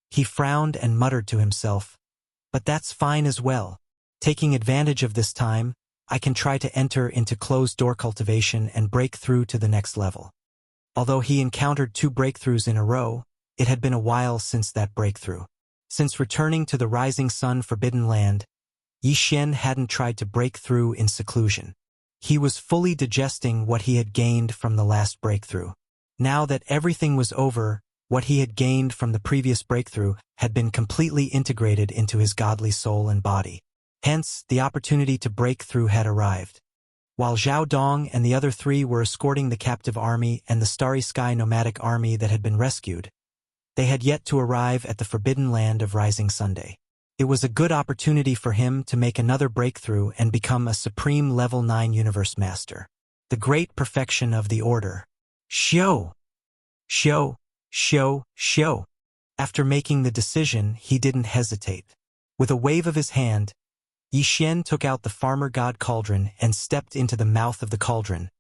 Speaker 1: He frowned and muttered to himself, "But that's fine as well. Taking advantage of this time, I can try to enter into closed-door cultivation and break through to the next level." Although he encountered 2 breakthroughs in a row, it had been a while since that breakthrough. Since returning to the Rising Sun Forbidden Land, Yi Xian hadn't tried to break through in seclusion. He was fully digesting what he had gained from the last breakthrough. Now that everything was over, what he had gained from the previous breakthrough had been completely integrated into his godly soul and body. Hence, the opportunity to break through had arrived. While Zhao Dong and the other 3 were escorting the captive army and the Starry Sky nomadic army that had been rescued, they had yet to arrive at the forbidden land of Rising Sunday. It was a good opportunity for him to make another breakthrough and become a supreme level 9 universe master. The great perfection of the order. Shio! Shio! Shio! Shio! After making the decision, he didn't hesitate. With a wave of his hand, Yi Xian took out the farmer god cauldron and stepped into the mouth of the cauldron,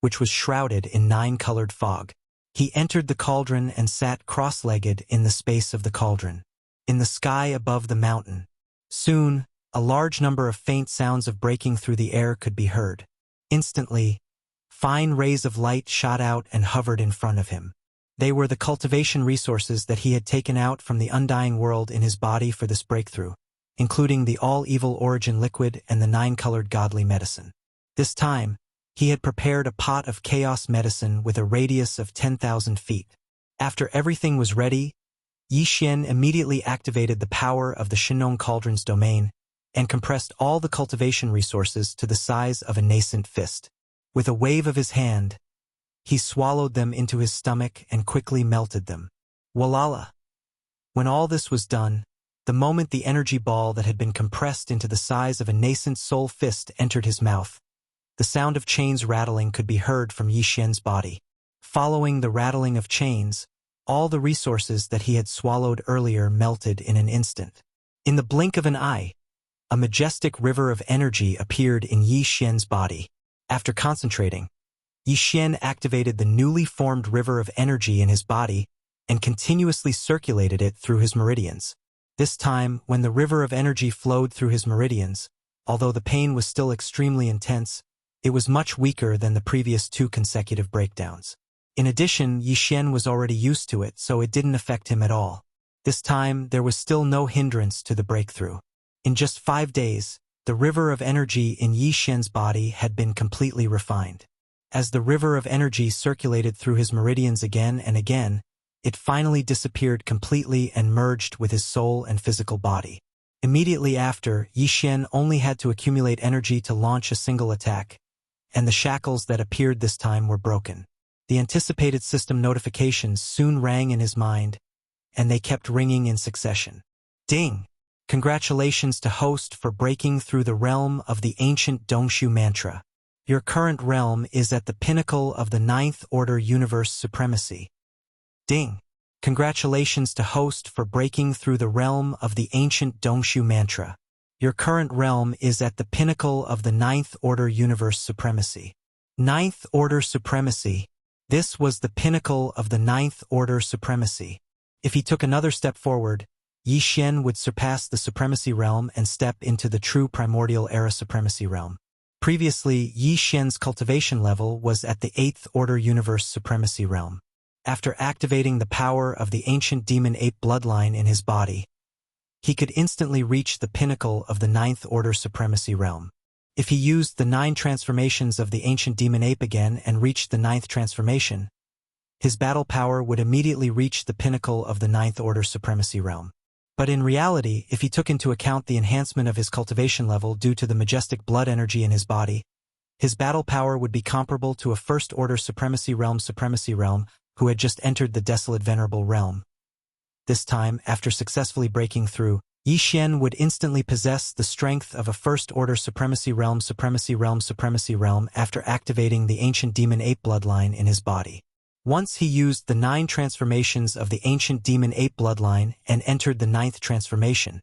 Speaker 1: which was shrouded in 9-colored fog. He entered the cauldron and sat cross-legged in the space of the cauldron, in the sky above the mountain. Soon, a large number of faint sounds of breaking through the air could be heard. Instantly, fine rays of light shot out and hovered in front of him. They were the cultivation resources that he had taken out from the undying world in his body for this breakthrough, including the all-evil origin liquid and the 9-colored godly medicine. This time, he had prepared a pot of chaos medicine with a radius of 10,000 feet. After everything was ready, Yi Xian immediately activated the power of the Shinong Cauldron's domain and compressed all the cultivation resources to the size of a nascent fist. With a wave of his hand, he swallowed them into his stomach and quickly melted them. Walala! When all this was done, the moment the energy ball that had been compressed into the size of a nascent soul fist entered his mouth, the sound of chains rattling could be heard from Yi Xian's body. Following the rattling of chains, all the resources that he had swallowed earlier melted in an instant. In the blink of an eye, a majestic river of energy appeared in Yi Xian's body. After concentrating, Yi Xian activated the newly formed river of energy in his body and continuously circulated it through his meridians. This time, when the river of energy flowed through his meridians, although the pain was still extremely intense, it was much weaker than the previous 2 consecutive breakdowns. In addition, Yi Xian was already used to it, so it didn't affect him at all. This time, there was still no hindrance to the breakthrough. In just 5 days, the river of energy in Yi Xian's body had been completely refined. As the river of energy circulated through his meridians again and again, it finally disappeared completely and merged with his soul and physical body. Immediately after, Yi Xian only had to accumulate energy to launch a single attack, and the shackles that appeared this time were broken. The anticipated system notifications soon rang in his mind, and they kept ringing in succession. Ding! Congratulations to host for breaking through the realm of the ancient Dongshu mantra. Your current realm is at the pinnacle of the Ninth Order universe supremacy. Ding! Congratulations to host for breaking through the realm of the ancient Dongshu mantra. Your current realm is at the pinnacle of the Ninth Order universe supremacy. Ninth Order supremacy. This was the pinnacle of the Ninth Order supremacy. If he took another step forward, Yi Xian would surpass the supremacy realm and step into the true primordial era supremacy realm. Previously, Yi Xian's cultivation level was at the Eighth Order universe supremacy realm. After activating the power of the ancient demon ape bloodline in his body, he could instantly reach the pinnacle of the Ninth Order supremacy realm. If he used the 9 transformations of the ancient demon ape again and reached the 9th transformation, his battle power would immediately reach the pinnacle of the Ninth Order supremacy realm. But in reality, if he took into account the enhancement of his cultivation level due to the majestic blood energy in his body, his battle power would be comparable to a First Order supremacy realm who had just entered the desolate venerable realm. This time, after successfully breaking through, Yi Xian would instantly possess the strength of a First Order supremacy realm after activating the ancient demon ape bloodline in his body. Once he used the 9 transformations of the ancient demon ape bloodline and entered the 9th transformation,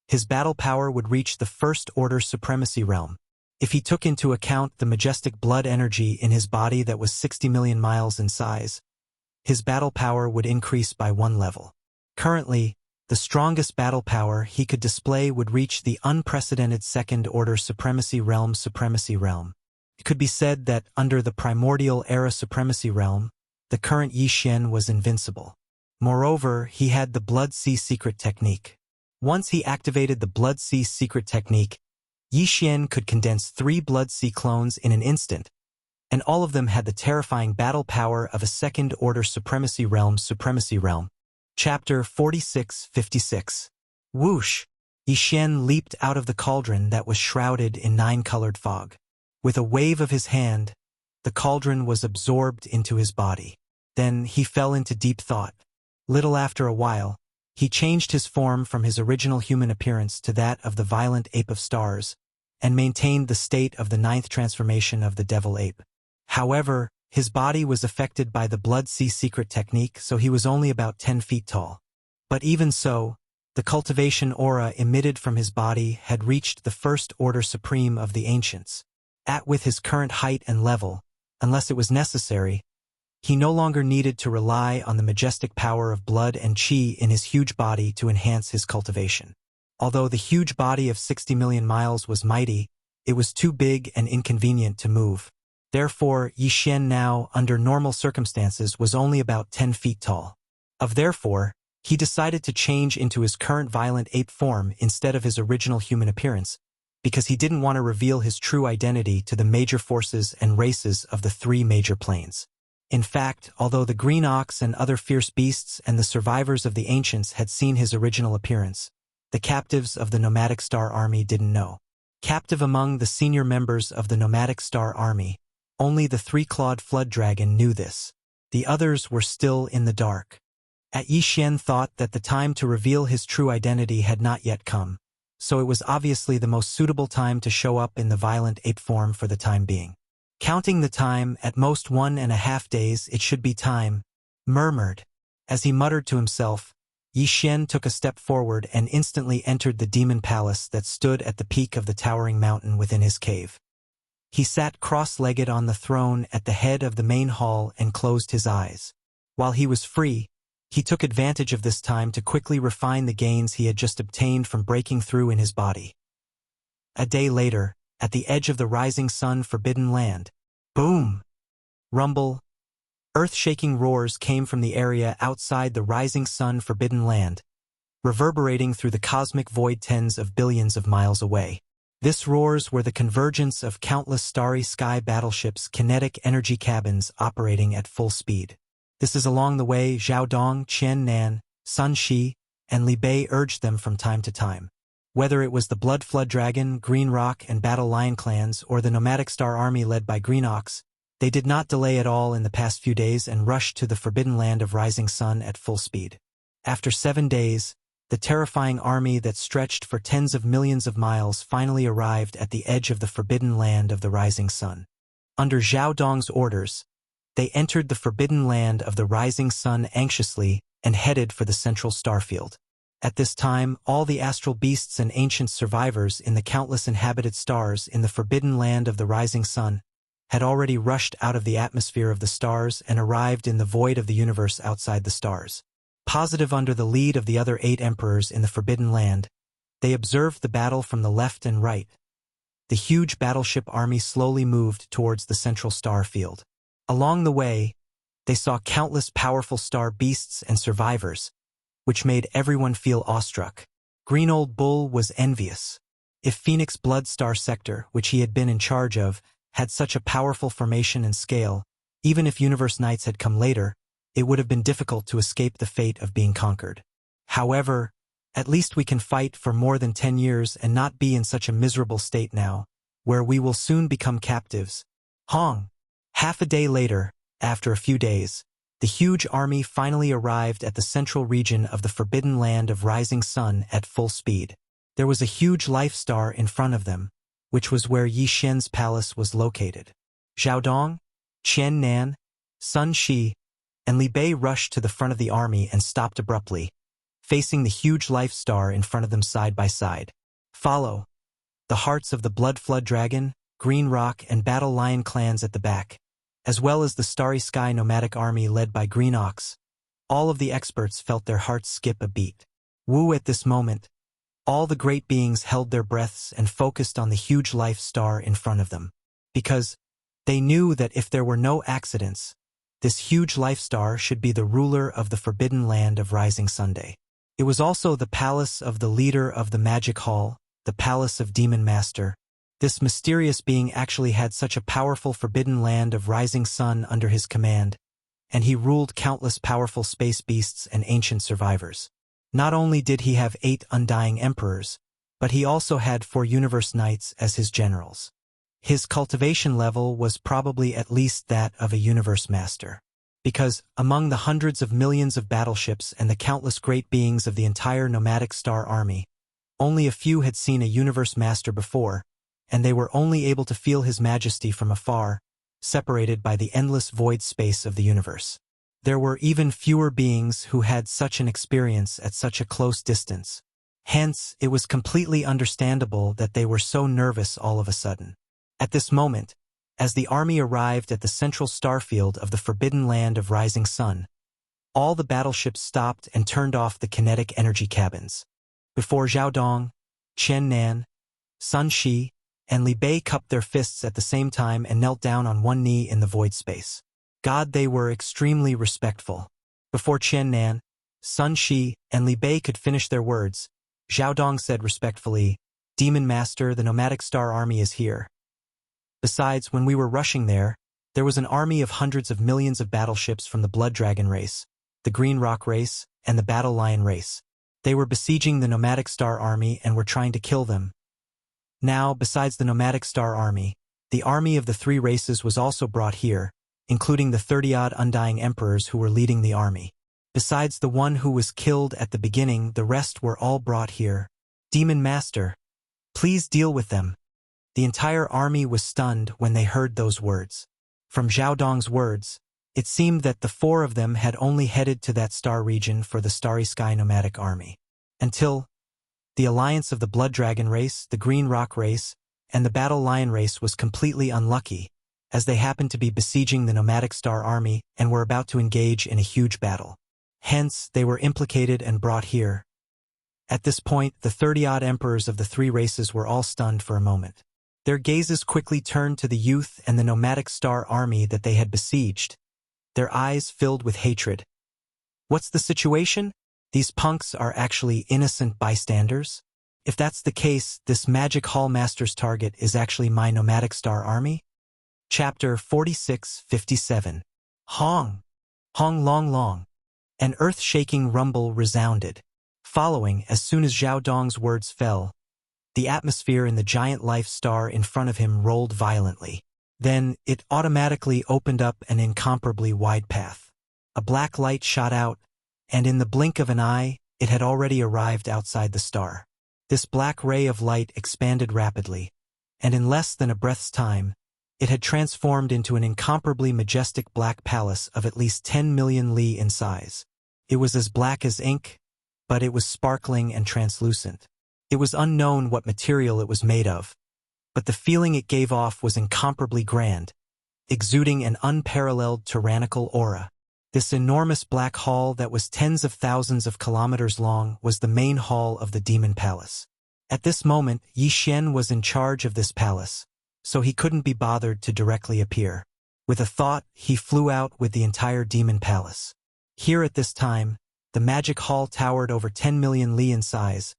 Speaker 1: his battle power would reach the First Order supremacy realm. If he took into account the majestic blood energy in his body that was 60 million miles in size, his battle power would increase by 1 level. Currently, the strongest battle power he could display would reach the unprecedented Second Order supremacy realm. It could be said that under the primordial era supremacy realm, the current Yi Xian was invincible. Moreover, he had the Blood Sea secret technique. Once he activated the Blood Sea secret technique, Yi Xian could condense 3 Blood Sea clones in an instant, and all of them had the terrifying battle power of a Second Order supremacy realm. Chapter 46-56. Whoosh! Yi Xian leaped out of the cauldron that was shrouded in 9-colored fog. With a wave of his hand, the cauldron was absorbed into his body. Then he fell into deep thought. Little after a while, he changed his form from his original human appearance to that of the violent ape of stars, and maintained the state of the 9th transformation of the devil ape. However, his body was affected by the Blood Sea secret technique, so he was only about 10 feet tall. But even so, the cultivation aura emitted from his body had reached the First Order supreme of the ancients. With his current height and level, unless it was necessary, he no longer needed to rely on the majestic power of blood and qi in his huge body to enhance his cultivation. Although the huge body of 60 million miles was mighty, it was too big and inconvenient to move. Therefore, Yi Xian now, under normal circumstances, was only about 10 feet tall. Therefore, he decided to change into his current violent ape form instead of his original human appearance, because he didn't want to reveal his true identity to the major forces and races of the 3 major planes. In fact, although the green ox and other fierce beasts and the survivors of the ancients had seen his original appearance, the captives of the nomadic star army didn't know. Captive among the senior members of the nomadic star army, only the 3-clawed flood dragon knew this. The others were still in the dark. Yi Xian thought that the time to reveal his true identity had not yet come, so it was obviously the most suitable time to show up in the violent ape form for the time being. Counting the time, at most 1.5 days it should be time, murmured. As he muttered to himself, Yi Xian took a step forward and instantly entered the demon palace that stood at the peak of the towering mountain within his cave. He sat cross-legged on the throne at the head of the main hall and closed his eyes. While he was free, he took advantage of this time to quickly refine the gains he had just obtained from breaking through in his body. A day later, at the edge of the rising sun forbidden land, boom! Rumble! Earth-shaking roars came from the area outside the rising sun forbidden land, reverberating through the cosmic void tens of billions of miles away. This roars were the convergence of countless starry sky battleships' kinetic energy cabins operating at full speed. This is along the way Zhao Dong, Qian Nan, Sun Shi, and Li Bei urged them from time to time. Whether it was the Blood Flood Dragon, Green Rock, and Battle Lion clans, or the nomadic star army led by Green Ox, they did not delay at all in the past few days and rushed to the forbidden land of Rising Sun at full speed. After 7 days, the terrifying army that stretched for tens of millions of miles finally arrived at the edge of the forbidden land of the rising sun. Under Zhao Dong's orders, they entered the forbidden land of the rising sun anxiously and headed for the central starfield. At this time, all the astral beasts and ancient survivors in the countless inhabited stars in the forbidden land of the rising sun had already rushed out of the atmosphere of the stars and arrived in the void of the universe outside the stars. Positive under the lead of the other 8 emperors in the forbidden land, they observed the battle from the left and right. The huge battleship army slowly moved towards the central star field. Along the way, they saw countless powerful star beasts and survivors, which made everyone awestruck. Awestruck. Green Old Bull was envious. If Phoenix Blood Star Sector, which he had been in charge of, had such a powerful formation and scale, even if Universe Knights had come later, it would have been difficult to escape the fate of being conquered. However, at least we can fight for more than 10 years and not be in such a miserable state now, where we will soon become captives. Hong. Half a day later, after a few days, the huge army finally arrived at the central region of the forbidden land of rising sun at full speed. There was a huge life star in front of them, which was where Yi Xian's palace was located. Zhao Dong, Qian Nan, Sun Shi, and Li Bei rushed to the front of the army and stopped abruptly, facing the huge life star in front of them side by side. Follow. The hearts of the Blood Flood Dragon, Green Rock, and Battle Lion clans at the back, as well as the Starry Sky nomadic army led by Green Ox. All of the experts felt their hearts skip a beat. Wu at this moment. All the great beings held their breaths and focused on the huge life star in front of them, because they knew that if there were no accidents, this huge life star should be the ruler of the forbidden land of rising Sunday. It was also the palace of the leader of the Magic Hall, the palace of Demon Master. This mysterious being actually had such a powerful forbidden land of rising sun under his command, and he ruled countless powerful space beasts and ancient survivors. Not only did he have 8 undying emperors, but he also had 4 universe knights as his generals. His cultivation level was probably at least that of a universe master, because among the hundreds of millions of battleships and the countless great beings of the entire nomadic star army, only a few had seen a universe master before, and they were only able to feel his majesty from afar, separated by the endless void space of the universe. There were even fewer beings who had such an experience at such a close distance. Hence, it was completely understandable that they were so nervous all of a sudden. At this moment, as the army arrived at the central starfield of the forbidden land of rising sun, all the battleships stopped and turned off the kinetic energy cabins. Before Zhao Dong, Qian Nan, Sun Shi, and Li Bei cupped their fists at the same time and knelt down on one knee in the void space. God, they were extremely respectful. Before Qian Nan, Sun Shi, and Li Bei could finish their words, Zhao Dong said respectfully, "Demon Master, the nomadic star army is here. Besides, when we were rushing there was an army of hundreds of millions of battleships from the Blood Dragon race, the Green Rock race, and the Battle Lion race. They were besieging the nomadic star army and were trying to kill them. Now, besides the nomadic star army, the army of the 3 races was also brought here, including the 30-odd undying emperors who were leading the army. Besides the one who was killed at the beginning, the rest were all brought here. Demon Master, please deal with them." The entire army was stunned when they heard those words. From Zhao Dong's words, it seemed that the 4 of them had only headed to that star region for the Starry Sky nomadic army. Until the alliance of the Blood Dragon race, the Green Rock race, and the Battle Lion race was completely unlucky, as they happened to be besieging the nomadic star army and were about to engage in a huge battle. Hence, they were implicated and brought here. At this point, the 30-odd emperors of the 3 races were all stunned for a moment. Their gazes quickly turned to the youth and the nomadic star army that they had besieged, their eyes filled with hatred. What's the situation? These punks are actually innocent bystanders? If that's the case, this Magic Hall Master's target is actually my nomadic star army? Chapter 46-57. Hong! Hong long long. An earth-shaking rumble resounded. Following, as soon as Zhao Dong's words fell, the atmosphere in the giant life star in front of him rolled violently. Then, it automatically opened up an incomparably wide path. A black light shot out, and in the blink of an eye, it had already arrived outside the star. This black ray of light expanded rapidly, and in less than a breath's time, it had transformed into an incomparably majestic black palace of at least 10 million li in size. It was as black as ink, but it was sparkling and translucent. It was unknown what material it was made of, but the feeling it gave off was incomparably grand, exuding an unparalleled tyrannical aura. This enormous black hall that was tens of thousands of kilometers long was the main hall of the demon palace. At this moment, Yi Xian was in charge of this palace, so he couldn't be bothered to directly appear. With a thought, he flew out with the entire demon palace. Here at this time, the magic hall towered over 10 million li in size,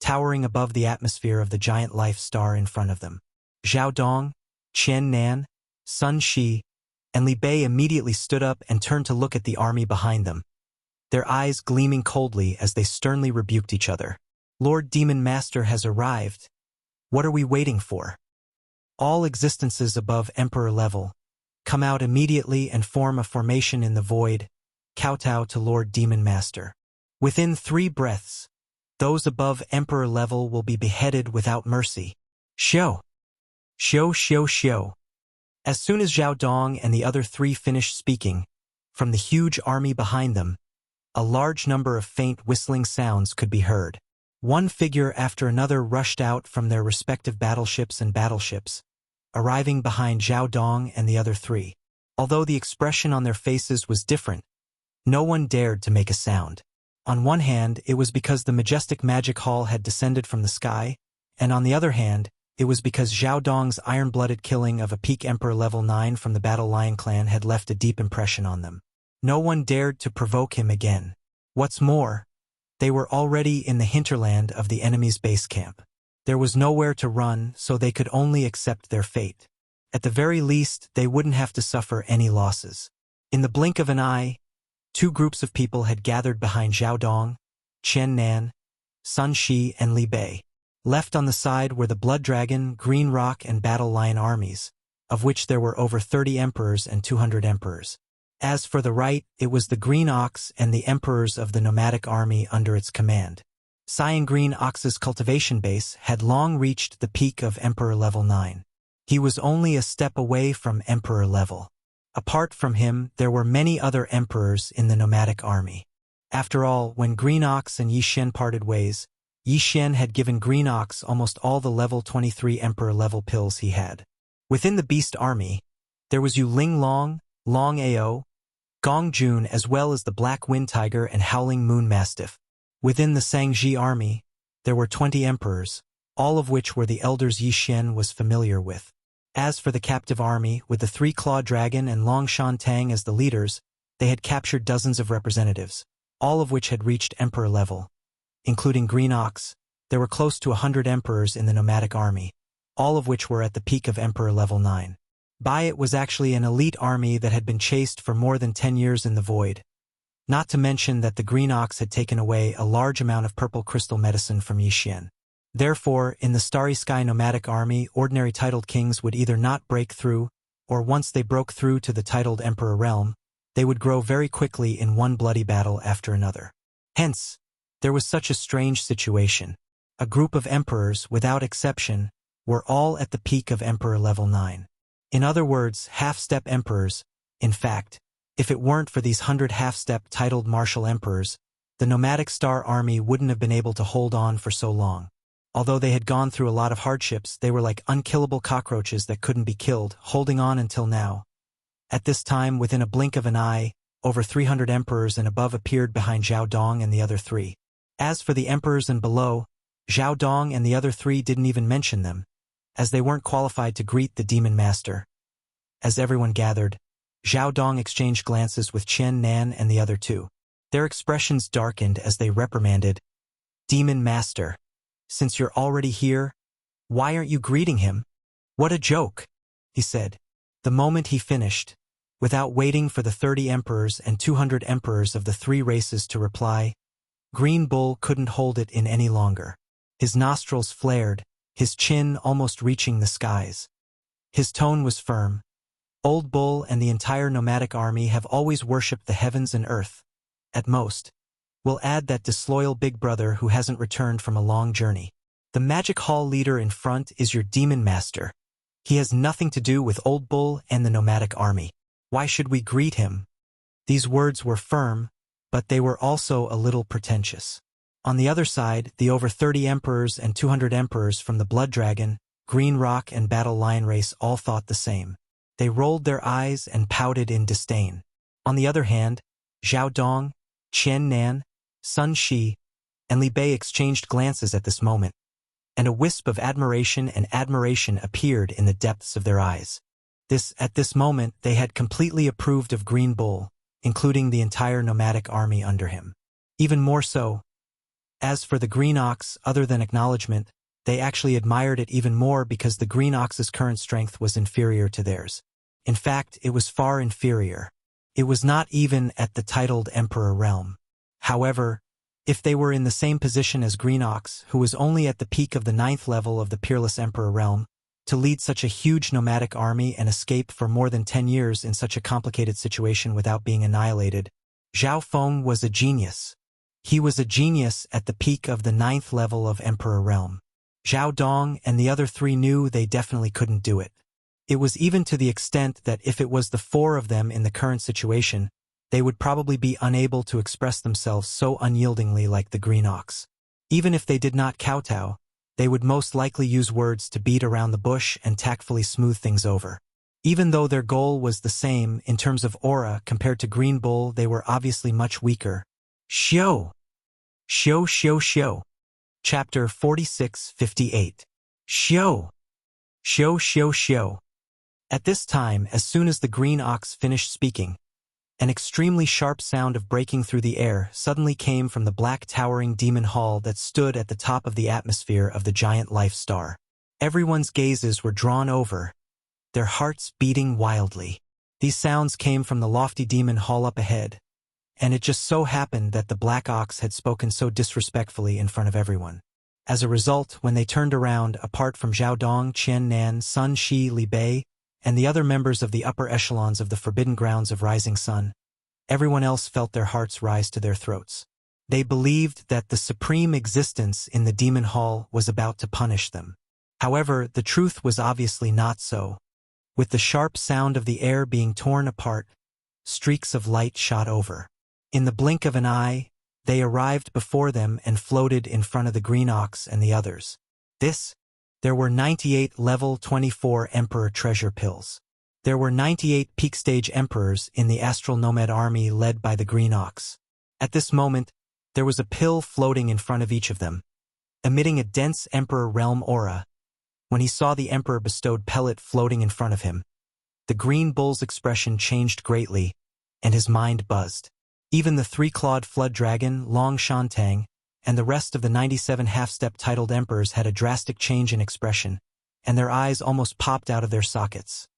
Speaker 1: towering above the atmosphere of the giant life star in front of them. Zhao Dong, Qian Nan, Sun Shi, and Li Bei immediately stood up and turned to look at the army behind them, their eyes gleaming coldly as they sternly rebuked each other. Lord Demon Master has arrived. What are we waiting for? All existences above Emperor level, come out immediately and form a formation in the void, kowtow to Lord Demon Master. Within 3 breaths, those above Emperor level will be beheaded without mercy. Show! Show, show, show. As soon as Zhao Dong and the other 3 finished speaking, from the huge army behind them, a large number of faint whistling sounds could be heard. One figure after another rushed out from their respective battleships, arriving behind Zhao Dong and the other 3. Although the expression on their faces was different, no one dared to make a sound. On one hand, it was because the majestic magic hall had descended from the sky, and on the other hand, it was because Zhao Dong's iron-blooded killing of a peak Emperor level 9 from the Battle Lion clan had left a deep impression on them. No one dared to provoke him again. What's more, they were already in the hinterland of the enemy's base camp. There was nowhere to run, so they could only accept their fate. At the very least, they wouldn't have to suffer any losses. In the blink of an eye, 2 groups of people had gathered behind Zhao Dong, Qian Nan, Sun Shi, and Li Bei. Left on the side were the Blood Dragon, Green Rock, and Battle Lion armies, of which there were over 30 emperors and 200 emperors. As for the right, it was the Green Ox and the emperors of the nomadic army under its command. Cyan Green Ox's cultivation base had long reached the peak of Emperor level 9. He was only a step away from Emperor level. Apart from him, there were many other emperors in the nomadic army. After all, when Green Ox and Yi Xian parted ways, Yi Xian had given Green Ox almost all the level 23 Emperor level pills he had. Within the Beast Army, there was Yu Ling Long, Long Ao, Gong Jun, as well as the Black Wind Tiger and Howling Moon Mastiff. Within the Sangji Army, there were 20 emperors, all of which were the elders Yi Xian was familiar with. As for the captive army, with the 3-Claw Dragon and Long Shan Tang as the leaders, they had captured dozens of representatives, all of which had reached Emperor level. Including Green Ox, there were close to 100 emperors in the nomadic army, all of which were at the peak of Emperor level 9. It was actually an elite army that had been chased for more than 10 years in the void. Not to mention that the Green Ox had taken away a large amount of purple crystal medicine from Yi Xian. Therefore, in the Starry Sky nomadic army, ordinary titled kings would either not break through, or once they broke through to the titled emperor realm, they would grow very quickly in one bloody battle after another. Hence, there was such a strange situation. A group of emperors, without exception, were all at the peak of Emperor level 9. In other words, half-step emperors. In fact, if it weren't for these 100 half-step titled martial emperors, the nomadic star army wouldn't have been able to hold on for so long. Although they had gone through a lot of hardships, they were like unkillable cockroaches that couldn't be killed, holding on until now. At this time, within a blink of an eye, over 300 emperors and above appeared behind Zhao Dong and the other 3. As for the emperors and below, Zhao Dong and the other 3 didn't even mention them, as they weren't qualified to greet the demon master. As everyone gathered, Zhao Dong exchanged glances with Qian Nan and the other 2. Their expressions darkened as they reprimanded, "Demon Master, since you're already here, why aren't you greeting him? What a joke," he said. The moment he finished, without waiting for the 30 emperors and 200 emperors of the 3 races to reply, Green Bull couldn't hold it in any longer. His nostrils flared, his chin almost reaching the skies. His tone was firm. Old Bull and the entire nomadic army have always worshipped the heavens and earth. At most, We'll add that disloyal big brother who hasn't returned from a long journey. The magic hall leader in front is your demon master. He has nothing to do with Old Bull and the nomadic army. Why should we greet him? These words were firm, but they were also a little pretentious. On the other side, the over 30 emperors and 200 emperors from the Blood Dragon, Green Rock and Battle Lion race all thought the same. They rolled their eyes and pouted in disdain. On the other hand, Zhao Dong, Qian Nan, Sun Shi, and Li Bei exchanged glances at this moment, and a wisp of admiration appeared in the depths of their eyes. At this moment, they had completely approved of Green Bull, including the entire nomadic army under him. Even more so, as for the Green Ox, other than acknowledgement, they actually admired it even more because the Green Ox's current strength was inferior to theirs. In fact, it was far inferior. It was not even at the titled Emperor realm. However, if they were in the same position as Green Ox, who was only at the peak of the 9th level of the Peerless Emperor realm, to lead such a huge nomadic army and escape for more than 10 years in such a complicated situation without being annihilated, Zhao Feng was a genius. He was a genius at the peak of the 9th level of Emperor realm. Zhao Dong and the other 3 knew they definitely couldn't do it. It was even to the extent that if it was the 4 of them in the current situation, they would probably be unable to express themselves so unyieldingly like the Green Ox. Even if they did not kowtow, they would most likely use words to beat around the bush and tactfully smooth things over. Even though their goal was the same in terms of aura compared to Green Bull, they were obviously much weaker. Xiao! Xiao Xiao Xiao. Chapter 46-58. Xiao! Xiao Xiao Xiao. At this time, as soon as the Green Ox finished speaking, an extremely sharp sound of breaking through the air suddenly came from the black towering demon hall that stood at the top of the atmosphere of the giant life star. Everyone's gazes were drawn over, their hearts beating wildly. These sounds came from the lofty demon hall up ahead, and it just so happened that the Black Ox had spoken so disrespectfully in front of everyone. As a result, when they turned around, apart from Zhao Dong, Qian Nan, Sun Shi, Li Bei, and the other members of the upper echelons of the Forbidden Grounds of Rising Sun, everyone else felt their hearts rise to their throats. They believed that the supreme existence in the demon hall was about to punish them. However, the truth was obviously not so. With the sharp sound of the air being torn apart, streaks of light shot over. In the blink of an eye, they arrived before them and floated in front of the Green Ox and the others. There were 98 level 24 Emperor treasure pills. There were 98 peak stage emperors in the Astral Nomad army led by the Green Ox. At this moment, there was a pill floating in front of each of them, emitting a dense Emperor realm aura. When he saw the Emperor bestowed pellet floating in front of him, the Green Bull's expression changed greatly, and his mind buzzed. Even the 3-clawed Flood Dragon, Long Shantang, and the rest of the 97 half-step titled emperors had a drastic change in expression, and their eyes almost popped out of their sockets.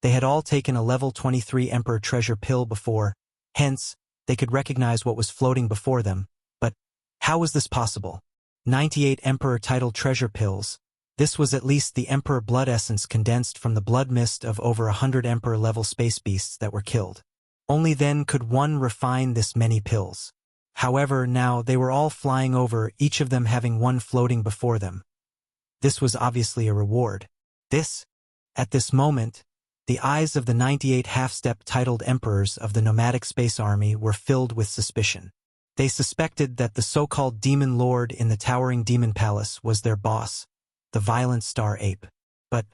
Speaker 1: They had all taken a level 23 Emperor treasure pill before, hence, they could recognize what was floating before them. But how was this possible? 98 Emperor titled treasure pills. This was at least the Emperor blood essence condensed from the blood mist of over 100 Emperor level space beasts that were killed. Only then could one refine this many pills. However, now they were all flying over, each of them having one floating before them. This was obviously a reward. At this moment, the eyes of the 98 half-step titled emperors of the nomadic space army were filled with suspicion. They suspected that the so-called demon lord in the towering demon palace was their boss, the violent star ape. But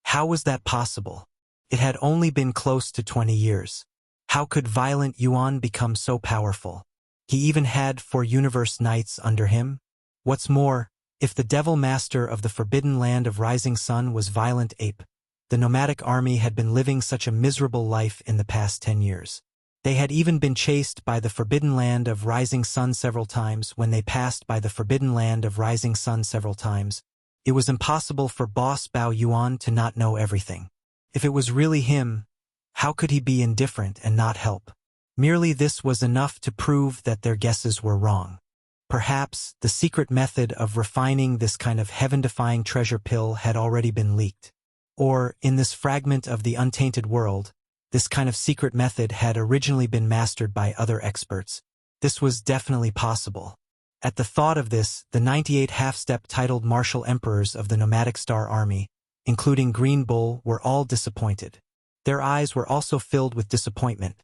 Speaker 1: how was that possible? It had only been close to 20 years. How could Violent Yuan become so powerful? He even had 4 universe knights under him. What's more, if the devil master of the forbidden land of Rising Sun was Violent Ape, the nomadic army had been living such a miserable life in the past 10 years. They had even been chased by the forbidden land of Rising Sun several times. When they passed by the forbidden land of Rising Sun several times, it was impossible for Boss Bao Yuan to not know everything. If it was really him, how could he be indifferent and not help? Merely this was enough to prove that their guesses were wrong. Perhaps the secret method of refining this kind of heaven-defying treasure pill had already been leaked. Or, in this fragment of the untainted world, this kind of secret method had originally been mastered by other experts, This was definitely possible. At the thought of this, the 98 half-step titled martial emperors of the nomadic star army, including Green Bull, were all disappointed. Their eyes were also filled with disappointment.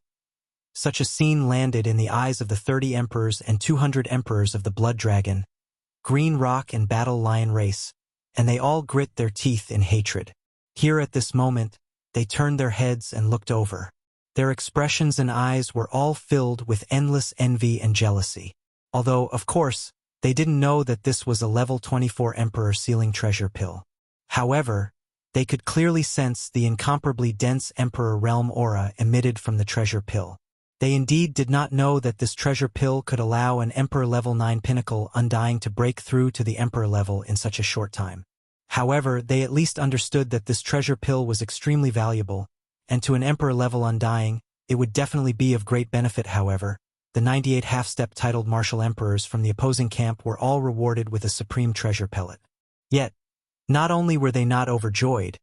Speaker 1: Such a scene landed in the eyes of the 30 emperors and 200 emperors of the Blood Dragon, Green Rock and Battle Lion race, and they all grit their teeth in hatred. Here at this moment, they turned their heads and looked over. Their expressions and eyes were all filled with endless envy and jealousy. Although, of course, they didn't know that this was a level 24 Emperor sealing treasure pill. However, they could clearly sense the incomparably dense Emperor realm aura emitted from the treasure pill. They indeed did not know that this treasure pill could allow an Emperor level 9 pinnacle undying to break through to the Emperor level in such a short time. However, they at least understood that this treasure pill was extremely valuable, and to an Emperor level undying, it would definitely be of great benefit. However, the 98 half-step titled martial emperors from the opposing camp were all rewarded with a supreme treasure pellet. Yet, not only were they not overjoyed,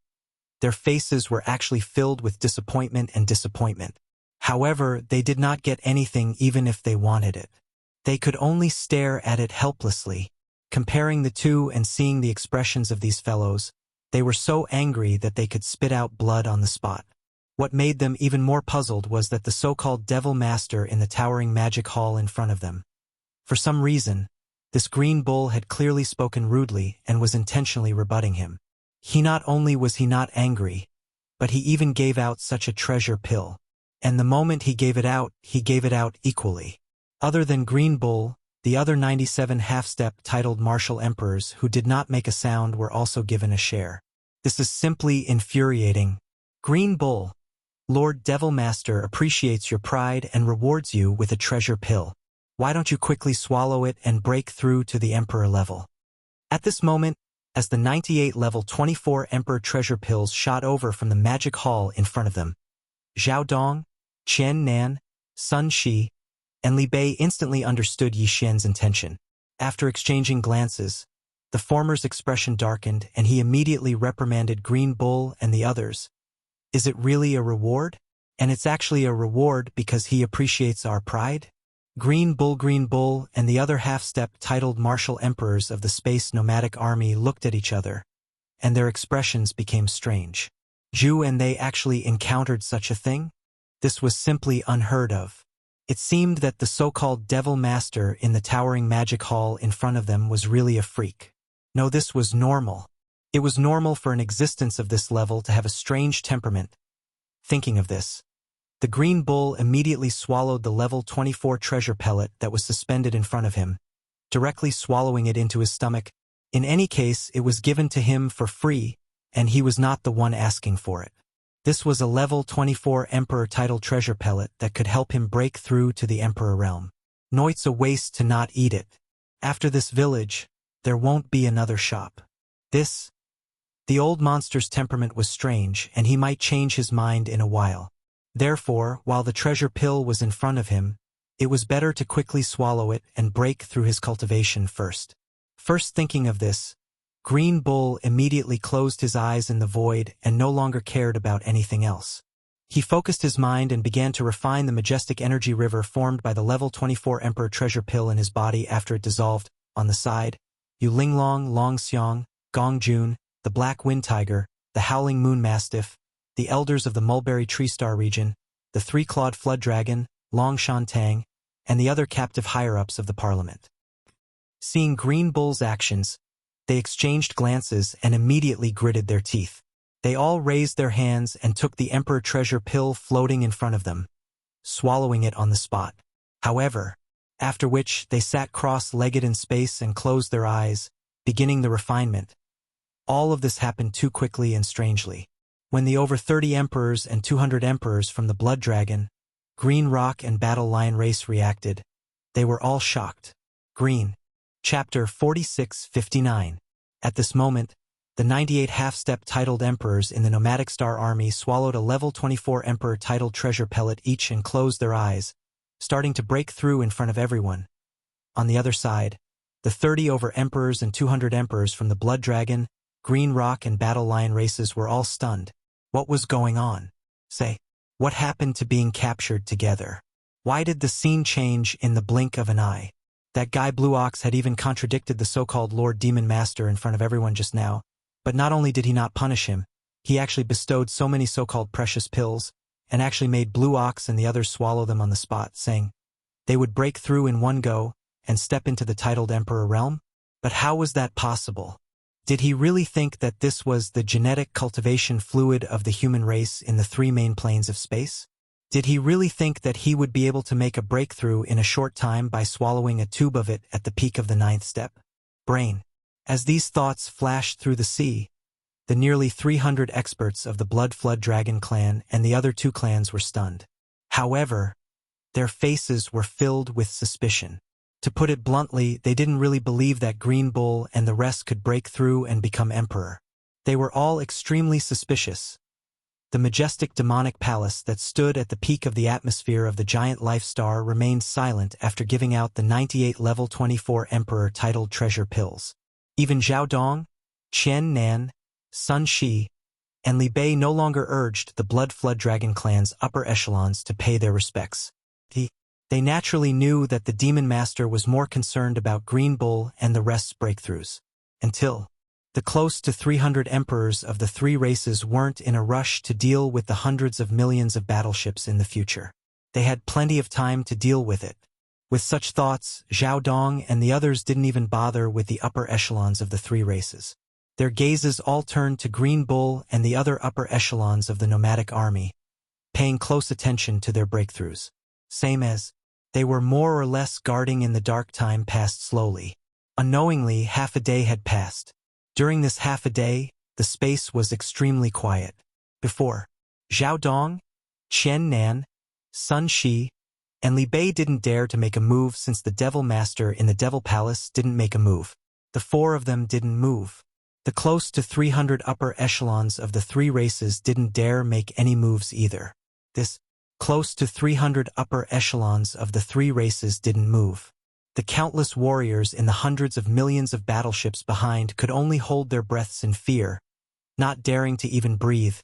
Speaker 1: their faces were actually filled with disappointment and disappointment. However, they did not get anything even if they wanted it. They could only stare at it helplessly. Comparing the two and seeing the expressions of these fellows, they were so angry that they could spit out blood on the spot. What made them even more puzzled was that the so-called Devil Master in the towering magic hall in front of them. For some reason, this Green Bull had clearly spoken rudely and was intentionally rebutting him. Not only was he not angry, but he even gave out such a treasure pill. And the moment he gave it out equally. Other than Green Bull, the other 97 half-step titled martial emperors who did not make a sound were also given a share. This is simply infuriating. Green Bull, Lord Devil Master appreciates your pride and rewards you with a treasure pill. Why don't you quickly swallow it and break through to the Emperor level? At this moment, as the 98 level 24 Emperor treasure pills shot over from the magic hall in front of them, Zhao Dong, Qian Nan, Sun Shi, and Li Bei instantly understood Yi Xian's intention. After exchanging glances, the former's expression darkened and he immediately reprimanded Green Bull and the others. Is it really a reward? And it's actually a reward because he appreciates our pride? Green Bull and the other half-step titled martial emperors of the space nomadic army looked at each other, and their expressions became strange. Zhu and they actually encountered such a thing? This was simply unheard of. It seemed that the so-called Devil Master in the towering magic hall in front of them was really a freak. No, this was normal. It was normal for an existence of this level to have a strange temperament. Thinking of this, the Green Bull immediately swallowed the level 24 treasure pellet that was suspended in front of him, directly swallowing it into his stomach. In any case, it was given to him for free, and he was not the one asking for it. This was a level 24 Emperor title treasure pellet that could help him break through to the Emperor realm. No, it's a waste to not eat it. After this village, there won't be another shop. The old monster's temperament was strange, and he might change his mind in a while. Therefore, while the treasure pill was in front of him, it was better to quickly swallow it and break through his cultivation first. First thinking of this, Green Bull immediately closed his eyes in the void and no longer cared about anything else. He focused his mind and began to refine the majestic energy river formed by the level 24 Emperor treasure pill in his body after it dissolved. On the side, Yu Linglong, Long Xiong, Gong Jun, the Black Wind Tiger, the Howling Moon Mastiff, the Elders of the Mulberry Tree Star region, the Three-Clawed Flood Dragon, Long Shan Tang, and the other captive higher-ups of the Parliament. Seeing Green Bull's actions, they exchanged glances and immediately gritted their teeth. They all raised their hands and took the Emperor treasure pill floating in front of them, swallowing it on the spot. However, after which they sat cross-legged in space and closed their eyes, beginning the refinement. All of this happened too quickly and strangely. When the over 30 emperors and 200 emperors from the Blood Dragon, Green Rock and Battle Lion race reacted, they were all shocked. Green. Chapter 46:59. At this moment, the 98 half-step titled emperors in the nomadic star army swallowed a level 24 emperor titled treasure pellet each and closed their eyes, starting to break through in front of everyone. On the other side, the 30 over emperors and 200 emperors from the Blood Dragon, Green Rock and Battle Lion races were all stunned. What was going on? What happened to being captured together? Why did the scene change in the blink of an eye? That guy Blue Ox had even contradicted the so-called Lord Demon Master in front of everyone just now. But not only did he not punish him, he actually bestowed so many so-called precious pills, and actually made Blue Ox and the others swallow them on the spot, saying they would break through in one go and step into the titled Emperor realm? But how was that possible? Did he really think that this was the genetic cultivation fluid of the human race in the three main planes of space? Did he really think that he would be able to make a breakthrough in a short time by swallowing a tube of it at the peak of the 9th step? Brain. As these thoughts flashed through the sea, the nearly 300 experts of the Blood Flood Dragon clan and the other two clans were stunned. However, their faces were filled with suspicion. To put it bluntly, they didn't really believe that Green Bull and the rest could break through and become emperor. They were all extremely suspicious. The majestic demonic palace that stood at the peak of the atmosphere of the giant life star remained silent after giving out the 98 level 24 emperor titled treasure pills. Even Zhao Dong, Qian Nan, Sun Shi, and Li Bei no longer urged the Blood Flood Dragon clan's upper echelons to pay their respects. They naturally knew that the Demon Master was more concerned about Green Bull and the rest's breakthroughs. Until the close to 300 emperors of the three races weren't in a rush to deal with the hundreds of millions of battleships in the future. They had plenty of time to deal with it. With such thoughts, Zhao Dong and the others didn't even bother with the upper echelons of the three races. Their gazes all turned to Green Bull and the other upper echelons of the nomadic army, paying close attention to their breakthroughs. Same as they were more or less guarding in the dark. Time passed slowly. Unknowingly, half a day had passed. During this half a day, the space was extremely quiet. Before, Zhao Dong, Qian Nan, Sun Shi, and Li Bei didn't dare to make a move since the Devil Master in the Devil Palace didn't make a move. The four of them didn't move. The close to 300 upper echelons of the three races didn't dare make any moves either. This close to 300 upper echelons of the three races didn't move. The countless warriors in the hundreds of millions of battleships behind could only hold their breaths in fear, not daring to even breathe.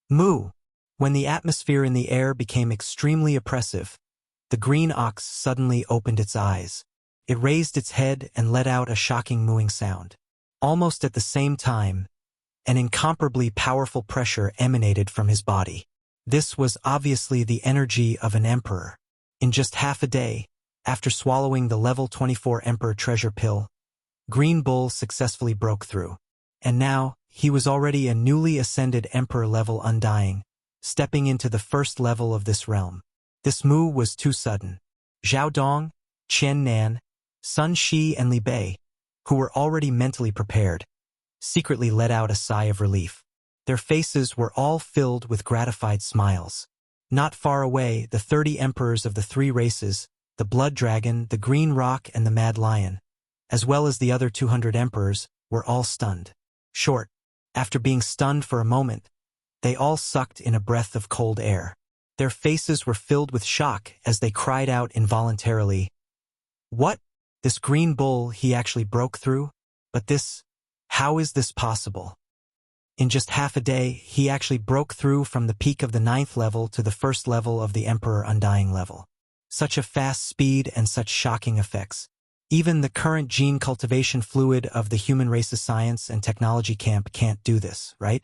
Speaker 1: Moo! When the atmosphere in the air became extremely oppressive, the green ox suddenly opened its eyes. It raised its head and let out a shocking mooing sound. Almost at the same time, an incomparably powerful pressure emanated from his body. This was obviously the energy of an emperor. In just half a day, after swallowing the level 24 Emperor treasure pill, Green Bull successfully broke through. And now, he was already a newly ascended Emperor level Undying, stepping into the first level of this realm. This move was too sudden. Zhao Dong, Qian Nan, Sun Shi and Li Bei, who were already mentally prepared, secretly let out a sigh of relief. Their faces were all filled with gratified smiles. Not far away, the 30 emperors of the three races, the Blood Dragon, the Green Rock, and the Mad Lion, as well as the other 200 emperors, were all stunned. After being stunned for a moment, they all sucked in a breath of cold air. Their faces were filled with shock as they cried out involuntarily, "What? This Green Bull, he actually broke through? But how is this possible?" In just half a day, he actually broke through from the peak of the 9th level to the first level of the Emperor Undying level. Such a fast speed and such shocking effects. Even the current gene cultivation fluid of the human race's science and technology camp can't do this, right?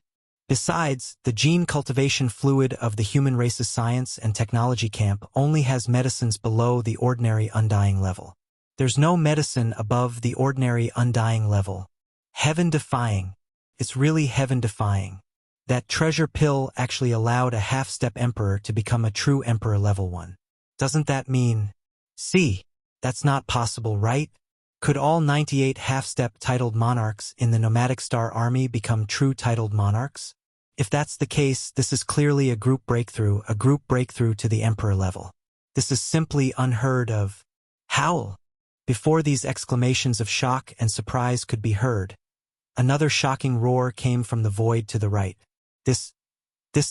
Speaker 1: Besides, the gene cultivation fluid of the human race's science and technology camp only has medicines below the ordinary Undying level. There's no medicine above the ordinary Undying level. Heaven-defying. It's really heaven-defying. That treasure pill actually allowed a half-step emperor to become a true emperor level 1. Doesn't that mean? See, that's not possible, right? Could all 98 half-step titled monarchs in the nomadic star army become true titled monarchs? If that's the case, this is clearly a group breakthrough to the emperor level. This is simply unheard of. Howl! Before these exclamations of shock and surprise could be heard, another shocking roar came from the void to the right. This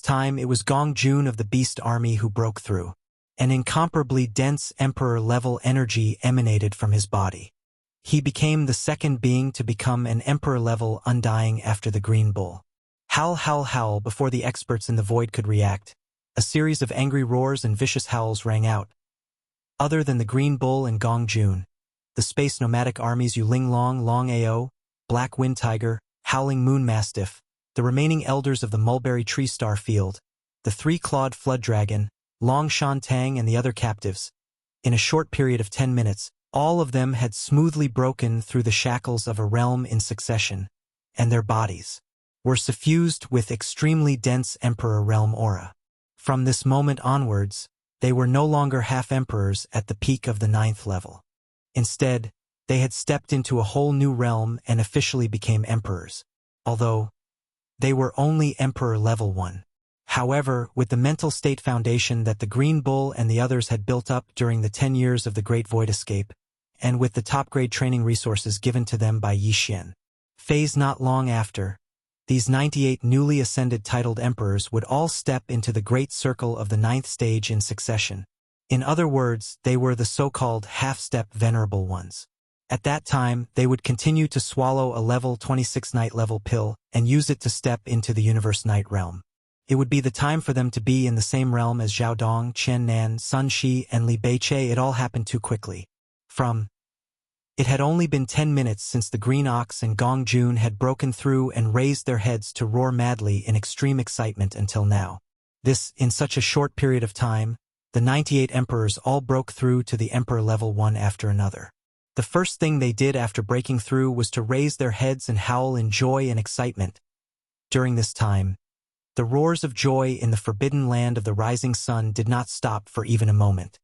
Speaker 1: time it was Gong Jun of the Beast Army who broke through. An incomparably dense emperor-level energy emanated from his body. He became the second being to become an emperor-level Undying after the Green Bull. Howl, howl, howl! Before the experts in the void could react, a series of angry roars and vicious howls rang out, other than the Green Bull and Gong Jun. The space nomadic armies Yuling Long, Long Ao, Black Wind Tiger, Howling Moon Mastiff, the remaining elders of the Mulberry Tree Star Field, the three-clawed Flood Dragon, Long Shan Tang and the other captives. In a short period of 10 minutes, all of them had smoothly broken through the shackles of a realm in succession, and their bodies were suffused with extremely dense Emperor Realm aura. From this moment onwards, they were no longer half-emperors at the peak of the 9th level. Instead, they had stepped into a whole new realm and officially became emperors, although they were only Emperor Level 1. However, with the mental state foundation that the Green Bull and the others had built up during the 10 years of the Great Void Escape, and with the top-grade training resources given to them by Yi Xian, phase not long after, these 98 newly ascended titled emperors would all step into the great circle of the 9th stage in succession. In other words, they were the so-called half-step venerable ones. At that time, they would continue to swallow a level 26 night level pill and use it to step into the universe night realm. It would be the time for them to be in the same realm as Zhao Dong, Chen Nan, Sun Shi, and Li Beiche. It all happened too quickly. It had only been 10 minutes since the Green Ox and Gong Jun had broken through and raised their heads to roar madly in extreme excitement until now. In such a short period of time, the 98 emperors all broke through to the Emperor Level 1 after another. The first thing they did after breaking through was to raise their heads and howl in joy and excitement. During this time, the roars of joy in the forbidden land of the rising sun did not stop for even a moment.